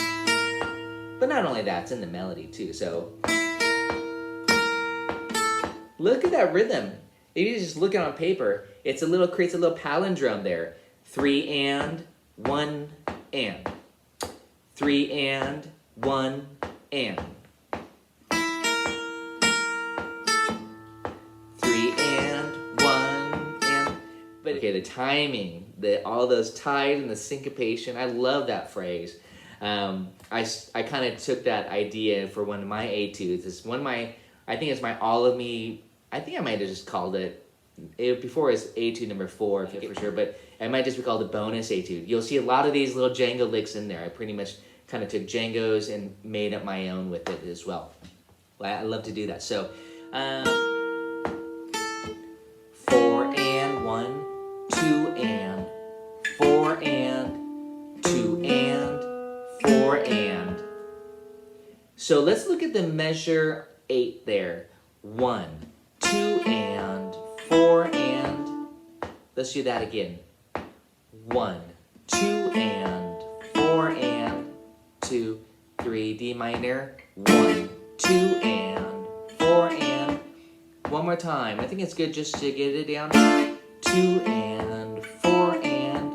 But not only that, it's in the melody too. So look at that rhythm. If you just look at it on paper, creates a little palindrome there. 3 and, 1 and. 3 and, 1 and. 3 and, 1 and. But okay, the timing, all those ties and the syncopation, I love that phrase. I kind of took that idea for one of my etudes. It's one of my, I think it's my All of Me. I think I might have just called it before it was etude number 4, I forget for sure, but it might just be called a bonus etude. You'll see a lot of these little Django licks in there. I pretty much kind of took Django's and made up my own with it as well. I love to do that. So 4 So let's look at the measure 8 there. 1, 2, and 4, and. Let's do that again. 1, 2, and 4, and 2, 3, D minor. 1, 2, and 4, and. One more time. I think it's good just to get it down. 2, and 4, and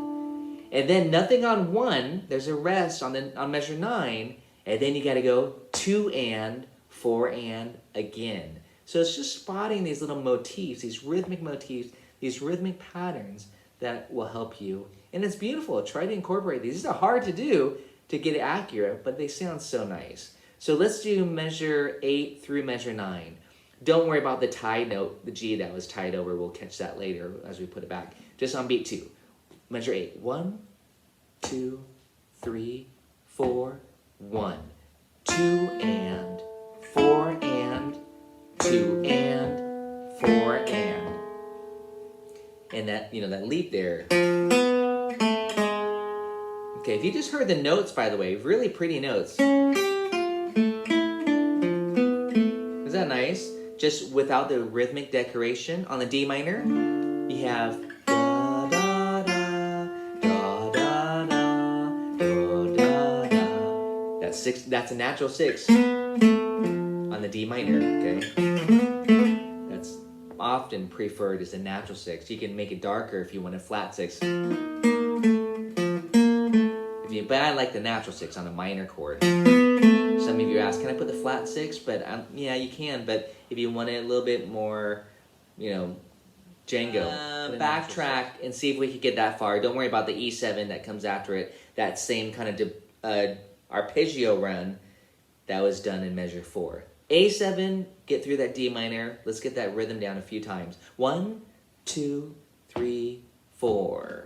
then nothing on 1. There's a rest on measure 9. And then you got to go 2 and 4 and again. So it's just spotting these little motifs, these rhythmic motifs, these rhythmic patterns that will help you. And it's beautiful. Try to incorporate these. These are hard to do to get it accurate, but they sound so nice. So let's do measure 8 through measure 9. Don't worry about the tie note, the G that was tied over. We'll catch that later as we put it back. Just on beat 2. Measure 8. 1, 2, 3, 4, 1, 2, and 4, and 2, and 4, and that, you know, that leap there. Okay, if you just heard the notes, by the way, really pretty notes. Is that nice? Just without the rhythmic decoration. On the D minor, you have da da da da da da da da. That's 6. That's a natural 6 on the D minor. Okay, that's often preferred as a natural 6. You can make it darker if you want a flat 6. But I like the natural 6 on a minor chord. Some of you ask, can I put the flat 6? But yeah, you can. But if you want it a little bit more, you know, Django. Backtrack and see if we could get that far. Don't worry about the E7 that comes after it. That same kind of arpeggio run that was done in measure 4. A7, get through that D minor. Let's get that rhythm down a few times. 1, 2, 3, 4.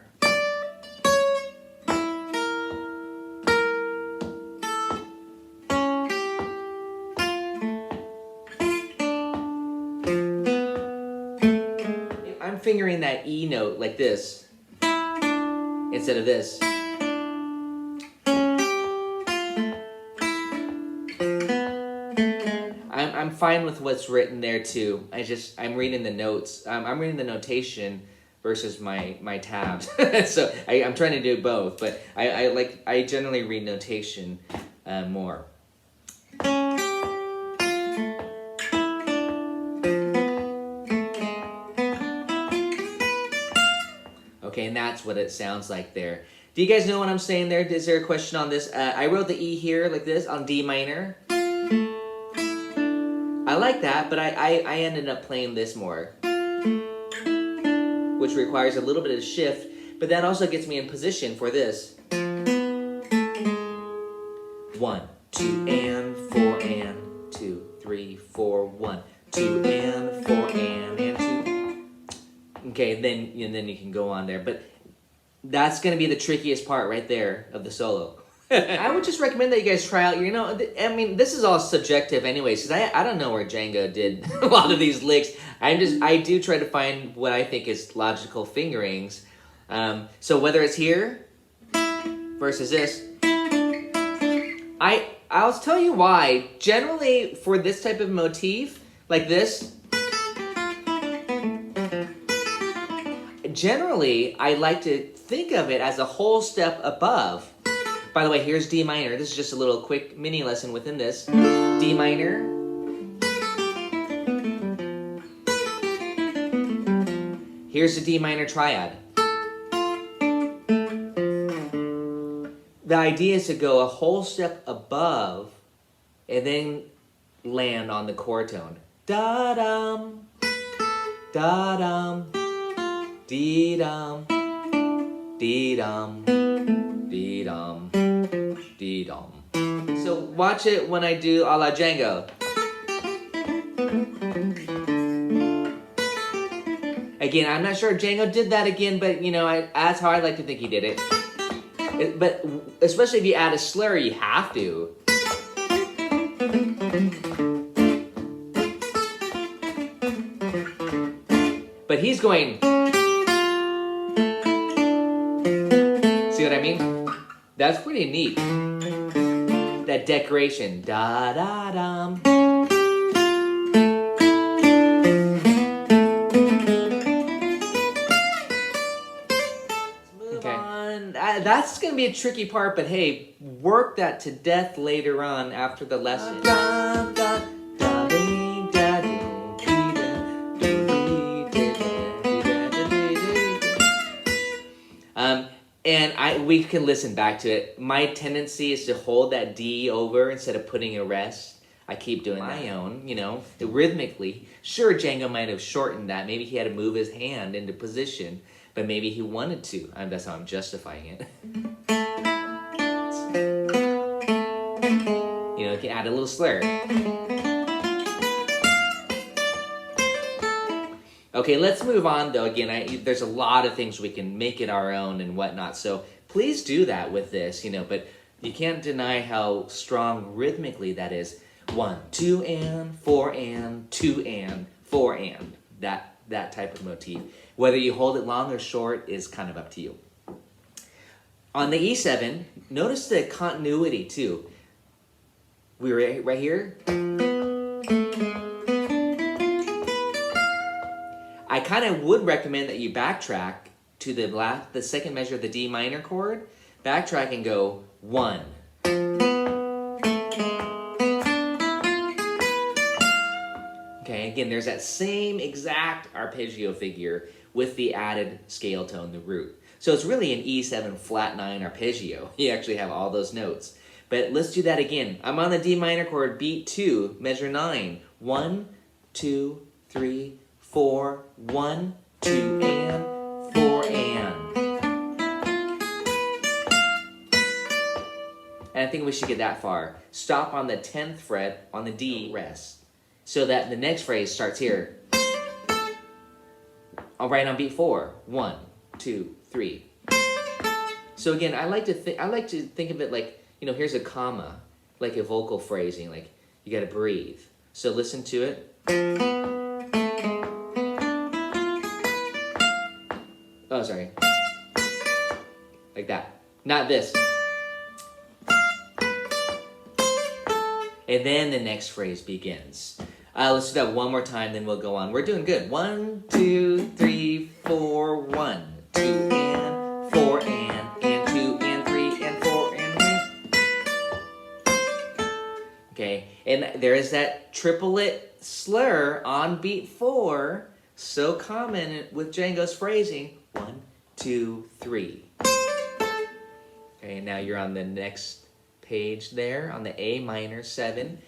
Fingering that E note like this instead of this. I'm fine with what's written there too. I'm reading the notes. I'm reading the notation versus my tabs. So I'm trying to do both, but I generally read notation more. Okay, and that's what it sounds like there. Do you guys know what I'm saying there? Is there a question on this? I wrote the E here like this on D minor. I like that, but I ended up playing this more, which requires a little bit of shift, but that also gets me in position for this. 1, 2, and 4, and 2, 3, 4, 1, 2, and 4, and 2. Okay, then you can go on there. But that's going to be the trickiest part right there of the solo. I would just recommend that you guys try out, I mean, this is all subjective anyways, because I don't know where Django did a lot of these licks. I do try to find what I think is logical fingerings. So whether it's here versus this, I'll tell you why. Generally, for this type of motif, like this, generally, I like to think of it as a whole step above. By the way, here's D minor. This is just a little quick mini lesson within this. D minor. Here's the D minor triad. The idea is to go a whole step above and then land on the chord tone. Da-dum, da-dum. Dee-dum, dee-dum, dee-dum, dee-dum. So watch it when I do a la Django. Again, I'm not sure if Django did that again, but that's how I like to think he did it. But especially if you add a slur, you have to. But he's going... See what I mean? That's pretty neat. that decoration. Da da dum. That's going to be a tricky part, but hey, work that to death later on after the lesson. And we can listen back to it. My tendency is to hold that D over instead of putting a rest. I keep doing my own, you know, rhythmically. Sure, Django might have shortened that. Maybe he had to move his hand into position, but maybe he wanted to. That's how I'm justifying it. You know, you can add a little slur. Okay, let's move on though. Again, there's a lot of things we can make it our own and whatnot. So please do that with this, you know, but you can't deny how strong rhythmically that is. 1, 2 and 4 and 2 and 4 and that type of motif. Whether you hold it long or short is kind of up to you. On the E7, notice the continuity too. We were right here. I kind of would recommend that you backtrack to the second measure of the D minor chord. Backtrack and go 1. Okay, again, there's that same exact arpeggio figure with the added scale tone, the root. So it's really an E7 flat 9 arpeggio. You actually have all those notes. But let's do that again. I'm on the D minor chord, beat 2, measure 9. 1, 2, 3, 4, 1, 2, and 4, and. And I think we should get that far. Stop on the 10th fret on the D, rest. So that the next phrase starts here. I'll write on beat 4. 1, 2, 3. So again, I like to think of it like, you know, here's a comma, like a vocal phrasing, like you gotta breathe. So listen to it. Oh, sorry. Like that. Not this. And then the next phrase begins. Let's do that one more time, then we'll go on. We're doing good. 1, 2, 3, 4, 1, 2, and 4, and 2, and 3, and 4, and. Okay, and there is that triplet slur on beat 4, so common with Django's phrasing. 1, 2, 3. Okay, now you're on the next page there on the A minor 7.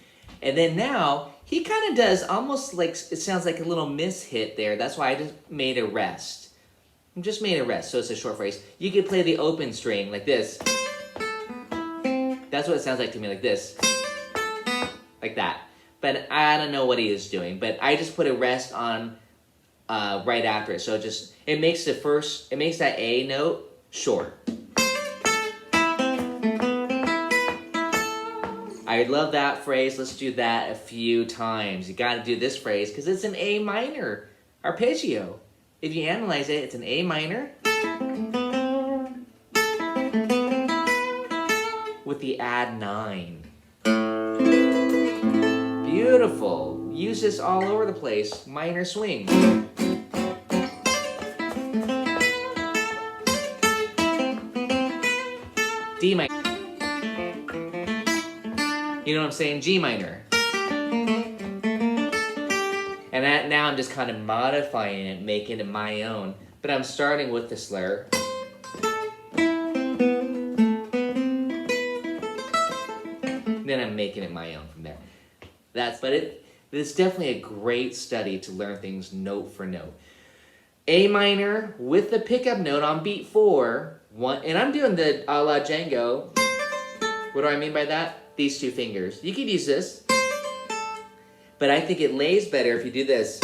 And then now, he kind of does almost like, it sounds like a little miss hit there. That's why I just made a rest. I just made a rest, so it's a short phrase. You could play the open string like this. That's what it sounds like to me, like this. Like that. But I don't know what he is doing. But I just put a rest on right after it. So it makes that A note short. I love that phrase. Let's do that a few times. You got to do this phrase because it's an A minor arpeggio. If you analyze it, it's an A minor with the add 9. Beautiful. Use this all over the place. Minor swing. D minor. You know what I'm saying? G minor. And now I'm just kind of modifying it, making it my own. But I'm starting with the slur. Then I'm making it my own from there. It's definitely a great study to learn things note for note. A minor with the pickup note on beat 4. And I'm doing the a la Django. What do I mean by that? These 2 fingers. You could use this. But I think it lays better if you do this.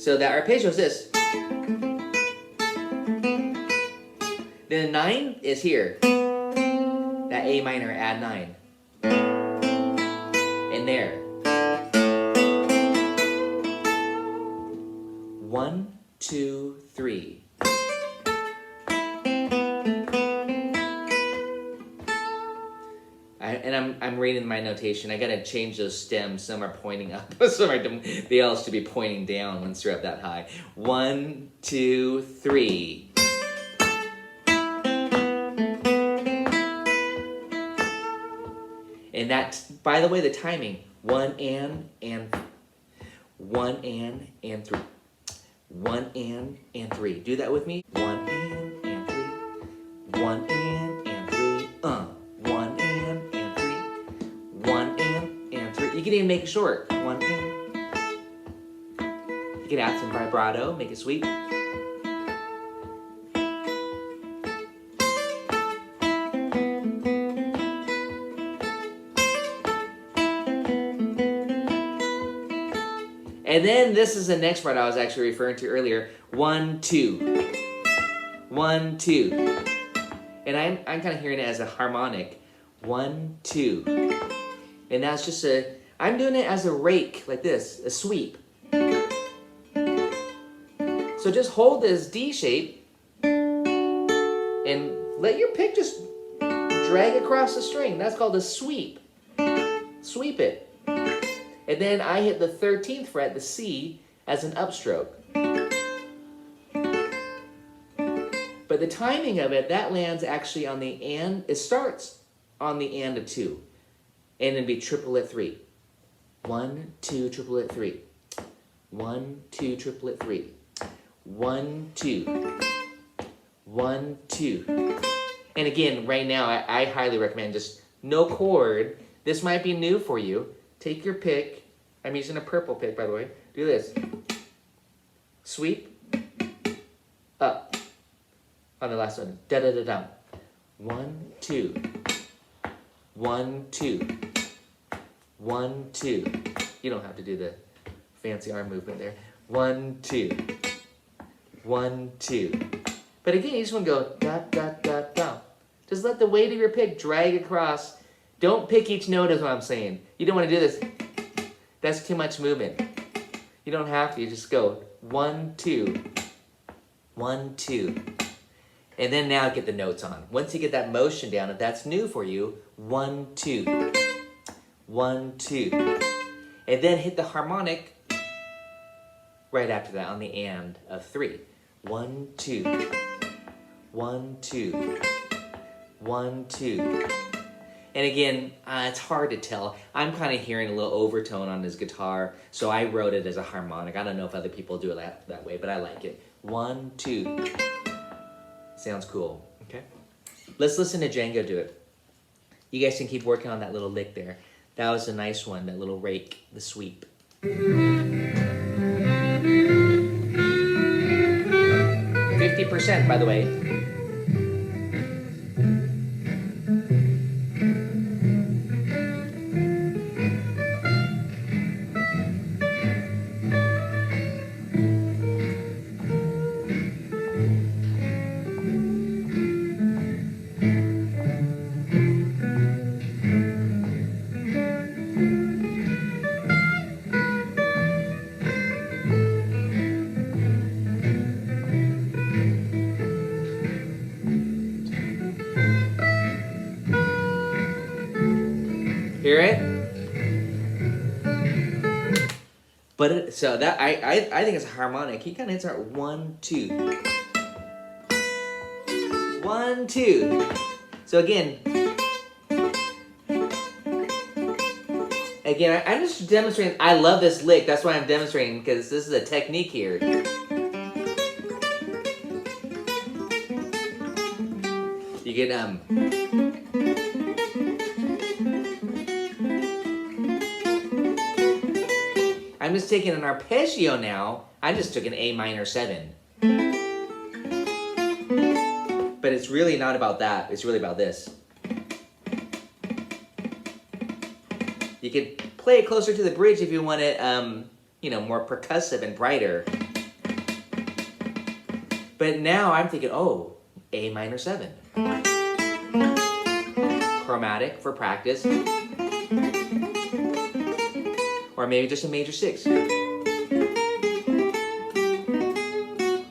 So that arpeggio is this. Then 9 is here. That A minor, add 9. And there. 1, 2, 3. and I'm reading my notation. I gotta change those stems. Some are pointing up, some are they all should be pointing down once they're up that high. 1, 2, 3. And that's, by the way, the timing. 1 and 1 and 3. 1 and 3. Do that with me. 1 and 3. 1 and 3. 1 and 3. 1 and 3. You can even make it short. 1 and. You can add some vibrato, make it sweet. And then this is the next part I was actually referring to earlier. 1, 2. 1, 2. And I'm kind of hearing it as a harmonic. 1, 2. And that's just I'm doing it as a rake, like this, a sweep. So just hold this D shape and let your pick just drag across the string. That's called a sweep. Sweep it. And then I hit the 13th fret, the C, as an upstroke. But the timing of it, that lands actually on the and. It starts on the and of 2. And it'd be triplet 3. 1, 2, triplet 3. 1, 2, triplet 3. 1, 2. 1, 2. And again, right now, I highly recommend just no chord. This might be new for you. Take your pick. I'm using a purple pick, by the way. Do this. Sweep. Up. On the last one. Da-da-da-dum. 1, 2. 1, 2. 1, 2. You don't have to do the fancy arm movement there. 1, 2. 1, 2. But again, you just want to go da-da-da-da. Just let the weight of your pick drag across. Don't pick each note is what I'm saying. You don't want to do this. That's too much movement. You don't have to. You just go 1, 2. 1, 2. And then now get the notes on. Once you get that motion down, if that's new for you, 1, 2. 1, 2. And then hit the harmonic right after that on the and of 3. 1, 2. 1, 2. 1, 2. And again, it's hard to tell. I'm kind of hearing a little overtone on his guitar, so I wrote it as a harmonic. I don't know if other people do it that way, but I like it. 1, 2. Sounds cool. Okay. Let's listen to Django do it. You guys can keep working on that little lick there. That was a nice one, that little rake, the sweep. 50%, by the way. Hear it? But so that I think it's a harmonic. He kind of hits our 1, 2. 1, 2. So again, I'm just demonstrating. I love this lick. That's why I'm demonstrating, because this is a technique here. You get I'm just taking an arpeggio now. I just took an A minor 7. But it's really not about that. It's really about this. You could play it closer to the bridge if you want it, more percussive and brighter. But now I'm thinking, oh, A minor 7. Chromatic for practice. Or maybe just a major 6.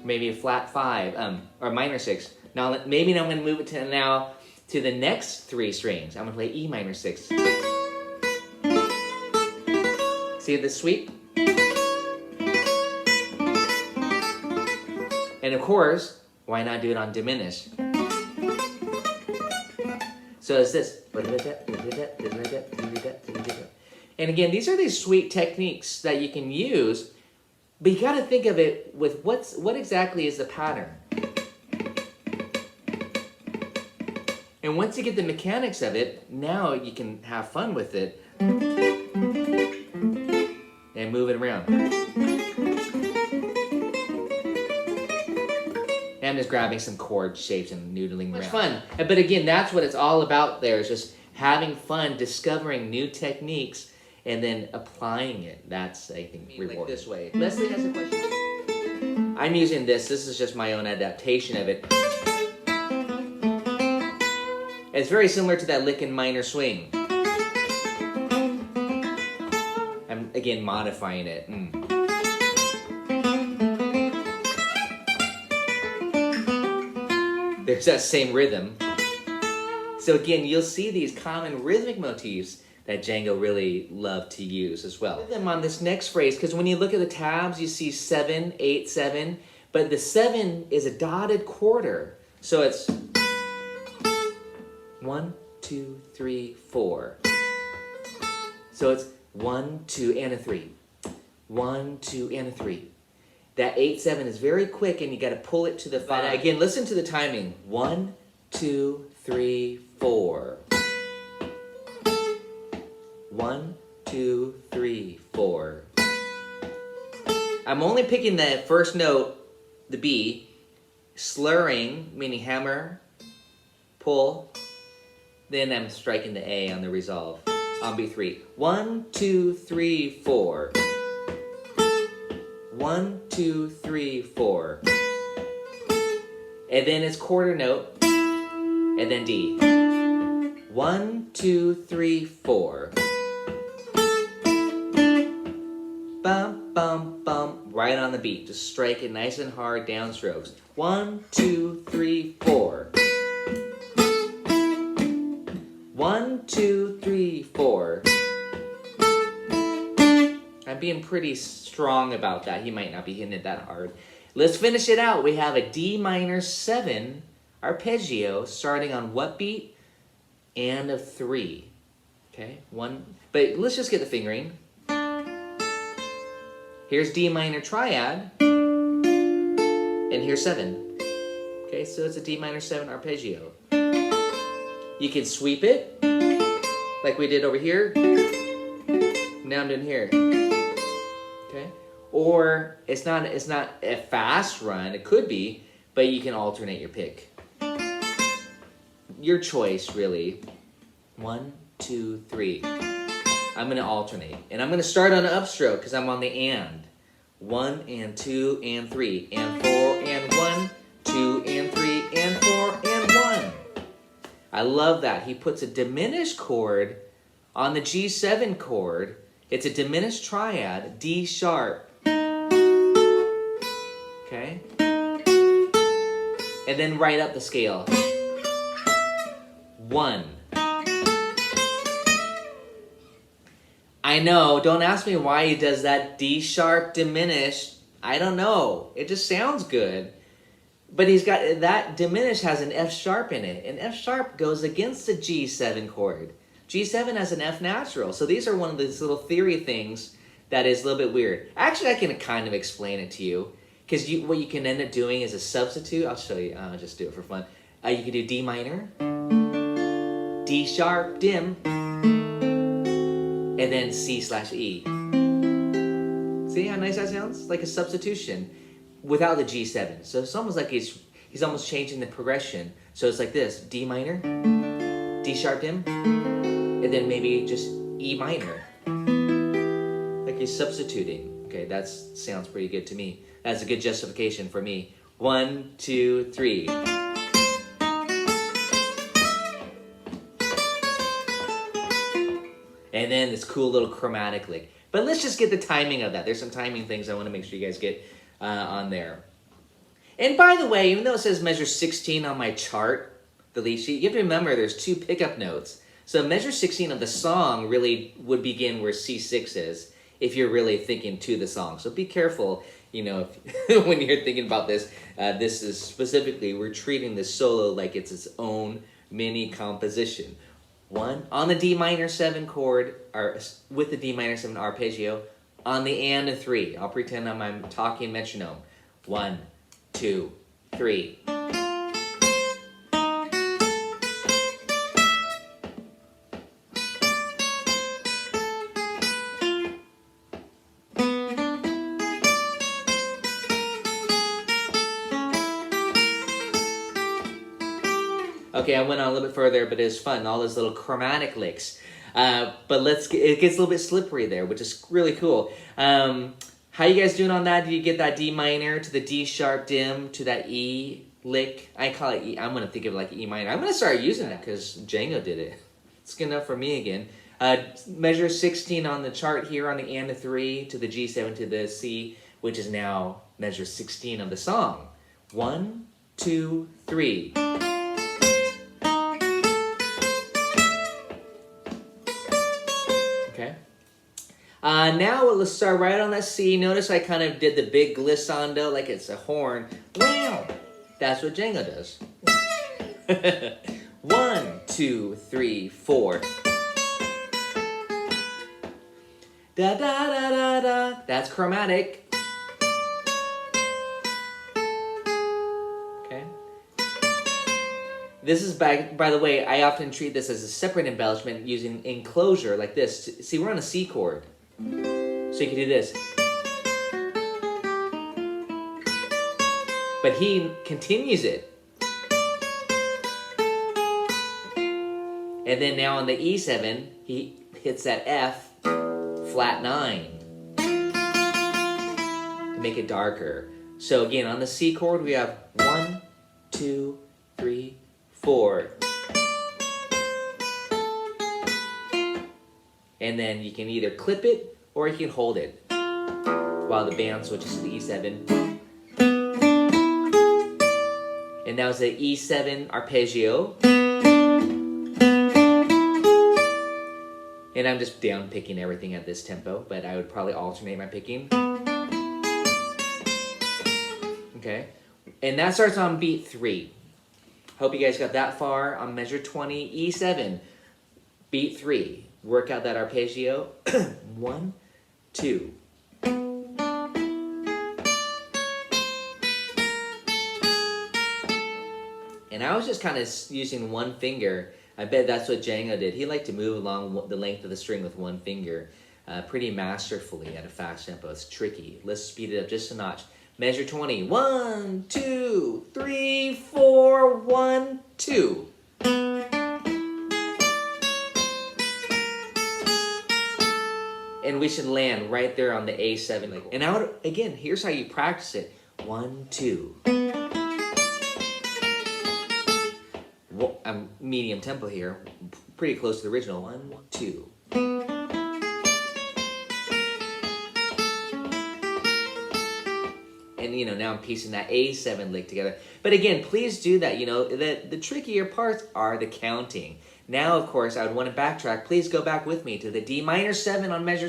Maybe a flat 5, or minor 6. Now, maybe I'm going to move it to now to the next 3 strings. I'm gonna play E minor 6. See the sweep? And of course, why not do it on diminished? So it's this. And again, these are these sweet techniques that you can use, but you got to think of it with what exactly is the pattern. And once you get the mechanics of it, now you can have fun with it and move it around. And I'm just grabbing some chord shapes and noodling around. Much fun. But again, that's what it's all about there, is just having fun, discovering new techniques, and then applying it. That's, I think, rewarding. Like this way. Leslie has a question. I'm using this. This is just my own adaptation of it. It's very similar to that lick and minor swing. I'm, again, modifying it. There's that same rhythm. So again, you'll see these common rhythmic motifs that Django really loved to use as well. Put them on this next phrase, because when you look at the tabs, you see 7, 8, 7, but the 7 is a dotted quarter. So it's 1, 2, 3, 4. So it's 1, 2, and a 3. 1, 2, and a 3. That 8, 7 is very quick, and you got to pull it to the 5. But again, listen to the timing. 1, 2, 3, 4. 1, 2, 3, 4. I'm only picking the first note, the B, slurring, meaning hammer, pull, then I'm striking the A on the resolve on B3. 1, 2, 3, 4. 1, 2, 3, 4. And then it's quarter note, and then D. 1, 2, 3, 4. Bum, bum, bum. Right on the beat. Just strike it nice and hard, downstrokes. 1, 2, 3, 4. 1, 2, 3, 4. I'm being pretty strong about that. He might not be hitting it that hard. Let's finish it out. We have a D minor 7 arpeggio starting on what beat? And a 3. Okay, 1. But let's just get the fingering. Here's D minor triad. And here's 7. Okay, so it's a D minor 7 arpeggio. You can sweep it, like we did over here. Now I'm doing here. Okay? Or it's not a fast run. It could be, but you can alternate your pick. Your choice, really. 1, 2, 3. I'm going to alternate. And I'm going to start on an upstroke because I'm on the and. 1 and 2 and 3 and 4 and 1, 2 and 3 and 4 and 1. I love that. He puts a diminished chord on the G7 chord. It's a diminished triad, D sharp. Okay? And then right up the scale. 1. I know, don't ask me why he does that D sharp diminished. I don't know. It just sounds good. But he's got, that diminished has an F sharp in it. And F sharp goes against the G7 chord. G7 has an F natural. So these are one of these little theory things that is a little bit weird. Actually, I can kind of explain it to you. Because what you can end up doing is a substitute. I'll show you. I'll just do it for fun. You can do D minor, D sharp, dim, and then C/E. See how nice that sounds? Like a substitution without the G7. So it's almost like he's almost changing the progression. So it's like this: D minor, D sharp, dim, and then maybe just E minor. Like he's substituting. Okay, that sounds pretty good to me. That's a good justification for me. 1, 2, 3. And then this cool little chromatic lick. But let's just get the timing of that. There's some timing things I want to make sure you guys get on there. And by the way, even though it says measure 16 on my chart, the lead sheet. You have to remember there's 2 pickup notes. So measure 16 of the song really would begin where C6 is if you're really thinking to the song. So be careful, you know, if, when you're thinking about this. This is specifically, we're treating the solo like it's its own mini composition. 1 on the D minor 7 chord, or with the D minor 7 arpeggio, on the and a 3. I'll pretend I'm talking metronome. 1, 2, 3. Okay, I went on a little bit further, but it's fun. All those little chromatic licks. But it gets a little bit slippery there, which is really cool. How you guys doing on that? Did you get that D minor to the D sharp dim to that E lick? I call it E. I'm going to think of it like E minor. I'm going to start using that because Django did it. It's good enough for me again. Measure 16 on the chart here on the and a 3 to the G7 to the C, which is now measure 16 of the song. 1, 2, 3. Okay. Now let's start right on that C. Notice I kind of did the big glissando like it's a horn. Wow! That's what Django does. 1, 2, 3, 4. Da da da da da. That's chromatic. Okay. This is by the way, I often treat this as a separate embellishment using enclosure like this. See, we're on a C chord. So you can do this. But he continues it. And then now on the E7, he hits that F flat 9 to make it darker. So again, on the C chord, we have 1, 2, 3, 4. And then you can either clip it or you can hold it while the band switches to the E7. And now it's the E7 arpeggio. And I'm just down picking everything at this tempo, but I would probably alternate my picking. Okay. And that starts on beat 3. Hope you guys got that far on measure 20, E7, beat 3. Work out that arpeggio. 1, 2. And I was just kind of using one finger. I bet that's what Django did. He liked to move along the length of the string with one finger pretty masterfully at a fast tempo. It's tricky. Let's speed it up just a notch. Measure 20. 1, 2, 3, 4, 1, 2. And we should land right there on the A7. And now, again, here's how you practice it. 1, 2. I'm medium tempo here, pretty close to the original. 1, 2. And you know, now I'm piecing that A7 lick together. But again, please do that. You know, the trickier parts are the counting. Now, of course, I would want to backtrack. Please go back with me to the D minor 7 on measure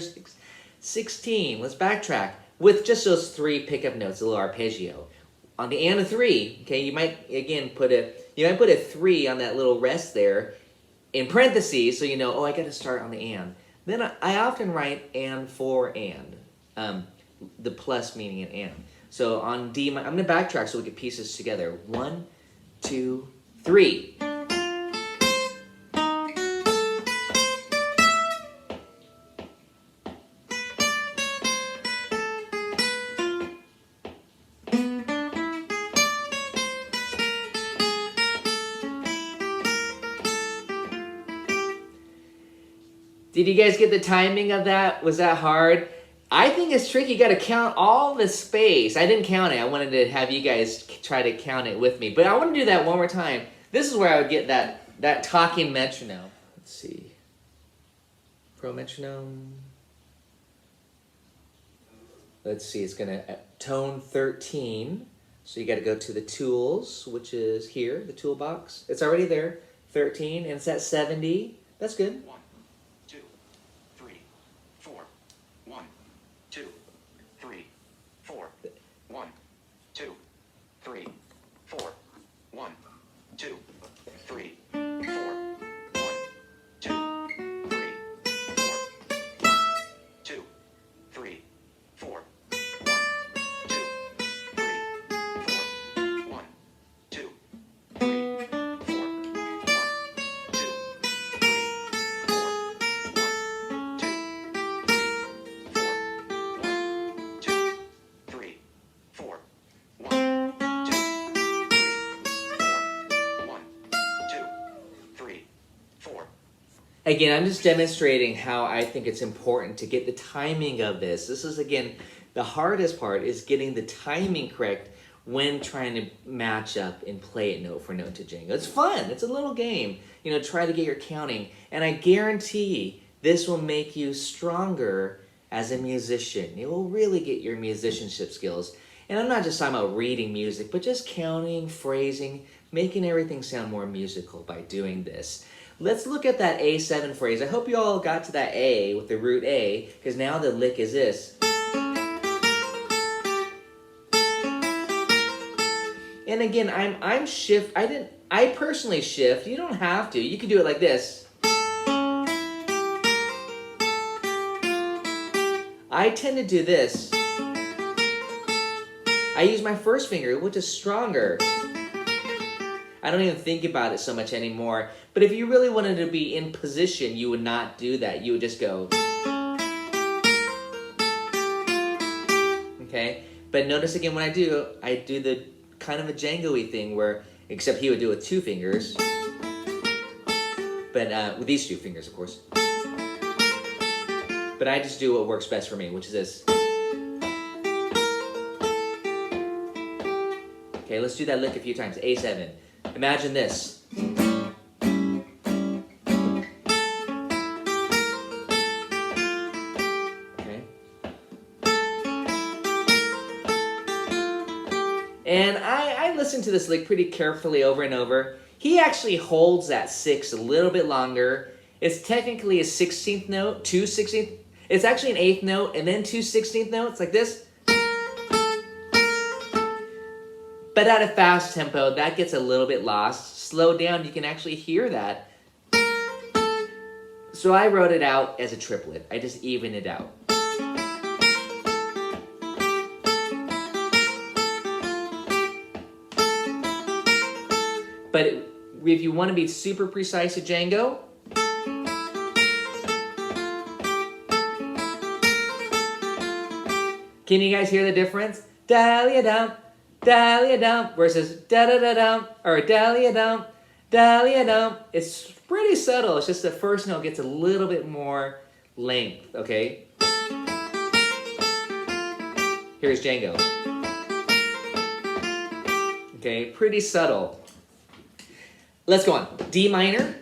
16. Let's backtrack with just those 3 pickup notes, a little arpeggio. On the and a 3, okay, you might again put a 3 on that little rest there in parentheses, so you know, oh, I got to start on the and. Then I often write and for and, the plus meaning an and. So on D, I'm going to backtrack so we get pieces together. 1, 2, 3. Did you guys get the timing of that? Was that hard? I think it's tricky. You got to count all the space. I didn't count it. I wanted to have you guys try to count it with me. But I want to do that one more time. This is where I would get that talking metronome. Let's see. Pro metronome. Let's see. It's going to tone 13. So you got to go to the tools, which is here, the toolbox. It's already there, 13, and it's at 70. That's good. 1, 2, 3, 4. 1, 2, 3, 4. 1, 2, 3, 4. 1, 2, 3, 4. 1, 2, 3, 4. 1, 2, 3, 4. 4. Again, I'm just demonstrating how I think it's important to get the timing of this. This is, again, the hardest part is getting the timing correct when trying to match up and play it note for note to Django. It's fun. It's a little game. You know, try to get your counting. And I guarantee this will make you stronger as a musician. It will really get your musicianship skills. And I'm not just talking about reading music, but just counting, phrasing, making everything sound more musical by doing this. Let's look at that A7 phrase. I hope you all got to that A with the root A, because now the lick is this. And again, I personally shift. You don't have to. You can do it like this. I tend to do this. I use my first finger, which is stronger. I don't even think about it so much anymore. But if you really wanted to be in position, you would not do that. You would just go. Okay? But notice again when I do the kind of a Django-y thing where, except he would do it with two fingers. But with these two fingers, of course. But I just do what works best for me, which is this. Okay, let's do that lick a few times. A7. Imagine this. Okay. And I listened to this lick pretty carefully over and over. He actually holds that 6 a little bit longer. It's technically a 16th note, 2 16th. It's actually an 8th note and then 2 16th notes like this. But at a fast tempo, that gets a little bit lost. Slow down, you can actually hear that. So I wrote it out as a triplet. I just even it out. But if you want to be super precise at Django, can you guys hear the difference? Dahlia-dum, dahlia-dum, versus da-da-da-dum, or dahlia-dum, dahlia-dum. It's pretty subtle. It's just the first note gets a little bit more length, okay? Here's Django. Okay, pretty subtle. Let's go on. D minor.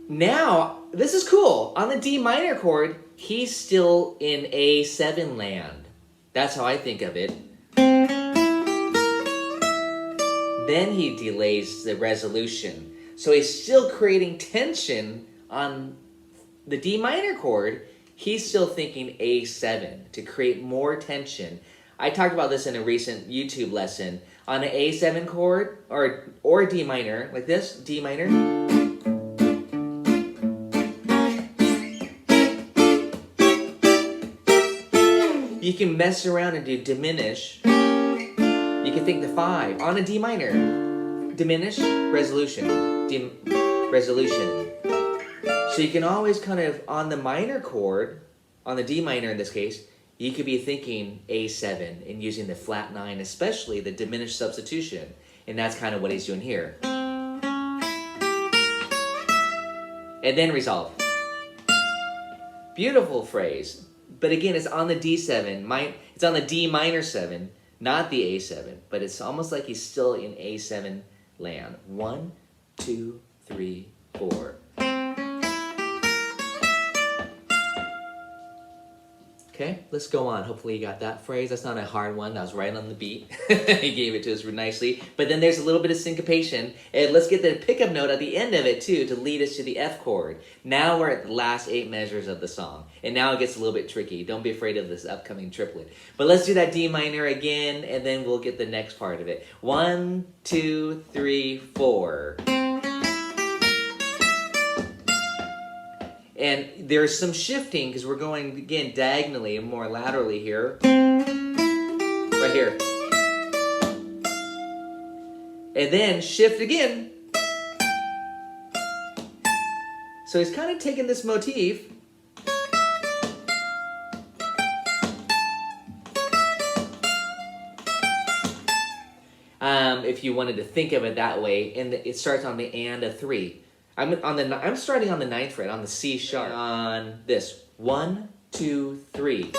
Now, this is cool. On the D minor chord, he's still in A7 land. That's how I think of it. Then he delays the resolution. So he's still creating tension on the D minor chord. He's still thinking A7 to create more tension. I talked about this in a recent YouTube lesson. On an A7 chord, or D minor, like this, D minor. You can mess around and do diminish. You can think the 5 on a D minor. Diminish, resolution, resolution. So you can always kind of, on the minor chord, on the D minor in this case, you could be thinking A7 and using the flat 9, especially the diminished substitution. And that's kind of what he's doing here. And then resolve. Beautiful phrase. But again, it's on the D7. It's on the D minor 7, not the A7. But it's almost like he's still in A7 land. 1, 2, 3, 4. Okay, Okay, let's go on. Hopefully you got that phrase. That's not a hard one. That was right on the beat. He gave it to us nicely. But then there's a little bit of syncopation. And let's get the pickup note at the end of it too to lead us to the F chord. Now we're at the last 8 measures of the song. And now it gets a little bit tricky. Don't be afraid of this upcoming triplet. But let's do that D minor again, and then we'll get the next part of it. 1, 2, 3, 4. And there's some shifting because we're going, again, diagonally and more laterally here. Right here. And then shift again. So he's kind of taking this motif. If you wanted to think of it that way, and it starts on the and a 3. I'm starting on the 9th fret on the C sharp on this 1, 2, 3.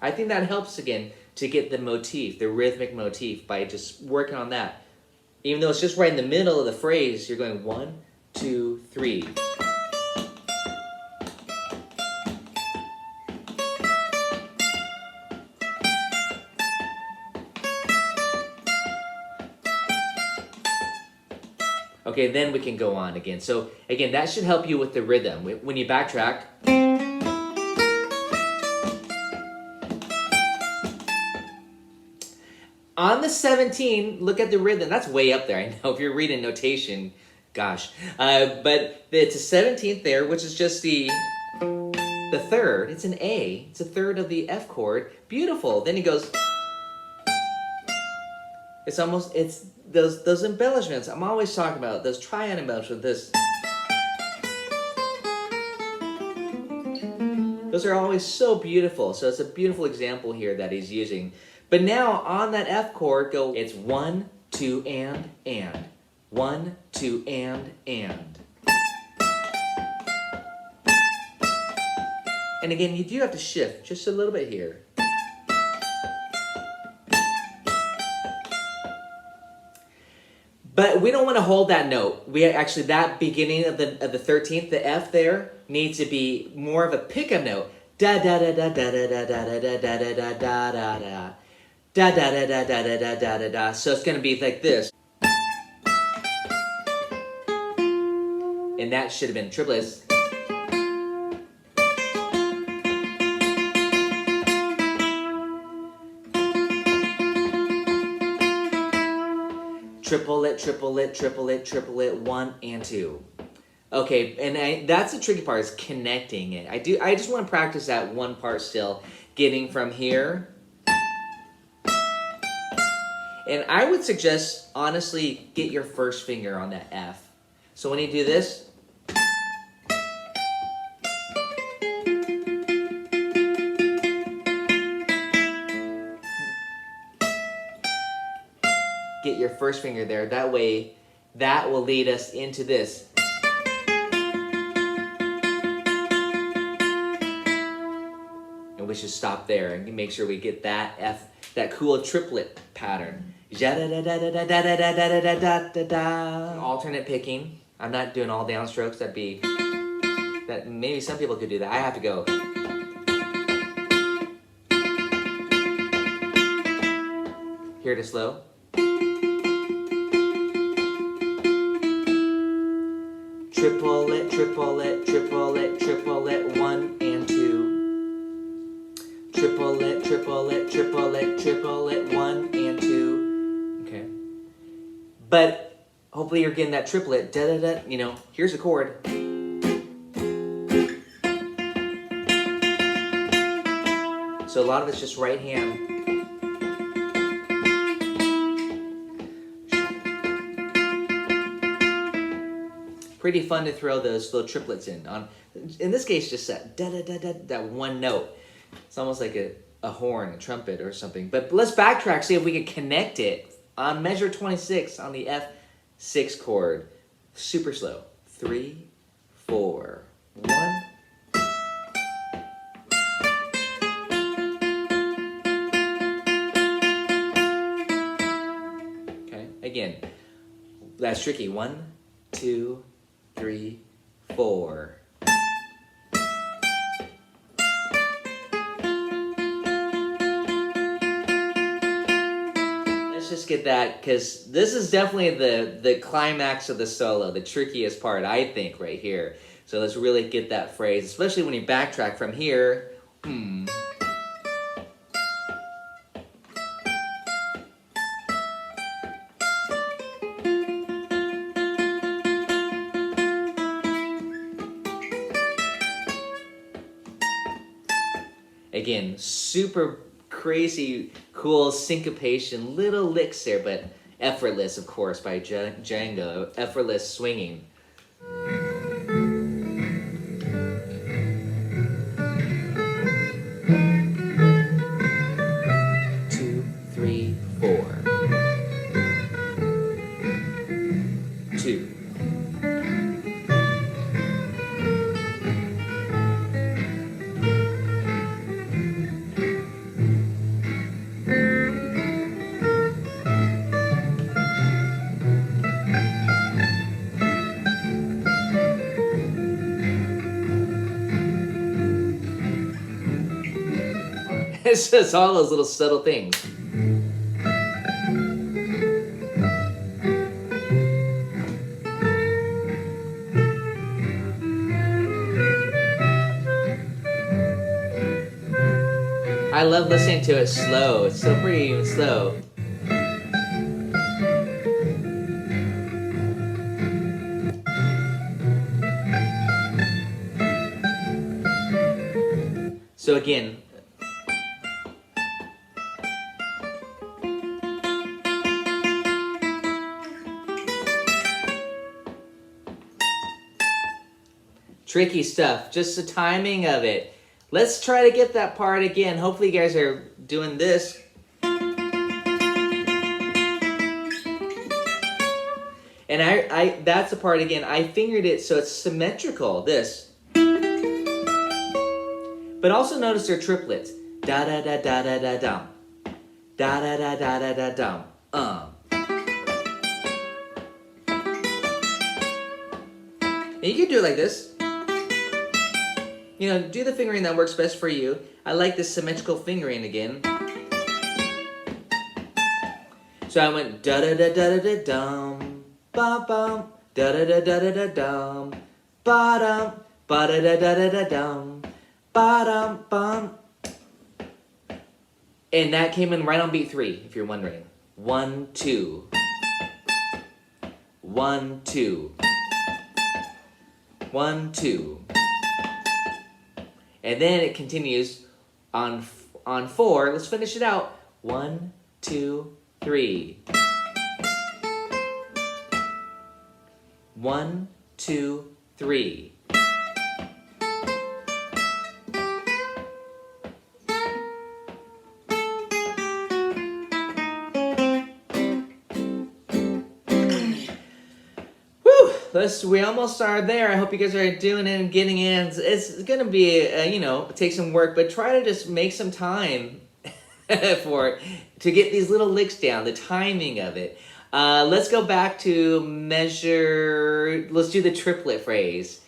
I think that helps again to get the motif, the rhythmic motif, by just working on that. Even though it's just right in the middle of the phrase, you're going 1, 2, 3. Okay, then we can go on again. So again, that should help you with the rhythm. When you backtrack, on the 17, look at the rhythm. That's way up there. I know if you're reading notation, gosh. But it's a 17th there, which is just the 3rd. It's an A. It's a 3rd of the F chord. Beautiful. Then he goes. It's those embellishments. I'm always talking about those triad embellishments. Those are always so beautiful. So it's a beautiful example here that he's using. But now on that F chord, it's 1, 2, and. 1, 2, and. And again, you do have to shift just a little bit here. But we don't want to hold that note. We actually, that beginning of the 13th, the F there, needs to be more of a pickup note. Da da da da da da da da da da da da da da da. Da da da da da da da da da da. So it's going to be like this. And that should have been triplets. Triplet, triplet, triplet, triplet, 1 and 2. Okay, and that's the tricky part, is connecting it. I just want to practice that one part still, getting from here. And I would suggest, honestly, get your first finger on that F. So when you do this, get your first finger there. That way, that will lead us into this. And we should stop there and make sure we get that F, that cool triplet pattern. Alternate picking. I'm not doing all downstrokes. That maybe some people could do that. I have to go. Here to slow. Triplet, triplet, triplet, triplet, 1 and 2. Triplet, triplet, triplet, triplet, 1 and 2. Okay. But hopefully you're getting that triplet. Da da da. You know, here's a chord. So a lot of it's just right hand. Pretty fun to throw those little triplets in. In this case, just that da da da da, that one note. It's almost like a horn, a trumpet or something. But let's backtrack, see if we can connect it on measure 26 on the F6 chord. Super slow. 3, 4, 1. Okay, again, that's tricky. 1, 2, 3, 4. just get that, because this is definitely the climax of the solo, the trickiest part, I think, right here. So let's really get that phrase, especially when you backtrack from here. Again, super crazy, cool syncopation, little licks there, but effortless, of course, by Django. Effortless swinging. 2, 3, 4. 2. It's just all those little subtle things. I love listening to it slow. It's so pretty even slow. So again, tricky stuff, just the timing of it. Let's try to get that part again. Hopefully you guys are doing this. And I that's the part again. I fingered it so it's symmetrical, this. But also notice they're triplets. Da da da da da da dum. Da da da da da da dum. And you can do it like this. You know, do the fingering that works best for you. I like this symmetrical fingering again. So I went da da da da da da dum, ba bum, da da da da da da dum, ba dum, ba da da da da da dum, ba dum bum. And that came in right on beat 3, if you're wondering. 1, 2. 1, 2. 1, 2. And then it continues on 4. Let's finish it out. 1, 2, 3. 1, 2, 3. We almost are there. I hope you guys are doing it and getting in. It's gonna be, take some work, but try to just make some time for it to get these little licks down, the timing of it. Let's go back to measure. Let's do the triplet phrase,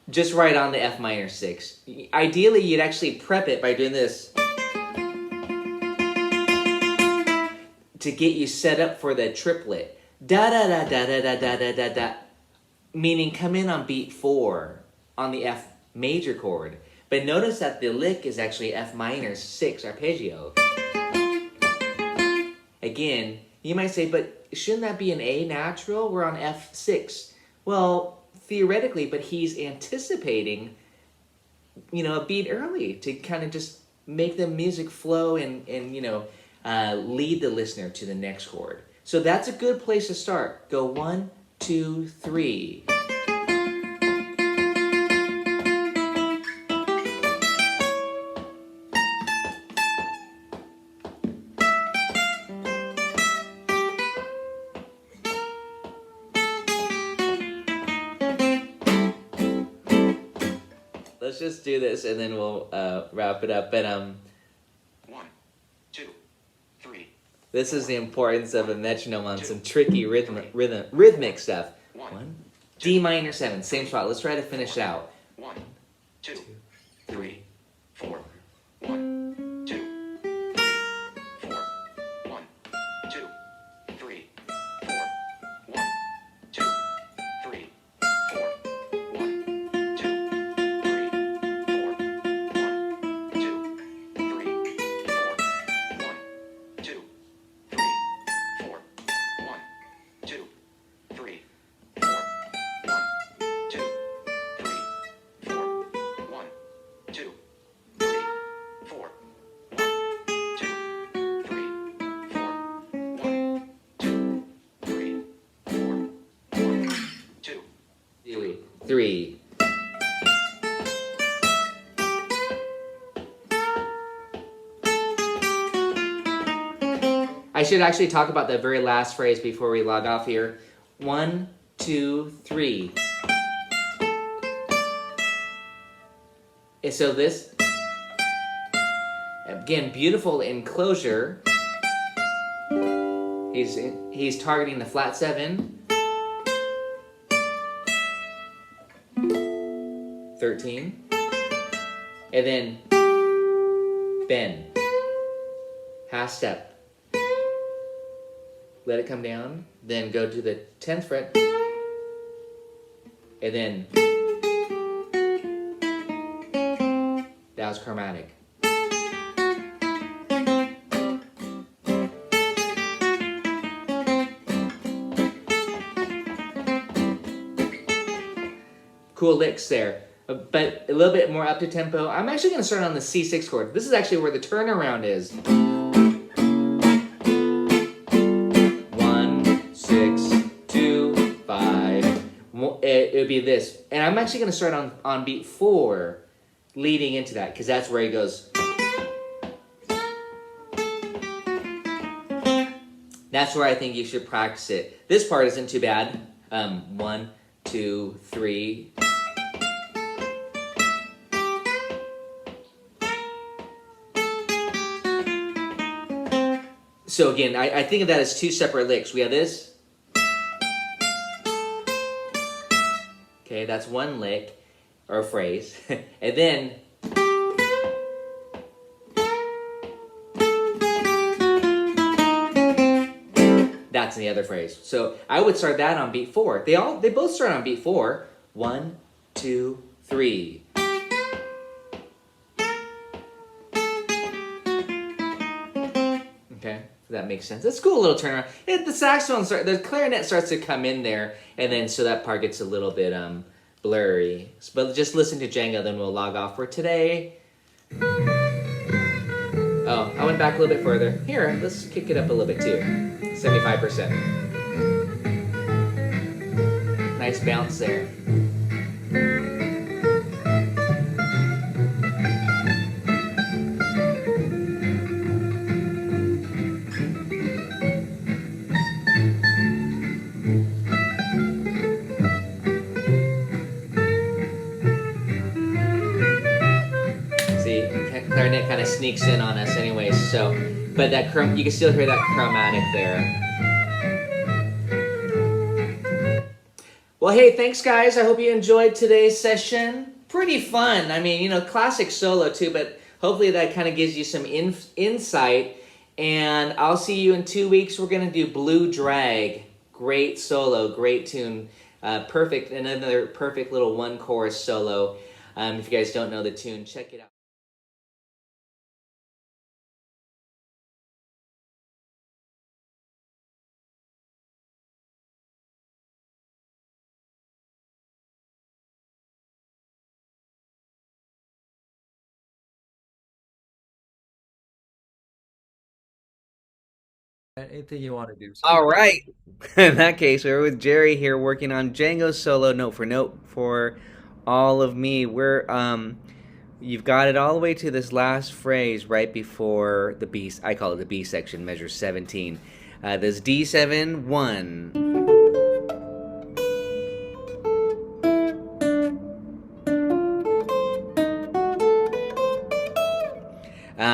just right on the F minor 6. Ideally, you'd actually prep it by doing this to get you set up for the triplet. Da da da da da da da da da da. Meaning come in on beat 4 on the F major chord. But notice that the lick is actually F minor 6 arpeggio. Again, you might say, but shouldn't that be an A natural? We're on F6. Well, theoretically, but he's anticipating, a beat early to kind of just make the music flow and lead the listener to the next chord. So that's a good place to start. Go 1, 2, 3. Let's just do this and then we'll wrap it up. But 1, 2, 3. This is the importance of a metronome on some tricky rhythmic stuff. 1, D minor 7, same spot. Let's try to finish out. 1, 2, 3, 4. 1, 2, 3, 4. 1, 2, I should actually talk about the very last phrase before we log off here. 1, 2, 3. And so this, again, beautiful enclosure. He's targeting the flat 7. 13. And then bend. Half step. Let it come down. Then go to the 10th fret. And then that was chromatic. Cool licks there, but a little bit more up to tempo. I'm actually going to start on the C6 chord. This is actually where the turnaround is. 1, 6, 2, 5. It would be this, and I'm actually going to start on beat 4, leading into that, because that's where he goes. That's where I think you should practice it. This part isn't too bad. 1, 2, 3. So again, I think of that as 2 separate licks. We have this. Okay, that's 1 lick, or a phrase. And then that's the other phrase. So I would start that on beat 4. They both start on beat 4. 1, 2, 3. Okay, that makes sense. That's cool, little turnaround. The saxophone the clarinet starts to come in there, and then so that part gets a little bit blurry. But just listen to Django, then we'll log off for today. Oh, I went back a little bit further. Here, let's kick it up a little bit too. 75%. Nice bounce there. Clarinet kind of sneaks in on us anyways, so, but that you can still hear that chromatic there. Well, hey, thanks guys. I hope you enjoyed today's session. Pretty fun. I mean, classic solo too, but hopefully that kind of gives you some insight. And I'll see you in 2 weeks. We're going to do Blue Drag. Great solo, great tune. Perfect, another perfect little 1-chorus solo. If you guys don't know the tune, check it out. Anything you want to do. All right. In that case, we're with Jerry here working on Django solo note for all of me. You've got it all the way to this last phrase right before the B. I call it the B section, measure 17. This D7 1.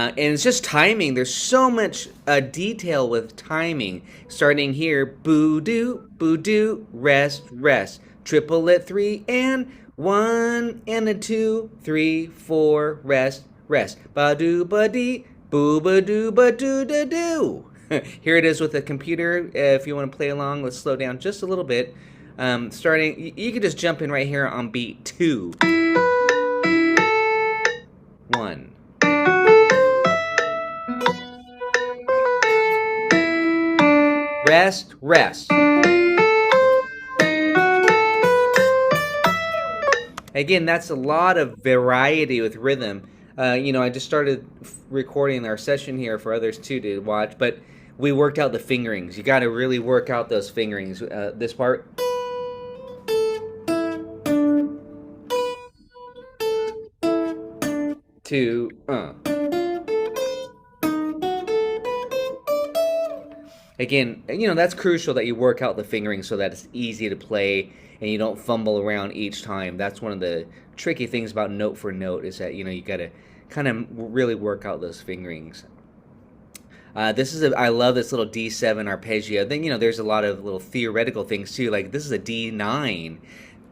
And it's just timing. There's so much detail with timing. Starting here, boo-doo, rest, rest. Triplet 3 and 1 and a 2, 3, 4, rest, rest. Ba-doo, ba-dee, boo-ba-doo, ba-doo-da-doo. Here it is with the computer. If you want to play along, let's slow down just a little bit. Starting, you can just jump in right here on beat 2. 1. Rest, rest. Again, that's a lot of variety with rhythm. I just started recording our session here for others too to watch, but we worked out the fingerings. You got to really work out those fingerings. This part. Two, Again, you know, that's crucial that you work out the fingering so that it's easy to play and you don't fumble around each time. That's one of the tricky things about note for note is that, you know, you got to kind of really work out those fingerings. I love this little D7 arpeggio. Then, you know, there's a lot of little theoretical things too. Like this is a D9.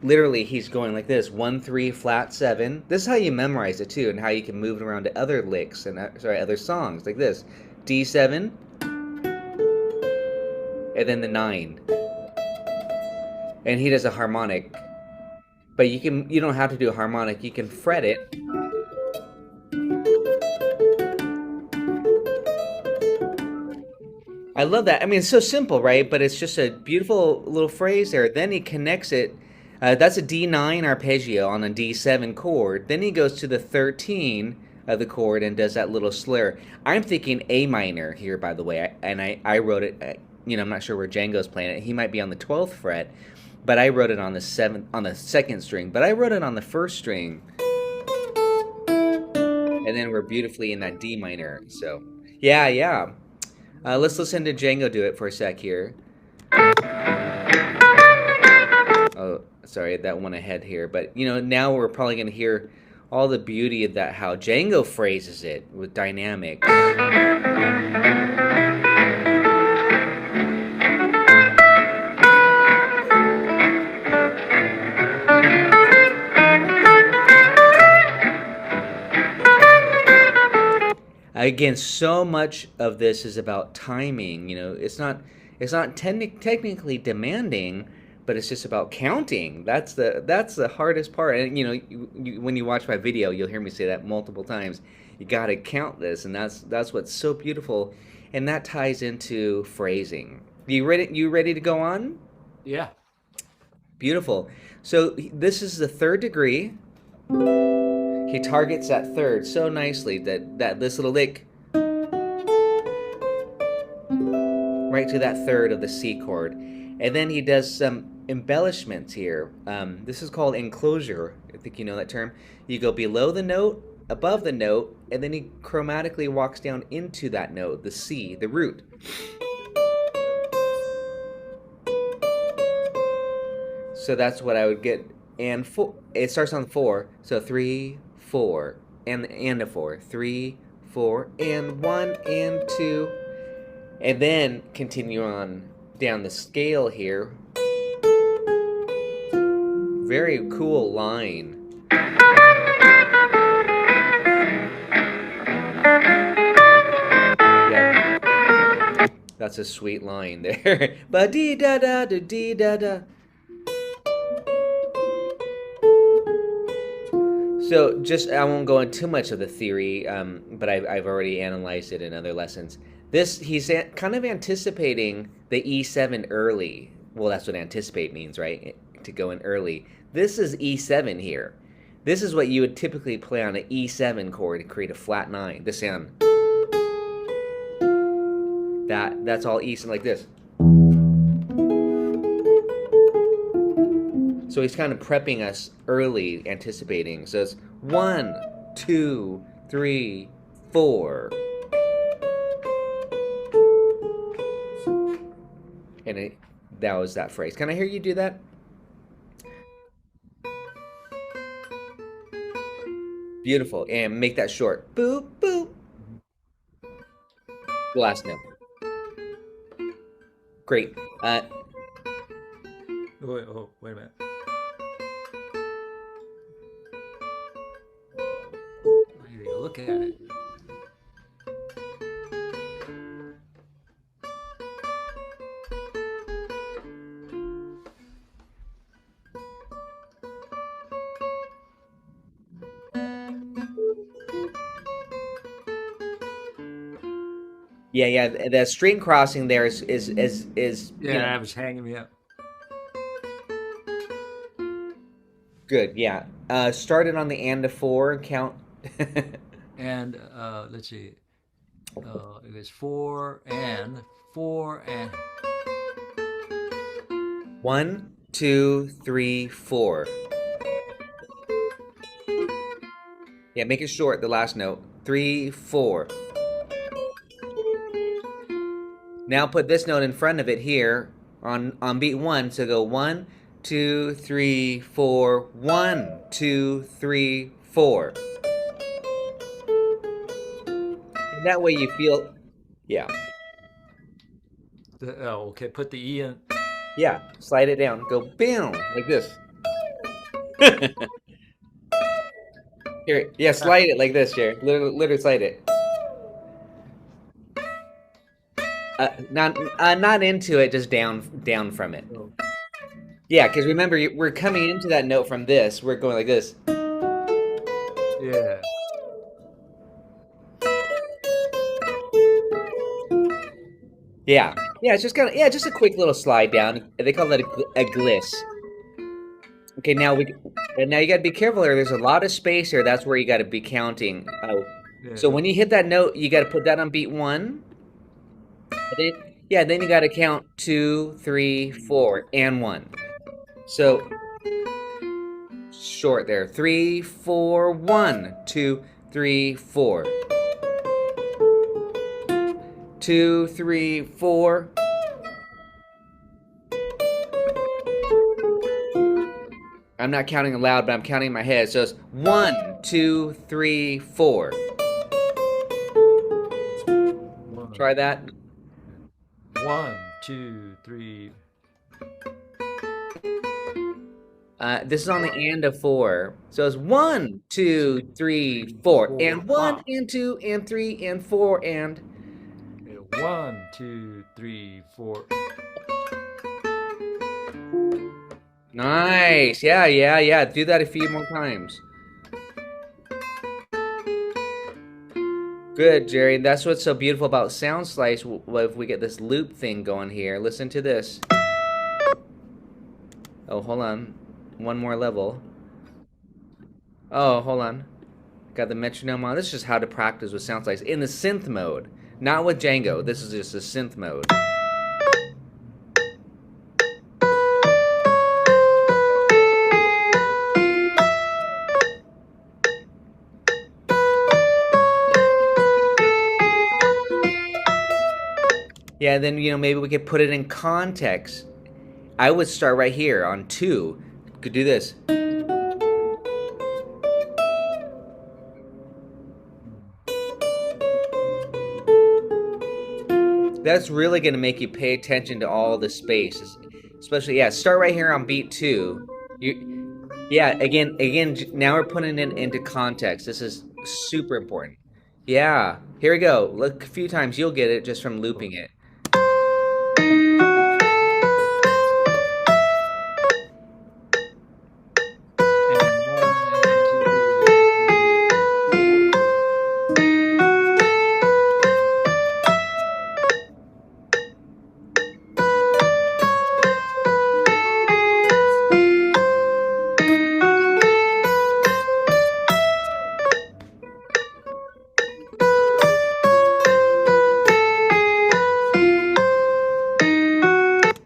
Literally, he's going like this: 1, 3, flat 7. This is how you memorize it too, and how you can move it around to other licks and other songs like this: D7, and then the 9. And he does a harmonic, but you don't have to do a harmonic. You can fret it. I love that. I mean, it's so simple, right? But it's just a beautiful little phrase there. Then he connects it. That's a D9 arpeggio on a D7 chord. Then he goes to the 13 of the chord and does that little slur. I'm thinking A minor here, by the way. I wrote it, you know, I'm not sure where Django's playing it. He might be on the 12th fret, but I wrote it on the 2nd string. But I wrote it on the 1st string. And then we're beautifully in that D minor. So, yeah. Let's listen to Django do it for a sec here. Oh, sorry, that went ahead here. But, you know, now we're probably going to hear all the beauty of that, how Django phrases it with dynamic. Again, so much of this is about timing. You know, it's not technically demanding, but it's just about counting. That's the hardest part. And you know, when you watch my video, you'll hear me say that multiple times. You got to count this, and that's what's so beautiful, and that ties into phrasing. You ready to go on? Yeah. Beautiful. So this is the 3rd degree. He targets that 3rd so nicely that this little lick right to that 3rd of the C chord. And then he does some embellishments here. This is called enclosure. I think you know that term. You go below the note, above the note, and then he chromatically walks down into that note, the C, the root. So that's what I would get. And it starts on 4. So 3, 4, and a 4. 3, 4, and 1, and 2. And then continue on down the scale here. Very cool line. Yeah. That's a sweet line there. Ba-dee-da-da-da-dee-da-da. So I won't go into too much of the theory, but I've already analyzed it in other lessons. He's kind of anticipating the E7 early. Well, that's what anticipate means, right? To go in early. This is E7 here. This is what you would typically play on an E7 chord to create a flat 9. The sound. That's all E7 like this. So he's kind of prepping us early, anticipating. So it's 1, 2, 3, 4. And that was that phrase. Can I hear you do that? Beautiful. And make that short. Boop, boop. The last note. Great. Wait a minute. I need to look at it. Yeah. The string crossing there is Yeah, you know, I was hanging me up. good. Yeah. Started on the and to 4 and count. And let's see. It was 4 and 1, 2, 3, 4. Yeah, make it short. The last note. 3, 4. Now put this note in front of it here on beat 1. So go 1, 2, 3, 4, 1, 2, 3, 4. And that way you feel, yeah. Oh, okay. Put the E in. Yeah, slide it down. Go bam, like this. Here, yeah, slide it like this, Jared. Literally slide it. Not into it, just down from it. Yeah, because remember, we're coming into that note from this. We're going like this. Yeah. Yeah, it's just kind of just a quick little slide down. They call that a gliss. Okay, now you got to be careful here. There's a lot of space here. That's where you got to be counting. Yeah. So when you hit that note, you got to put that on beat 1. Then you got to count 2, 3, 4, and 1. So short there. 3, 4, 1, 2, 3, 4. 2, 3, 4. I'm not counting aloud, but I'm counting in my head. So it's 1, 2, 3, 4. Try that. 1, 2, 3. This is on the and of 4. So it's 1, 2, 3, 4. And 1, and 2, and 3, and 4, and... 1, 2, 3, 4. Nice. Yeah. Do that a few more times. Good, Jerry. That's what's so beautiful about Sound Slice. If we get this loop thing going here, listen to this. Oh, hold on. One more level. Oh, hold on. Got the metronome on. This is just how to practice with Sound Slice in the synth mode. Not with Django. This is just a synth mode. Yeah, then, maybe we could put it in context. I would start right here on 2. Could do this. That's really going to make you pay attention to all the spaces. Especially, start right here on beat 2. Again, now we're putting it into context. This is super important. Yeah, here we go. Look, a few times you'll get it just from looping it.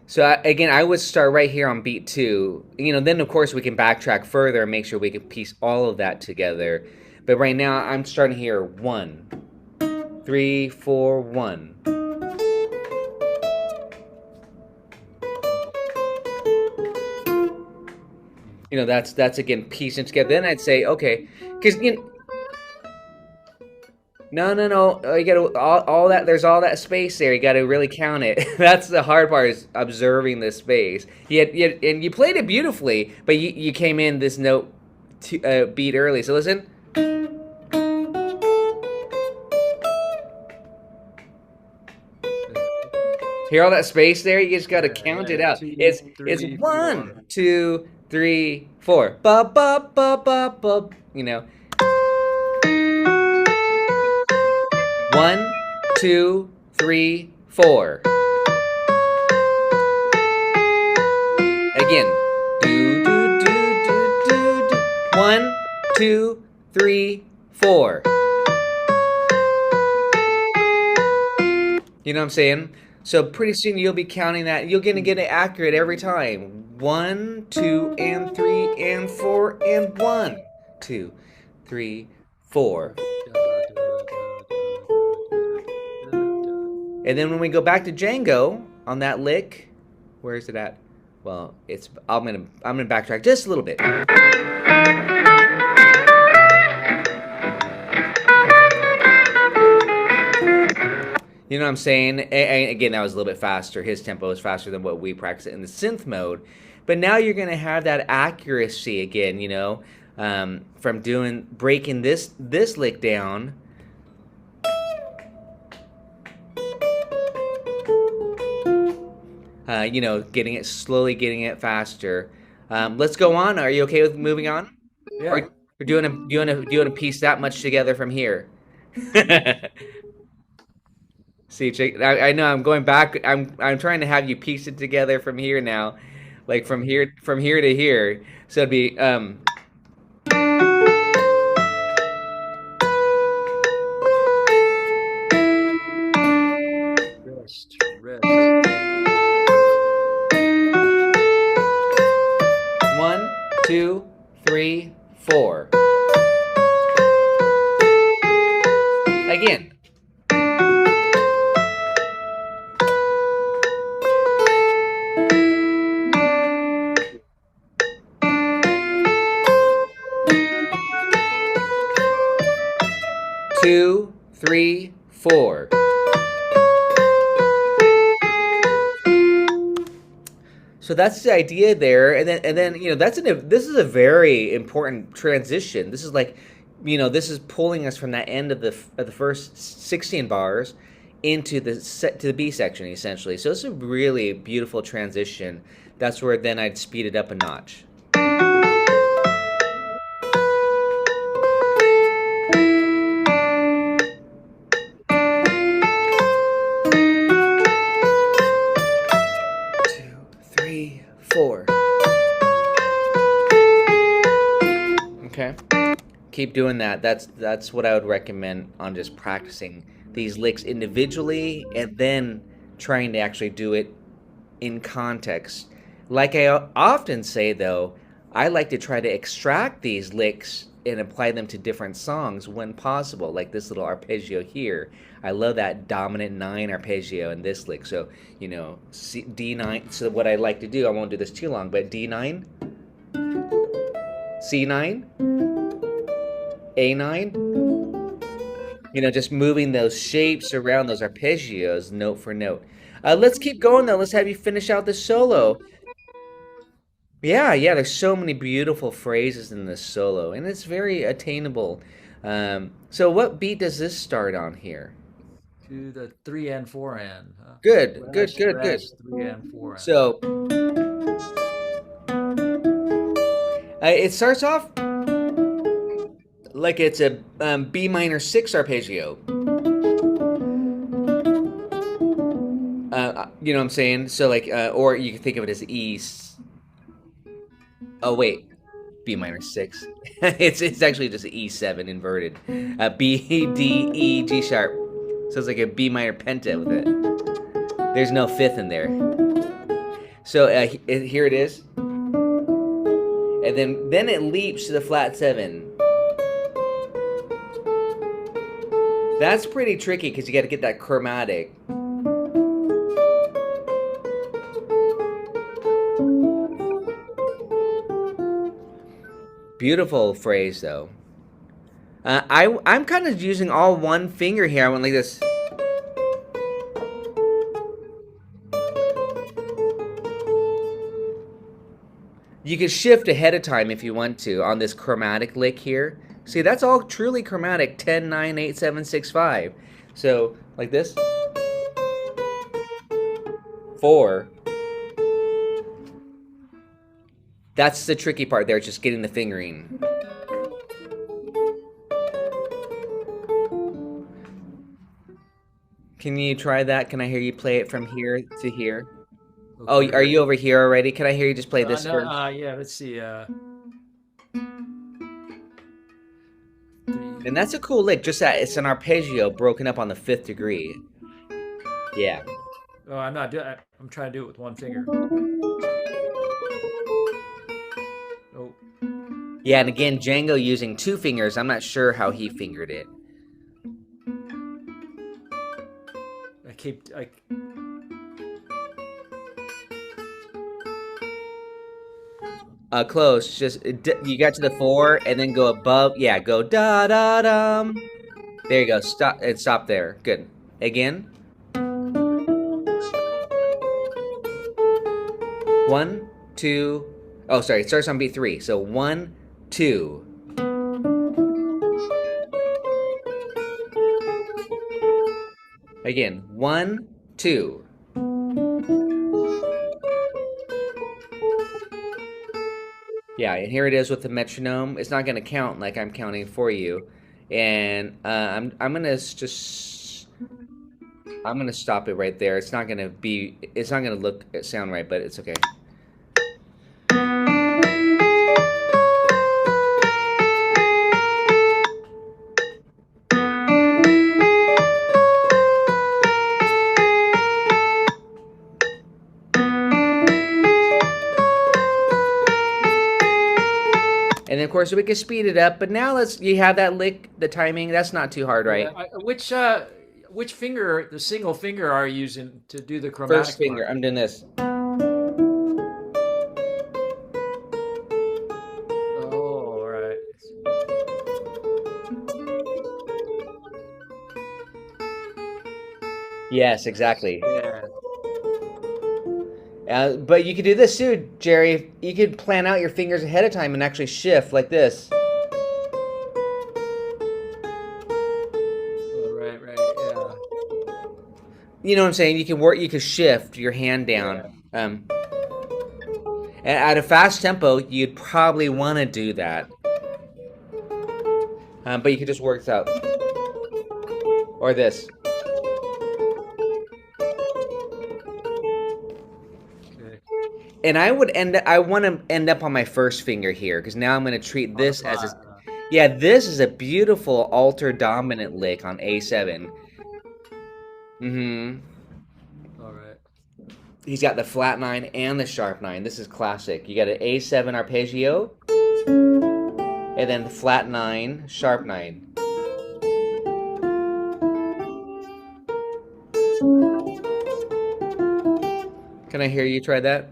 So again, I would start right here on beat 2. Then of course we can backtrack further and make sure we can piece all of that together. But right now I'm starting here 1, 3, 4, 1. That's again piecing together. Then I'd say, okay, because No. You gotta all that. There's all that space there. You gotta really count it. That's the hard part, is observing the space. And you played it beautifully, but you came in this note beat early. So listen. Hear all that space there? You just gotta count it out. It's 1, 2, 3, 4. Ba ba ba ba ba. 1, 2, 3, 4. Again. Do, do, do, do, do, do. 1, 2, 3, 4. You know what I'm saying? So pretty soon you'll be counting that. You're going to get it accurate every time. 1, 2, and 3, and 4, and 1, 2, 3, 4. And then when we go back to Django on that lick, where is it at? Well, I'm gonna backtrack just a little bit. You know what I'm saying? And again, that was a little bit faster. His tempo is faster than what we practice in the synth mode. But now you're gonna have that accuracy again, you know, from breaking this lick down. You know, slowly getting it faster. Let's go on. Are you okay with moving on? Yeah. Or do you want to piece that much together from here? See, Jake, I know I'm going back. I'm trying to have you piece it together from here now, like from here to here. So it'd be Rest. 1, 2, 3, 4. Again. Two, 3, 4. So that's the idea there, and then you know this is a very important transition. This is like, you know, this is pulling us from that end of the first 16 bars into the B section essentially. So it's a really beautiful transition. That's where then I'd speed it up a notch. Okay, keep doing that. That's what I would recommend on just practicing these licks individually and then trying to actually do it in context. Like I often say though, I like to try to extract these licks and apply them to different songs when possible, like this little arpeggio here. I love that dominant 9 arpeggio in this lick. So, you know, D9. So what I like to do, I won't do this too long, but D9, C9, A9. You know, just moving those shapes around those arpeggios note for note. Let's keep going though. Let's have you finish out the solo. Yeah, there's so many beautiful phrases in this solo, and it's very attainable. So what beat does this start on here? To the 3 and 4 end. Huh? Good. 3 and 4 end. So it starts off like it's a B minor 6 arpeggio. You know what I'm saying? So like, or you can think of it as E. Oh wait, B minor 6. it's actually just E7 inverted. B, D, E, G sharp. So it's like a B minor penta with it. There's no 5th in there. So here it is. And then it leaps to the flat 7. That's pretty tricky because you got to get that chromatic. Beautiful phrase though. I'm kind of using all one finger here. I went like this. You can shift ahead of time if you want to on this chromatic lick here. See, that's all truly chromatic. 10, 9, 8, 7, 6, 5. So like this. 4. That's the tricky part there, just getting the fingering. Can you try that? Can I hear you play it from here to here? Okay. Oh, are you over here already? Can I hear you just play this first? Yeah, let's see. And that's a cool lick, just that it's an arpeggio broken up on the 5th degree. Yeah. Oh, I'm not doing. I'm trying to do it with one finger. Oh. Yeah, and again, Django using 2 fingers. I'm not sure how he fingered it. keep like. Close. Just you got to the 4 and then go above. Yeah, go da da dum. There you go. Stop and stop there. Good. Again. 1, 2. Oh, sorry. It starts on beat 3. So 1, 2. Again. 1, 2. Yeah, and here it is with the metronome. It's not going to count like I'm counting for you, and I'm gonna stop it right there. It's not gonna sound right, but it's okay. And then, of course, we can speed it up. But now you have that lick, the timing. That's not too hard, right? Which finger, the single finger, are you using to do the chromatic? First finger. I'm doing this. Oh, all right. Yes, exactly. Yeah. But you could do this too, Jerry. You could plan out your fingers ahead of time and actually shift like this. Oh, right, yeah. You know what I'm saying? You can shift your hand down. Yeah. At a fast tempo, you'd probably want to do that. But you could just work this out. Or this. And I want to end up on my first finger here, because now I'm going to treat this as a... Yeah, this is a beautiful alter dominant lick on A7. Mm-hmm. All right. He's got the flat 9 and the sharp 9. This is classic. You got an A7 arpeggio, and then the flat 9, sharp 9. Can I hear you try that?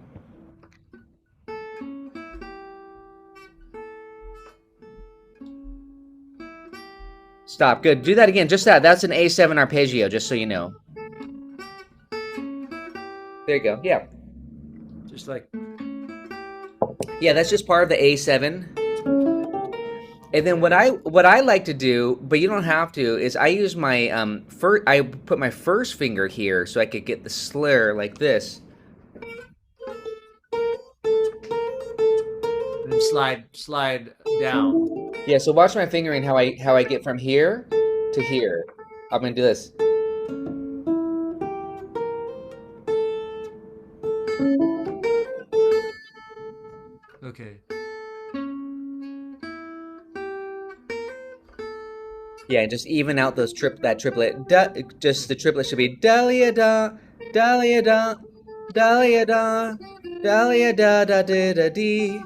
Stop. Good. Do that again. Just that. That's an A7 arpeggio, just so you know. There you go. Yeah. Just like... Yeah, that's just part of the A7. And then what I like to do, but you don't have to, is I use my I put my first finger here so I could get the slur like this. And slide down. Yeah, so watch my fingering how I get from here to here. I'm gonna do this. Okay. Yeah, just even out those that triplet. Just the triplet should be dalia da, dalia da, dalia da, dalia da da da da dee.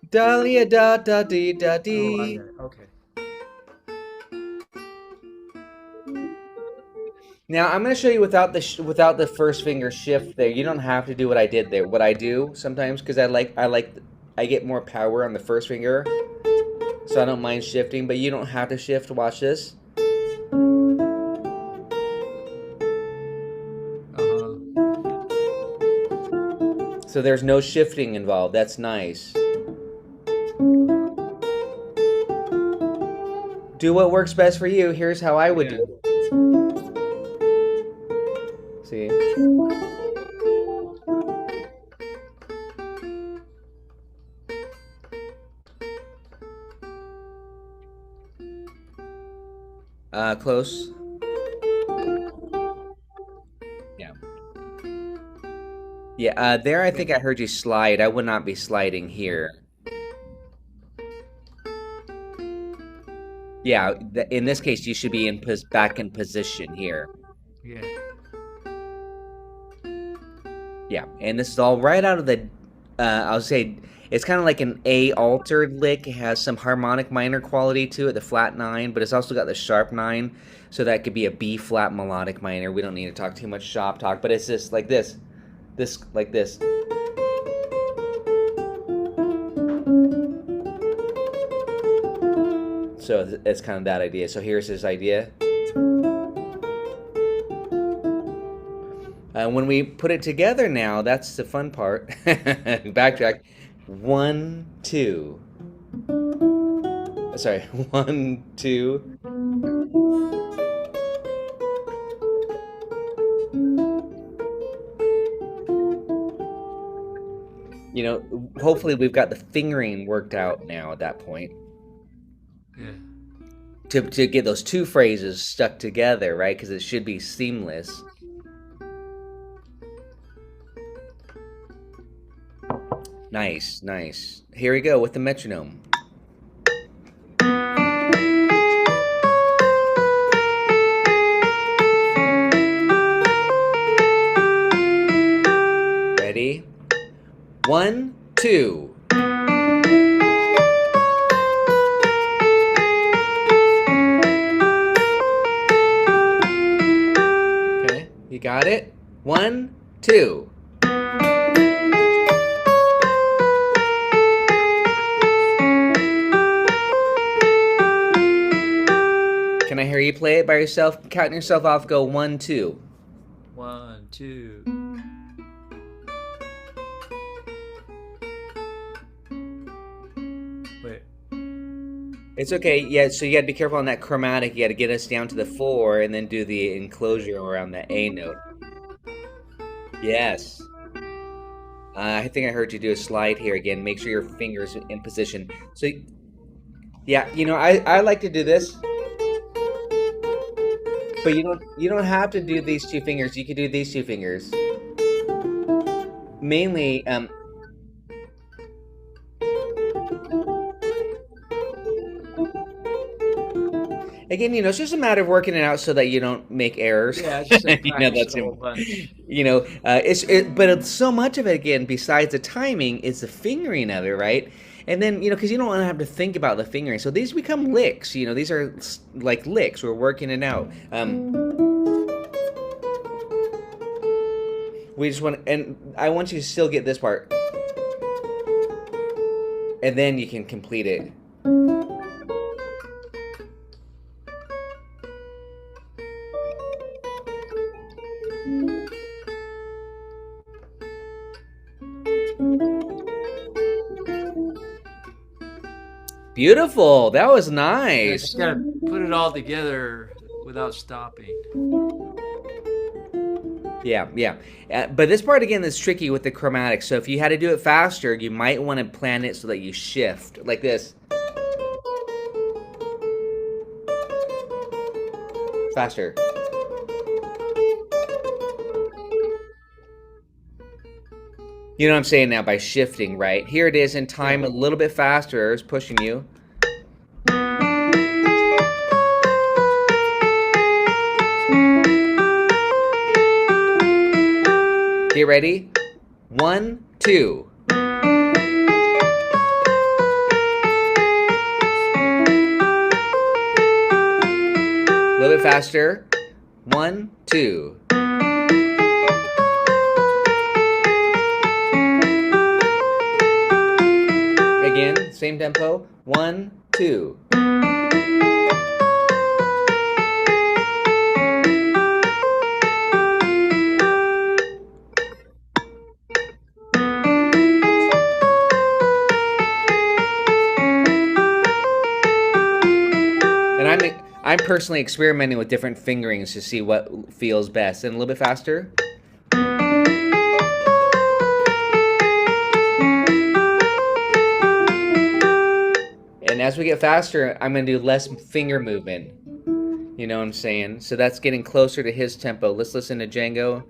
Dalia da da dee da dee. Oh, okay. Now I'm going to show you without the first finger shift there. You don't have to do what I did there. What I do sometimes, because I get more power on the first finger, so I don't mind shifting. But you don't have to shift. Watch this. So there's no shifting involved. That's nice. Do what works best for you. Here's how I would do it. See? Close. Yeah. Yeah, there I think I heard you slide. I would not be sliding here. Yeah, in this case, you should be back in position here. Yeah. Yeah, and this is all right out of the, I'll say, it's kind of like an A altered lick. It has some harmonic minor quality to it, the flat 9, but it's also got the sharp 9, so that could be a B flat melodic minor. We don't need to talk too much shop talk, but it's just like this, like this. So it's kind of that idea. So here's his idea. When we put it together now, that's the fun part. Backtrack. 1, 2. Sorry, 1, 2. You know, hopefully we've got the fingering worked out now at that point. Yeah. To get those two phrases stuck together, right? Because it should be seamless. Nice, nice. Here we go with the metronome. Ready? 1, 2. Okay, you got it? 1, 2. Can I hear you play it by yourself? Counting yourself off, go 1, 2. 1, 2. Wait. It's okay. Yeah, so you got to be careful on that chromatic. You got to get us down to the 4 and then do the enclosure around that A note. Yes. I think I heard you do a slide here again. Make sure your fingers in position. So, yeah, you know, I like to do this. But you don't have to do these two fingers. You could do these two fingers. Mainly, again, you know, it's just a matter of working it out so that you don't make errors. Yeah, it's just like You know, practice a whole bunch. you know, but it's so much of it again. Besides the timing, is the fingering of it, right? And then, you know, because you don't want to have to think about the fingering. So these become licks, you know, these are like licks. We're working it out. We just want, and I want you to still get this part. And then you can complete it. Beautiful. That was I nice. just gotta put it all together without stopping. Yeah, yeah. But this part, again, is tricky with the chromatic. So if you had to do it faster, you might want to plan it so that you shift. Like this. Faster. You know what I'm saying now by shifting, right? Here it is in time a little bit faster. It's pushing you. Get ready. 1, 2. A little bit faster. 1, 2. Again, same tempo. 1, 2. And I'm personally experimenting with different fingerings to see what feels best. And a little bit faster. And as we get faster, I'm going to do less finger movement. You know what I'm saying? So that's getting closer to his tempo. Let's listen to Django.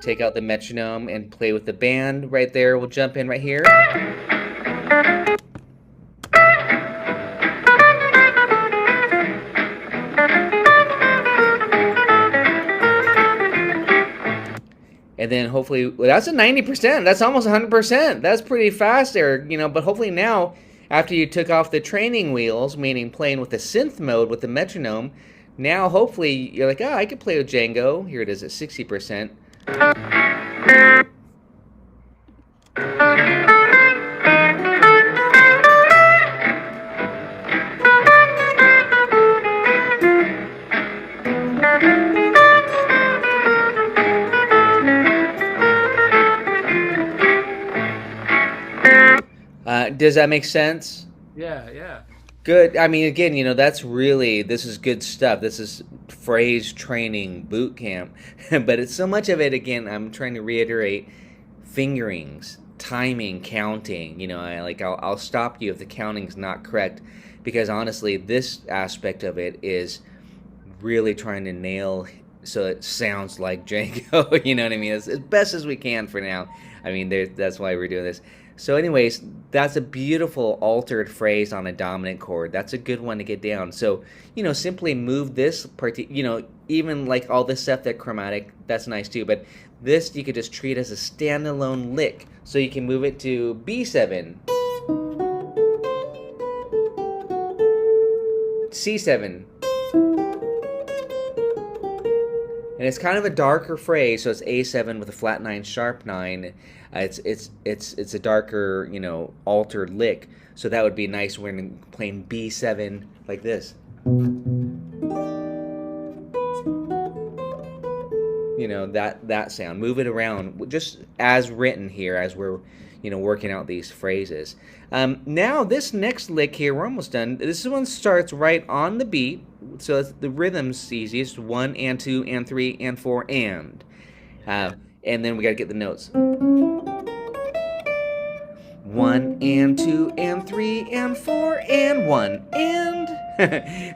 Take out the metronome and play with the band right there. We'll jump in right here. And then hopefully, well, that's a 90%. That's almost 100%. That's pretty fast there, you know. But hopefully now, after you took off the training wheels, meaning playing with the synth mode with the metronome, now hopefully you're like, I could play with Django. Here it is at 60%. Does that make sense? Yeah, yeah. Good. I mean, again, you know, this is good stuff. This is phrase training boot camp. But it's so much of it, again, I'm trying to reiterate, fingerings, timing, counting. You know, I'll stop you if the counting's not correct, because honestly, this aspect of it is really trying to nail so it sounds like Django. You know what I mean? As best as we can for now. I mean, that's why we're doing this. So anyways, that's a beautiful altered phrase on a dominant chord. That's a good one to get down. So, you know, simply move this part, you know, even like all this stuff that chromatic, that's nice too. But this you could just treat as a standalone lick. So you can move it to B7, C7. And it's kind of a darker phrase, so it's A7 with a flat 9, sharp 9. It's a darker, you know, altered lick. So that would be nice when playing B7 like this. You know, that sound. Move it around just as written here as we're, you know, working out these phrases. Now this next lick here, we're almost done. This one starts right on the beat. So the rhythm's easiest, 1 and 2 and 3 and 4 and then we gotta get the notes. 1 and 2 and 3 and 4 and 1 and.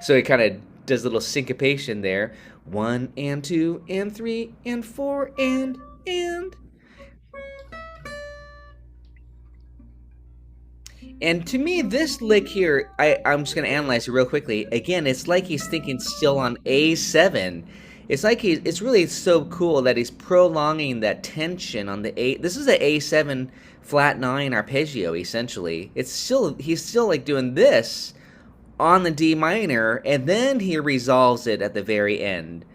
So it kind of does a little syncopation there. 1 and 2 and 3 and 4 and. And to me, this lick here, I'm just going to analyze it real quickly. Again, it's like he's thinking still on A7. It's like it's really so cool that he's prolonging that tension on the A. This is the A7 flat 9 arpeggio, essentially. He's still like doing this on the D minor, and then he resolves it at the very end.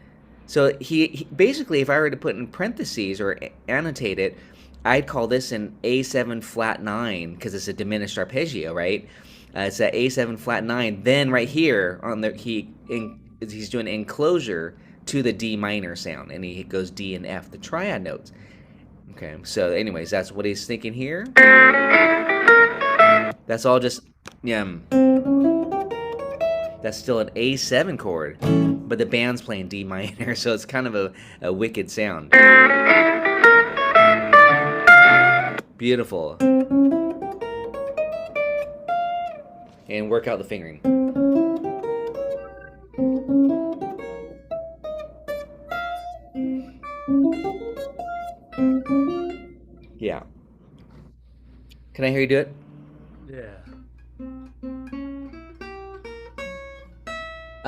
So he basically, if I were to put in parentheses or annotate it, I'd call this an A7 flat 9 because it's a diminished arpeggio, right? It's an A7 flat 9. Then right here on the he's doing enclosure to the D minor sound, and he goes D and F, the triad notes. Okay, so anyways, that's what he's thinking here. That's all just that's still an A7 chord, but the band's playing D minor, so it's kind of a wicked sound. Beautiful. And work out the fingering. Yeah. Can I hear you do it? Yeah.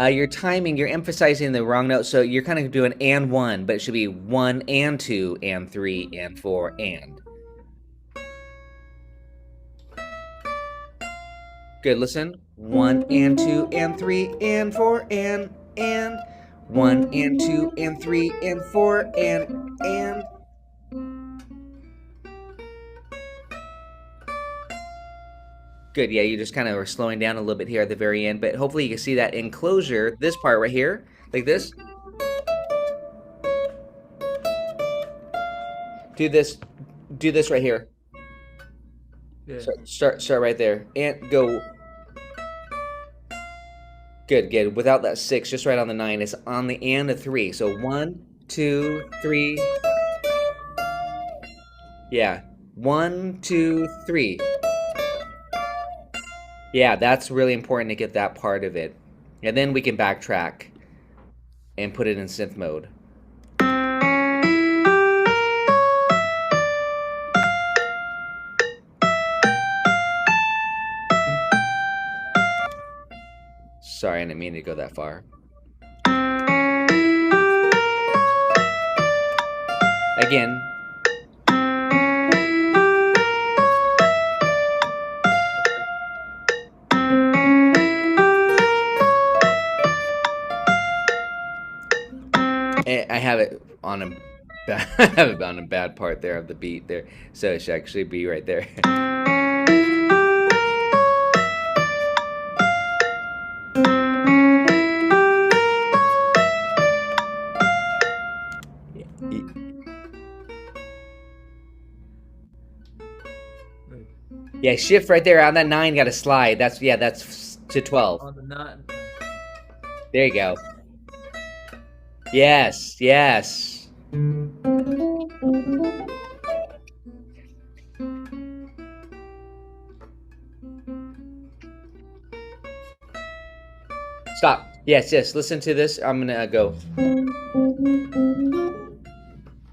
Your timing, you're emphasizing the wrong note, so you're kind of doing and 1, but it should be 1 and 2 and 3 and 4 and. Good, listen. 1 and 2 and 3 and 4 and 1 and 2 and 3 and 4 and. Good, yeah, you just kind of are slowing down a little bit here at the very end, but hopefully you can see that enclosure, this part right here, like this. Do this right here. Yeah. Start right there and go. Good. Without that 6, just right on the 9. It's on the and a 3. So 1, 2, 3. Yeah. 1, 2, 3. Yeah, that's really important to get that part of it. And then we can backtrack and put it in synth mode. Sorry, I didn't mean to go that far. Again, I have it on a I have it on a bad part there of the beat there, so it should actually be right there. Yeah, shift right there on that 9. Got to slide. That's to 12. On the not. There you go. Yes, yes. Stop. Yes, yes. Listen to this. I'm gonna go.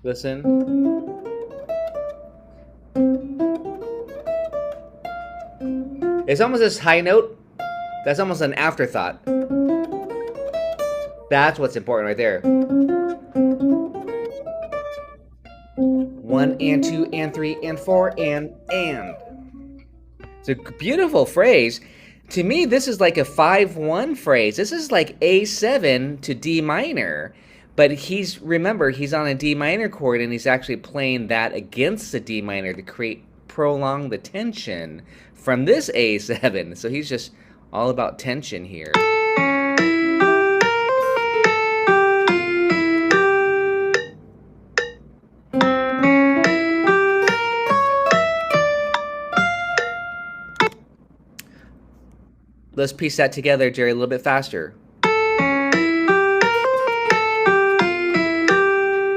Listen. It's almost this high note. That's almost an afterthought. That's what's important right there. 1 and 2 and 3 and 4 and. It's a beautiful phrase. To me, this is like a 5-1 phrase. This is like A7 to D minor. But remember, he's on a D minor chord and he's actually playing that against the D minor to prolong the tension from this A7. So he's just all about tension here. Let's piece that together, Jerry, a little bit faster.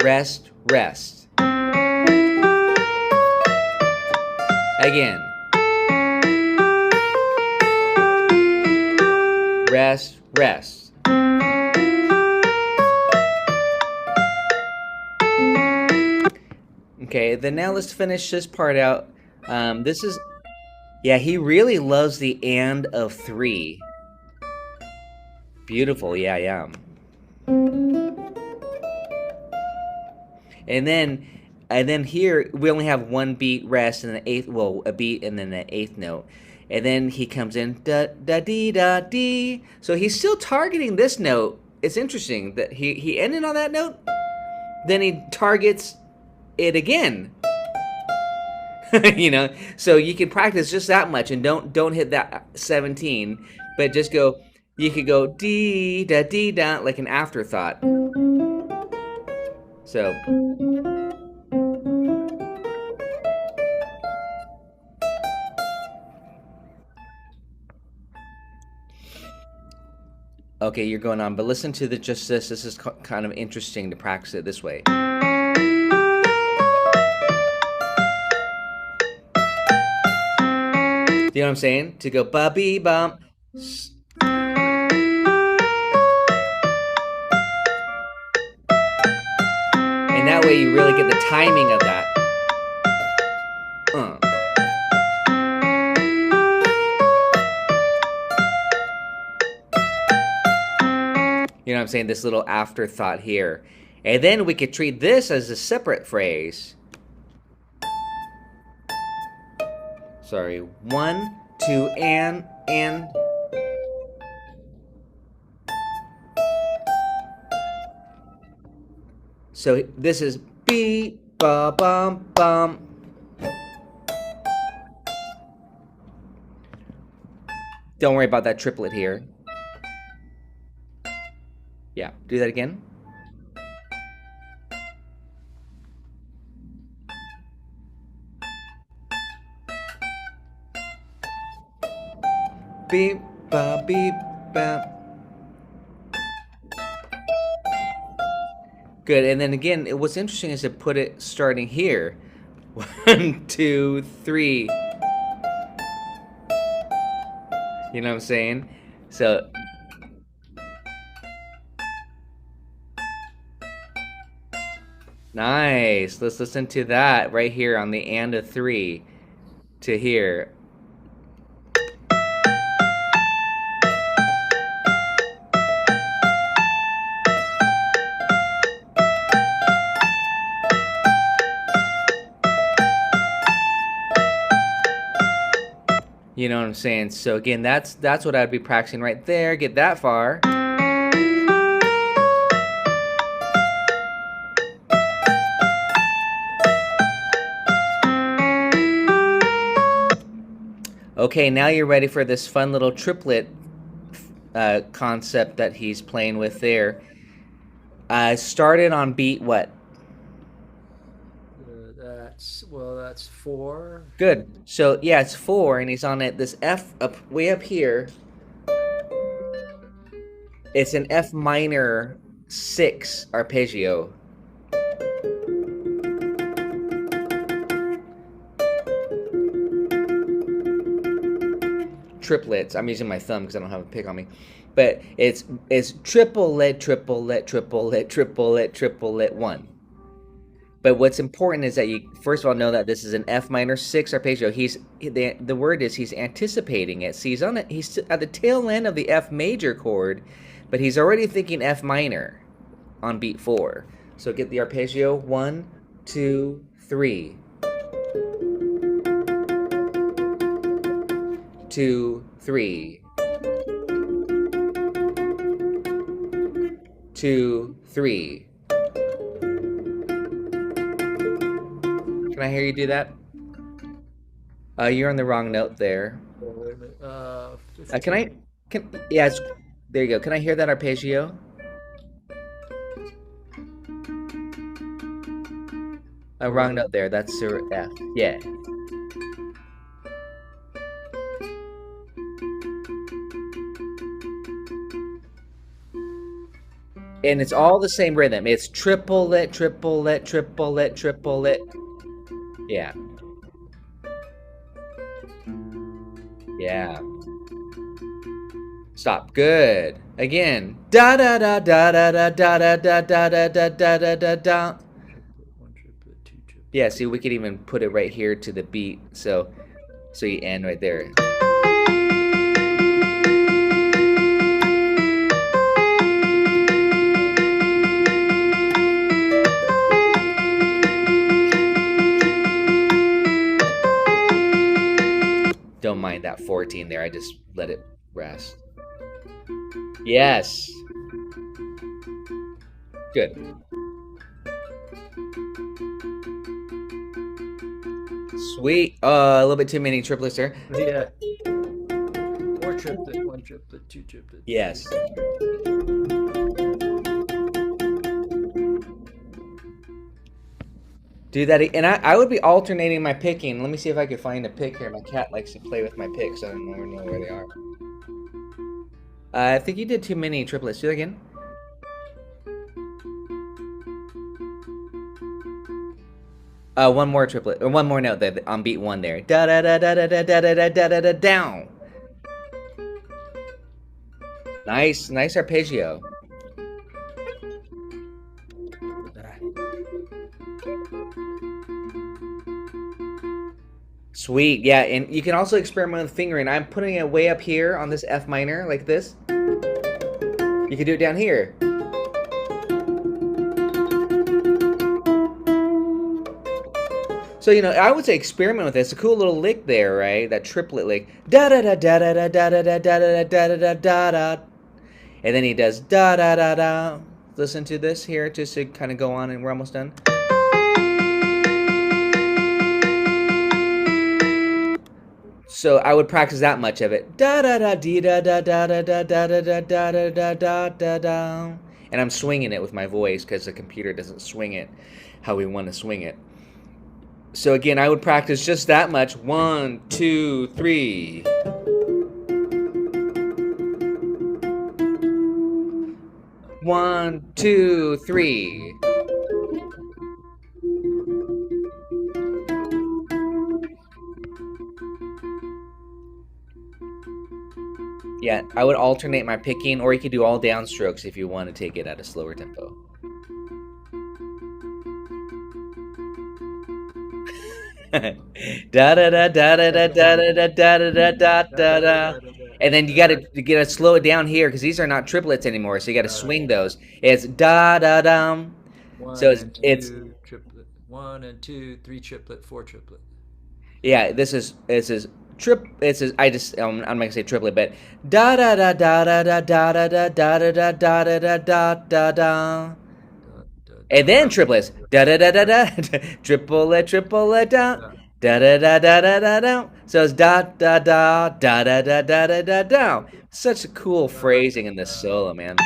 Rest, rest. Again. Rest, rest. Okay, then now let's finish this part out. This is... Yeah, he really loves the and of 3. Beautiful, yeah, yeah. And then here we only have 1 beat rest and an 8th, well, a beat and then an 8th note. And then he comes in da da dee da dee. So he's still targeting this note. It's interesting that he ended on that note. Then he targets it again. You know, so you can practice just that much and don't hit that 17, but just go. You could go dee da like an afterthought. So. Okay, you're going on, but listen to just this. This is kind of interesting to practice it this way. You know what I'm saying? To go ba-bee bum. And that way you really get the timing of that. You know what I'm saying? This little afterthought here. And then we could treat this as a separate phrase. Sorry, 1, 2, and. So this is beep, ba, bum, bum. Don't worry about that triplet here. Yeah, do that again. Beep, ba, beep, ba. Good, and then again, what's interesting is to put it starting here. 1, 2, 3. You know what I'm saying? So. Nice. Let's listen to that right here on the and of 3 to here. You know what I'm saying? So again, that's what I'd be practicing right there. Get that far. Okay, now you're ready for this fun little triplet concept that he's playing with there. Started on beat what? That's 4. Good. So yeah, it's 4, and he's on it. This F way up here. It's an F minor 6 arpeggio. Triplets. I'm using my thumb because I don't have a pick on me, but it's triplet, triplet, triplet, triplet, triplet 1. But what's important is that you first of all know that this is an F minor 6 arpeggio. The word is he's anticipating it. See, he's at the tail end of the F major chord, but he's already thinking F minor on beat 4. So get the arpeggio 1, 2, 3. 2, 3. 2, 3. Can I hear you do that? You're on the wrong note there. Wait a minute. There you go. Can I hear that arpeggio? Wrong note there. That's F. Yeah. And it's all the same rhythm. It's triplet, triplet, triplet, triplet. Yeah. Yeah. Stop. Good. Again. Da da da da da da da da da da da da da da da da. 1 triplet, 2 triplet. Yeah, see, we could even put it right here to the beat. So you end right there. Don't mind that 14 there. I just let it rest. Yes. Good. Sweet. A little bit too many triplets there. Yeah. 4 triplet, 1 triplet, 2 triplet. Yes. Do that, and I would be alternating my picking. Let me see if I can find a pick here. My cat likes to play with my picks. I don't know where they are. I think you did too many triplets. Do that again. One more triplet, or one more note there on beat 1 there. Da da da da da da da da da da da down. Nice arpeggio. Sweet, yeah, and you can also experiment with fingering. I'm putting it way up here on this F minor, like this. You can do it down here. So, I would say experiment with this. It's a cool little lick there, right? That triplet lick. Da da da da da da da da da da da da da da da. And then he does da da da da. Listen to this here, just to kind of go on, and we're almost done. So I would practice that much of it. Da da da dee da da da da da da da da da da da da da da. And I'm swinging it with my voice because the computer doesn't swing it how we want to swing it. So again, I would practice just that much. 1, 2, 3. One, 2, 3. Yeah, I would alternate my picking, or you could do all downstrokes if you want to take it at a slower tempo. Da da da da da da da da da da da da da. And then you gotta slow it down here because these are not triplets anymore, so you gotta swing those. It's da da dum. So it's triplet. 1 and 2, 3 triplet, 4 triplet. Yeah, this is trip. I'm not gonna say triplet, but da da da da da da da da da da da da da da da da. And then triplets. Da da da da da. Triplet, triplet, da Da da da da da da da. So it's da da da da da da da da da da. Such a cool phrasing in this solo, man.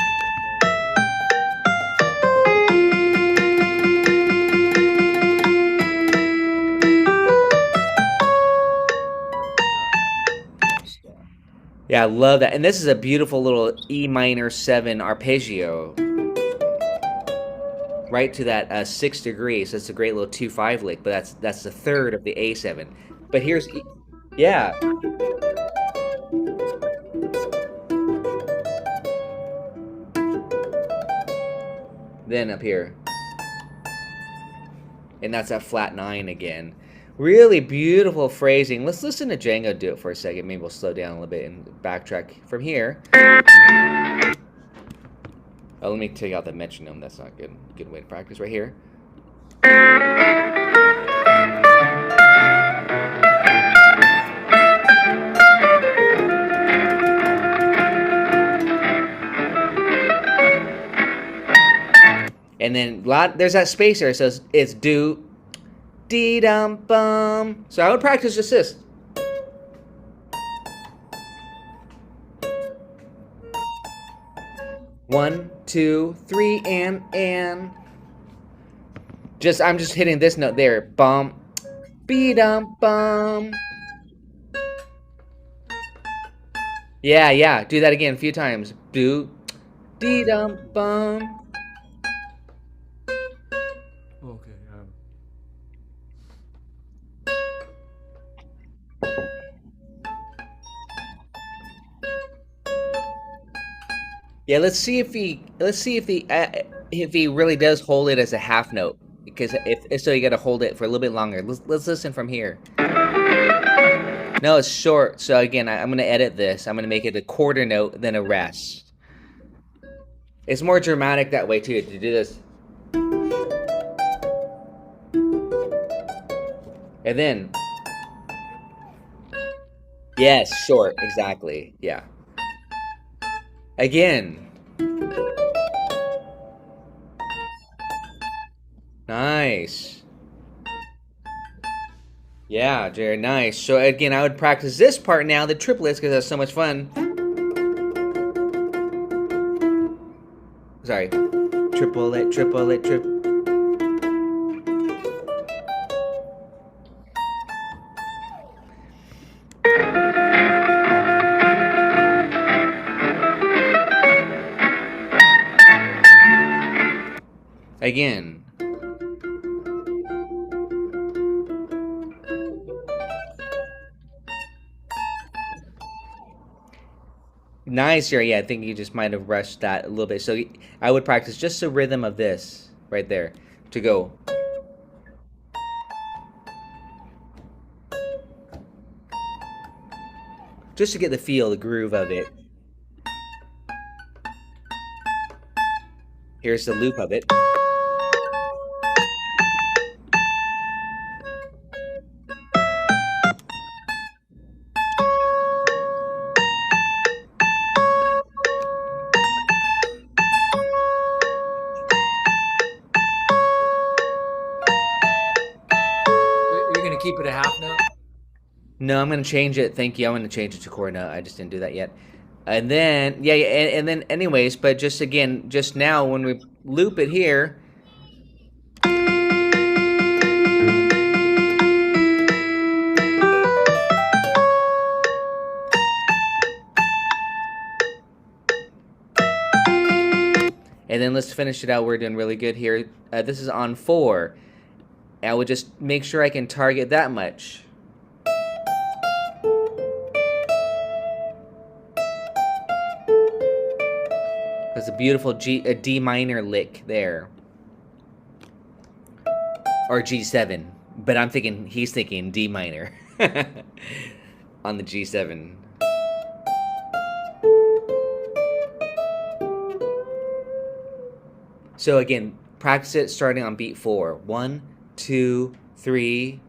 Yeah, I love that. And this is a beautiful little E minor 7 arpeggio. Right to that 6th degree. So it's a great little 2-5 lick, but that's the third of the A7. But here's yeah. Then up here. And that's that flat 9 again. Really beautiful phrasing. Let's listen to Django do it for a second. Maybe we'll slow down a little bit and backtrack from here. Oh, let me take out the metronome. That's not good. Good way to practice right here. And then there's that space there. So it's do, dee dum bum. So I would practice just this. One, two, three, and I'm just hitting this note there. Bum, be dum bum. Yeah. Do that again a few times. Do, dee dum bum. Okay. Yeah, let's see if he really does hold it as a half note, because if so, you got to hold it for a little bit longer. Let's listen from here. No, it's short. So again, I'm gonna edit this. I'm gonna make it a quarter note, then a rest. It's more dramatic that way too, to do this. And then, yes, short, exactly, yeah. Again. Nice. Yeah, Jared, nice. So again, I would practice this part now, the triplets, because that's so much fun. Sorry. Triplet, triplet, triplet. Again. Nice here. Yeah, I think you just might have rushed that a little bit. So I would practice just the rhythm of this right there to go. Just to get the feel, the groove of it. Here's the loop of it. Keep it a half note? No, I'm going to change it. Thank you. I'm going to change it to quarter note. I just didn't do that yet. And then, yeah, and then anyways, but just again, just now when we loop it here. And then let's finish it out. We're doing really good here. This is on 4. I would just make sure I can target that much. That's a beautiful D minor lick there. Or G7. But I'm thinking, he's thinking D minor. On the G7. So again, practice it starting on beat 4. 1, 2, 3.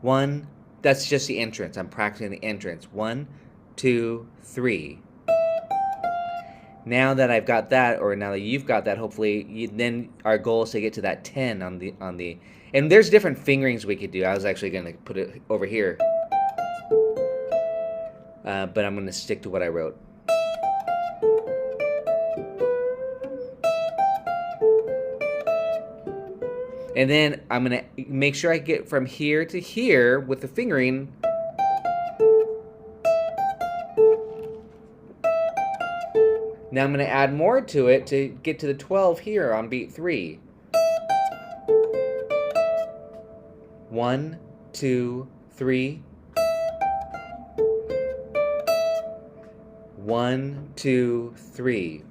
1. That's just the entrance. I'm practicing the entrance. 1, 2, 3. Now that I've got that, or now that you've got that, hopefully, then our goal is to get to that 10 on the and there's different fingerings we could do. I was actually going to put it over here, but I'm going to stick to what I wrote. And then I'm going to make sure I get from here to here with the fingering. Now I'm going to add more to it to get to the 12 here on beat 3. 1, 2, 3. 1, 2, 3.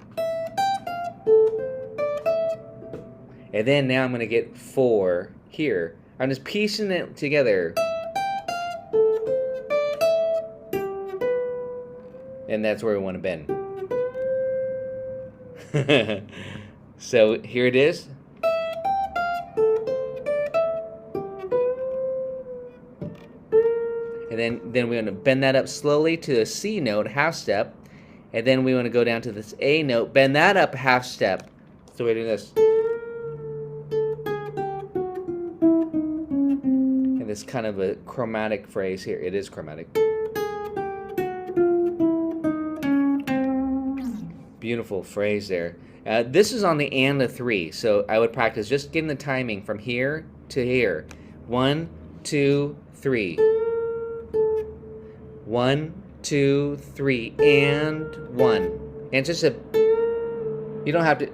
And then now I'm going to get 4 here. I'm just piecing it together. And that's where we want to bend. So here it is. And then we're going to bend that up slowly to a C note, half step. And then we want to go down to this A note, bend that up half step. So we're doing this. And this kind of a chromatic phrase here. It is chromatic. Beautiful phrase there. This is on the and the 3, so I would practice just getting the timing from here to here. 1, 2, 3. 1, 2, 3, and 1. And just a. You don't have to.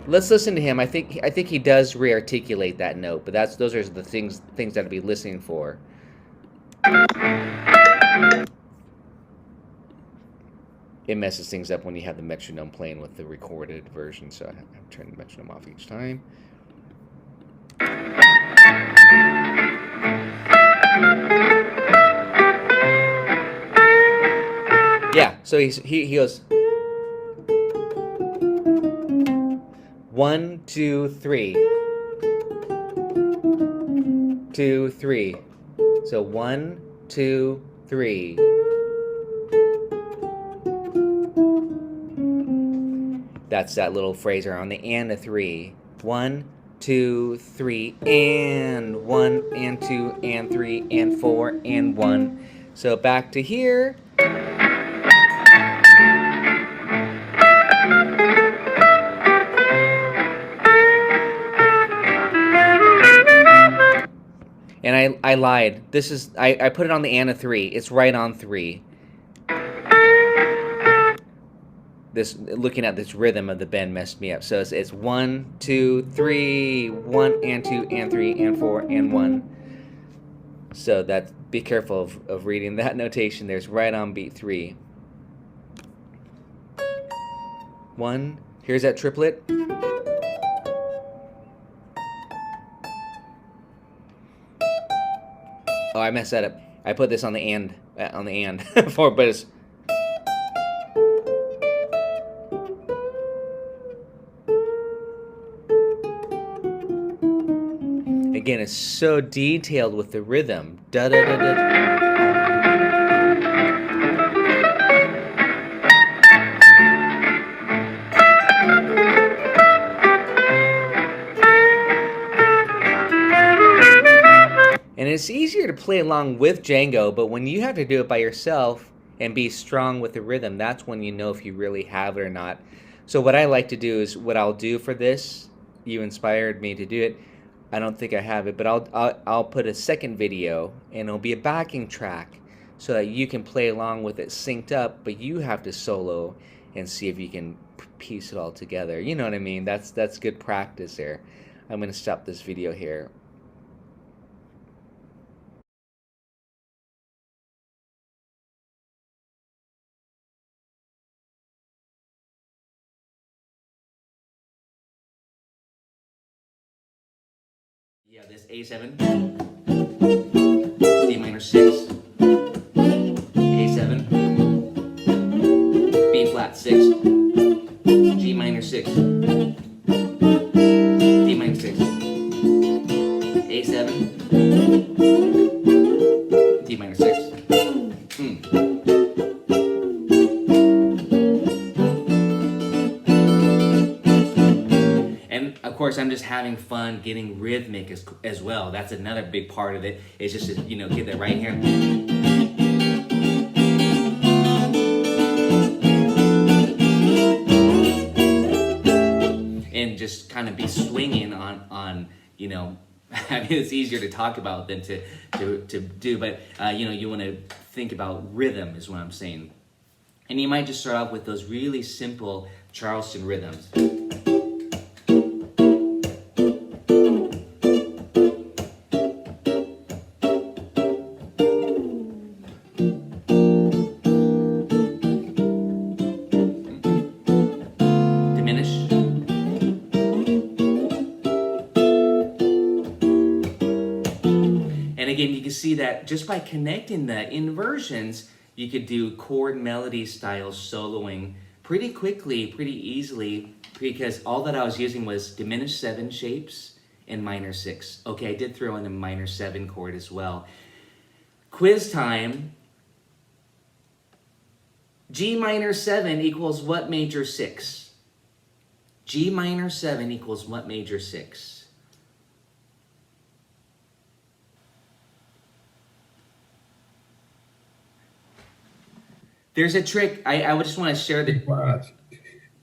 Let's listen to him. I think he does re-articulate that note, but those are the things that I'd be listening for. It messes things up when you have the metronome playing with the recorded version, so I have to turn the metronome off each time. Yeah, so he goes 1, 2, 3. 2, 3. So 1, 2, 3. That's that little phrase on the and the 3. 1, 2, 3, and 1, and 2, and 3, and 4, and 1. So back to here. And I lied. This is I put it on the and a 3. It's right on 3. This looking at this rhythm of the bend messed me up. So it's 1, 2, 3, 1 and 2 and 3 and 4 and 1. So be careful of reading that notation. There's right on beat 3. 1. Here's that triplet. Oh, I messed that up. I put this on the and for, but it's. Again, it's so detailed with the rhythm. Da da da da. And it's easier to play along with Django, but when you have to do it by yourself and be strong with the rhythm, that's when you know if you really have it or not. So what I like to do is, what I'll do for this, you inspired me to do it. I don't think I have it, but I'll put a second video, and it'll be a backing track so that you can play along with it synced up, but you have to solo and see if you can piece it all together. You know what I mean? That's good practice there. I'm going to stop this video here. Yeah, this A7, D minor 6, A7, B flat 6, G minor 6, D minor 6, A7, D minor 6. of course, I'm just having fun getting rhythmic as well. That's another big part of it. It's just to, you know, get that right here. And just kind of be swinging on you know, I mean, it's easier to talk about than to do, but you know, you want to think about rhythm is what I'm saying. And you might just start off with those really simple Charleston rhythms. See that just by connecting the inversions, you could do chord melody style soloing pretty quickly, pretty easily, because all that I was using was diminished 7 shapes and minor 6. Okay, I did throw in a minor 7 chord as well. Quiz time. G minor 7 equals what major 6? G minor 7 equals what major 6? There's a trick. I would just want to share the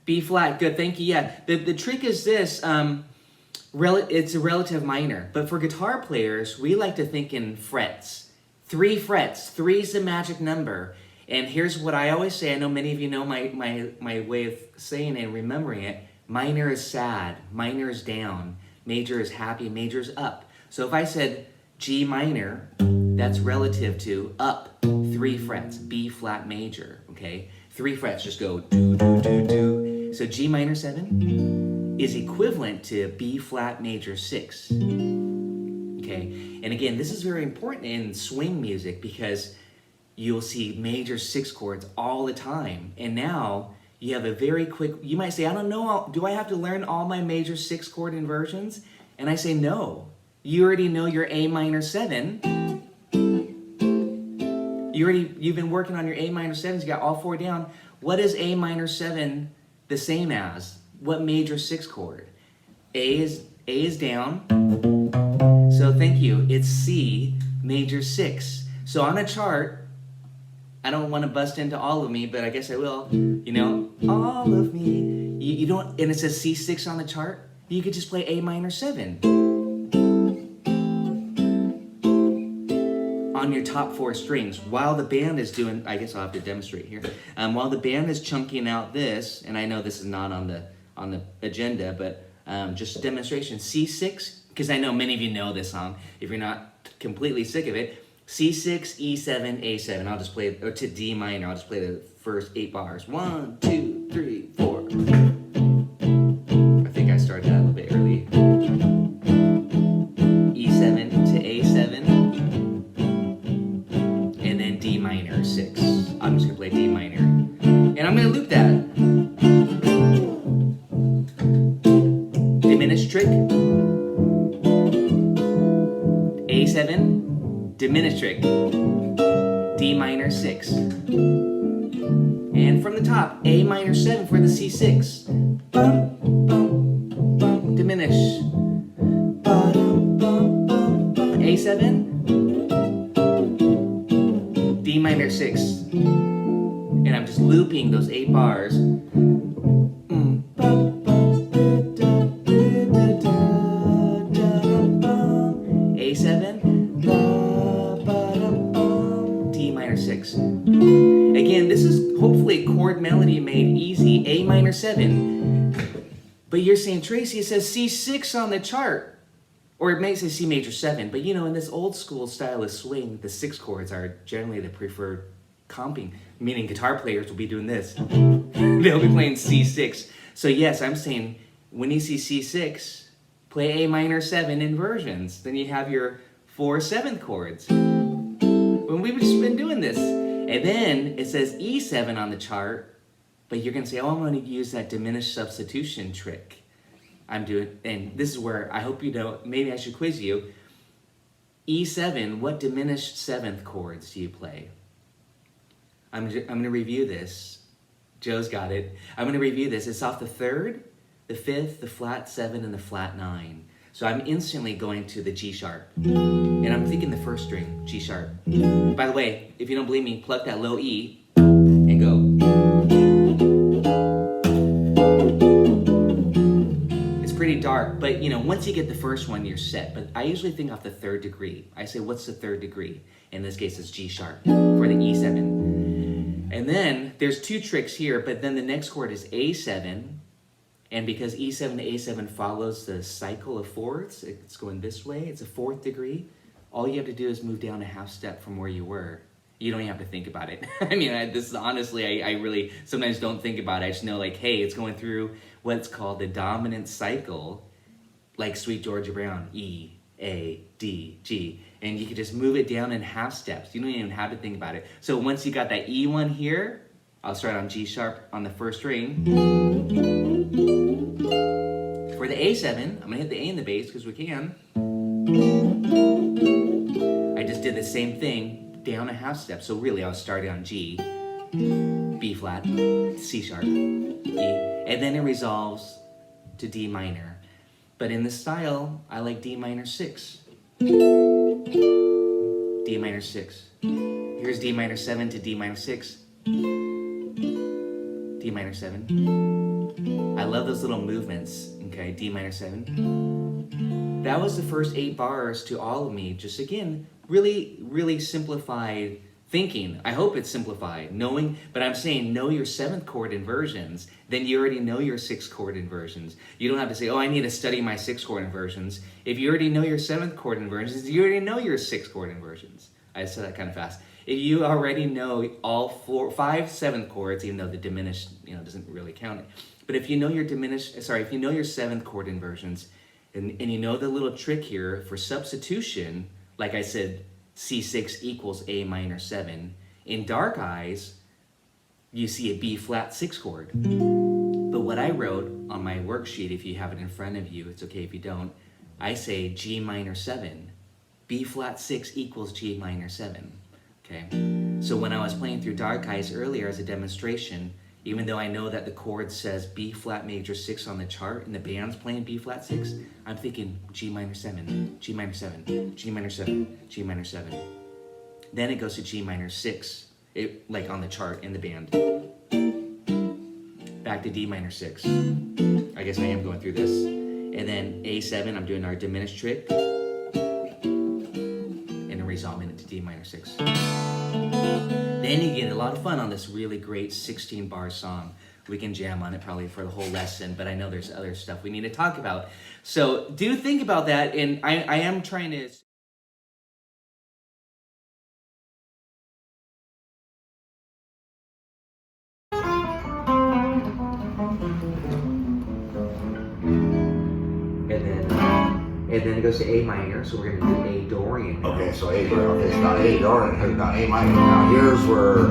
B flat. Good, thank you. Yeah, the trick is this. It's a relative minor, but for guitar players, we like to think in frets. 3 frets. 3 is the magic number. And here's what I always say. I know many of you know my way of saying it and remembering it. Minor is sad. Minor is down. Major is happy. Major is up. So if I said G minor, that's relative to up 3 frets, B flat major, okay? 3 frets just go do, do, do, do. So G minor 7 is equivalent to B flat major 6, okay? And again, this is very important in swing music because you'll see major 6 chords all the time. And now you have a very quick, you might say, I don't know, do I have to learn all my major 6 chord inversions? And I say, no. You already know your A minor 7. You've been working on your A minor 7s, you got all 4 down. What is A minor 7 the same as? What major 6 chord? A is down. So thank you. It's C major 6. So on a chart, I don't want to bust into all of me, but I guess I will. You know, all of me. You don't, and it says C6 on the chart. You could just play A minor 7. On your top 4 strings while the band is doing, I guess I'll have to demonstrate here, while the band is chunking out this, and I know this is not on the agenda, but just a demonstration, C6, because I know many of you know this song, if you're not completely sick of it, C6, E7, A7, I'll just play, or to D minor, I'll just play the first 8 bars, 1, 2, 3, 4, I think I started that a little bit early, E7 to A7, D minor 6. I'm just gonna play D minor. And I'm gonna loop that. Diminished trick. A7, diminished trick. D minor 6. And from the top, A minor 7 for the C6. Bum, bum, bum, diminish. Ba-dum, bum, bum, bum. A7. D minor 6, and I'm just looping those 8 bars. A7, D minor 6. Again, this is hopefully chord melody made easy. A minor 7, but you're saying, Tracy, it says C6 on the chart. Or it may say C major 7, but you know, in this old school style of swing, the 6 chords are generally the preferred comping, meaning guitar players will be doing this. They'll be playing C6. So yes, I'm saying, when you see C6, play A minor 7 inversions. Then you have your 4 7th chords. When we've just been doing this. And then it says E7 on the chart, but you're gonna say, oh, I'm gonna use that diminished substitution trick. I'm doing, and this is where I hope you know, maybe I should quiz you. E7, what diminished 7th chords do you play? I'm going to review this. Joe's got it. I'm going to review this. It's off the 3rd, the 5th, the flat 7, and the flat 9. So I'm instantly going to the G sharp. And I'm thinking the first string, G sharp. By the way, if you don't believe me, pluck that low E and go. It's pretty dark, but once you get the first one, you're set. But I usually think off the 3rd degree. I say, what's the 3rd degree? In this case, it's G sharp for the E7. And then there's 2 tricks here, but then the next chord is A7. And because E7 to A7 follows the cycle of fourths, it's going this way, it's a 4th degree. All you have to do is move down a half step from where you were. You don't even have to think about it. I mean, this is honestly, I really sometimes don't think about it. I just know, like, hey, it's going through what's called the dominant cycle, like Sweet Georgia Brown, E, A, D, G. And you can just move it down in half steps. You don't even have to think about it. So once you got that E1 here, I'll start on G sharp on the first string. For the A7, I'm gonna hit the A in the bass because we can. I just did the same thing, down a half step. So really I was starting on G, B flat, C sharp, E, and then it resolves to D minor. But in the style, I like D minor 6. D minor 6. Here's D minor 7 to D minor 6. D minor 7. I love those little movements, okay, D minor 7. That was the first 8 bars to all of me, just again, really, really simplified thinking. I hope it's simplified, knowing, but I'm saying know your 7th chord inversions, then you already know your 6th chord inversions. You don't have to say, oh, I need to study my 6th chord inversions. If you already know your 7th chord inversions, you already know your 6th chord inversions. I said that kind of fast. If you already know all 5 7th chords, even though the diminished, doesn't really count it. But if you know your if you know your 7th chord inversions, and you know the little trick here for substitution, like I said, C6 equals A minor 7. In Dark Eyes, you see a B flat 6 chord. But what I wrote on my worksheet, if you have it in front of you, it's okay if you don't, I say G minor 7. B flat 6 equals G minor 7. Okay, so when I was playing through Dark Eyes earlier as a demonstration, even though I know that the chord says B flat major 6 on the chart and the band's playing B flat 6, I'm thinking G minor 7, G minor 7, G minor 7, G minor 7. Then it goes to G minor 6, like on the chart in the band. Back to D minor 6. I guess I am going through this. And then A7, I'm doing our diminished trick. Resolving it to D minor 6. Then you get a lot of fun on this really great 16-bar song. We can jam on it probably for the whole lesson, but I know there's other stuff we need to talk about. So do think about that, and I am trying to... And then it goes to A minor, so we're going to do A Dorian. Okay, so A Dorian. Okay, it's not A Dorian, it's not A minor. Now here's where...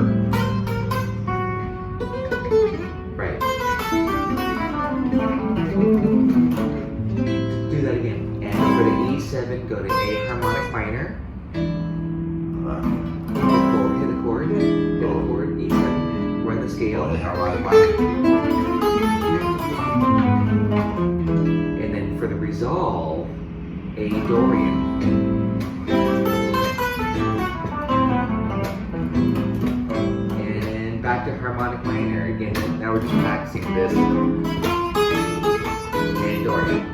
Right. Do that again. And for the E7, go to A harmonic minor. Hit the chord, E7. Run the scale. A harmonic minor. And then for the resolve, A Dorian. And back to harmonic minor again. Now we're just practicing this. A Dorian.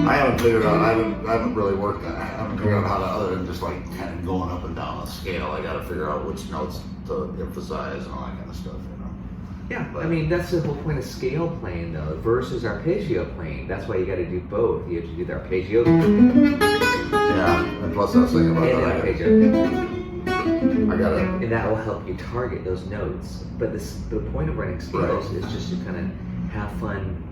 I haven't figured out, I haven't really worked that. I haven't figured out how to, other than just like kind of going up and down the scale, I gotta figure out which notes to emphasize and all that kind of stuff, Yeah, I mean, that's the whole point of scale playing, though, versus arpeggio playing. That's why you got to do both. You have to do the arpeggio. Yeah, and plus I was thinking about and that. arpeggio. I gotta... And that will help you target those notes. But the point of running scales is just to kind of have fun,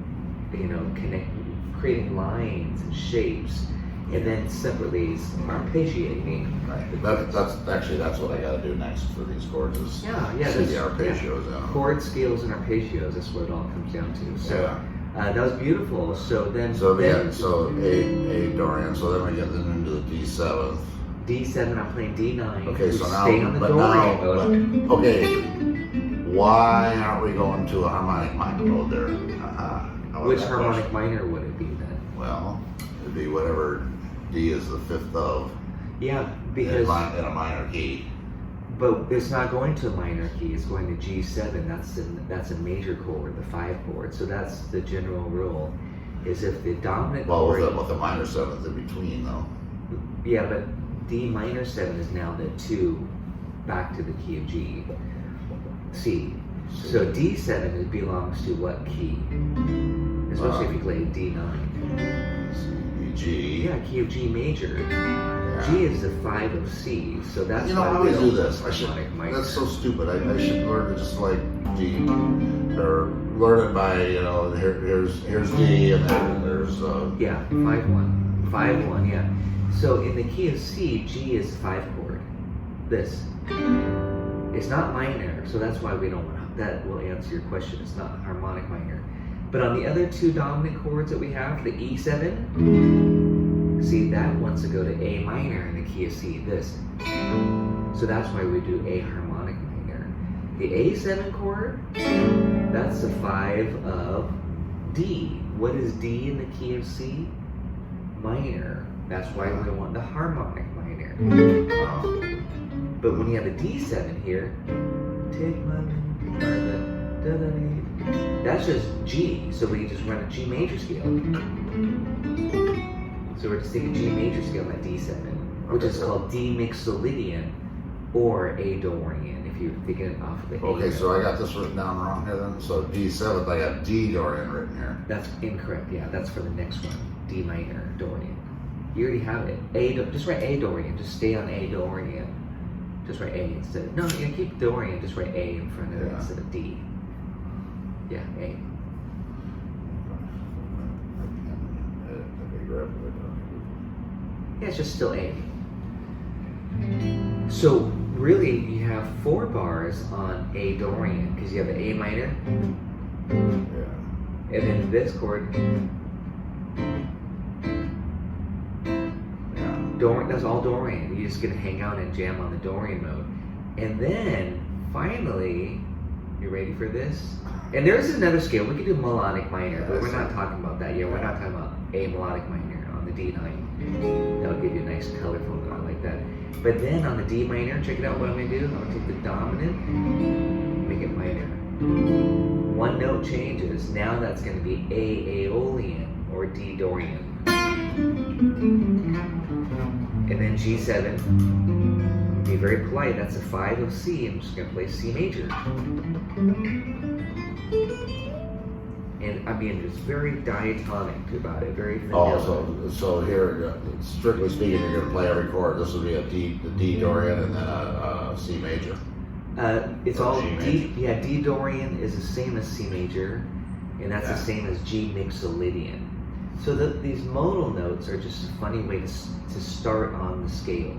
creating lines and shapes. And then separately arpeggiating. Right. That's what I gotta do next for these chords is see the arpeggios. Yeah. Chord scales and arpeggios, that's what it all comes down to. So that was beautiful. So then A Dorian, so then we get into the D7th. D7, I'm playing D9. Okay, so now stay on the Dorian mode. okay. why aren't we going to a harmonic minor mode there? How was Which that harmonic question? minor would it be then? Well, it'd be whatever D is the fifth of Yeah, in because a minor key. but it's not going to a minor key. It's going to G7. That's a major chord, the 5 chord. So that's the general rule. Is if the dominant Well, chord. with the minor seventh in between, though. Yeah, but D minor 7 is now the 2 back to the key of G. C. So D7 it belongs to what key? Especially if you play D9. G. Yeah, key of G major. Yeah. G is the 5 of C, so that's You know, why I we always don't do this. I should. harmonic minor. That's so stupid. I should learn to just like D, or learn it by here's D and then there's Yeah, 5-1. 5-1, yeah. So in the key of C, G is 5 chord. This. It's not minor, so that's why we don't want that will answer your question. It's not harmonic minor. But on the other 2 dominant chords that we have, the E7, see that wants to go to A minor in the key of C, this. So that's why we do A harmonic minor. The A7 chord, that's the 5 of D. What is D in the key of C? Minor. That's why we want the harmonic minor. But when you have a D7 here, take my that's just G. So we just run a G major scale. So we're just taking G major scale on D7, which is called D Mixolydian or A Dorian if you're thinking it off of the A. okay, so I got this written down wrong here then. So D7th, I got D Dorian written here. That's incorrect. Yeah, that's for the next one. D minor Dorian. You already have it. Just write A Dorian. Just stay on A Dorian. Just write A instead of, no, you keep Dorian, just write A in front of it instead of D. Yeah, A. Yeah, it's just still A. So really you have 4 bars on A Dorian because you have the A minor and then this chord. Dorian, that's all Dorian. You're just gonna hang out and jam on the Dorian mode. And then finally, you ready for this? And there's another scale. We could do melodic minor, but we're not talking about that yet. We're not talking about A melodic minor on the D9. That'll give you a nice colorful note like that. But then on the D minor, check it out what I'm gonna do. I'm gonna take the dominant, make it minor. 1 note changes. Now that's gonna be A Aeolian or D Dorian. And then G7, be very polite, that's a 5 of C, I'm just going to play C major. And I mean, it's very diatonic about it, very vanilla. Oh, so here, strictly speaking, you're going to play every chord. This would be a D Dorian and then a C major. It's or all G D, yeah, D Dorian is the same as C major, and that's the same as G Mixolydian. So these modal notes are just a funny way to start on the scale,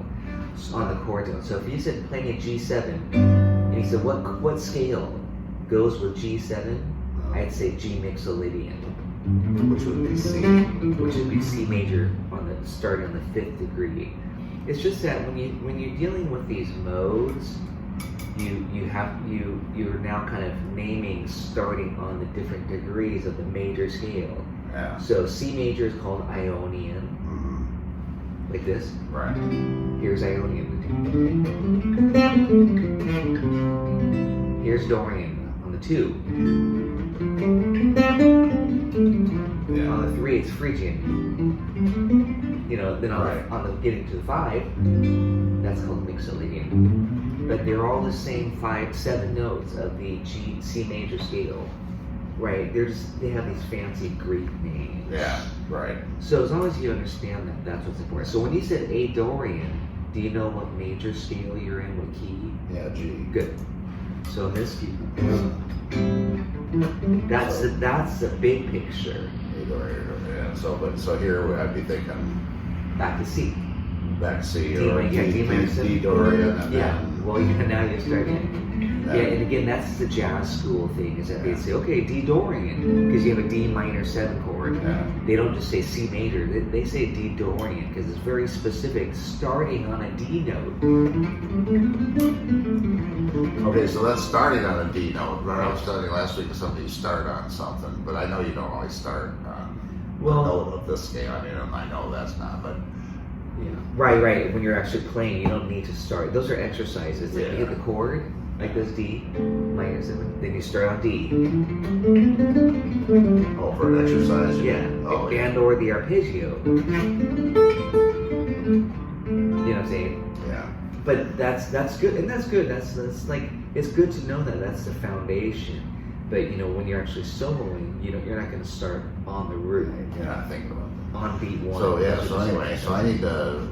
on the chord note. So if you said playing a G7, and you said what scale goes with G7, I'd say G Mixolydian, Which would be C. which would be C major starting on the 5th degree. It's just that when you're dealing with these modes, you're now kind of naming starting on the different degrees of the major scale. Yeah. So C major is called Ionian, like this. Right. Here's Ionian. Here's Dorian on the 2. Yeah. On the 3, it's Phrygian. You know, then on the getting to the 5, that's called Mixolydian. But they're all the same 7 notes of the C major scale. Right, they have these fancy Greek names. Yeah, right. So as long as you understand that, that's what's important. So when you said A Dorian, do you know what major scale you're in, what key? Yeah, G. Good. So in this key, that's the big picture. Yeah. So here I'd be thinking Back to C. back C D or minor, yeah, D minor D Dorian and Yeah. then Well, now you're starting. Yeah, and again, that's the jazz school thing, is that they say, okay, D Dorian, because you have a D minor 7 chord. Yeah. They don't just say C major, they say D Dorian, because it's very specific, starting on a D note. Okay, so that's starting on a D note. I was studying last week with somebody you start on something, but I know you don't always start on a note of this scale. I mean, I know that's not, but yeah. Right. When you're actually playing, you don't need to start. Those are exercises. Like you hit the chord, like this D minor 7, then you start on D. oh, for an exercise. Yeah. Oh, yeah. And or the arpeggio. You know what I'm saying? Yeah. But that's good, and that's good. That's like, it's good to know that that's the foundation. But you know, when you're actually soloing, you're not going to start on the root. You're not thinking about that. On beat 1. So yeah. So anyway, so I need to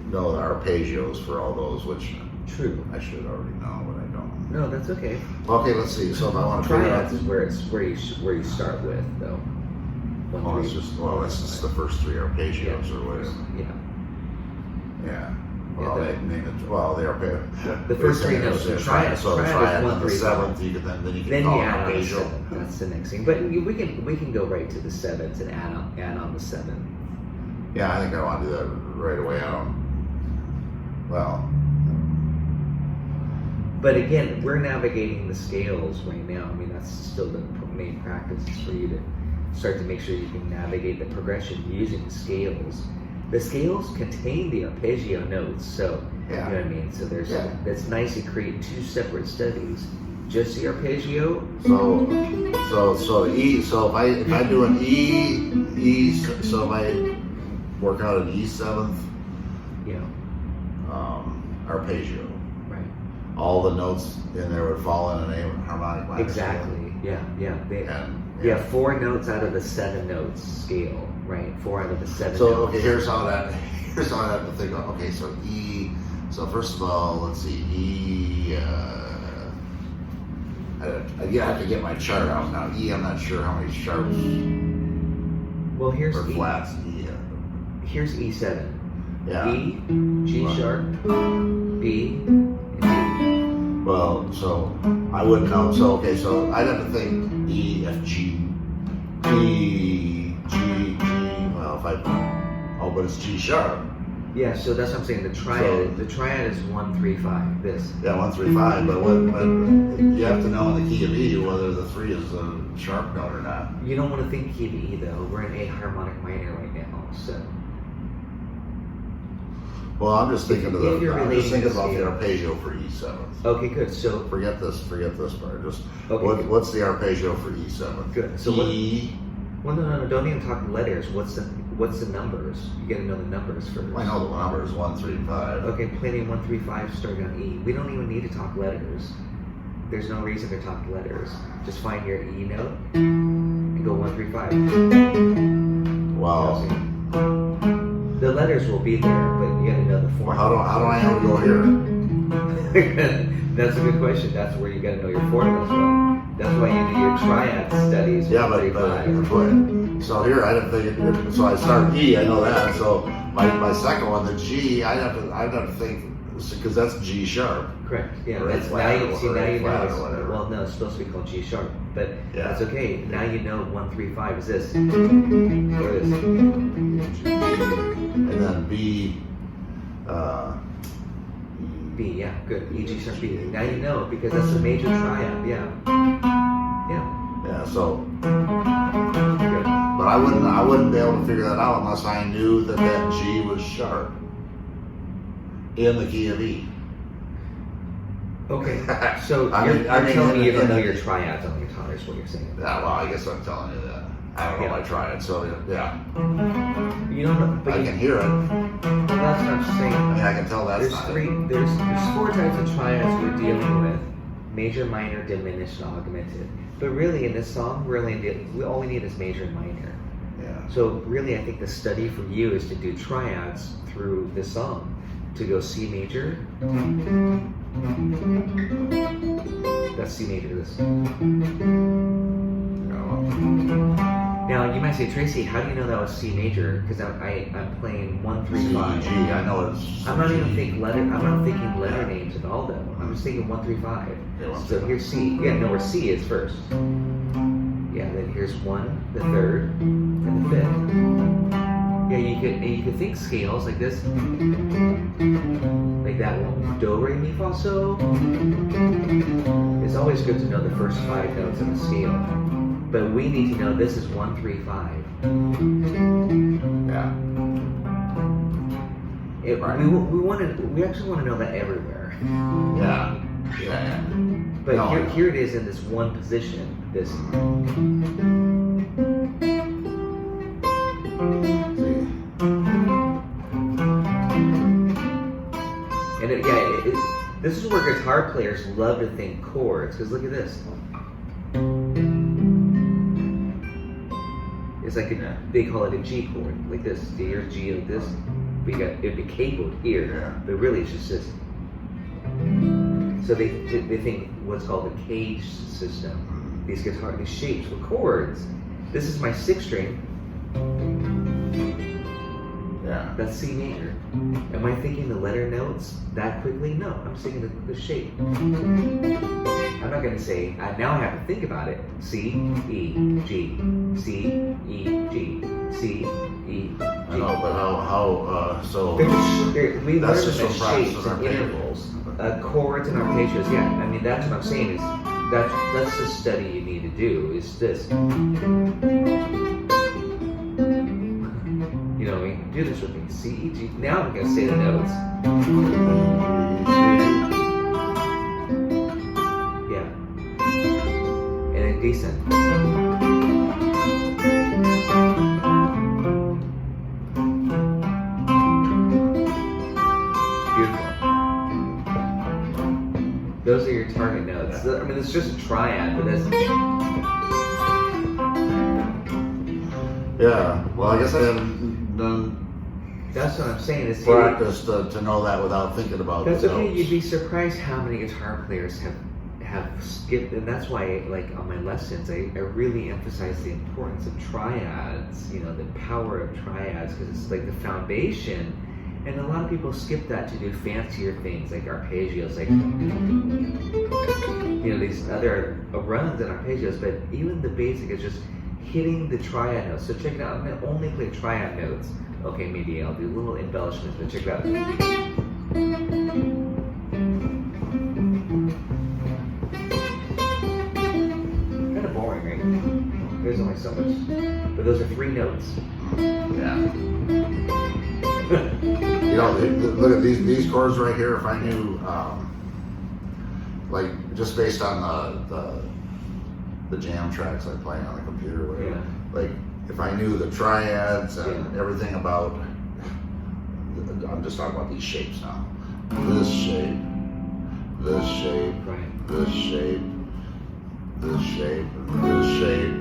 know the arpeggios for all those, which True. I should already know, but I don't. No, that's okay. Okay, let's see. So if I want to figure out, Triads is where you start with, though. oh, it's just it's just the first 3 arpeggios or whatever. Yeah. Yeah. Well, they name it. Well, the arpeggio. The first 3 notes are triad. So the triad on the 7th, you can then you can call it add on the arpeggio. 7th. That's the next thing. But we can go right to the 7th and add on the 7th. Yeah, I think I want to do that right away. I don't. Well. But again, we're navigating the scales right now. I mean, that's still the main practice, is for you to start to make sure you can navigate the progression using scales. The scales contain the arpeggio notes, so you know what I mean. So that's nice to create 2 separate studies. Just the arpeggio. So E. So if I do an E. So if I work out an E7th. Yeah. Arpeggio. Right. All the notes in there would fall in a harmonic minor Exactly. scale. Yeah. 4 notes out of the 7 notes scale. Right. 4 out of the 7 So notes. okay, here's how I have to think of. Okay, so E. So first of all, let's see, E. I have to get my chart out now. E. I'm not sure how many sharps Well, here's or E. flats. E. Here's E7. Yeah. E, G sharp, B, and D. Well, so I wouldn't know. So okay, so I'd have to think E, F, G, E, G, G. Well, but it's G sharp. Yeah, so that's what I'm saying. The triad is 1, 3, 5. This. Yeah, 1, 3, 5. But you have to know in the key of E whether the 3 is a sharp note or not. You don't want to think key of E though. We're in A harmonic minor right now, so. Well, I'm just thinking If you're I'm just thinking about relating the to arpeggio for E7. Okay, good. So Forget this part. Just Okay. what's the arpeggio for E7? Good. So E. well, no. Don't even talk letters. What's the numbers? You got to know the numbers first. I know the numbers 1, 3, 5. Okay, plenty of 1, 3, 5 starting on E. We don't even need to talk letters. There's no reason to talk letters. Just find your E note and go 1, 3, 5. Wow. The letters will be there, but you got to know the form. Well, how do I know to go here? That's a good question. That's where you got to know your formulas from. That's why you do your triad studies. Yeah, 1, 3, 5. so here I didn't think. So I start E. I know that. So my second one, the G, I'd have to think because that's G sharp. Correct. Yeah. Or That's flat now you or see. Now you flat or know. whatever. Well, no, it's supposed to be called G sharp, but Yeah. that's okay. Now you know 1, 3, 5 is this. Or this. And then B. B. Yeah. Good. E, G sharp, B. Now you know because that's a major triad. Yeah. Yeah. Yeah. So. Good. But I wouldn't be able to figure that out unless I knew that G was sharp in the key of E. Okay. So I you're mean, telling me you don't in know the- your triads on the guitar is what you're saying. Yeah, well, I guess I'm telling you that. I don't know if I try it, so yeah. You don't know, but I can hear it. that's what I'm saying. I mean, I can tell that's There's not three. it. There's 4 types of triads we're dealing with: major, minor, diminished, augmented. But really, in this song, all we need is major and minor. Yeah. So really, I think the study for you is to do triads through this song. To go C major. That's C major. This. Now You might say, Tracy, how do you know that was C major? Because I'm playing 1, 3, 5. G, I know it's. I'm not even thinking letter. I'm not thinking letter names at all, though. I'm just thinking 1, 3, 5. Yeah, 1, So 3, here's C. Yeah, know where C is first. Yeah, then here's 1, the 3rd, and the 5th. Yeah, you could think scales like this, like that one. Do, re, mi, fa, so. It's always good to know the first 5 notes of a scale, but we need to know this is 1, 3, 5. Yeah. Right. We actually want to know that everywhere. Yeah. Yeah. But No, here it is in this one position. This. And this is where guitar players love to think chords, because look at this. It's like they call it a G chord, like this. Here's G like this. It'd be cabled here, but really it's just this. So they think what's called a cage system. These shapes for chords. This is my 6th string. Yeah. That's C major. Am I thinking the letter notes that quickly? No, I'm thinking the shape. I'm not going to say, now I have to think about it. C, E, G, C, E, G, C, E, G. I know, but how so We learn that's them just as from shapes practice and intervals. Chords and arpeggios, yeah. I mean, that's what I'm saying is, that's the study you need to do, is this. You know what I mean? Do this with me. C, E, G. Now I'm going to say the notes. Yeah. And then descent. Beautiful. Those are your target notes. I mean, it's just a triad, but that's... Yeah, well, I guess I haven't done That's what I'm saying. Is practice to know that without thinking about that's the okay. notes. You'd be surprised how many guitar players have skipped, and that's why, like on my lessons, I really emphasize the importance of triads. You know, the power of triads, because it's like the foundation. And a lot of people skip that to do fancier things like arpeggios, like you know, these other runs and arpeggios. But even the basic is just hitting the triad notes. So check it out. I'm going to only play triad notes. Okay, maybe I'll do little embellishments, but check it out. Kind of boring, right? There's only so much. But those are 3 notes. Yeah. You know, look at these chords right here. If I knew, like, just based on the jam tracks I play on the computer, or whatever, like, if I knew the triads and everything about, I'm just talking about these shapes now. This shape, this shape, this shape, this shape, this shape.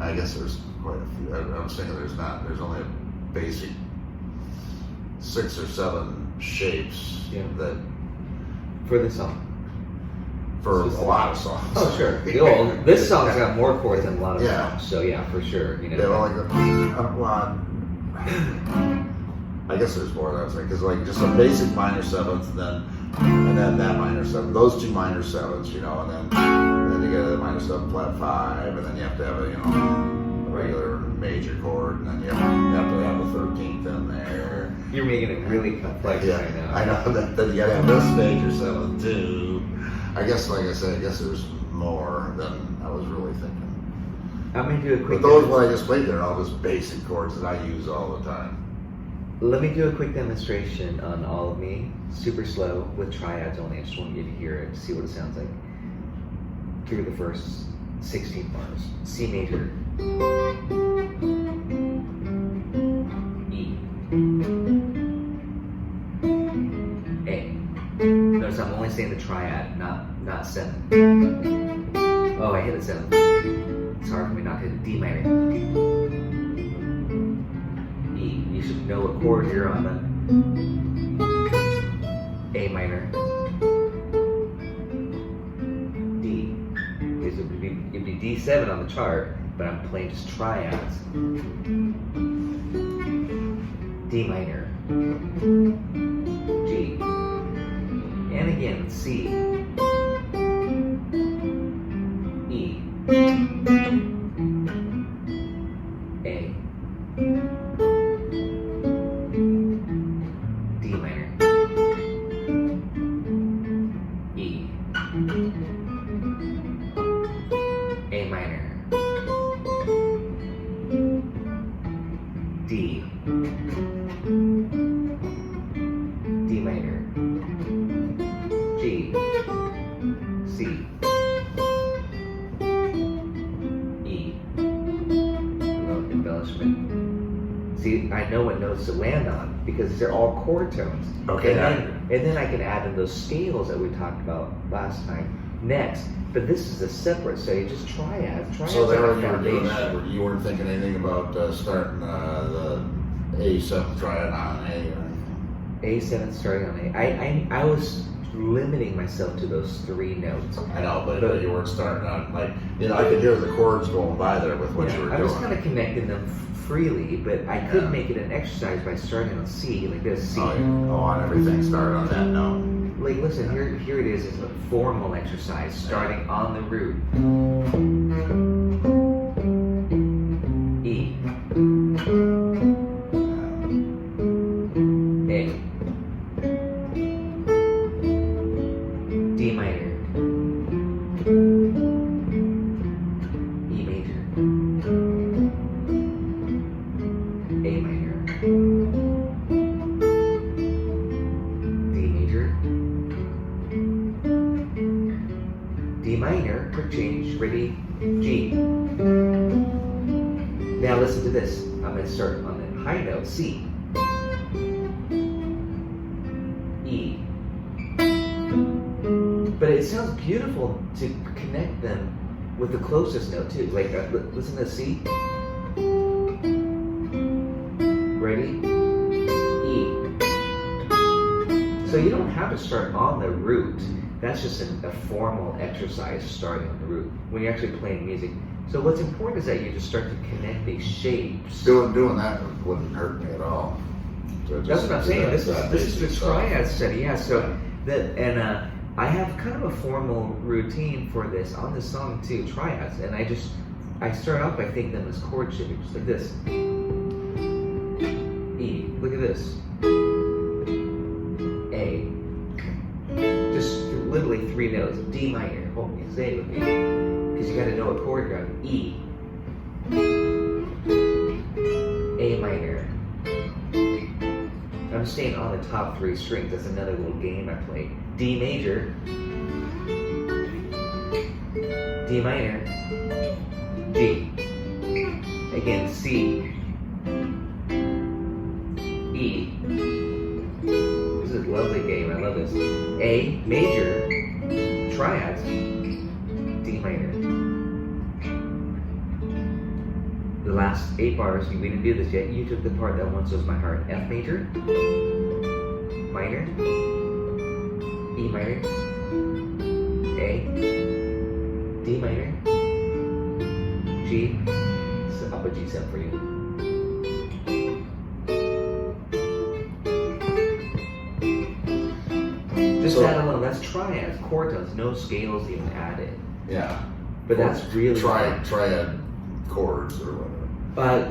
I guess there's quite a few. I was thinking there's only a basic 6 or 7 shapes that for the song. For a lot of songs. Oh, sure. Well, this song's got more chords than a lot of songs, so yeah, for sure. You know. Yeah, well, like I guess there's more than I was saying, because like just a basic minor 7th, and then that minor 7th, those 2 minor 7ths, you know, and then you get a minor 7 flat 5, and then you have to have a a regular major chord, and then you have to have a 13th in there. You're making it really complex right now. I know. Then you gotta have this major 7th too. I guess, like I said, there's more than I was really thinking. I'm going to do a quick But those what I just played there are all just basic chords that I use all the time. Let me do a quick demonstration on All of Me, super slow, with triads only. I just want you to hear it, to see what it sounds like. Through the first 16 bars. C major. E. A. Notice I'm only saying the triad, not 7. Oh, I hit a 7. It's hard for me not to hit a D minor. E. You should know a chord here on the A minor. D. It'd be D7 on the chart. but I'm playing just triads. D minor, G, and again C, E, A, D minor, E, A minor, D, D minor, G, C, E. Little embellishment. See, I know what notes to land on because they're all chord tones. Okay. And then I can add in those scales that we talked about last time next. But this is a separate study, just triads. So there are when the you were doing foundation. that, you weren't thinking anything about starting the A7 triad on A or anything? A7 starting on A. I was limiting myself to those 3 notes. I know, but you weren't starting on, like, you know, I could hear the chords going by there with what you were I doing. was kind of connecting them freely, but I could Yeah. make it an exercise by starting on C, like this C. On everything started on that note. Like, listen, here it is. It's a formal exercise starting on the root. E. A. D minor. E major. A minor. D major. D minor, quick change, ready, G. Now listen to this. I'm going to start on the high note, C. E. But it sounds beautiful to connect them with the closest note too. Like, listen to C. Ready? E. So you don't have to start on the root. That's just a formal exercise starting on the root when you're actually playing music. So what's important is that you just start to connect these shapes. Doing that wouldn't hurt me at all. So That's what I'm saying. This is the basic triad stuff. study, yeah. So I have kind of a formal routine for this on this song too, triads, and I start off by thinking them as chord shapes, just like this. E, look at this. A, just literally 3 notes. D minor, hold me, say it with me, because you got to know a chord you're on. E, A minor. I'm staying on the top 3 strings. That's another little game I play. D major, D minor, G. Again, C, E. This is a lovely game. I love this. A major, triads, D minor. The last 8 bars, we didn't do this yet. You took the part that once was my heart. F major, minor, E minor, A, D minor, G. So I'll put G7 for you. Just So- add alone. That's triads, chord tones, no scales even added. Yeah. But that's really triad chords or whatever. Well,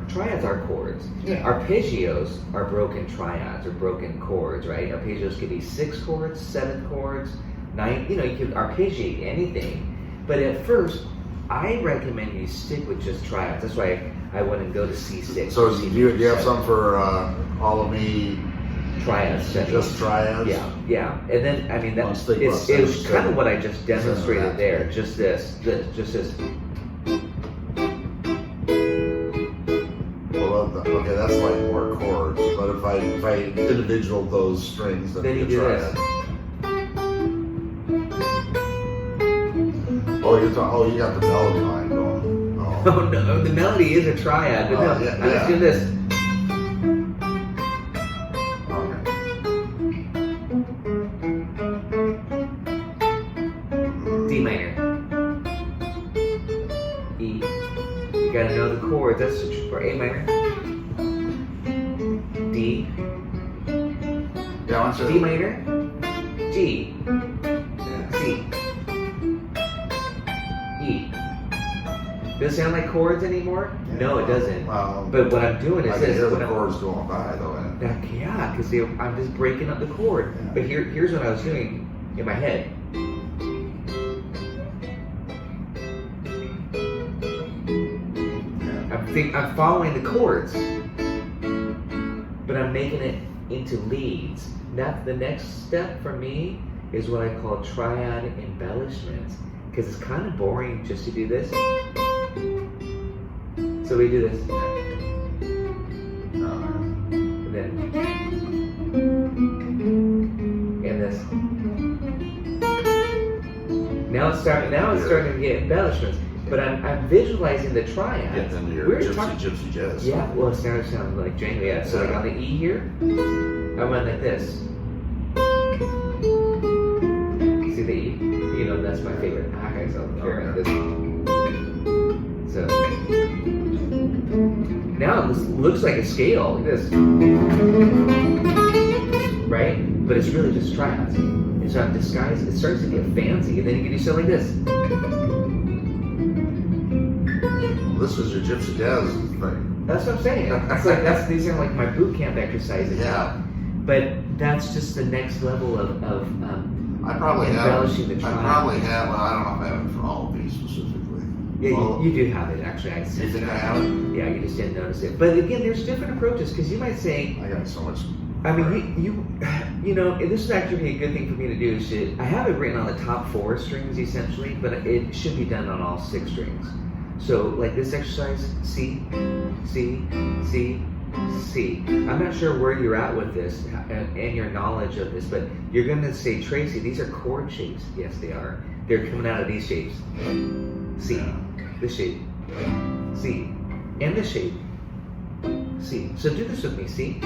triads are chords. Yeah. Arpeggios are broken triads or broken chords, right? Arpeggios could be 6 chords, 7 chords, 9. You know, you could arpeggiate anything. But at first, I recommend you stick with just triads. That's why I wouldn't go to C6. So or do you have C7. some for all of me? Triads? Just triads? Yeah. And then I mean Let's think it's about it was seven- kind of what I just demonstrated seven there. half. Just this. Well, okay, that's like more chords. But if I individual those strings, Then you you do triad. this. Oh, you got the melody line going. Oh. Oh no, the melody is a triad, but no, Yeah, I'm just yeah. doing this. Okay. D minor. You gotta know the chords. That's for A minor. D. Yeah, once D minor. G. C. E. Does it sound like chords anymore? No, it doesn't. But what I'm doing is I this. hear the when chords going by though. yeah, because I'm just breaking up the chord. Yeah. But here's what I was doing in my head. I'm following the chords, but I'm making it into leads. That's the next step for me is what I call triad embellishments, because it's kind of boring just to do this. So we do this, and then, and this. Now it's starting to get embellishments. But I'm visualizing the triads. Get into your We're gypsy jazz. Yeah, well, it sounds like Django. Yeah, so like on the E here, I went like this. See the E? You know, that's my favorite. Okay, so like this. So now this looks like a scale, like this, right? But it's really just triads. And so I'm disguised. It starts to get fancy, and then you can do something like this. This is your gypsy jazz thing. That's what I'm saying. It's like these are like my boot camp exercises. Yeah. But that's just the next level of I probably have. embellishing the triad. I probably have. Well, I don't know if I have it for all of these specifically. Yeah, Well, you do have it actually. I you think I have it? Yeah, you just didn't notice it. But again, there's different approaches because you might say, I got so much. I mean, you know, and this would actually be a good thing for me to do. I have it written on the top 4 strings essentially, but it should be done on all 6 strings. So like this exercise, C, C, C, C. I'm not sure where you're at with this and your knowledge of this, but you're going to say, Tracy, these are chord shapes. Yes, they are. They're coming out of these shapes. C, this shape, C, and this shape, C. So do this with me, C.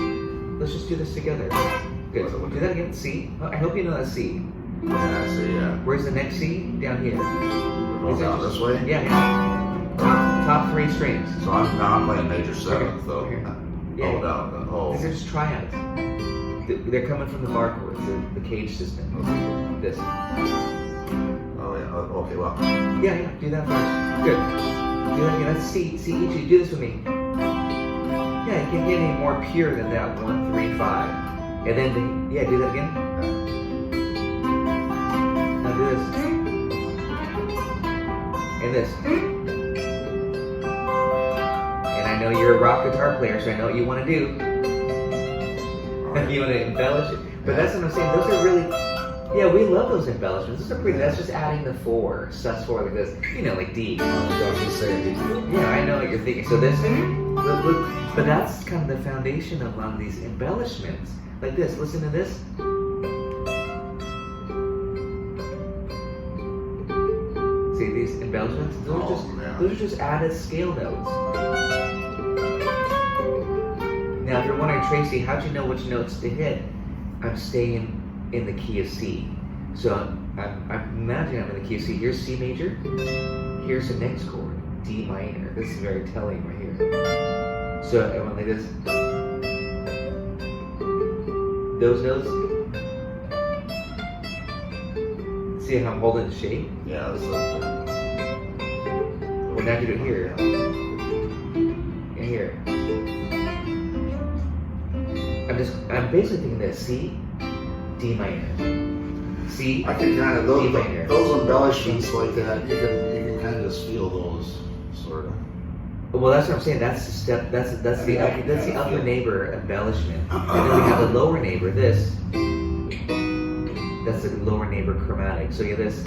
Let's just do this together. Good. Do that again, C. I hope you know that C. Yeah, I see, yeah. Where's the next C? Down here. Goes down this way? Yeah. Top 3 strings. So I'm playing major 7th though. Yeah. Oh, down. Oh. These are just triads. They're coming from the bar chords, the cage system. This. Oh, yeah. Okay, well. Yeah, do that first. Good. Do that again. That's C. C, E, G. Do this with me. Yeah, you can't get any more pure than that. 1, 3, 5. And then, do that again. Now do this. And this. I know you're a rock guitar player, so I know what you want to do. You want to embellish it. But that's what I'm saying. Those are really, yeah, we love those embellishments. Those are pretty, that's just adding the 4, sus4 like this. You know, like D. Yeah, I know what you're thinking. So this, look, but that's kind of the foundation of a lot of these embellishments. Like this, listen to this. See these embellishments? Those are just added scale notes. Now, if you're wondering, Tracy, how'd you know which notes to hit? I'm staying in the key of C. So I'm imagining I'm in the key of C. Here's C major. Here's the next chord, D minor. This is very telling right here. So I went like this. Those notes. See how I'm holding the shape? Yeah, this is Well, now you do it here. And here. I'm basically thinking this C, D minor. C, I can kind of D minor. those embellishments like that. You can kind of just feel those sort of. Well, that's what I'm saying. That's the step. That's the upper neighbor embellishment. And then we have the lower neighbor. This. That's the lower neighbor chromatic. So you have this.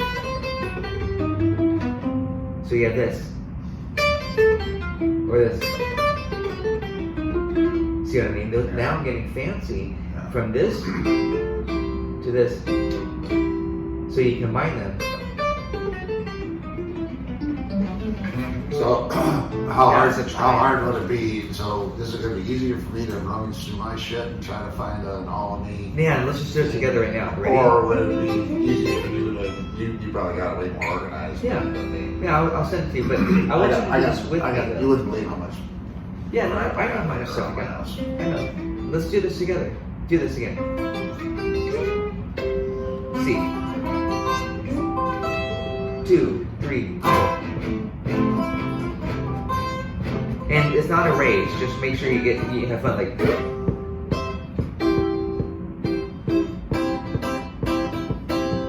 So you have this. Or this. See what I mean? Now I'm getting fancy from this to this. So you combine them. So how hard would it be? So is it going to be easier for me to run through my shit and try to find an all of me? Yeah, let's just do it together right now. Ready? Or would it be easier for you to You probably got it way more organized. Yeah. than me. Yeah, I'll send it to you, but I want you to do this with me. You wouldn't believe how much. Yeah, no, I know my stuff again. I know. Let's do this together. Do this again. C. 2, 3, 4. And it's not a rage. Just make sure you have fun. Like.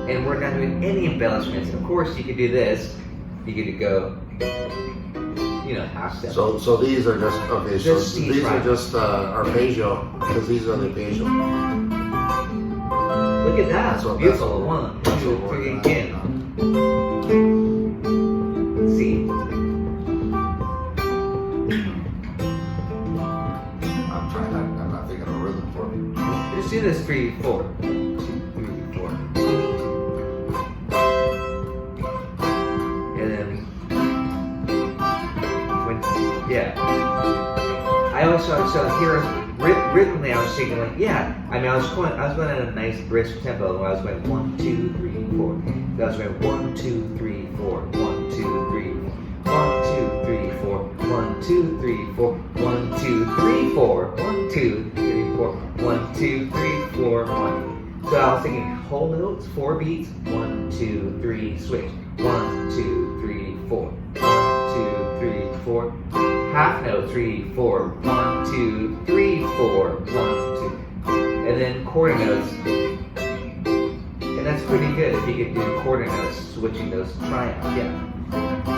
And we're not doing any embellishments. Of course, you could do this. You could go. Half step. So these are just okay. Just So these are just arpeggio because these are the arpeggio. Look at that. That's what- Beautiful. that's 1, 2, 3 again. C. I'm not thinking of a rhythm for it. Just do this 3, 4. 2, 3, 4. And then yeah. I always so here rhythmically I was thinking like I was going at a nice brisk tempo. I was going 1, 2, 3, 4. So I was going 1, 2, 3, 4, 1, 2, 3, 1, 2, 3, 4, 1, 2, 3, 4, 1, 2, 3, 4, 1, 2, 3, 4, 1, 2, 3, 4, 1. So I was thinking whole notes, 4 beats, 1, 2, 3, switch, 1, 2, 3, 4, 1, 2, 3, 4. Half note 3, 4, 1, 2, 3, 4, 1, 2, and then quarter notes, and that's pretty good if you can do quarter notes, switching those triads. Yeah.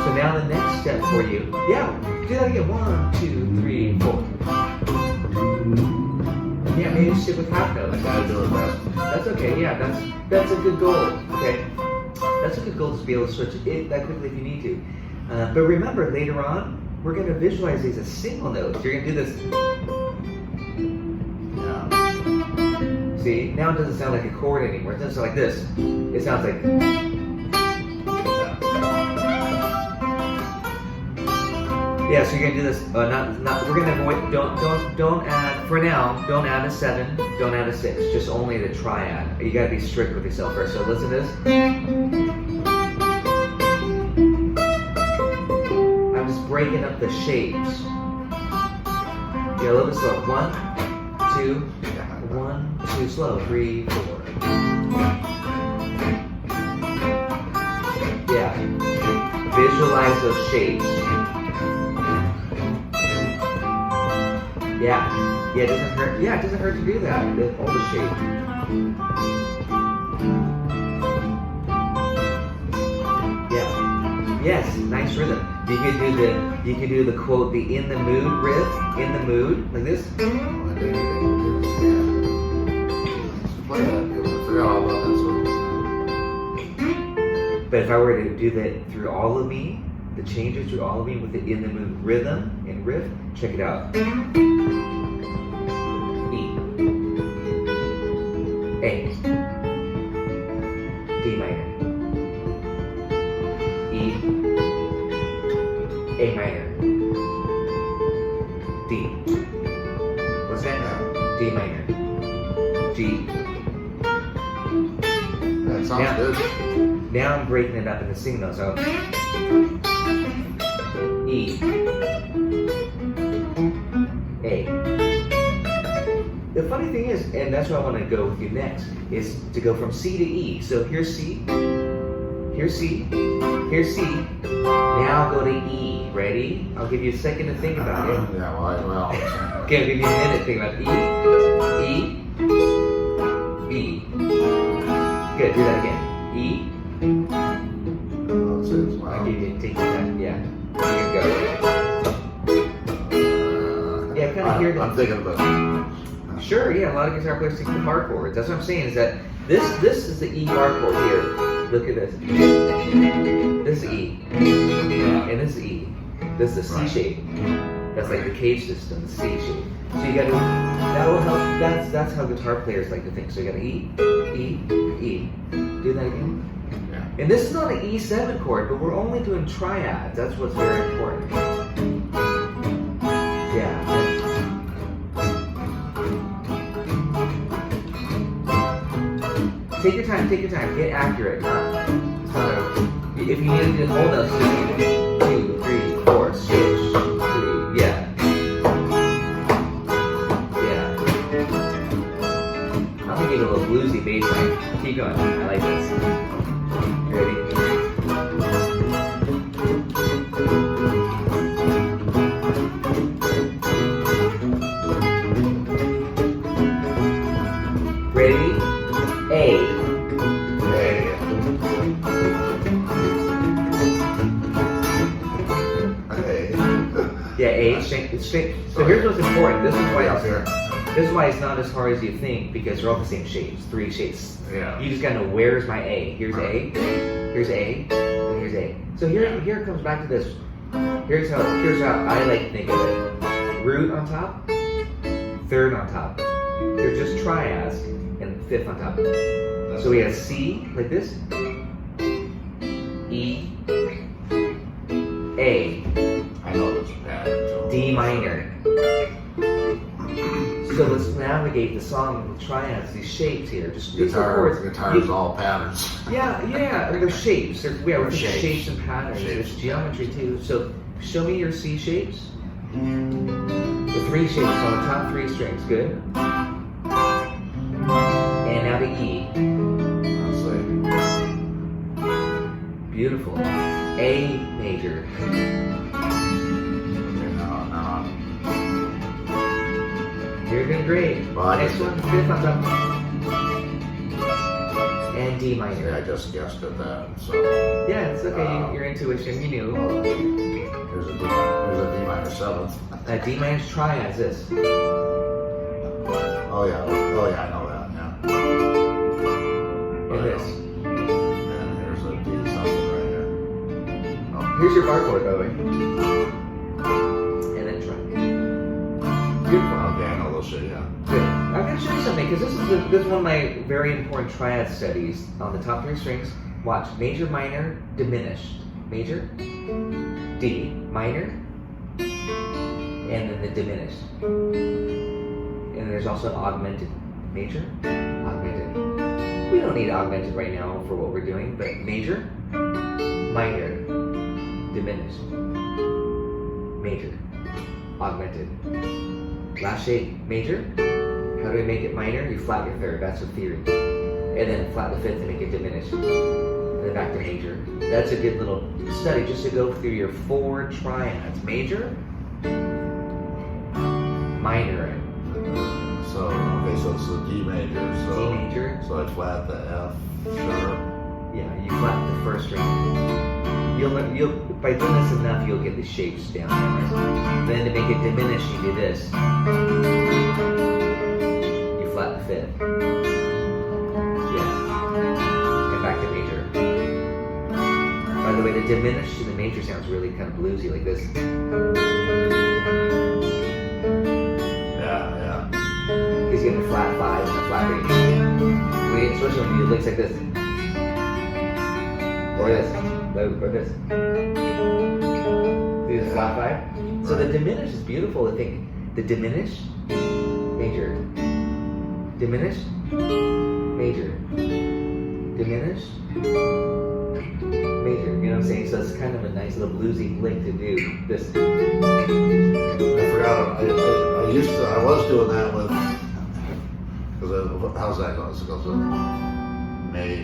So now the next step for you, do that again. 1, 2, 3, 4. Yeah, maybe stick with half notes. I gotta do it best. That's okay. Yeah, that's a good goal. Okay, that's a good goal to be able to switch it that quickly if you need to. But remember, later on, we're going to visualize these as single notes. You're going to do this. Yeah. See, now it doesn't sound like a chord anymore. It doesn't sound like this. It sounds like. Yeah, so you're going to do this. We're going to avoid. Don't add for now. Don't add a 7. Don't add a 6. Just only the triad. You got to be strict with yourself first. So listen to this. Breaking up the shapes. Yeah, a little bit slow. 1, 2, 1, 2, slow. 3, 4. Yeah. Visualize those shapes. Yeah. Yeah, it doesn't hurt. Yeah, it doesn't hurt to do that. All the shape. Yeah. Yes, nice rhythm. You could do the quote, the in the mood riff, in the mood, like this. But if I were to do that through all of me, the changes through all of me with the in the mood rhythm and riff, check it out. E. A. D minor. E. A minor. D. What's next? D minor. G. That sounds good. Now I'm breaking it up into singles. So E. A. The funny thing is, and that's what I want to go with you next, is to go from C to E. So here's C. Here's C. Here's C. Now go to E. Ready? I'll give you a second to think about it. Yeah, well. Okay, I'll give you a minute to think about it. E. E. E. Good, do that again. E. I'll give you a take that. Yeah. Here you go. Yeah, kind of hear that. I'm thinking about it. Sure, yeah, a lot of guitar players take the bar chords. That's what I'm saying, is that this is the E bar chord here. Look at this. This is E. And this is E. This is the C shape. That's like the cage system, the C shape. So you gotta, that'll help, that's how guitar players like to think. So you gotta E, E, E. Do that again. Yeah. And this is not an E7 chord, but we're only doing triads. That's what's very important. Yeah. Take your time, get accurate. If you need to do the whole notes, 2, 3, 4, switch, 3, yeah. I'm gonna give it a little bluesy bass line. Keep going, I like this. Ready? Ready? A. Yeah, A, straight. So here's what's important. This is why it's not as hard as you think, because they're all the same shapes. 3 shapes. Yeah. You just gotta know where's my A. Here's A, here's A, and here's A. So here it comes back to this. Here's how I like to think of it. Root on top, third on top. They're just triads, and fifth on top. So we have C like this, E, A. I know there's a pattern. So. D minor. So let's navigate the song with triads, these shapes here. Just these chords. Guitar's all patterns. Yeah, they're shapes. They're shapes. Shapes and patterns. There's geometry too. So show me your C shapes. The 3 shapes on the top 3 strings, good. And now the E. Beautiful. A major. You're doing great. Well, Next one, 5th on top. And D minor. Yeah, I just guessed at that. So Yeah, it's okay. Your intuition, you knew. here's a D minor 7th. D minor's triads. This. Oh yeah, I know that. Yeah. And this. And here's a D something right here. Oh. Here's your bar chord, by the way. And then try. Beautiful. Okay, I know those shit. Yeah. Good. I'm going to show you something, because this is one of my very important triad studies on the top 3 strings. Watch. Major, minor, diminished. Major, D, minor, and then the diminished. And there's also an augmented. Major, augmented. We don't need augmented right now for what we're doing, but major, minor, diminished. Major, augmented. Last shape, major. How do we make it minor? You flat your 3rd, that's the theory. And then flat the 5th to make it diminished. And then back to major. That's a good little study just to go through your 4 triads. Major, minor. So it's the D major. So D major. So I flat the F sharp. Yeah, you flat the 1st string. You'll by doing this enough, you'll get the shapes down there. Then to make it diminished, you do this. You flat the 5th. Yeah. And back to major. By the way, the diminished to the major sounds really kind of bluesy, like this. Yeah. Because you get the flat 5 and the flat 8. Especially when you do licks like this. Or this. Or this. See this flat 5? So the diminished is beautiful. I think the diminished, major. Diminished, major. Diminished, major. You know what I'm saying? So it's kind of a nice little bluesy lick to do. This. I forgot. I was doing that with. How's that going? So it goes with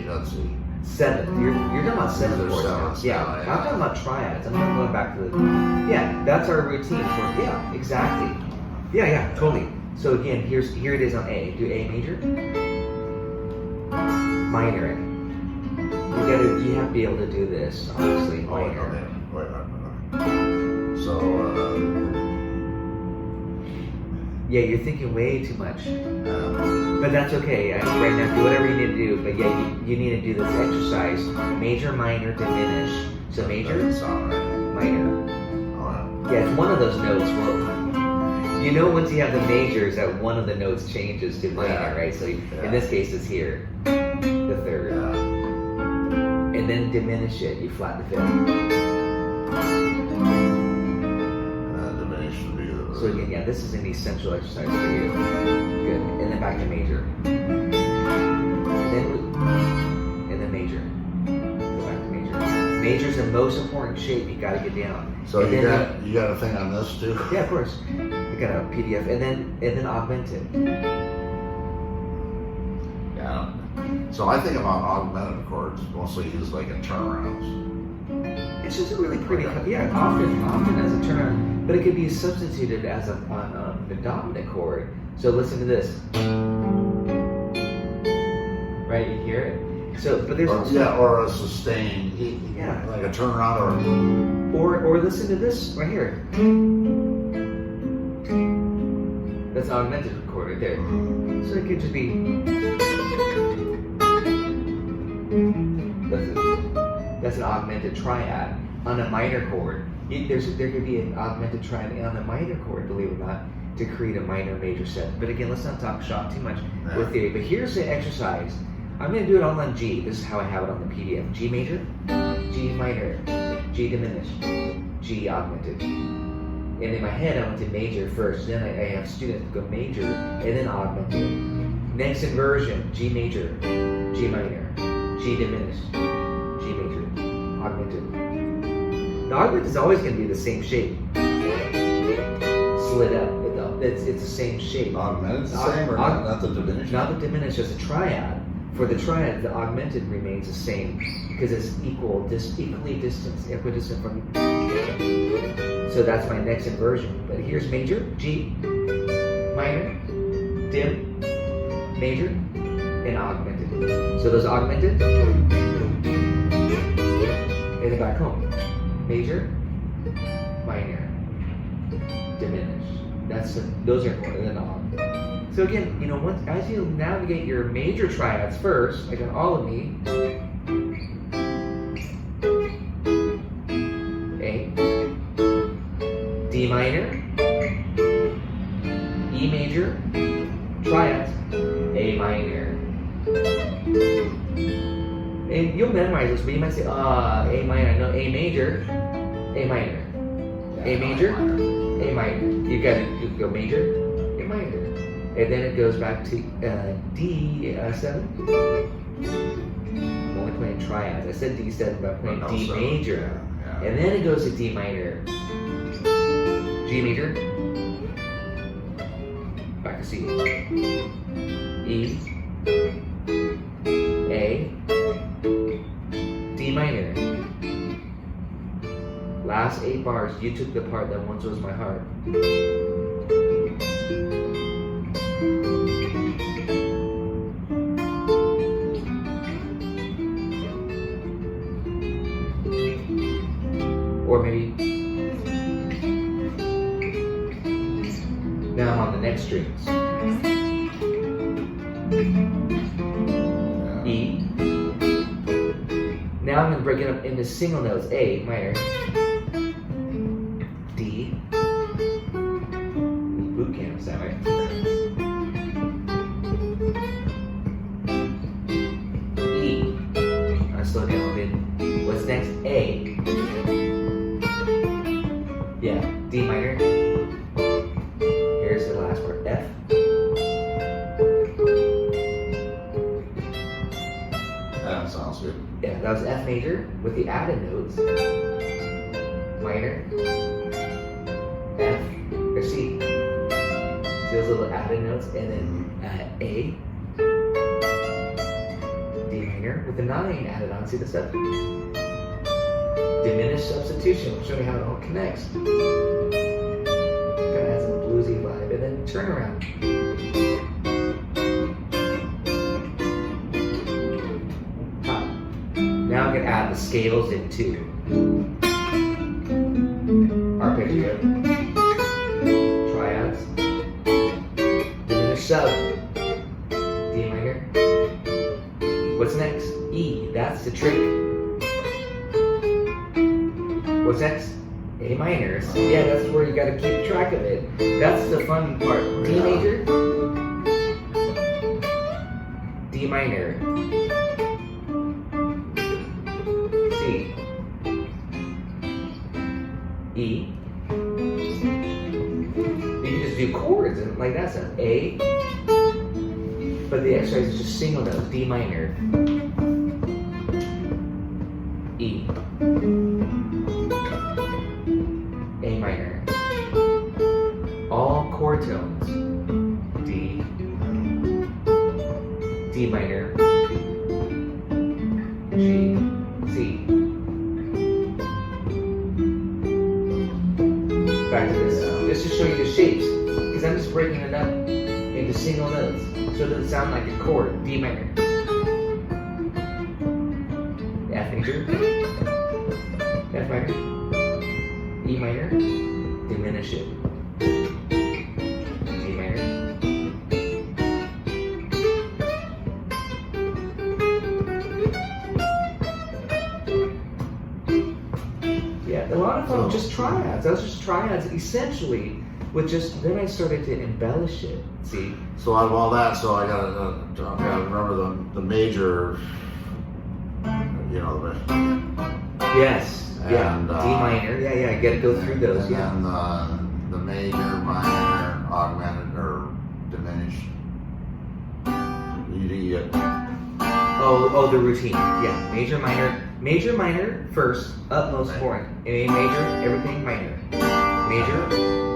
let's see. 7th. You're talking about 7th chords now. Yeah. I'm talking about triads. I'm not going back to the. Yeah, that's our routine for. Yeah, exactly. Yeah, totally. So again, here it is on A. Do A major, minor. You have to be able to do this. Obviously, minor. Wait. So. Yeah, you're thinking way too much. But that's okay. Right now, do whatever you need to do. But yeah, you need to do this exercise. Major, minor, diminish. So major, minor. Yeah, it's one of those notes. Well, you know once you have the majors that one of the notes changes to minor, right? So in this case, it's here. The 3rd. And then diminish it. You flat the 5th. So again, yeah, this is an essential exercise for you. Good. And then back to major. Then major is the most important shape you got to get down. So And you then got a thing on this too? yeah, of course. You got a PDF, and then augmented. Yeah. So I think about augmented chords mostly used like in turnarounds. It's just a really pretty, yeah, often as a turnaround, but it could be substituted as a dominant chord. So listen to this. Right, you hear it? So, but there's also, or a sustained, yeah, like a turnaround or listen to this right here. That's an augmented chord right there. So it could just be. That's an augmented triad on a minor chord. There could be an augmented triad on a minor chord, believe it or not, to create a minor major set. But again, let's not talk shop too much with theory. But here's the exercise. I'm going to do it all on G. This is how I have it on the PDF. G major, G minor, G diminished, G augmented. And in my head, I went to major first. Then I have students go major and then augmented. Next inversion, G major, G minor, G diminished, G major, augmented. The augmented is always going to be the same shape. Slid up. It's the same shape. Augmented the same, or not the diminished? Not the diminished, as a triad. For the triad, the augmented remains the same because it's equally equidistant from. So that's my next inversion. But here's major, G, minor, dim, major, and augmented. So those augmented, and then back home. Major, minor, diminished. Those are important. And then so again, as you navigate your major triads first, like on all of me, A, D minor, E major, triads, A minor. And you'll memorize this, but you might say, A minor, no, A major, A minor. A major, A minor. You go major, A minor. And then it goes back to D7. I'm only playing triads. I said D7, but I'm playing D major. Yeah. And then it goes to D minor. G major. Back to C. E. A. D minor. Last 8 bars, you took the part that once was my heart. Or maybe now I'm on the next strings. E. Now I'm going to break it up into single notes. A minor, D. Boot camp, is that right? E. I slow down a bit. What's next? A. Yeah, D minor. Here's the last part, F. That sounds good. Yeah, that was F major with the added notes. Minor. F, or C. See those little added notes, and then A. D minor with the 9 added on. See the stuff? Diminished substitution. We'll show you how it all connects. Kind of has a bluesy vibe, and then turn around. Top. Now I'm going to add the scales in too. Arpeggio. Triads. Diminished sub. D minor. What's next? E. That's the trick. What's next? A minor. Yeah, that's where you gotta keep track of it. That's the fun part. D major. D minor. C. E. You can just do chords and like that's an A. But the exercise is just single notes. D minor. E. back to this, just to show you the shapes, because I'm just breaking it up into single notes, so it doesn't sound like a chord. D minor, F major, F minor, E minor, diminish it, D minor, yeah, a lot of them just triads. Those are just triads, essentially. With just, then I started to embellish it. See? So out of all that, so I gotta remember the major, you know, Yes. Yeah. And, D minor. Yeah. You gotta go through those. and Yeah. then the major, minor, augmented, or diminished. Oh, the routine. Yeah. Major, minor first, utmost point. A major, everything minor. Major,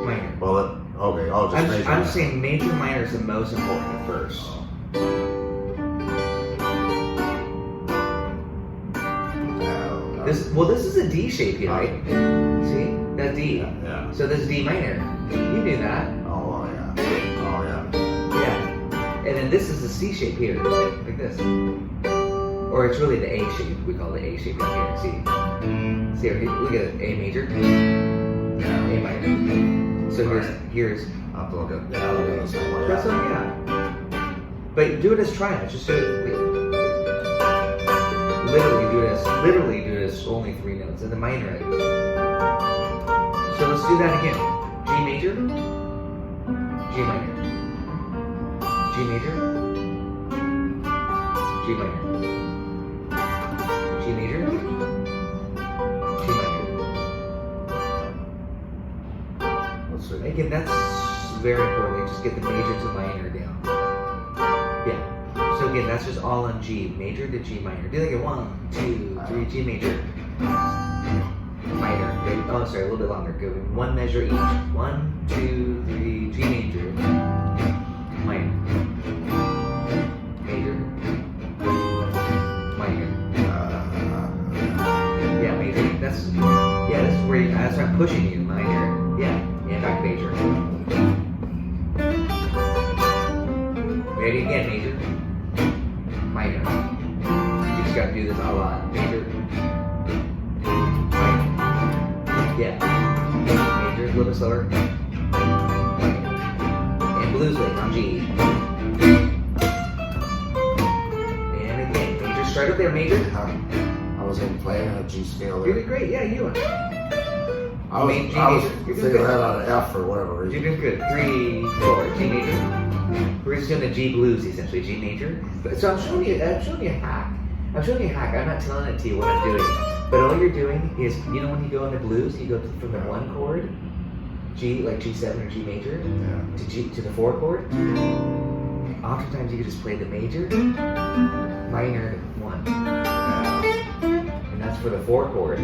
minor. Well, okay, I'll just major. I'm saying major, minor is the most important at first. This is a D shape here, right? See? That's D. Yeah. So this is D minor. You knew that. Oh, yeah. Oh, yeah. Yeah. And then this is the C shape here, like this. Or it's really the A shape. We call it the A shape right here. See? See, look at it. A major. Yeah. A minor. So here's. I'll have to look at the same way. That's what, yeah. But do it as triads. Just so literally do this only 3 notes, and the minor. So let's do that again. G major, G minor, G major, G minor, G major, G minor. Let's see. Again, that's very important. Just get the major to minor down. Yeah. So again, that's just all on G, major to G minor. Do like a 1, 2, 3, G major, minor. Oh, sorry, a little bit longer. Go 1 measure each. 1, 2, 3, G major, minor, major, minor. Yeah, major. That's where that's why I'm pushing you. Minor. Yeah, and back major. Ready again, major. Minor. You just gotta do this a lot. Major. Minor. Yeah. Major, a little bit slower. And blues lick on G. And again, major. Start up there, major. I was in playing a G scale You there. did great. Yeah, you are. I was figuring that out of F for whatever reason. You're doing good. 3, 4, G major. We're just doing the G blues essentially, G major. So I'm showing you a hack. I'm not telling it to you what I'm doing. But all you're doing is, you know, when you go into blues, you go from the 1 chord, G, like G7 or G major, to the 4 chord. Oftentimes you can just play the major, minor, 1. And that's for the 4 chord.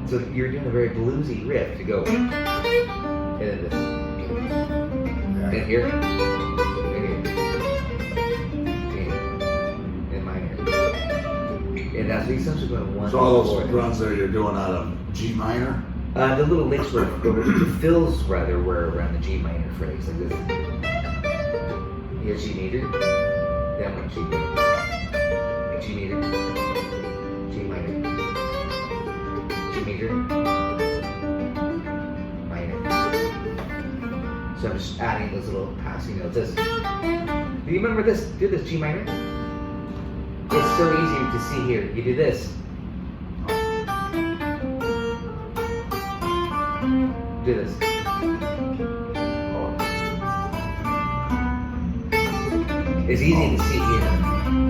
So you're doing a very bluesy riff to go. And then this. And here. And that's essentially going 1. So all those runs there you're doing out of G minor? The little licks were, the fills rather, were around the G minor phrase, like this. Here's G major, then one G major, G major, G minor, G major, minor. So I'm just adding those little passing notes. Do you remember this? Do this G minor. It's so easy to see here. You do this. Do this. It's easy to see here.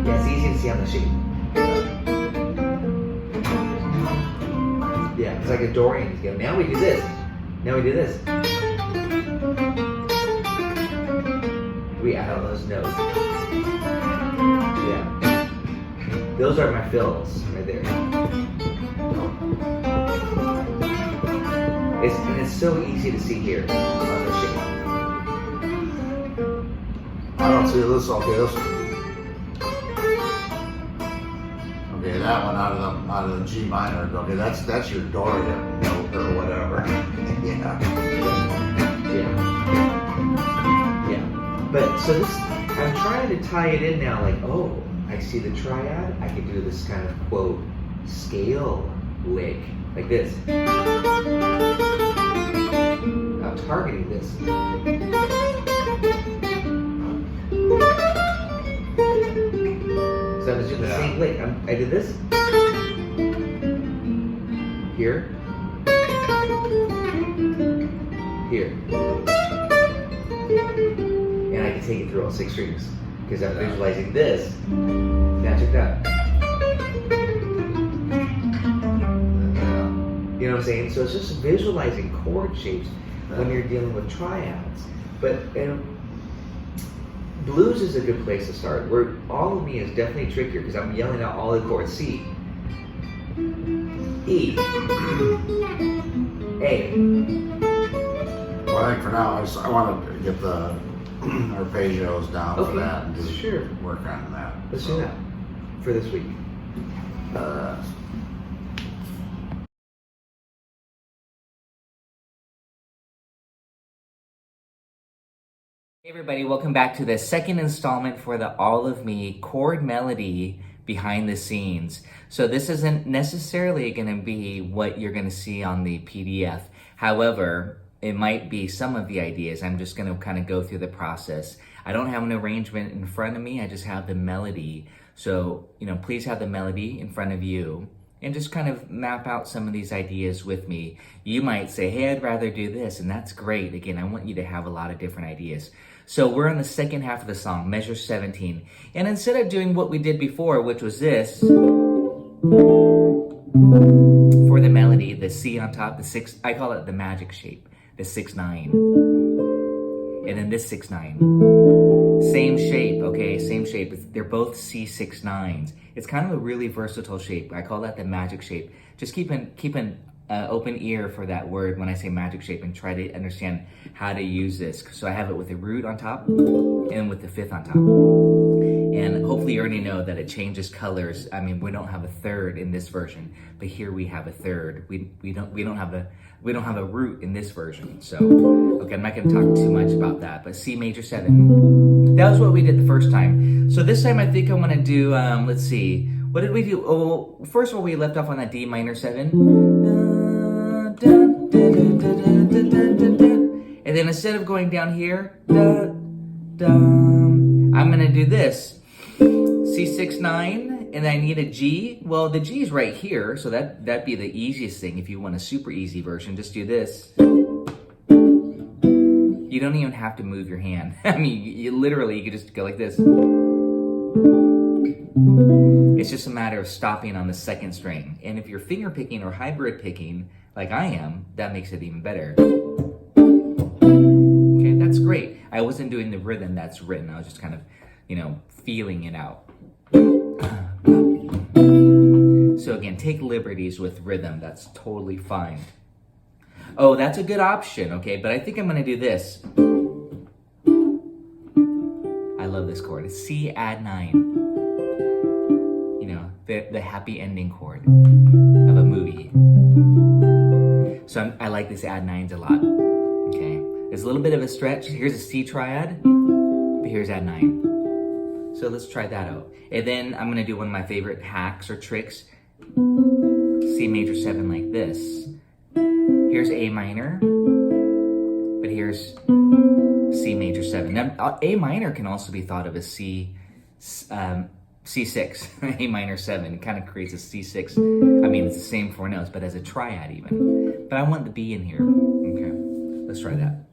Yeah, it's easy to see on the sheet. Yeah, it's like a Dorian scale. Now we do this. We add all those notes. Yeah. Those are my fills right there. It's so easy to see here on the shape. I don't see this. Okay, this. Okay, that one out of the G minor. Okay, that's your Dorian note or whatever. Yeah. But so this, I'm trying to tie it in now, like, oh, I see the triad, I could do this kind of, quote, scale lick, like this. I'm targeting this. So I was doing the same lick. I did this. Here. Here. And I can take it through all 6 strings. Because I'm visualizing this. Now check that. You know what I'm saying? So it's just visualizing chord shapes when you're dealing with triads. But blues is a good place to start. Where all of me is definitely trickier because I'm yelling out all the chords. C, E, A. Well, I think for now, I want to get the arpeggios down for that and sure. Work on that. Let's do that for this week. Hey everybody, welcome back to the second installment for the All of Me chord melody behind the scenes. So this isn't necessarily going to be what you're going to see on the PDF. However, it might be some of the ideas. I'm just going to kind of go through the process. I don't have an arrangement in front of me. I just have the melody. So, please have the melody in front of you and just kind of map out some of these ideas with me. You might say, hey, I'd rather do this, and that's great. Again, I want you to have a lot of different ideas. So we're on the second half of the song, measure 17. And instead of doing what we did before, which was this, for the melody, the C on top, the 6, I call it the magic shape, the 6-9. And then this 6-9. Same shape, okay, same shape. They're both C6-9s. It's kind of a really versatile shape. I call that the magic shape. Just keep an open ear for that word when I say magic shape and try to understand how to use this. So I have it with the root on top and with the 5th on top. And hopefully you already know that it changes colors. I mean, we don't have a 3rd in this version, but here we have a 3rd. We don't have a root in this version. So, okay, I'm not gonna talk too much about that, but C major 7. That was what we did the first time. So this time I think I wanna do, let's see, what did we do? Oh, first of all, we left off on that D minor 7. And then instead of going down here, I'm gonna do this. C6-9, and I need a G. Well, the G is right here, so that'd be the easiest thing. If you want a super easy version, just do this. You don't even have to move your hand. I mean, you could just go like this. It's just a matter of stopping on the 2nd string. And if you're finger picking or hybrid picking, like I am, that makes it even better. Okay, that's great. I wasn't doing the rhythm that's written. I was just kind of, feeling it out. So again, take liberties with rhythm. That's totally fine. Oh, that's a good option, okay? But I think I'm gonna do this. I love this chord. It's C add 9. The happy ending chord of a movie. So I like this add 9s a lot, okay? There's a little bit of a stretch. Here's a C triad, but here's add 9. So let's try that out. And then I'm gonna do one of my favorite hacks or tricks. C major 7 like this. Here's A minor, but here's C major 7. Now, A minor can also be thought of as C6, A minor 7. It kind of creates a C6. I mean, it's the same 4 notes, but as a triad even. But I want the B in here. Okay, let's try that.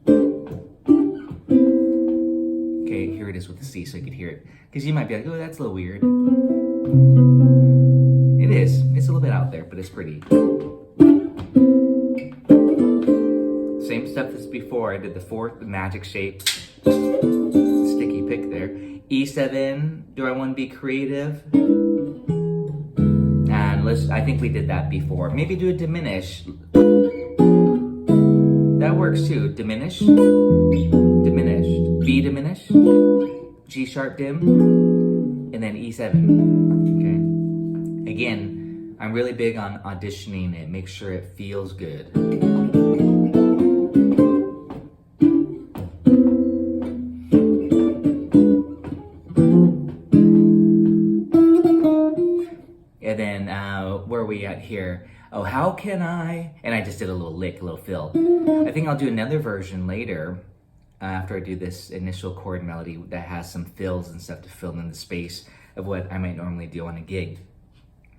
Okay, here it is with the C so you could hear it. Because you might be like, oh, that's a little weird. It is. It's a little bit out there, but it's pretty. Same stuff as before. I did the 4th, the magic shape. Sticky pick there. E7, do I want to be creative? And I think we did that before. Maybe do a diminish. That works too. Diminish, diminished, B diminished, G sharp dim, and then E7, okay? Again, I'm really big on auditioning it. Make sure it feels good. here, oh, how can I? And I just did a little lick, a little fill. I think I'll do another version later after I do this initial chord melody that has some fills and stuff to fill in the space of what I might normally do on a gig.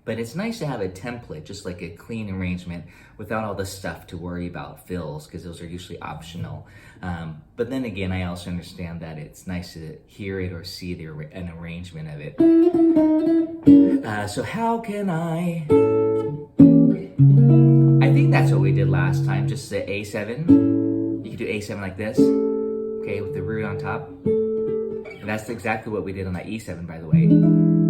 But it's nice to have a template, just like a clean arrangement without all the stuff to worry about fills, because those are usually optional. But then again, I also understand that it's nice to hear it or see an arrangement of it. So how can I think that's what we did last time, just the A7. You could do A7 like this, okay, with the root on top. And that's exactly what we did on that E7, by the way.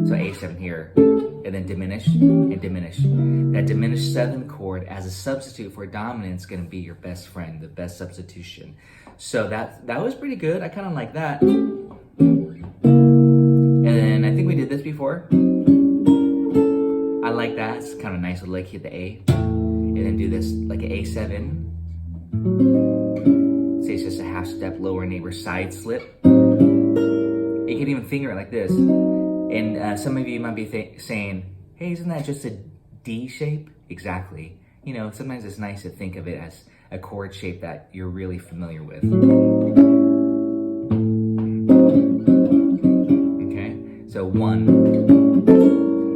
So A7 here, and then diminished and diminished. That diminished 7th chord as a substitute for dominant is going to be your best friend, the best substitution. So that was pretty good. I kind of like that. And then I think we did this before. I like that. It's kind of nice with like hit the A, and then do this like an A7. Say it's just a half step lower neighbor side slip. You can even finger it like this. And some of you might be saying, hey, isn't that just a D shape? Exactly. You know, sometimes it's nice to think of it as a chord shape that you're really familiar with. Okay, so 1.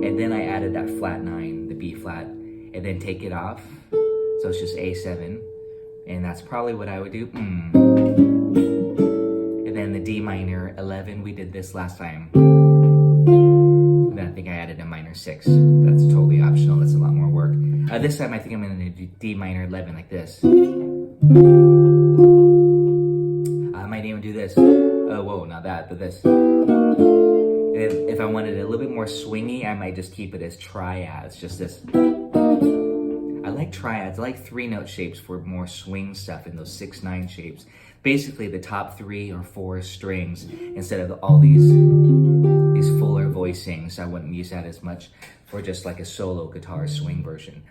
And then I added that flat 9, the B flat, and then take it off. So it's just A7. And that's probably what I would do. And then the D minor 11, we did this last time. And then I think I added a minor 6. That's totally optional. That's a lot more work. This time I think I'm going to do D minor 11 like this. I might even do this. Oh, whoa, not that, but this. And if I wanted it a little bit more swingy, I might just keep it as triads, just this. I like triads. I like 3-note shapes for more swing stuff in those 6/9 shapes. Basically the top 3 or 4 strings instead of all these fuller voicings. I wouldn't use that as much for just like a solo guitar swing version.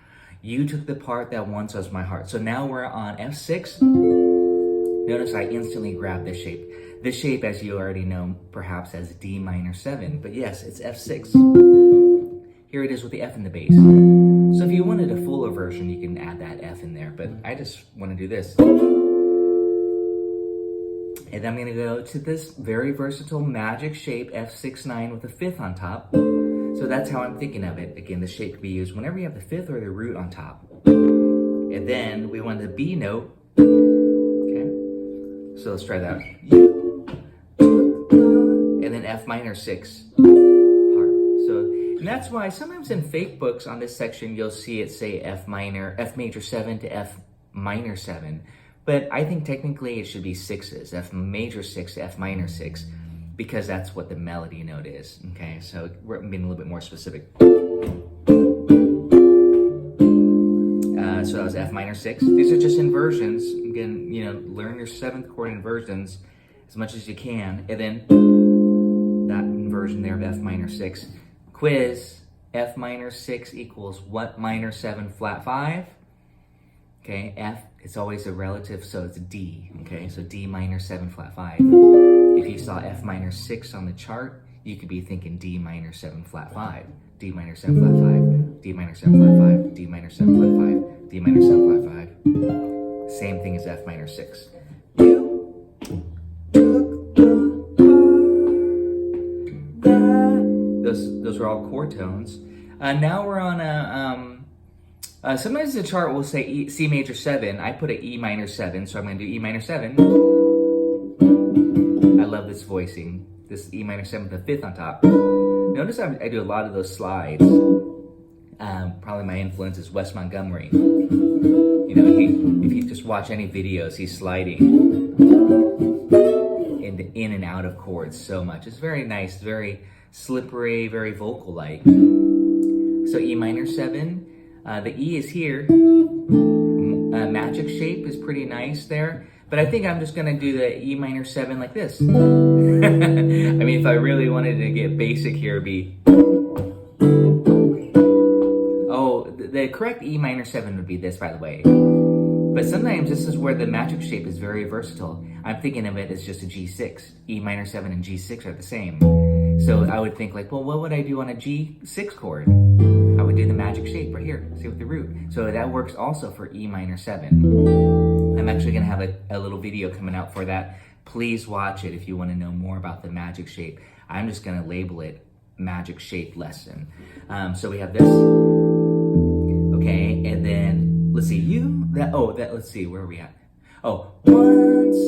You took the part that once was my heart. So now we're on F6. Notice I instantly grabbed this shape. This shape, as you already know, perhaps as D minor 7, but yes, it's F6. Here it is with the F in the bass. So if you wanted a fuller version, you can add that F in there, but I just want to do this. And then I'm going to go to this very versatile magic shape, F6/9 with a 5th on top. So that's how I'm thinking of it. Again, the shape can be used whenever you have the 5th or the root on top. And then we want the B note. Okay, so let's try that. And then F minor 6 part. So, and that's why sometimes in fake books on this section, you'll see it say F major 7 to F minor 7. But I think technically it should be 6s, F major 6 to F minor 6, because that's what the melody note is, okay? So we're being a little bit more specific. So that was F minor 6. These are just inversions. Again, you know, learn your 7th chord inversions as much as you can. And then that inversion there of F minor 6. Quiz, F minor 6 equals what minor 7 flat 5? Okay, F, it's always a relative, so it's D, okay? So D minor 7 flat 5. If you saw F minor 6 on the chart, you could be thinking D minor 7 flat 5, D minor 7 flat 5, D minor 7 flat 5, D minor 7 flat 5, D minor 7 flat 5. Same thing as F minor 6. You took the part that. Those are all chord tones. Now we're on a, sometimes the chart will say C major 7. I put an E minor 7, so I'm going to do E minor 7. I love this voicing. This E minor 7 with a 5th on top. Notice I do a lot of those slides. Probably my influence is Wes Montgomery. You know, if you just watch any videos, he's sliding in and out of chords so much. It's very nice, very slippery, very vocal-like. So E minor 7. The E is here. Magic shape is pretty nice there. But I think I'm just going to do the E minor 7 like this. I mean, if I really wanted to get basic here, it'd be... Oh, the correct E minor 7 would be this, by the way. But sometimes this is where the magic shape is very versatile. I'm thinking of it as just a G6. E minor 7 and G6 are the same. So I would think like, well, what would I do on a G6 chord? I how we do the magic shape right here. See with the root. So that works also for E minor 7. I'm actually gonna have a little video coming out for that. Please watch it if you wanna know more about the magic shape. I'm just gonna label it magic shape lesson. So we have this, okay, and then let's see, let's see, where are we at? Oh, once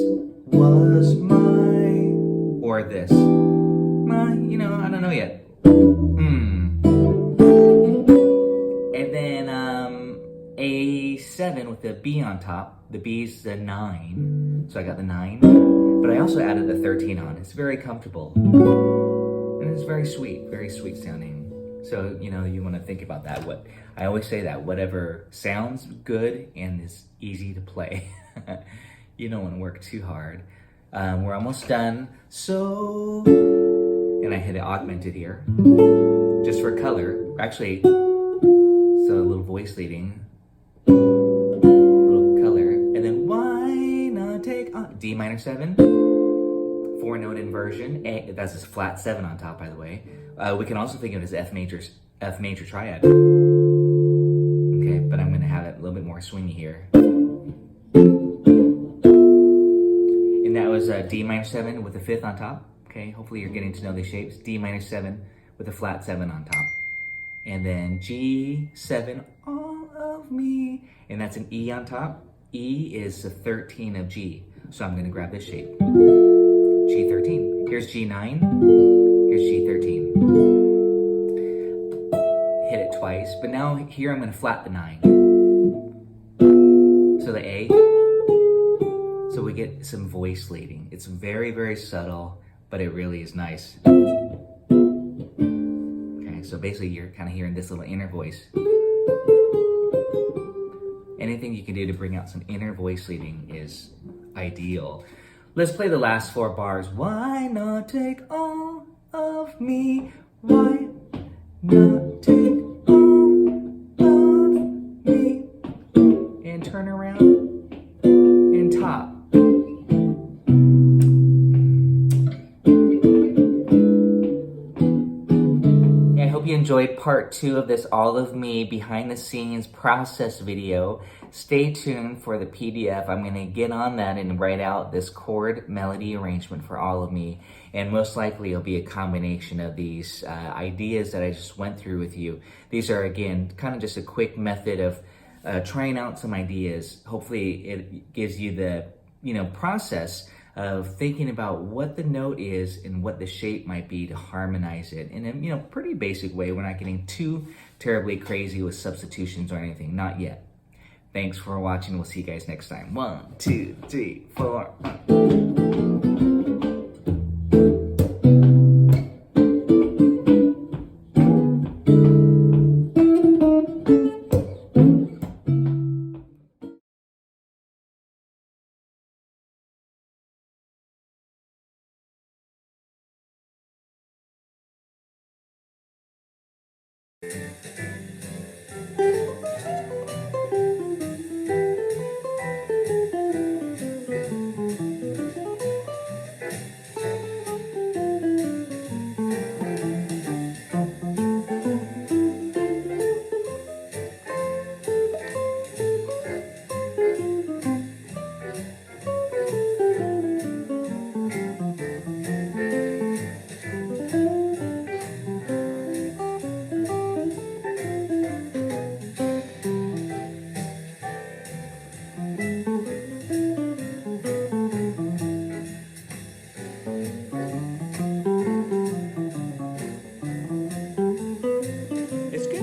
was my, or this, my, you know, I don't know yet. And then A7 with the B on top. The B's the 9, so I got the 9. But I also added the 13 on. It's very comfortable. And it's very sweet sounding. So, you know, you want to think about that. I always say that, whatever sounds good and is easy to play. You don't want to work too hard. We're almost done. So, and I hit it augmented here, just for color. Actually, so a little voice leading, little color, and then why not take D minor 7, 4-note inversion. That's a flat 7 on top, by the way. We can also think of it as F major triad. Okay, but I'm gonna have it a little bit more swingy here. And that was D minor 7 with a 5th on top. Okay, hopefully you're getting to know these shapes. D minor 7 with a flat 7 on top. And then G7, all of me. And that's an E on top. E is the 13 of G. So I'm gonna grab this shape. G13. Here's G9, here's G13. Hit it twice, but now here I'm gonna flat the 9. So the A. So we get some voice leading. It's very, very subtle, but it really is nice. So basically you're kind of hearing this little inner voice. Anything you can do to bring out some inner voice leading is ideal. Let's play the last 4 bars. Why not take all of me? Why not take all of me? And turn around and top. You enjoyed part 2 of this All of Me behind the scenes process video. Stay tuned for the PDF. I'm gonna get on that and write out this chord melody arrangement for All of Me. And most likely it'll be a combination of these ideas that I just went through with you. These are, again, kind of just a quick method of trying out some ideas. Hopefully it gives you the, process of thinking about what the note is and what the shape might be to harmonize it in a pretty basic way. We're not getting too terribly crazy with substitutions or anything, not yet. Thanks for watching. We'll see you guys next time. 1, 2, 3, 4.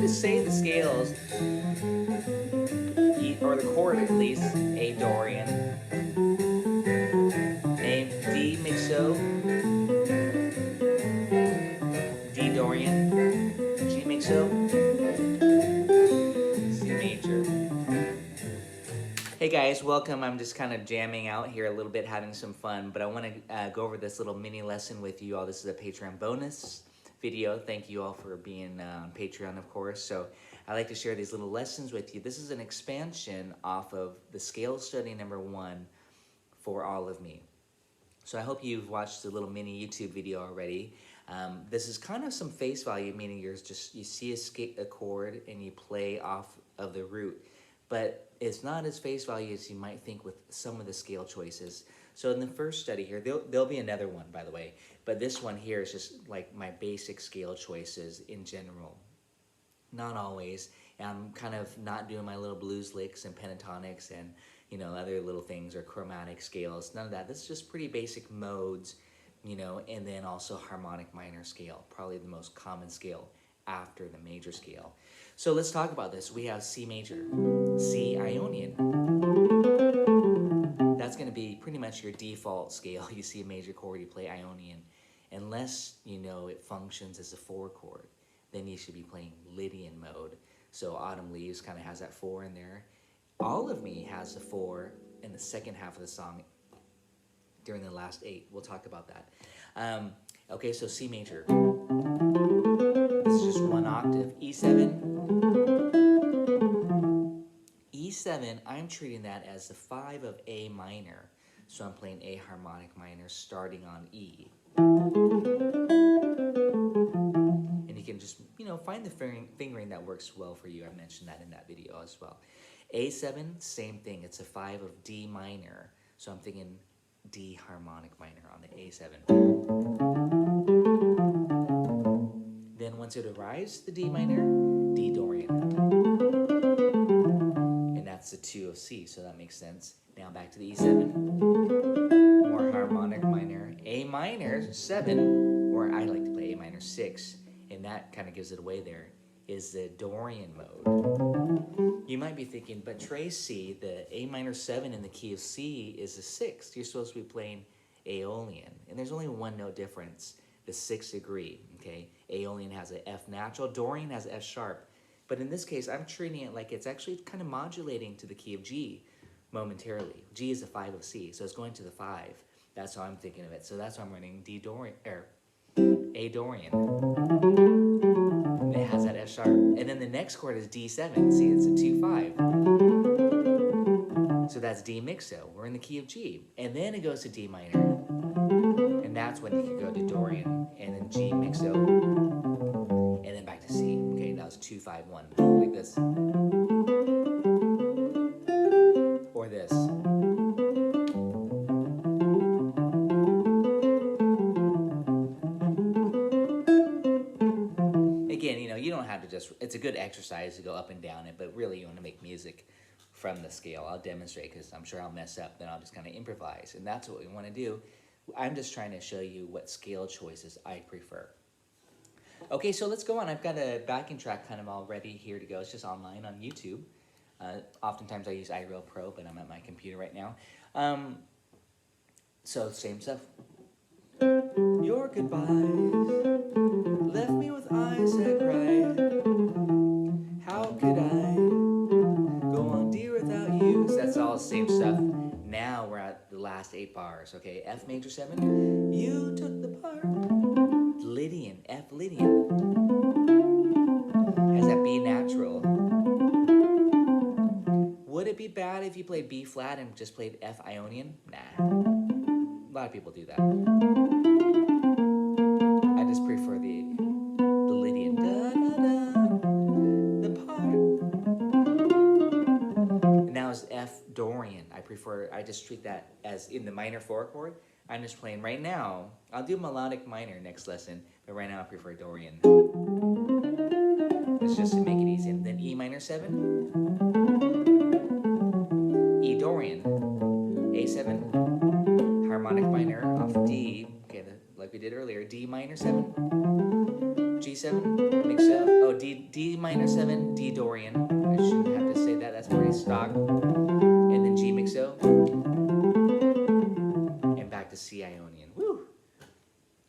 Say the scales, or the chord at least, A Dorian, A D mixo, D Dorian, G mixo, C major. Hey guys, welcome. I'm just kind of jamming out here a little bit, having some fun, but I want to go over this little mini lesson with you all. This is a Patreon bonus video. Thank you all for being on Patreon, of course. So I like to share these little lessons with you. This is an expansion off of the scale study number 1 for All of Me. So I hope you've watched the little mini YouTube video already. This is kind of some face value, meaning you see a chord and you play off of the root, but it's not as face value as you might think with some of the scale choices. So in the first study here, there'll be another one, by the way, but this one here is just like my basic scale choices in general. Not always. And I'm kind of not doing my little blues licks and pentatonics and, you know, other little things or chromatic scales. None of that. This is just pretty basic modes, you know, and then also harmonic minor scale, probably the most common scale after the major scale. So let's talk about this. We have C major, C Ionian. That's going to be pretty much your default scale. You see a major chord, you play Ionian. Unless you know it functions as a 4 chord, then you should be playing Lydian mode. So Autumn Leaves kind of has that 4 in there. All of Me has a 4 in the second half of the song during the last 8. We'll talk about that. Okay, so C major. This is just 1 octave. E7. E7, I'm treating that as the 5 of A minor. So I'm playing A harmonic minor starting on E. And you can just, you know, find the fingering that works well for you. I mentioned that in that video as well. A7, same thing. It's a 5 of D minor. So I'm thinking D harmonic minor on the A7. Then once it arrives to the D minor, D Dorian. And that's the 2 of C, so that makes sense. Now back to the E7. More harmonic minor. A minor 7, or I like to play A minor 6, and that kind of gives it away there, is the Dorian mode. You might be thinking, but Tracy, the A minor 7 in the key of C is a 6th. You're supposed to be playing Aeolian, and there's only one note difference, the 6th degree, okay? Aeolian has an F natural, Dorian has F sharp, but in this case, I'm treating it like it's actually kind of modulating to the key of G momentarily. G is the 5 of C, so it's going to the 5. That's how I'm thinking of it. So that's why I'm running D Dorian, or A Dorian. And it has that F sharp. And then the next chord is D7. See, it's a 2-5. So that's D mixo. We're in the key of G. And then it goes to D minor. And that's when you can go to Dorian. And then G mixo. And then back to C. Okay, that was 2-5-1. Like this. Or this. Again, you know, you don't have to just, it's a good exercise to go up and down it, but really you want to make music from the scale. I'll demonstrate because I'm sure I'll mess up, then I'll just kind of improvise, and that's what we want to do. I'm just trying to show you what scale choices I prefer. Okay, so let's go on. I've got a backing track kind of all ready here to go. It's just online on YouTube. Oftentimes I use iReal Pro, but I'm at my computer right now. So same stuff. Your goodbyes left me with eyes that cry. How could I go on, dear, without you? So that's all the same stuff. Now we're at the last 8 bars, okay? F major 7. You took the part. Lydian, F Lydian. Has that B natural. Would it be bad if you played B flat and just played F Ionian? Nah. A lot of people do that. I just prefer the Lydian. Da, da, da, the part. And now is F Dorian. I just treat that as in the minor 4 chord. I'm just playing right now. I'll do melodic minor next lesson, but right now I prefer Dorian. It's just to make it easy. And then E minor 7. E Dorian, A7, harmonic minor off D, okay, like we did earlier, D minor 7, G7, mixo, oh, D minor 7, D Dorian, I shouldn't have to say that, that's pretty stock, and then G mixo, and back to C Ionian, woo,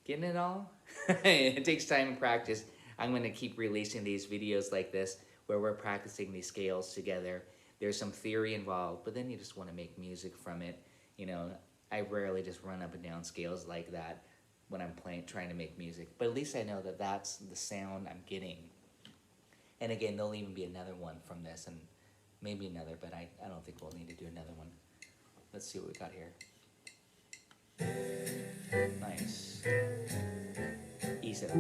getting it all? It takes time and practice. I'm going to keep releasing these videos like this, where we're practicing these scales together. There's some theory involved, but then you just want to make music from it. You know, I rarely just run up and down scales like that when I'm trying to make music. But at least I know that that's the sound I'm getting. And again, there'll even be another one from this, and maybe another, but I don't think we'll need to do another one. Let's see what we got here. Nice. E7. E7.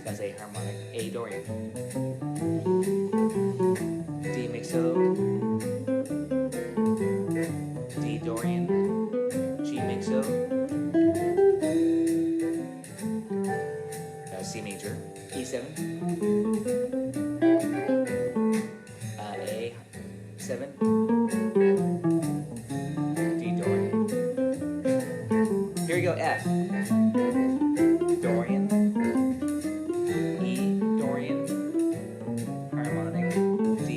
That's A harmonic. A Dorian. D mixo. D Dorian. G mixo. C major. E7. A7. D Dorian. Here we go, F. Dorian. E Dorian. Harmonic. D.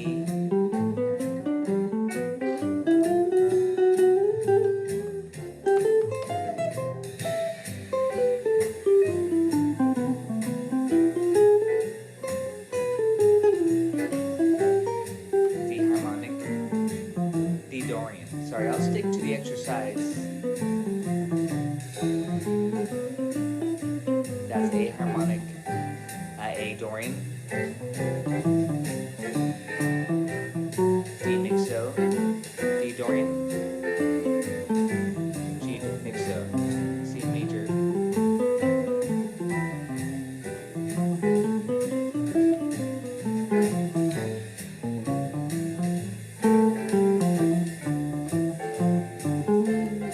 D harmonic. D Dorian. Sorry, I'll stick to the exercise. That's A harmonic. A Dorian. D mixo. D Dorian. G mixo. C major.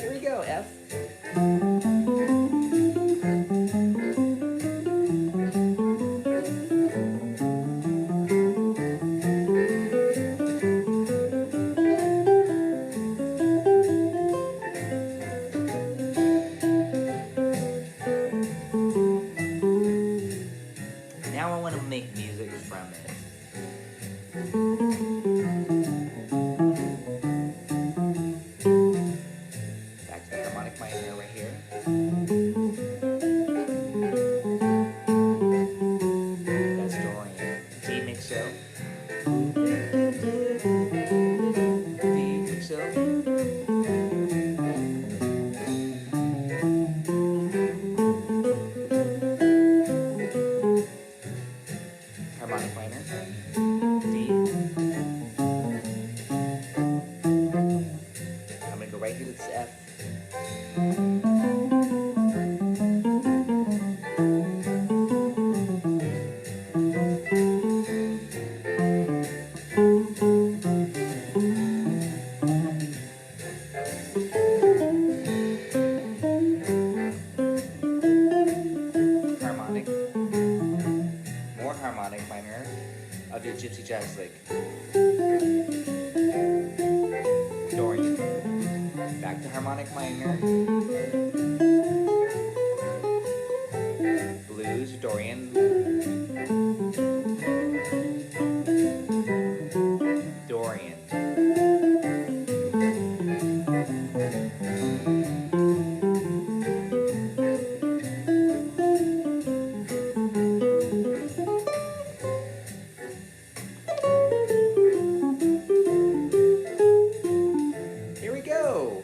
Here we go, F. Now I want to make music from it. Back to the harmonic minor right here. That's Dorian. D mixo. D mixo. Harmonic minor. D. I'm gonna go right here to this F. Harmonic. More harmonic minor. I'll do Gypsy Jazz Lick. Dorian. Back to harmonic minor. Blues, Dorian. Dorian. Here we go.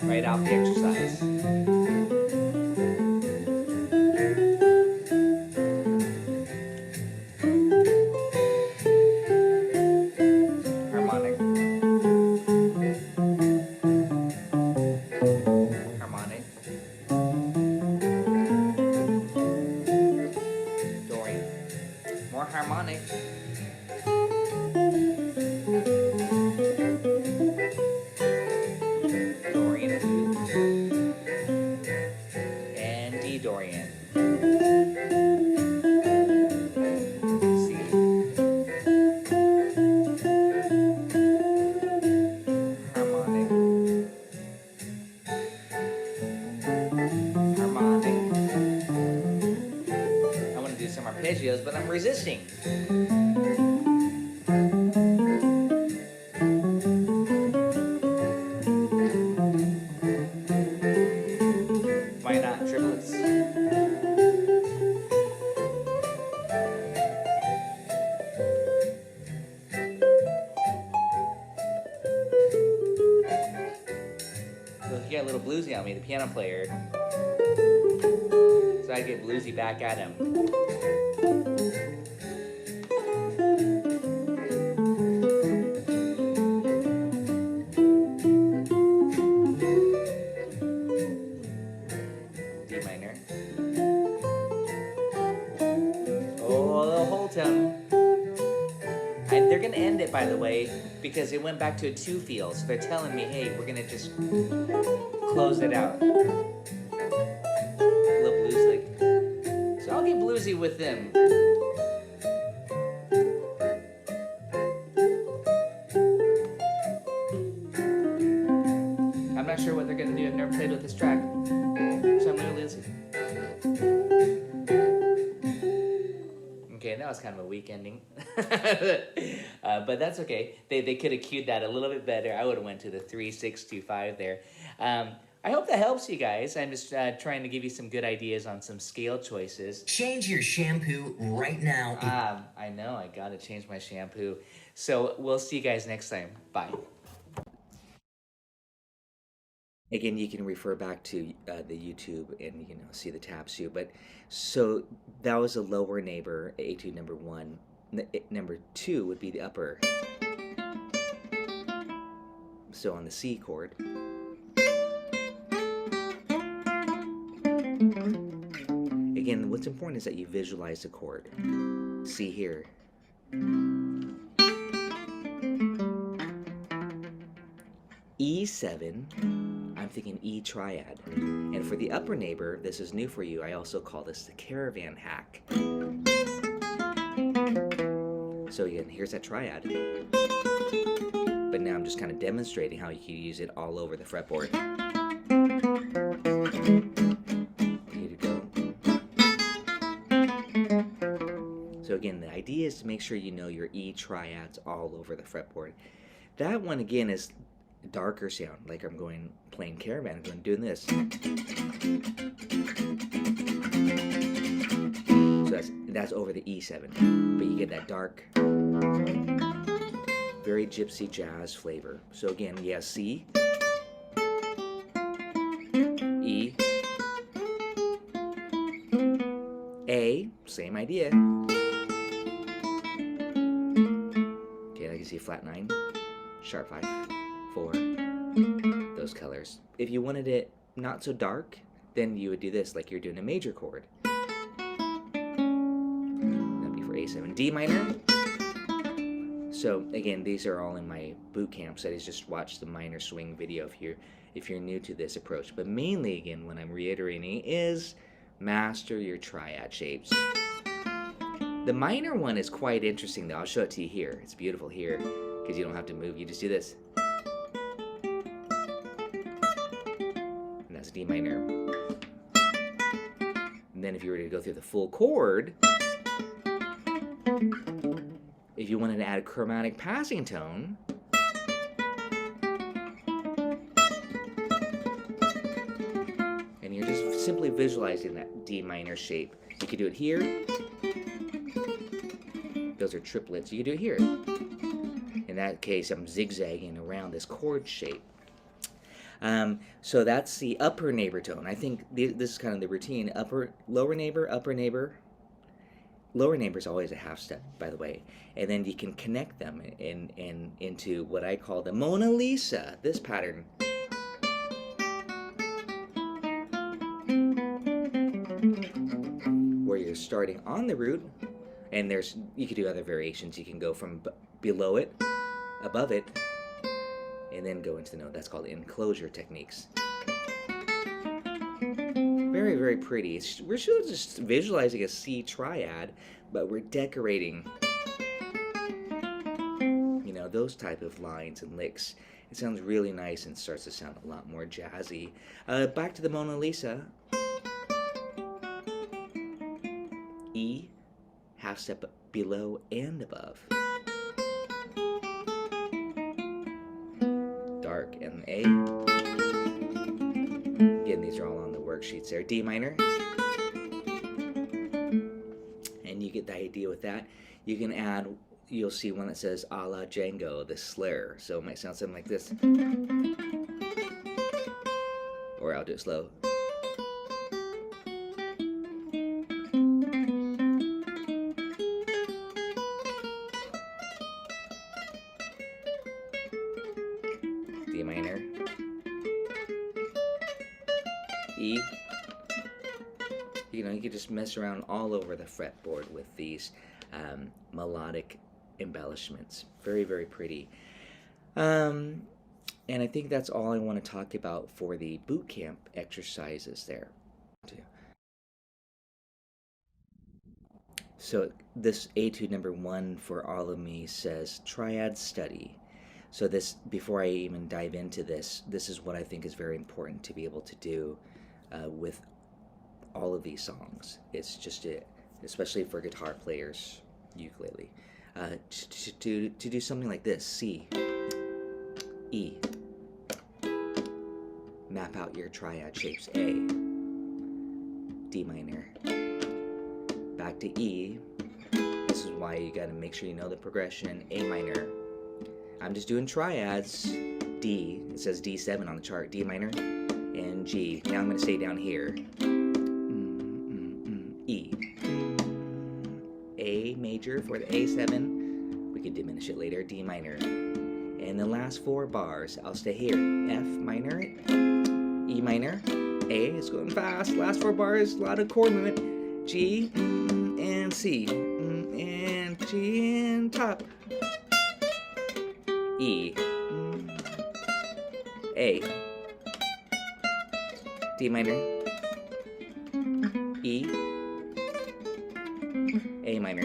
Right off the exercise. Harmonic. Harmonic. Dorian. More harmonic. Dorian. And D Dorian. C. Harmonic. Harmonic. I want to do some arpeggios, but I'm resisting. Why not triplets? So got a little bluesy on me, the piano player. So I get bluesy back at him. D minor. Oh, the whole tone. And they're gonna end it, by the way, because it went back to a 2 feel. So they're telling me, hey, we're gonna just close it out. A little blues lick. So I'll get bluesy with them. I'm not sure what they're gonna do. I've never played with this track, so I'm gonna listen. Okay, that was kind of a weak ending. But that's okay. They could have cued that a little bit better. I would have went to the 3, 6, 2, 5 there. I hope that helps you guys. I'm just trying to give you some good ideas on some scale choices. Change your shampoo right now. I know, I gotta change my shampoo. So we'll see you guys next time. Bye. Again, you can refer back to the YouTube and see the tabs too. But so that was a lower neighbor, Etude number 1. Number 2 would be the upper. So on the C chord. Again, what's important is that you visualize the chord. See here. E7. I'm thinking E triad. And for the upper neighbor, this is new for you. I also call this the caravan hack. So again, here's that triad. But now I'm just kind of demonstrating how you can use it all over the fretboard. Here to go. So again, the idea is to make sure you know your E triads all over the fretboard. That one again is darker sound, like I'm playing caravan, I'm doing this. So that's over the E7, but you get that dark, very gypsy jazz flavor. So again, yeah, C, E, A, same idea. Okay, I can see flat 9, sharp 5. 4, those colors. If you wanted it not so dark, then you would do this like you're doing a major chord. That'd be for A7. D minor. So again, these are all in my boot camp studies. Just watch the minor swing video if you're new to this approach. But mainly, again, what I'm reiterating is master your triad shapes. The minor one is quite interesting though. I'll show it to you here. It's beautiful here because you don't have to move. You just do this. D minor. And then if you were to go through the full chord, if you wanted to add a chromatic passing tone, and you're just simply visualizing that D minor shape. You could do it here. Those are triplets. You could do it here. In that case, I'm zigzagging around this chord shape. So that's the upper neighbor tone. I think this is kind of the routine. Lower neighbor, upper neighbor. Lower neighbor is always a half step, by the way. And then you can connect them into what I call the Mona Lisa, this pattern. Where you're starting on the root, and you could do other variations. You can go from below it, above it, and then go into the note. That's called enclosure techniques. Very, very pretty. We're still just visualizing a C triad, but we're decorating, those type of lines and licks. It sounds really nice and starts to sound a lot more jazzy. Back to the Mona Lisa. E, half step below and above. Dark and A. Again, these are all on the worksheets there. D minor. And you get the idea with that. You can add, you'll see one that says a la Django, the slur. So it might sound something like this. or I'll do it slow. D minor, E. You know, you can just mess around all over the fretboard with these melodic embellishments. Very, very pretty. And I think that's all I want to talk about for the boot camp exercises there. So this Etude number 1 for all of me says Triad study. So this, before I even dive into this, this is what I think is very important to be able to do with all of these songs. It's just especially for guitar players, ukulele, to do something like this: C, E. Map out your triad shapes: A, D minor, back to E. This is why you got to make sure you know the progression. A minor. I'm just doing triads. D. It says D7 on the chart. D minor and G. Now I'm going to stay down here. E. A major for the A7. We could diminish it later. D minor. And the last 4 bars, I'll stay here. F minor, E minor, A. It's going fast. Last 4 bars, a lot of chord movement. G and C and G and top. E, A, D minor, E, A minor,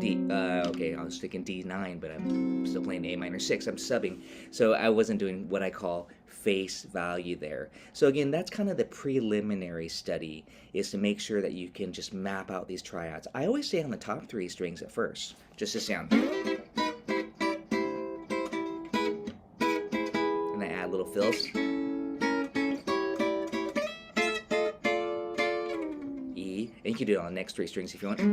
D. Okay, I was thinking D9, but I'm still playing A minor 6. I'm subbing, so I wasn't doing what I call face value there. So again, that's kind of the preliminary study, is to make sure that you can just map out these triads. I always stay on the top 3 strings at first, just to sound. And I add little fills. E, and you can do it on the next 3 strings if you want. A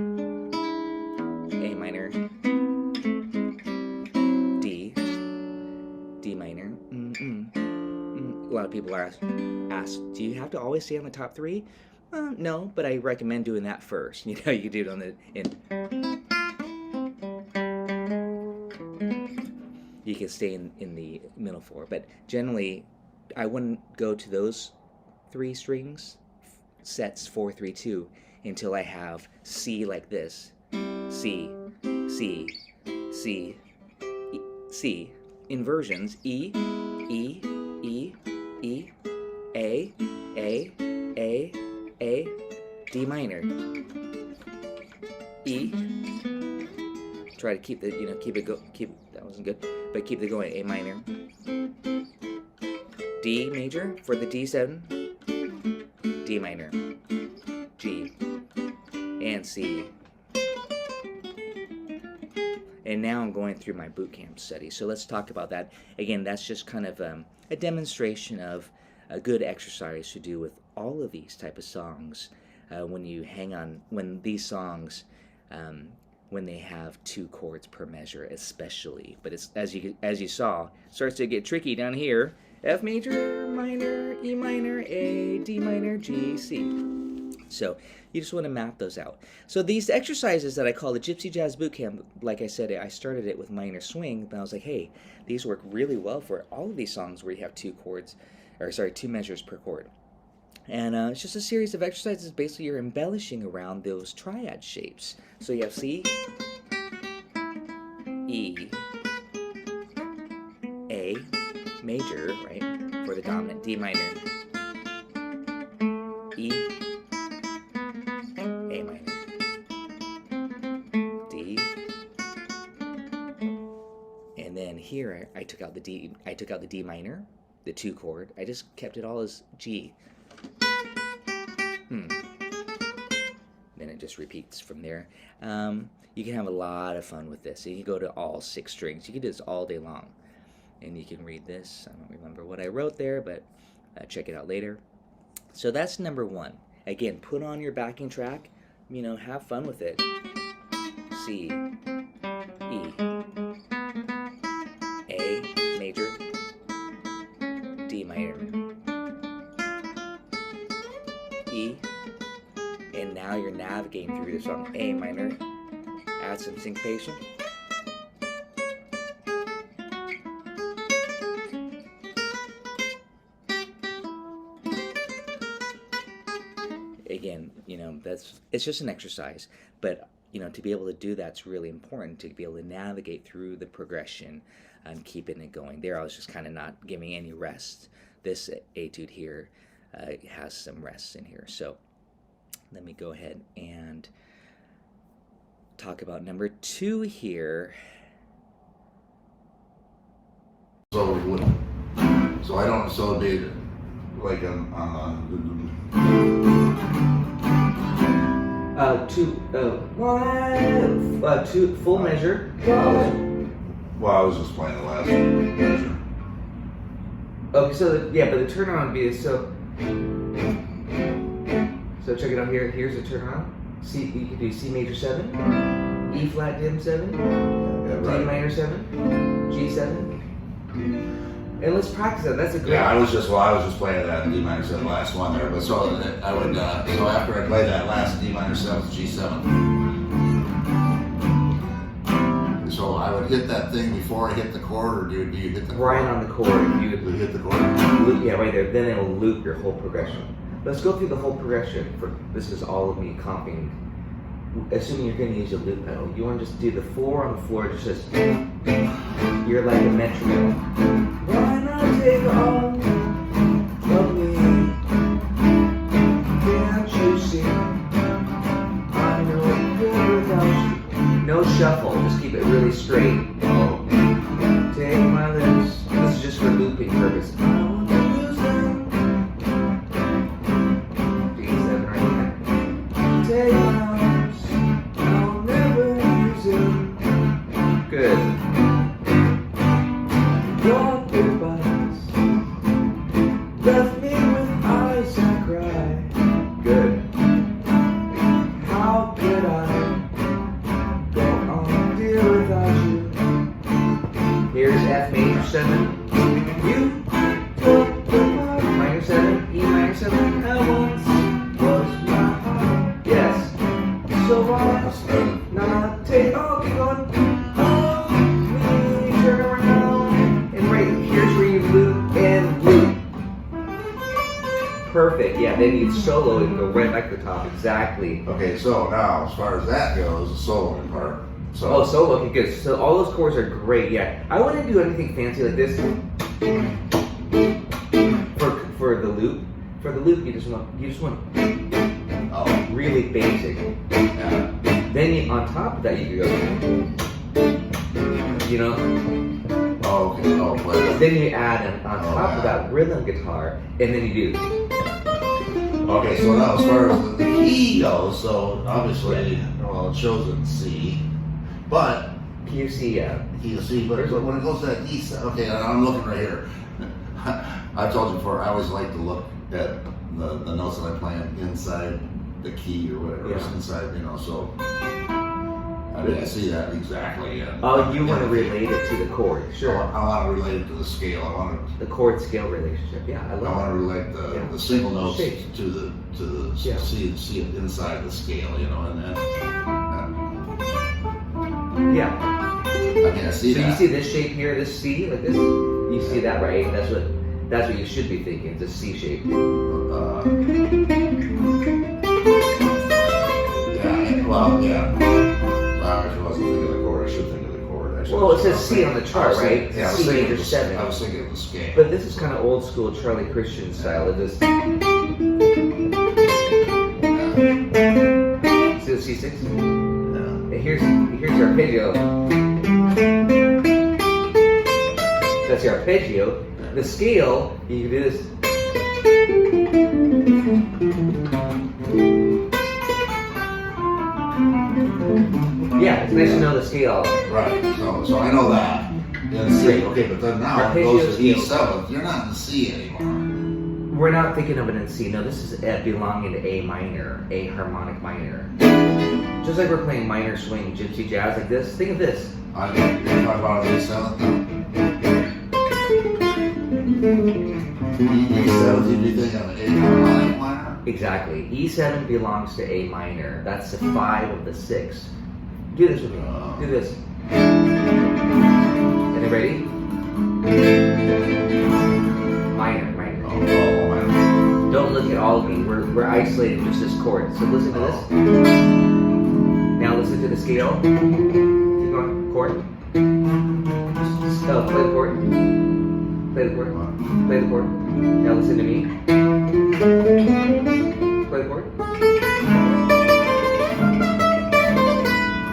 minor, D, D minor. A lot of people are asked, do you have to always stay on the top 3? No, but I recommend doing that first. You know, you can do it on the end. You can stay in the middle 4, but generally I wouldn't go to those 3 strings, sets 4, 3, 2, until I have C like this. C, C, C, E, C. Inversions: E, E, E, E, A, A, A, A, D minor, E. Try to keep the, you know, that wasn't good, but keep it going. A minor, D major for the D7, D minor, G, and C. And now I'm going through my boot camp study. So let's talk about that. Again, that's just kind of a demonstration of a good exercise to do with all of these type of songs when you hang on, when these songs, when they have 2 chords per measure especially. But it's, as you saw, starts to get tricky down here. F major, minor, E minor, A, D minor, G, C. So you just want to map those out. So these exercises that I call the Gypsy Jazz Bootcamp, like I said, I started it with minor swing, but I was like, hey, these work really well for all of these songs where you have 2 measures per chord. And it's just a series of exercises. Basically, you're embellishing around those triad shapes. So you have C, E, A major, right, for the dominant, D minor, E, A minor, D, and then here I took out the D. I took out the D minor, the 2 chord. I just kept it all as G. Then it just repeats from there. You can have a lot of fun with this. You can go to all 6 strings. You can do this all day long. And you can read this. I don't remember what I wrote there, but check it out later. So that's number 1. Again, put on your backing track. You know, have fun with it. C, E, A major, D navigating through the song. A minor, add some syncopation. Again, you know, it's just an exercise, but you know, to be able to do that's really important, to be able to navigate through the progression and keeping it going. There, I was just kind of not giving any rest. This etude here has some rests in here. So let me go ahead and talk about number 2 here. So we would. So I don't. So it'd be like two full measure. Well, I was just playing the last measure. Okay, so yeah, but the turnaround would be so. So check it out here. Here's the turnaround. C, you can do C major 7, E flat dim 7, D minor 7, G 7. And let's practice that. That's a great. Yeah, I was just playing that D minor 7 last one there, but so I would so after I play that last D minor 7 G7. So I would hit that thing before I hit the chord, or do you hit the chord? Right on the chord. You would hit the chord? Loop, yeah, right there. Then it will loop your whole progression. Let's go through the whole progression. This is all of me comping. Assuming you're going to use a loop pedal, you want to just do the 4 on the floor. Just you're like a metronome. Why not take all of me? Can't you see? I know you're without you. No shuffle. Just keep it really straight. Oh. Take my lips. This is just for looping purposes. D7 right here. Take my lips. I'll never use it. Good. Your goodbyes left me with eyes that cry. Good. How could I go on, dear, without you? Here's F major 7. You took the heart. Minor 7, E minor 7. How once was my heart. Yes. So why not take all the gun? Turn around. And right here's where you loop and loop. Perfect. Yeah, then you solo and go right back to the top. Exactly. Okay, so now as far as that goes, the soloing part. So Oh, solo, okay, good. So all those chords are great, yeah. I wouldn't do anything fancy like this. For the loop. For the loop, you just want really basic. yeah. Then you, on top of that, you can go, you know. Oh, okay. Oh, but Then you add on top of that rhythm guitar, and then you do. okay. So now as far as the key goes, so obviously, well, it shows in C, but You see, key of C. But when it goes to that E, okay, I'm looking right here. I told you before, I always like to look at the notes that I'm playing inside the key or whatever. Yeah. It's inside, you know. So I didn't see that exactly. oh, you want to relate it to the chord, sure. I want to relate it to the scale. I want The chord scale relationship, yeah, I to love it. relate the single notes Shapes. to the Yeah. see it inside the scale, you know, and then Yeah. I mean I see So that. you see this shape here, this C, like this? You see that, right? That's what you should be thinking. It's a C shape. Yeah, well, yeah. Well, I actually wasn't thinking of the chord. I should think of the chord. Actually. Well, it says C on the chart, right? Yeah, I was C thinking major of the 7. I was thinking of the scale. But this is kind of old school Charlie Christian style. It just see the C6. Yeah. And here's your arpeggio. That's your arpeggio. The scale, you can do this. Yeah, it's nice to know the scale. Right. So I know that. In C. Okay, but then now it goes to E7. You're not in C anymore. We're not thinking of it in C. No, this is belonging to A minor, A harmonic minor. Just like we're playing minor swing, gypsy jazz like this. Think of this. You're talking about an E7 now? E7, you'd be thinking of an A harmonic minor? Exactly. E7 belongs to A minor. That's the 5 of the 6. Do this with me. Do this. And then ready? Minor. Don't look at all of me. We're isolating just this chord. So listen to this. Now listen to the scale. Keep going. Chord. Play the chord. Play the chord. Play the chord. Now listen to me. Play the chord.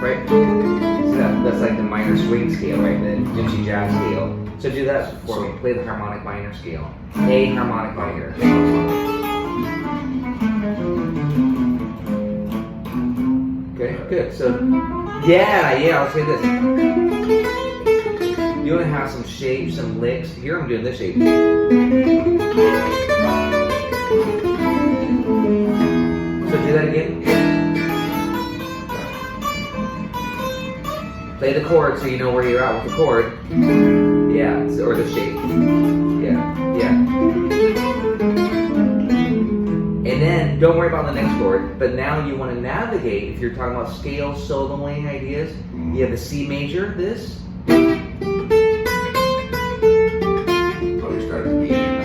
Right? So that's like the minor swing scale, right? The Gypsy jazz scale. So do that for me. Play the harmonic minor scale. A harmonic minor. Okay, good. So, yeah, I'll say this. You want to have some shapes, some licks. Here I'm doing this shape. So do that again. Play the chord so you know where you're at with the chord. Yeah, or the shape. Yeah. And then don't worry about the next chord, but now you want to navigate. If you're talking about scale soloing ideas, you have the C major, this.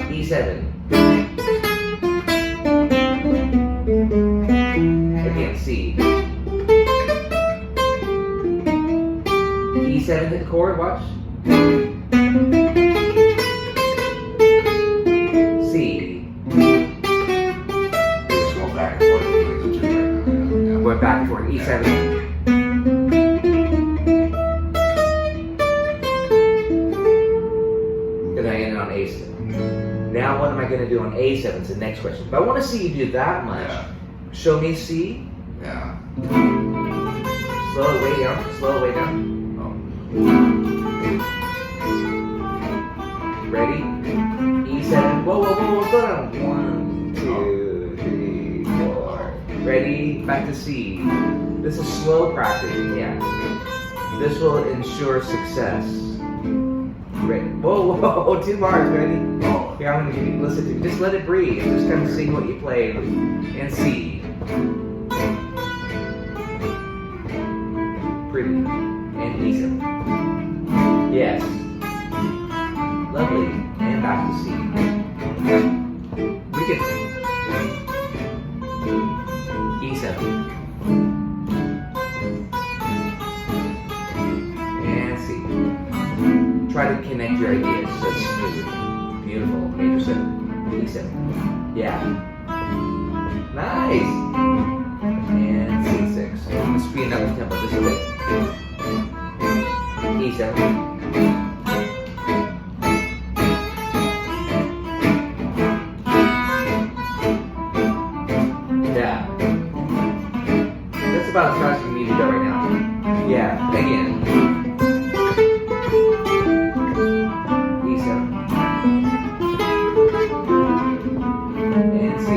E7. Again, C. E7 hit the chord, watch. C. Just go back and forth between the two right now. Going back and forth, E7. And I ended on A7. Now what am I going to do on A7? It's the next question. But I want to see you do that much. Yeah. Show me C. Yeah. Slow it way down. Slow it way down. Ready? E7. Whoa, slow down. 1, 2, 3, 4. Ready? Back to C. This is slow practice. Yeah. This will ensure success. Ready? Whoa, 2 bars. Ready? Here, I'm going to give you, listen to me. Just let it breathe. Just kind of sing what you play and see. Pretty. And E7. Yes. Lovely. And back to C. Wicked. E7. And C. Try to connect your ideas so it's smooth. Beautiful. Major 7. E7. Yeah. Nice. And C6. Let's speed up the tempo just a bit. E7. Yeah. That's about as fast as we need to go right now. Yeah. Again. E7. And C.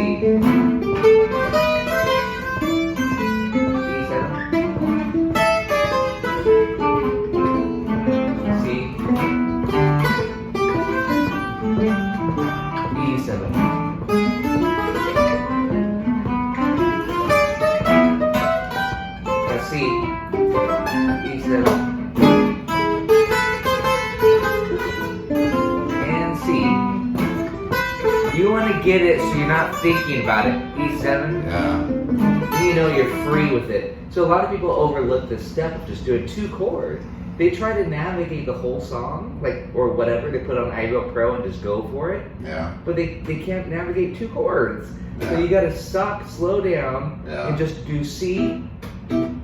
Get it so you're not thinking about it. E7. Yeah. You know you're free with it. So a lot of people overlook this step of just doing 2 chords. They try to navigate the whole song, like, or whatever. They put on iReal Pro and just go for it. Yeah. But they can't navigate 2 chords. Yeah. So you gotta stop, slow down, Yeah. and just do C to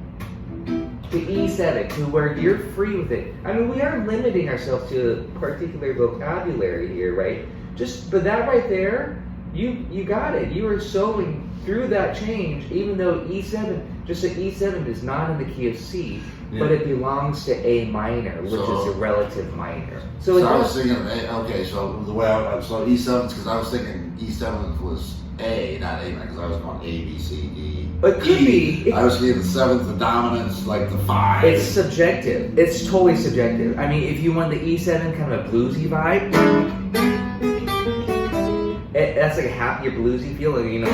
E7 to where you're free with it. I mean, we are limiting ourselves to a particular vocabulary here, right? But that right there, you got it. You are soloing through that change, even though E7, just so E7 is not in the key of C, but it belongs to A minor, which is a relative minor. So I was thinking, okay, so the way so E7, because I was thinking E7 was A, not A minor, because I was going A, B, C, D. It could be. I was thinking the 7th, the dominance, like the 5. It's subjective. It's totally subjective. I mean, if you want the E7 kind of a bluesy vibe, That's like a happier bluesy feel, you know.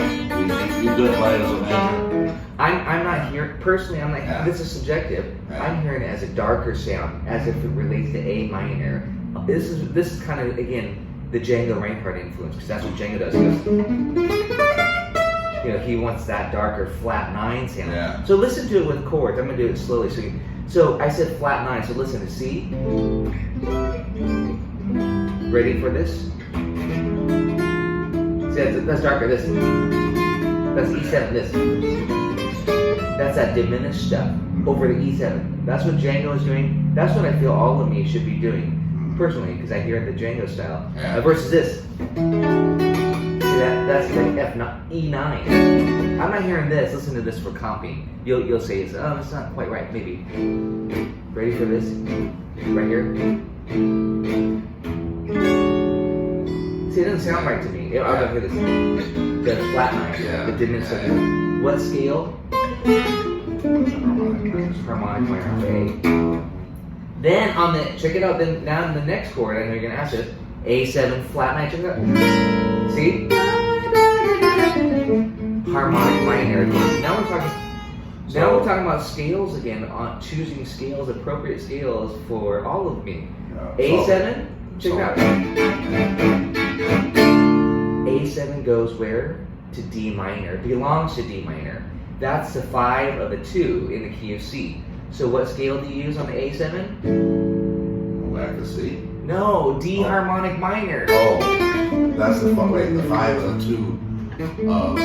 You do it play as a major. I'm not hearing, personally, I'm like, Yeah. this is subjective. Yeah. I'm hearing it as a darker sound, as if it relates to A minor. This is kind of, again, the Django Reinhardt influence, because that's what Django does. He goes, you know, he wants that darker flat 9 sound. Yeah. So listen to it with chords. I'm going to do it slowly. So I said flat 9, so listen to C. Ready for this? See, that's darker, this. That's E7, this. That's that diminished stuff over the E7. That's what Django is doing. That's what I feel all of me should be doing, personally, because I hear it the Django style. Yeah. Versus this. See that's like E9. I'm not hearing this. Listen to this for comping. You'll say, it's not quite right, maybe. Ready for this? Right here. See, it doesn't sound right to me. I don't hear this. The flat 9, the diminished. What scale? Harmonic minor. Okay. Then on the, check it out, then now in the next chord, I know you're gonna ask this, A7 flat 9, check it out. See? Harmonic minor. Now we're talking about scales again, on choosing scales, appropriate scales for all of me. A7, check it out. A7 goes where? To D minor. Belongs to D minor. That's the 5 of the 2 in the key of C. So what scale do you use on the A7? Back to C. No, D harmonic minor. Oh, that's the 5 of the 2 of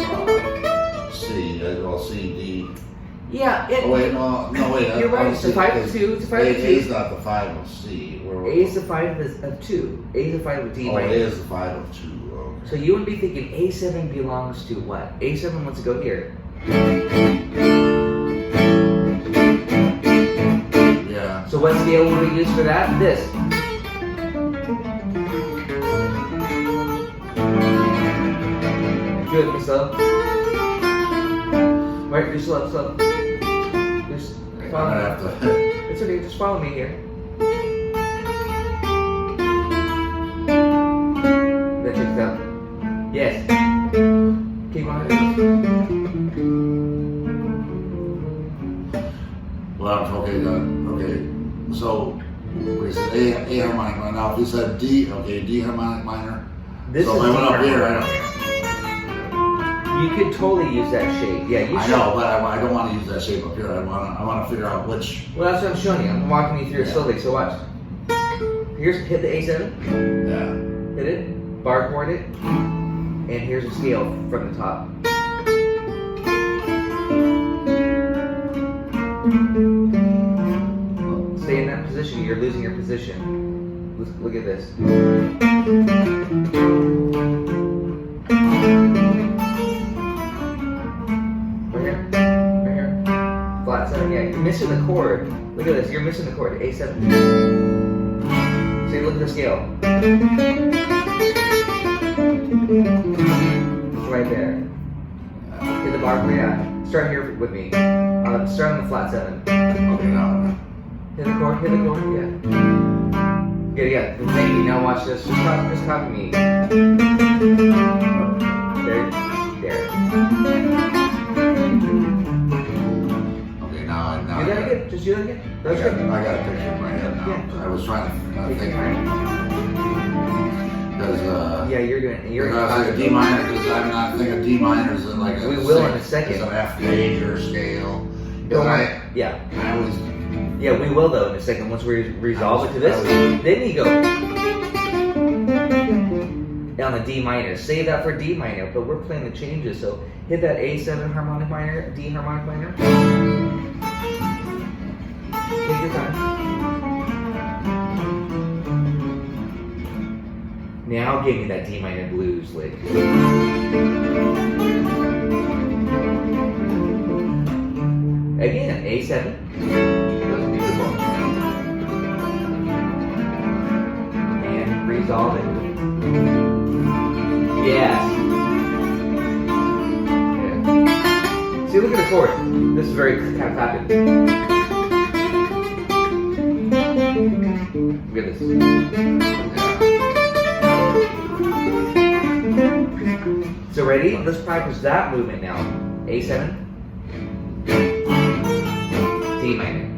C. Well, C, D. Yeah. Oh wait, no, wait. You're right. It's the 5 of 2. It's the 5 of 2. A is not the 5 of C. A is the 5 of 2. A is the 5 of D minor. A is the 5 of 2. Okay. So you would be thinking A7 belongs to what? A7 wants to go here. Yeah. So what scale would we use for that? This. Good, Miss Love. Right, just slow. Just follow me. It's okay, just follow me here. That checks out. Yes. Keep on. Well, okay, okay. So, we said A harmonic minor. Now, if we said D, okay, D harmonic minor. This so is if I went up here, I You could totally use that shape. Yeah, you should. know, but I don't want to use that shape up here. I want to figure out which. Well, that's what I'm showing you. I'm walking you through it slowly. So watch. Hit the A7. Yeah. Hit it. Bar chord it. And here's a scale from the top. Stay in that position. You're losing your position. Look at this. Right here. Flat 7. Yeah, you're missing the chord. Look at this. You're missing the chord. A7. See, look at the scale. It's right there. Hit the bar. Yeah. Start here with me. Start on the flat 7. Okay, now. Hit the chord. Yeah. Yeah. Thank you. Now watch this. Just copy me. There. Okay, now. Do that again. Just do that again. That's good. I got a picture in my head now. Yeah. I was trying to Take think. your time. Because, Yeah, you're doing. You're. like a D minor, because I'm not thinking D minor is in like a We will in a second. It's an F major scale. Don't worry. I Yeah. always. Yeah, we will though in a second. Once we resolve it to this, then you go down the D minor. Save that for D minor, but we're playing the changes. So hit that A7 harmonic minor, D harmonic minor. Take your time. Now give me that D minor blues lick. Again, A7. And resolve it. Yes. Yeah. See, look at the chord. This is very kind of fabulous. Look at this. So ready? Let's practice that movement now. A7. D minor.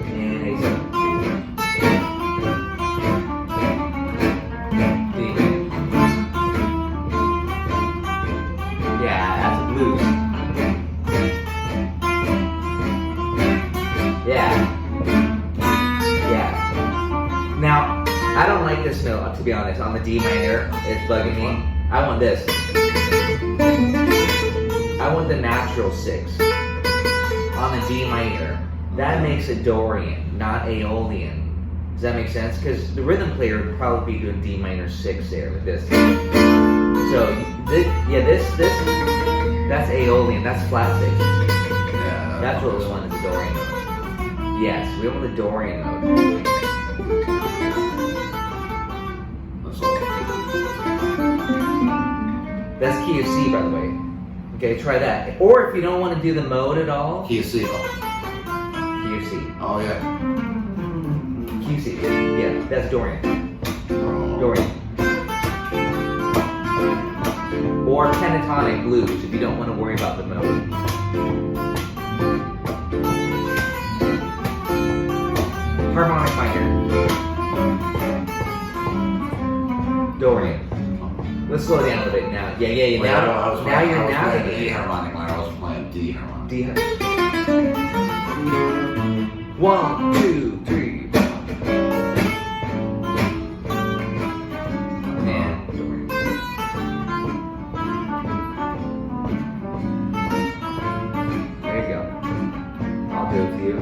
And A7. D minor. Yeah, that's a blues. Yeah. Yeah. Now, I don't like this note, to be honest. On the D minor, it's bugging me. I want this. I want the natural 6 on the D minor. That makes it Dorian, not Aeolian. Does that make sense? Because the rhythm player would probably be doing D minor 6 there with this. So, this, that's Aeolian. That's flat 6. Yeah. That's what we want is the Dorian note. Yes, we want the Dorian note. That's all. That's key of C, by the way. Okay, try that. Or if you don't want to do the mode at all, Key of C. key of C. Oh, yeah. Key of C. Yeah, that's Dorian. Oh. Dorian. Or pentatonic blues if you don't want to worry about the mode. Harmonic minor. Dorian. Let's slow down a little bit now. Yeah. Wait, Now you're playing navigating. A harmonic minor. I was playing D harmonic. D. 1, 2, 3. And Dorian. There you go. I'll do it for you.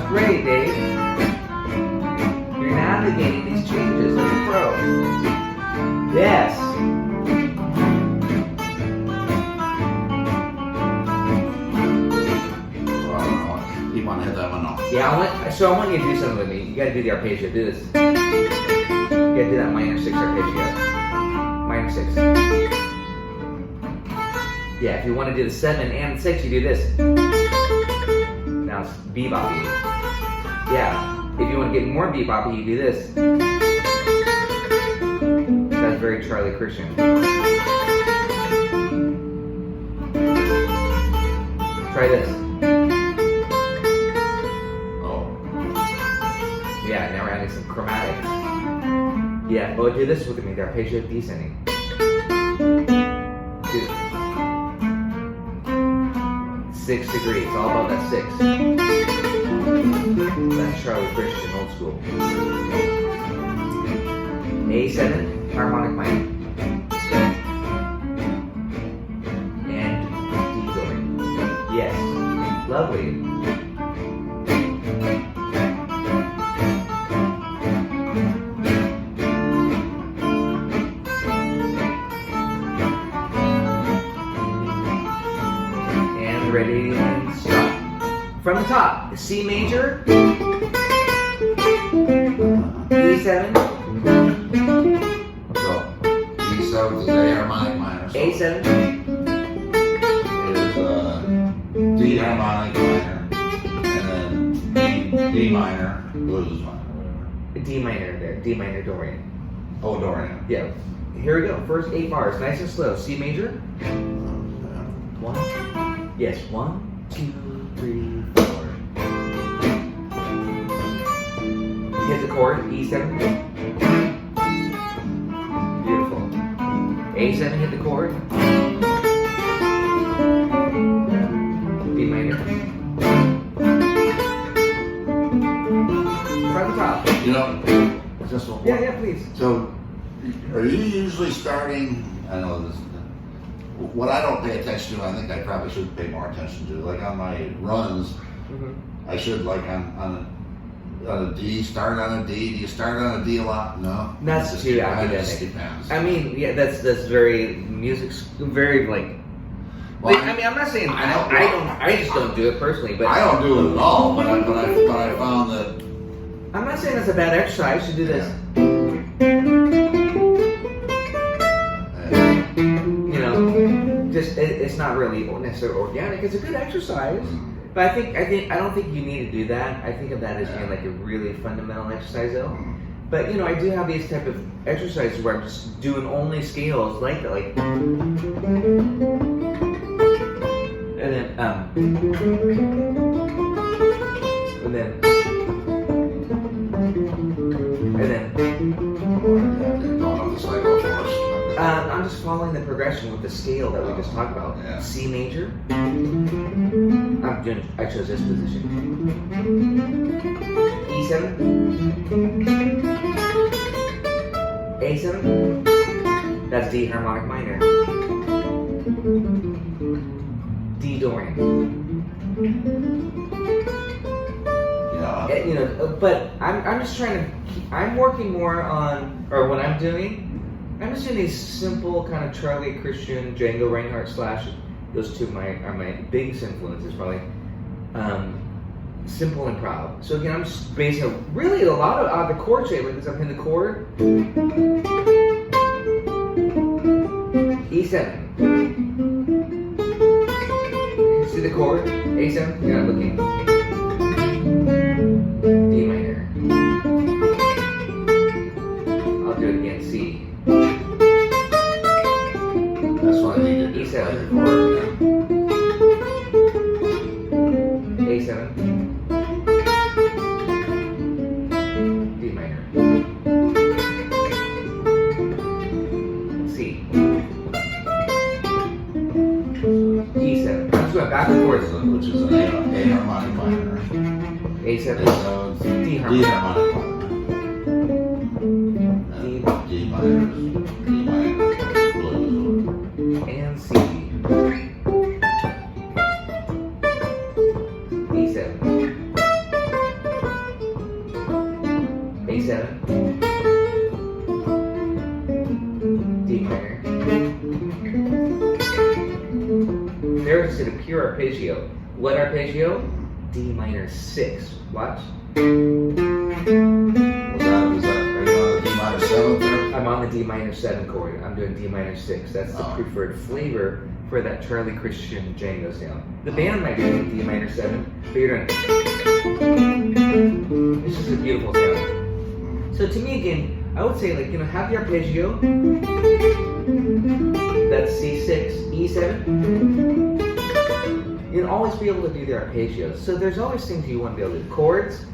Great, Dave. You're navigating these changes like a pro. Yes. You want to hit that one off? Yeah, I want you to do something with me. You gotta do the arpeggio. Do this. You gotta do that minor 6 arpeggio. Minor 6. Yeah, if you want to do the 7 and 6, you do this. Now it's beboppy. Yeah, if you want to get more beboppy, you do this. That's very Charlie Christian. Try this. Oh. Yeah, now we're adding some chromatics. Yeah, but do this with me, the arpeggio descending. Do this. 6 degrees, all about that 6. That's Charlie Christian, old school. A7, harmonic minor. And D Dorian. Yes, lovely. Ready and stop. From the top, C major, E7, So, E7 is A harmonic minor. So A7, is D harmonic minor, and then D minor, blues minor. D minor there, D minor Dorian. Oh, Dorian. Yeah, here we go. First 8 bars, nice and slow. C major, 1, yes, 1, 2, 3, 4. Hit the chord, E7. Beautiful. A7, hit the chord. D minor. From the top. You know, just one. Yeah, please. So, are you usually starting I know this. What I don't pay attention to, I think I probably should pay more attention to. Like on my runs, I should like on a D, start on a D. Do you start on a D a lot? No. That's Just too kind of just academic. depends. I mean, yeah, that's very music's very like. Well, I mean, I'm not saying I don't- I just don't do it personally, but I don't do it at all, but I found that. I'm not saying that's a bad exercise. You should do this. You know, just it's not really necessarily organic. It's a good exercise, but I don't think you need to do that. I think of that as being like a really fundamental exercise, though. But you know, I do have these type of exercises where I'm just doing only scales like that, like, and then Going up the cycle force. I'm just following the progression with the scale that we just talked about. Yeah. C major. I chose this position. E7. A7. That's D harmonic minor. D Dorian. Yeah. You know, but I'm just trying to. I'm working more on, or what I'm doing. I'm just doing these simple kind of Charlie Christian, Django Reinhardt / those two are my biggest influences probably. Simple and proud. So again, I'm just basing really a lot of the chord shape like this. I'm in the chord. E7. See the chord? A7? You're not looking. D minor. I'll do it again. C. That's why I need to do E7. A7. D minor. C. E7. I'm just going back and forth. Which is an A harmonic minor. A7. D D harmonic harmonic. minor. D minor. Blues. And C. E7. A7. D minor. There's a pure arpeggio. What arpeggio? D minor 6. Watch. Are you on the D minor 7th there? I'm on the D minor 7 chord. I'm doing D minor 6. That's the preferred flavor for that Charlie Christian Django sound. The band might be doing D minor 7, but you're doing. It's just a beautiful sound. So to me, again, I would say like, you know, have the arpeggio. That's C6, E7. You'll always be able to do the arpeggios. So there's always things you want to be able to do. Chords,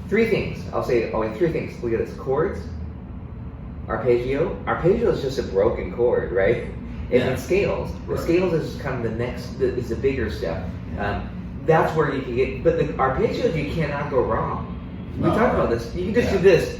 3 things. I'll say 3 things. Look at this. Chords, arpeggio. Arpeggio is just a broken chord, right? And then scales. The scales is kind of the next, is the bigger step. That's where you can get, but the arpeggios you cannot go wrong. We talked about this. You can just do this.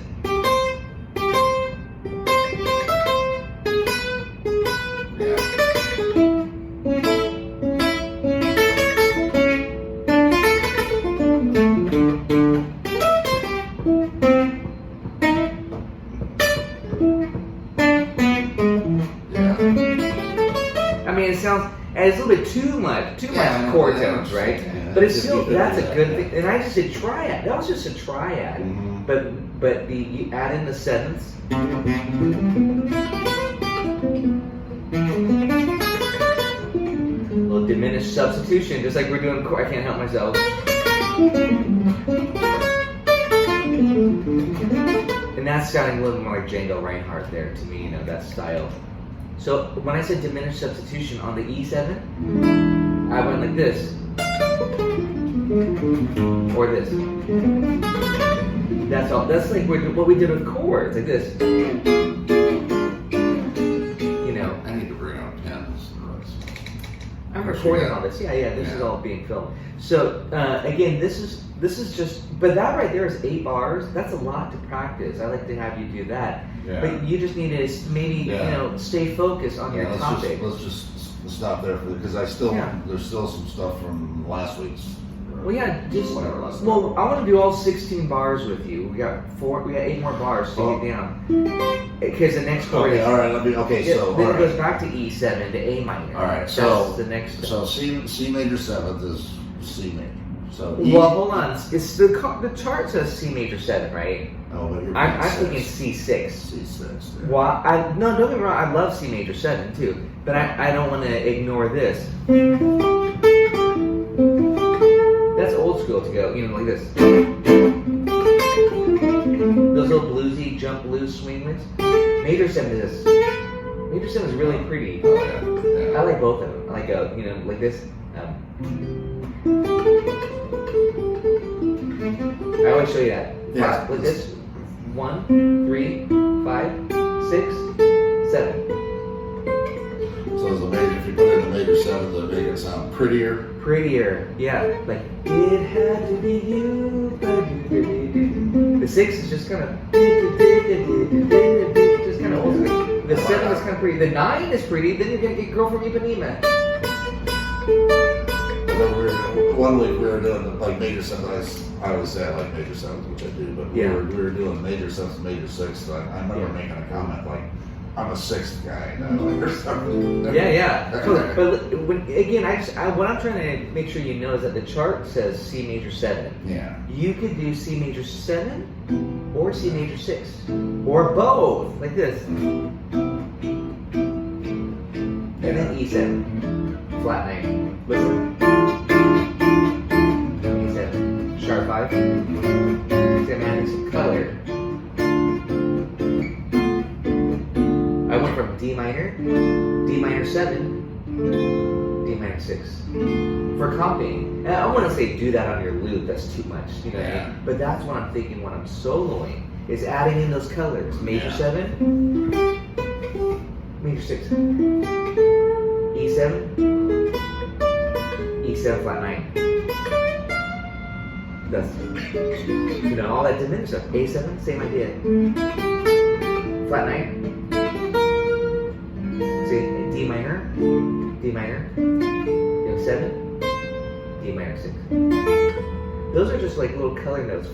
And it's a little bit too much chord tones, right? Yeah, but it's still, that's a good thing. And I just did triad. That was just a triad. Mm-hmm. But you add in the sevenths. A little diminished substitution, just like we're doing. I can't help myself. And that's sounding a little more like Django Reinhardt there to me, you know, that style. So when I said diminished substitution on the E7, I went like this. Or this. That's all. That's like what we did with chords, like this. You know. I need to bring out pens. I'm recording all this. Yeah, this is all being filmed. So again, this is this is just, but that right there is 8 bars. That's a lot to practice. I like to have you do that. Yeah. But you just need to maybe, stay focused on your topic. Let's just stop there because there's still some stuff from last week's. Well, yeah, just, whatever last well, I want to do all 16 bars with you. We got 8 more bars to get down. Because the next chord Okay, is, all right, so, then all it goes right. back to E7 to A minor. All right, That's so the next. So C major 7th is C major. So E, Well, hold on. It's the chart says C major 7, right? oh, but you're I'm playing thinking C6. C6. Yeah. Well, no, don't get me wrong. I love C major 7 too, but I don't want to ignore this. That's old school to go, like this. Those little bluesy jump blues swinglets. Major 7 is this. Major 7 is really pretty. Oh, yeah. I like both of them. I like like this. I always show you that. Yeah. Like this. 1, 3, 5, 6, 7. So is the major, if you put in the major 7, does it make it sound prettier? Prettier, yeah. Like it had to be you. The 6 is just kind of old school. The 7 is kind of pretty. The 9 is pretty. Then you're gonna get Girl from Ipanema. One week we were doing like major 7th. I always say I like major 7th, which I do, but we were doing major 7th and major 6th. I remember making a comment like, I'm a 6th guy now, or something. Yeah. But when, again, what I'm trying to make sure you know is that the chart says C major 7. Yeah. You could do C major 7 or C major 6 or both, like this, and then E7, flat 9. Listen. E7, sharp 5. See, I'm adding some color. I went from D minor 7, D minor 6. For copying. And I don't want to say do that on your lute, that's too much, you know what I mean? But that's what I'm thinking when I'm soloing, is adding in those colors. Major 7, major 6, E7, E7 flat 9. That's, all that diminished stuff. A7, same idea. Flat 9. See, D minor, 7, D minor 6. Those are just like little color notes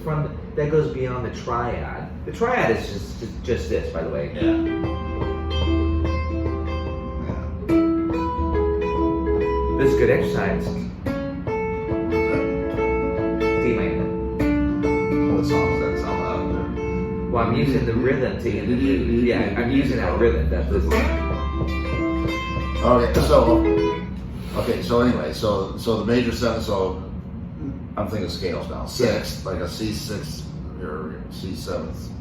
that goes beyond the triad. The triad is just this, by the way. Yeah. This is good exercise. D minor. What song is that sound out there? Well, I'm using the rhythm to get the mood. Yeah, I'm using that rhythm. That's this. Okay, so anyway, so the major 7, so I'm thinking scales now. 6th, like a C6 or C7th.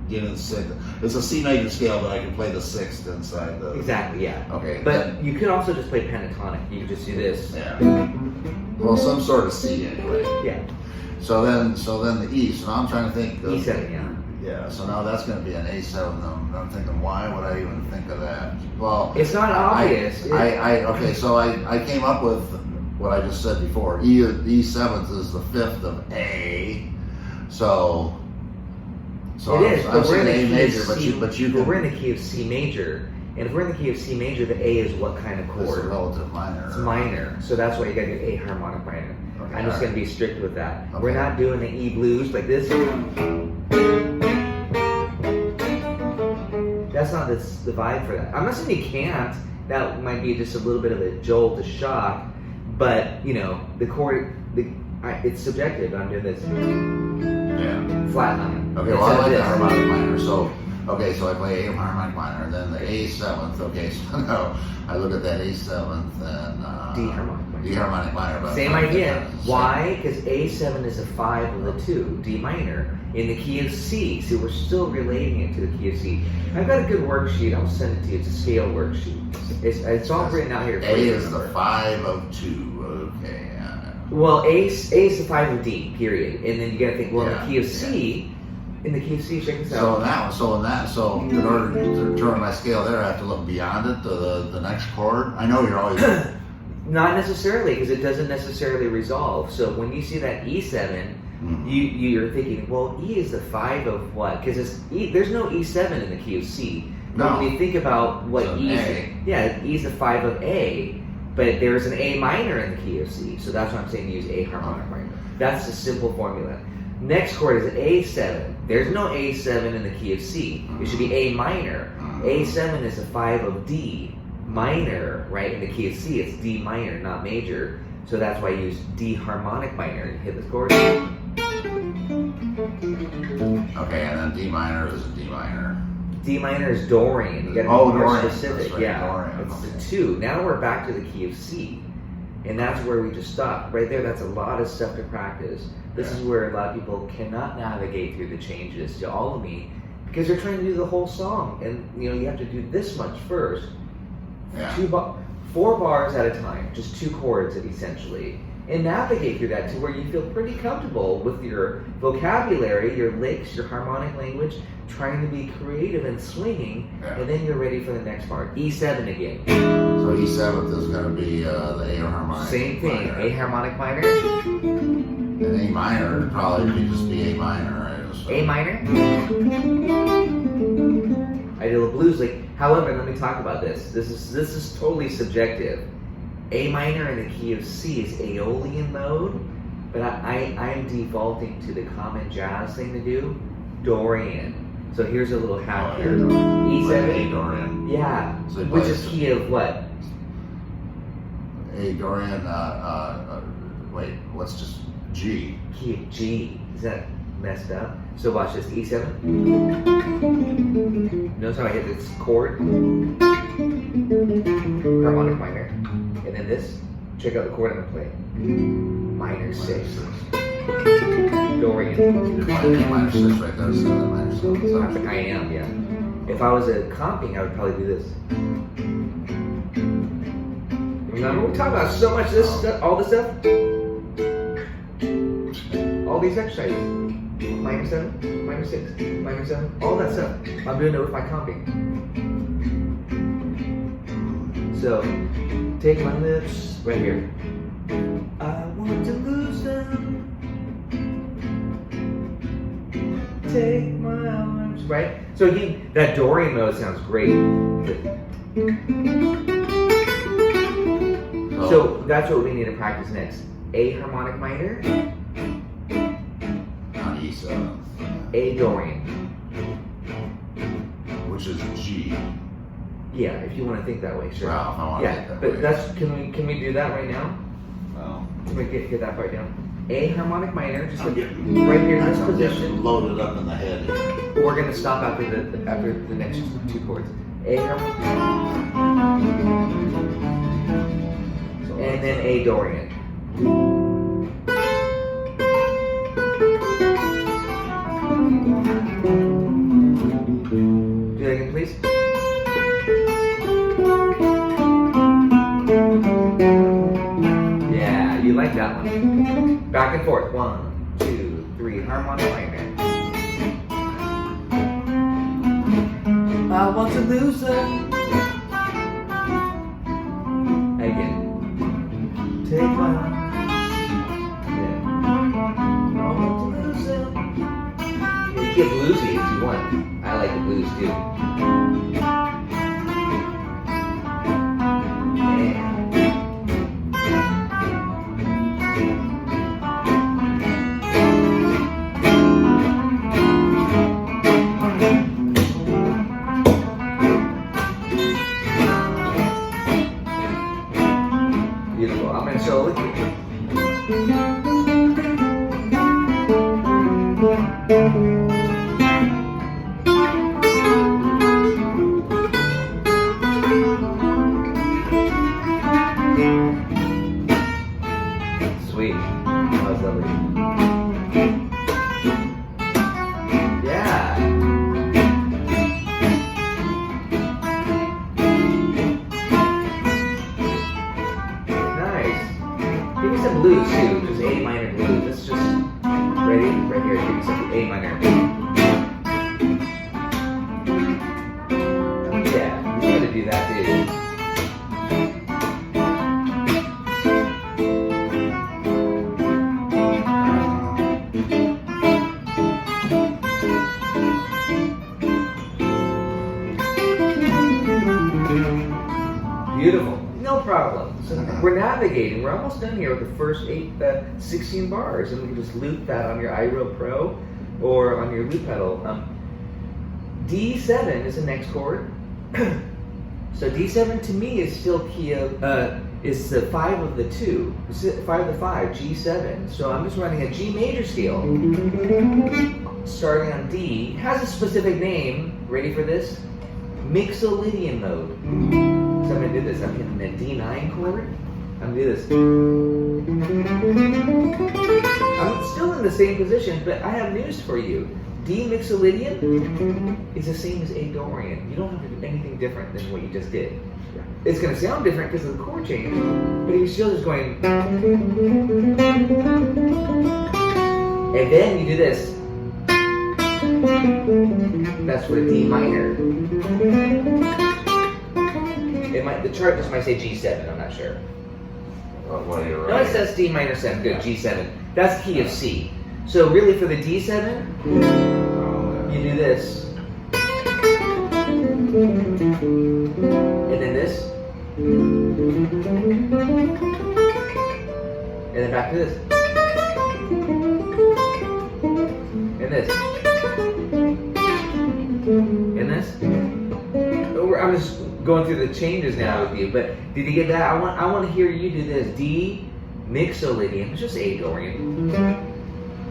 Given 6th. It's a C major scale, but I can play the 6th inside the. Exactly, yeah. Okay. But you could also just play pentatonic. You could just do this. Yeah. Well, some sort of C anyway. Yeah. So then the E. So now I'm trying to think. E7, yeah. Yeah, so now that's going to be an A7. I'm thinking, why would I even think of that? Well, it's not obvious. Okay, so I came up with what I just said before. E7th is the 5th of A. So it is. I'm saying A major, but we're in the key of C major. And if we're in the key of C major, the A is what kind of chord? It's a relative minor. It's minor. So that's why you got to do A harmonic minor. Okay, I'm just going to be strict with that. Okay. We're not doing the E blues like this. That's not the vibe for that. I'm not saying you can't. That might be just a little bit of a jolt, a shock. But, the chord, it's subjective. I'm doing this. Yeah. Flat 9. Okay, well, I like the harmonic minor. So I play A harmonic minor, and then the A7th. Okay, so now I look at that A7th and D harmonic minor. D harmonic minor. Same idea. Why? Because A7 is a 5 of the 2, D minor, in the key of C. So we're still relating it to the key of C. I've got a good worksheet. I'll send it to you. It's a scale worksheet. It's all written out here. A is the 5 of 2. Okay. Well, A is the 5 of D. Period. And then you got to think. Well, in the key of C. In the key of C, check this out. So in order to determine my scale there, I have to look beyond it to the next chord. I know you're always. Not necessarily, because it doesn't necessarily resolve. So when you see that E7, You're thinking, well, E is the 5 of what? Because there's no E7 in the key of C. No. When you think about what It's an E A. is, E is the 5 of A, but there's an A minor in the key of C. So that's why I'm saying use A harmonic minor. That's the simple formula. Next chord is A7. There's no A7 in the key of C. It should be A minor. A7 is the 5 of D minor, right? In the key of C, it's D minor, not major. So that's why I use D harmonic minor. Hit this chord. Okay, and then D minor is a D minor. D minor is Dorian. You gotta be more Dorian. specific. That's right, Yeah, Dorian. it's Okay. the 2. Now we're back to the key of C, and that's where we just stopped. Right there, that's a lot of stuff to practice. This is where a lot of people cannot navigate through the changes to all of me because they're trying to do the whole song, and you have to do this much first. Yeah. 4 bars at a time, just 2 chords essentially, and navigate through that to where you feel pretty comfortable with your vocabulary, your licks, your harmonic language, trying to be creative and swinging, and then you're ready for the next part. E7 again. So E7th is going to be the A harmonic. Same thing. minor. A harmonic minor. And A minor would probably just be A minor, right? So- A minor. I do a blues lick. However, let me talk about this. This is totally subjective. A minor in the key of C is Aeolian mode, but I'm defaulting to the common jazz thing to do, Dorian. So here's a little hack here. Like E7. A Dorian. Yeah. So Which like- is key of what? A Dorian, wait, what's just G? Key of G. Is that messed up? So watch this. E7. Notice how I hit this chord? Harmonic minor. And then this. Check out the chord I'm going to play. Minor 6. Dorian. Minor 6 right there, so minor 7. I am, yeah. If I was a comping, I would probably do this. Remember, we talked about so much of this stuff, all this stuff? All these exercises. Minor 7, minor 6, minor 7, all that stuff. I'm doing it with my comping. So, take my lips right here. I want to lose them. Take my arms, right? So again, that Dorian mode sounds great. So that's what we need to practice next. A harmonic minor, On E7th. A Dorian. Which is G. Yeah, if you want to think that way, sure. Well, if I want to think Yeah, that but way. that's can we do that right now? Well, Can we get that part down? A harmonic minor, just I'm like getting, right here in this I'm getting position. loaded up in the head here. We're gonna stop after the next 2 chords. A harmonic, and then A Dorian. Do that again, please. Yeah, you like that one. Back and forth. 1, 2, 3. Harmonic minor. I want to lose them. Again. Take my. Yeah. I want to lose them. You can get bluesy if you want. I like the blues too. Beautiful. I'm going to show it with Sweet. That was lovely. Yeah. Nice. Give me some blues too, just A minor blues. Let's just ready right here. Give me some A minor. Yeah, you gotta do that too. So we're navigating. We're almost done here with the first 16 bars, and we can just loop that on your iReal Pro or on your loop pedal. D7 is the next chord. So D7 to me is still key of, is the 5 of the 2, 5 of the 5, G7. So I'm just running a G major scale, starting on D. It has a specific name. Ready for this? Mixolydian mode. So I'm gonna do this. I'm hitting the D9 chord. I'm gonna do this. I'm still in the same position, but I have news for you. D Mixolydian is the same as A Dorian. You don't have to do anything different than what you just did. It's going to sound different because of the chord change, but you're still just going. And then you do this. That's for a D minor. The chart just might say G7. I'm not sure. Well, you're No, right. it says D minor 7. Good, G7. That's the key of C. So really for the D7, you do this. And then this. And then back to this. And this. And this. I'm just going through the changes now with you, but did you get that? I want to hear you do this. D Mixolydian. It's just A Dorian.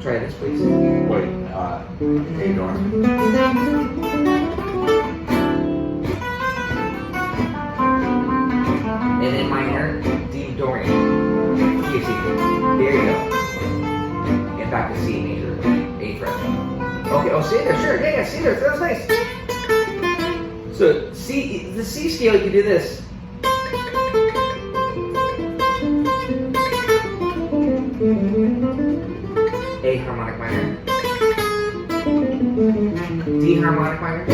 Try this, please. Wait, A Dorian. And then minor, D Dorian. Key of C. There you go. And back to C major, A fret. Okay, oh, stay there, sure. Yeah, stay there. That was nice. So, the C scale, you can do this. A harmonic minor. D harmonic minor.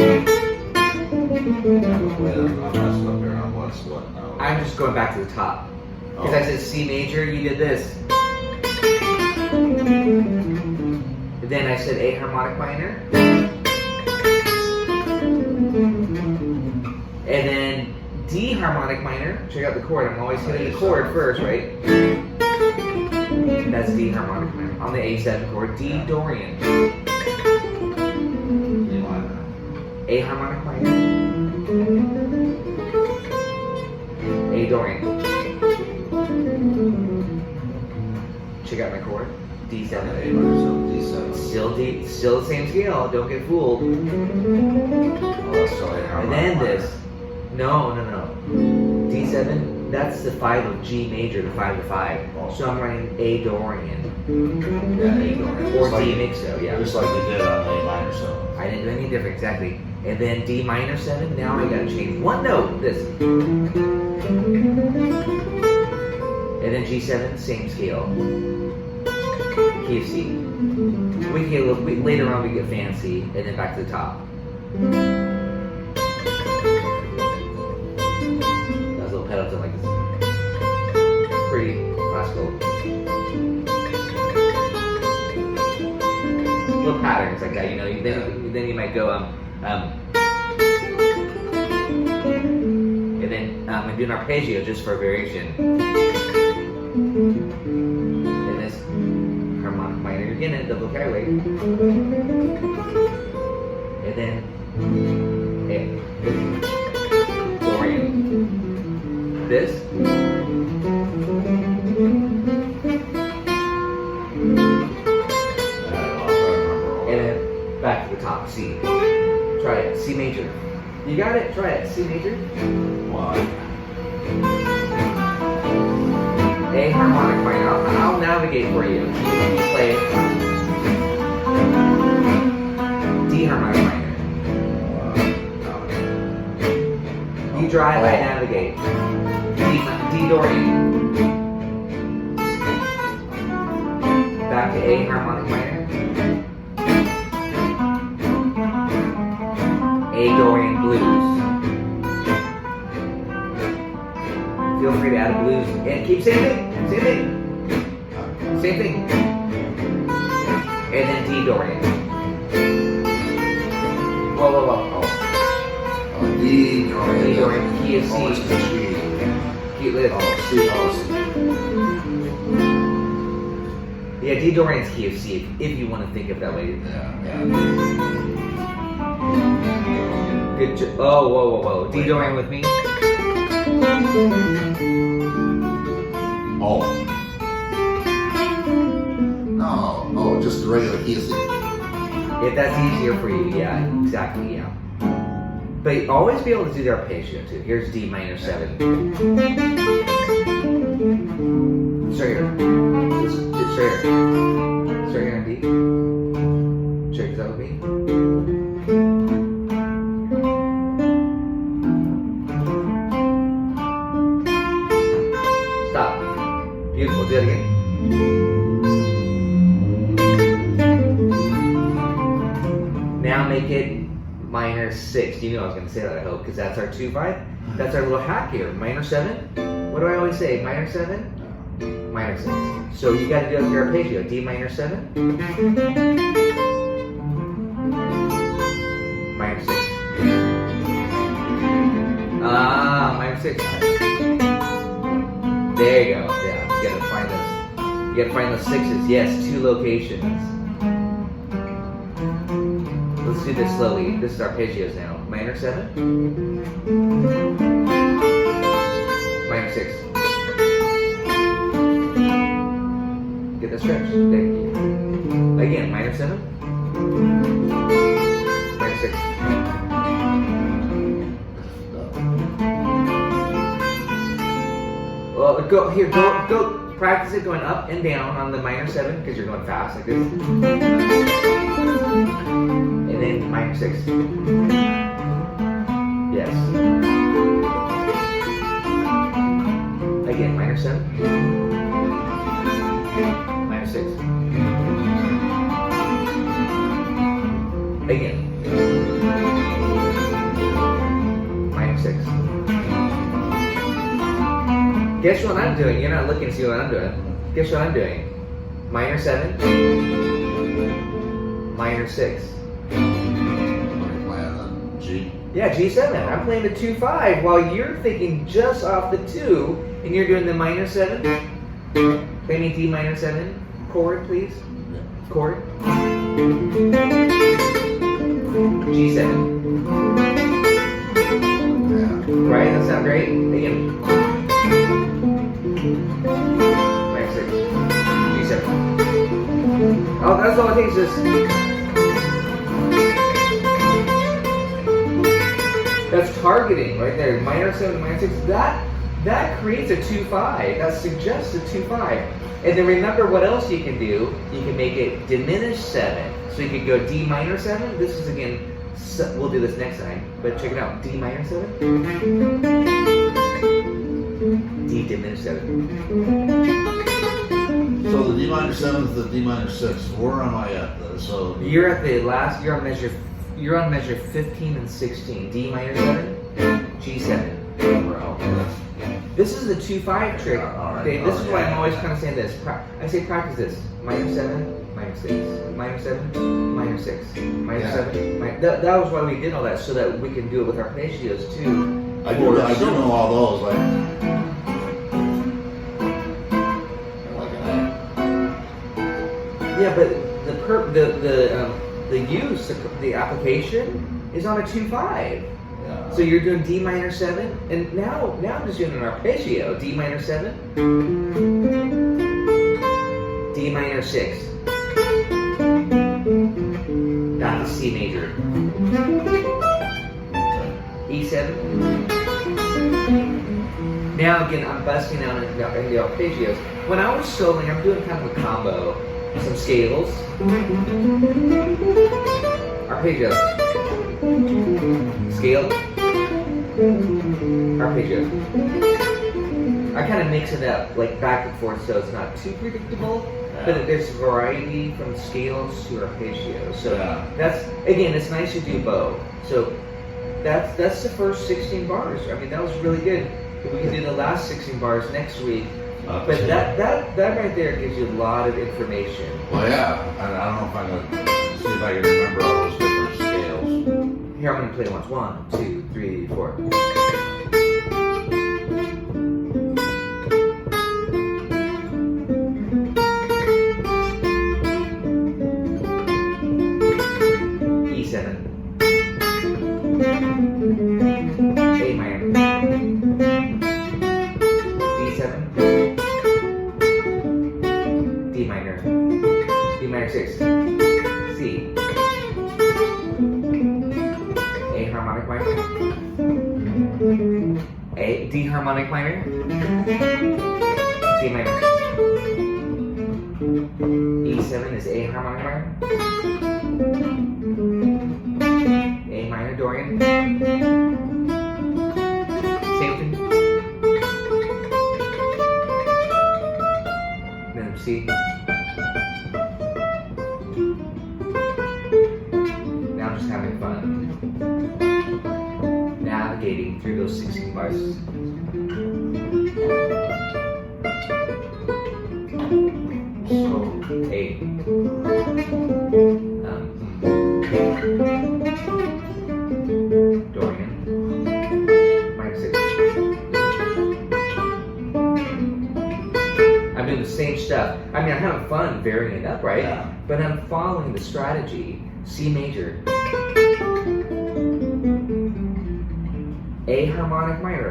Wait, I'm messing up here on what's what now. I'm just going back to the top. Because I said C major, you did this. Then I said A harmonic minor. And then D harmonic minor. Check out the chord. I'm always hitting the chord first, right? That's D harmonic minor. On the A7 chord, D Dorian. A harmonic minor. A Dorian. Check out my chord. D7. A minor 7, D7. Still D, still the same scale. Don't get fooled. Oh, that's still A And harmonic then minor. this. No. D7. That's the 5 of G major, the 5 to 5. So I'm running A Dorian. Yeah, A Dorian. Or Just D like- mixo, yeah. Just like you did on A minor 7. I didn't do anything different, exactly. And then D minor 7, now I gotta change one note, this. And then G7, same scale. Key of C. We can get a little, later on we get fancy, and then back to the top. Those little pedals are like this. Pretty classical. Little patterns like that, you know. Then you might go and then I'm doing arpeggio just for variation. And this harmonic minor, you're getting it, the vocabulary. And then Dorian. This. And then back to the top, C. Try it, C major. You got it? Try it, C major. Why? A harmonic minor. I'll navigate for you. You play it. D harmonic minor. You drive, I navigate. D Dorian. Back to A harmonic minor. A Dorian blues. Feel free to add a blues and keep same thing. And then D Dorian. Whoa. Oh, D Dorian. D Dorian, key of C. Oh, it's the G. Key key. Live. Oh, C. Yeah, D Dorian's key of C, if you want to think of that way. Yeah. Good. Oh, whoa. D Dorian with me. Oh. No. Oh, just the regular key of C. If that's easier for you, yeah, exactly, yeah. But always be able to do the arpeggio too. Here's D minor 7. Straight here. Straight here. Straight here on D. Straight, is that with me? Stop. Beautiful. Do it again. Now make it minor 6. You knew I was going to say that, I hope, because that's our 2-5. That's our little hack here. Minor 7. What do I always say? Minor 7? Minor 6. So you got to do it with your arpeggio. D minor 7. Minor 6. Ah, minor 6. There you go. Yeah, you got to find those. You got to find those 6s. Yes, 2 locations. Let's do this slowly. This is arpeggios now. Minor 7. Minor 6. Get the stretch. Thank you. Again, minor 7. Minor 6. Well, go here. Go. Practice it going up and down on the minor 7 because you're going fast like this. And then minor 6. Yes. Again, minor 7. Minor 6. Again. Minor 6. Guess what I'm doing? You're not looking to see what I'm doing. Guess what I'm doing? Minor 7. Minor 6. G. Yeah, G7. I'm playing the 2-5 while you're thinking just off the 2 and you're doing the minor 7. Play me D minor 7 chord, please. Chord. G7. Right? That sounds great? Again. Minor 6. G7. Oh, that's all it takes is. That's targeting right there. Minor 7 to minor 6. That creates a 2-5. That suggests a 2-5. And then remember what else you can do. You can make it diminished 7. So you could go D minor 7. This is again, we'll do this next time. But check it out. D minor 7. D diminished 7. So the D minor 7 is the D minor 6. Where am I at? So You're at the last. You're on measure 15 and 16. D minor 7. G7. This is the 2-5 trick. Okay, this is why I'm always kind of saying this. I say practice this. Minor 7, minor 6, minor 7, minor 6, minor 7. That was why we did all that, so that we can do it with our arpeggios too. I do know all those. Like Yeah, but the use, the application is on a 2-5. So you're doing D minor 7, and now I'm just doing an arpeggio. D minor 7, D minor 6. That's C major. E7. Now again, I'm busting out in the arpeggios. When I was soloing, I'm doing kind of a combo. Some scales. Arpeggios. Scale. Arpeggios. I kind of mix it up, like back and forth, so it's not too predictable. But there's variety from scales to arpeggios. So that's, again, it's nice to do both. So that's the first 16 bars. I mean, that was really good. We can do the last 16 bars next week. But that right there gives you a lot of information. Well, yeah. I don't know if I'm going to see if I can remember all those different scales. Here, I'm going to play it once. 1, 2, 3, 4. D7, A minor, D7, D minor 6, C, A harmonic minor, A, D harmonic minor, D minor, E7 is A harmonic minor, A minor Dorian, same thing, then C, now I'm just having fun, navigating through those 16 bars. So, A. Dorian. Minor 6. I'm doing the same stuff. I mean, I'm having fun varying it up, right? Yeah. But I'm following the strategy. C major. A harmonic minor.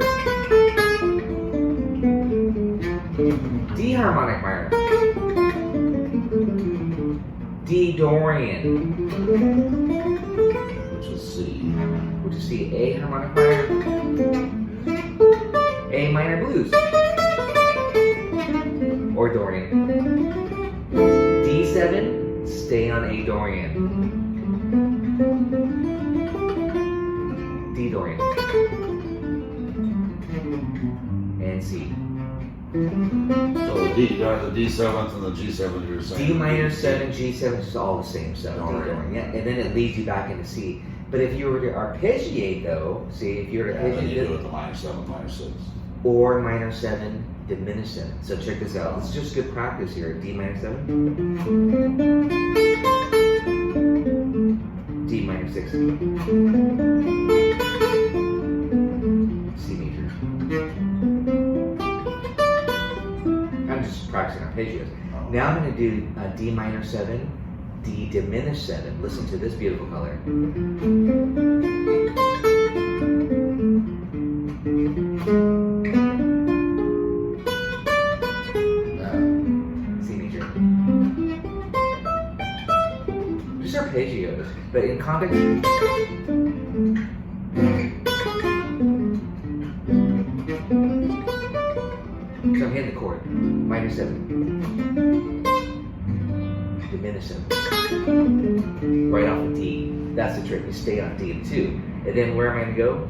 D harmonic minor. D Dorian. Which is C. Which is C. A harmonic minor. A minor blues. Or Dorian. D7, stay on A Dorian. D Dorian. And C. So the D7th and the G7 you're saying. D minor 7, G7 is all the same stuff. All right. Yeah, and then it leads you back into C. But if you were to arpeggiate though, see, if you were to And then you arpeggiate do it the minor 7, minor 6. or minor 7, diminished 7. So check this out. This is just good practice here. D minor 7, D minor 6, C major. I'm just practicing arpeggios. Now I'm going to do a D minor 7, D diminished 7. Listen to this beautiful color. C major. Just arpeggios, but in context. So I'm hitting the chord. Minor 7. Diminished 7. Right off of D. That's the trick. You stay on D and 2. And then where am I going to go?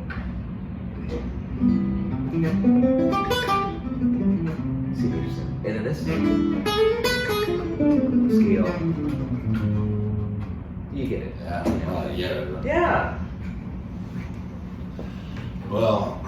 C major 7. And then this. Scale. You get it. Yeah. Yeah. Well,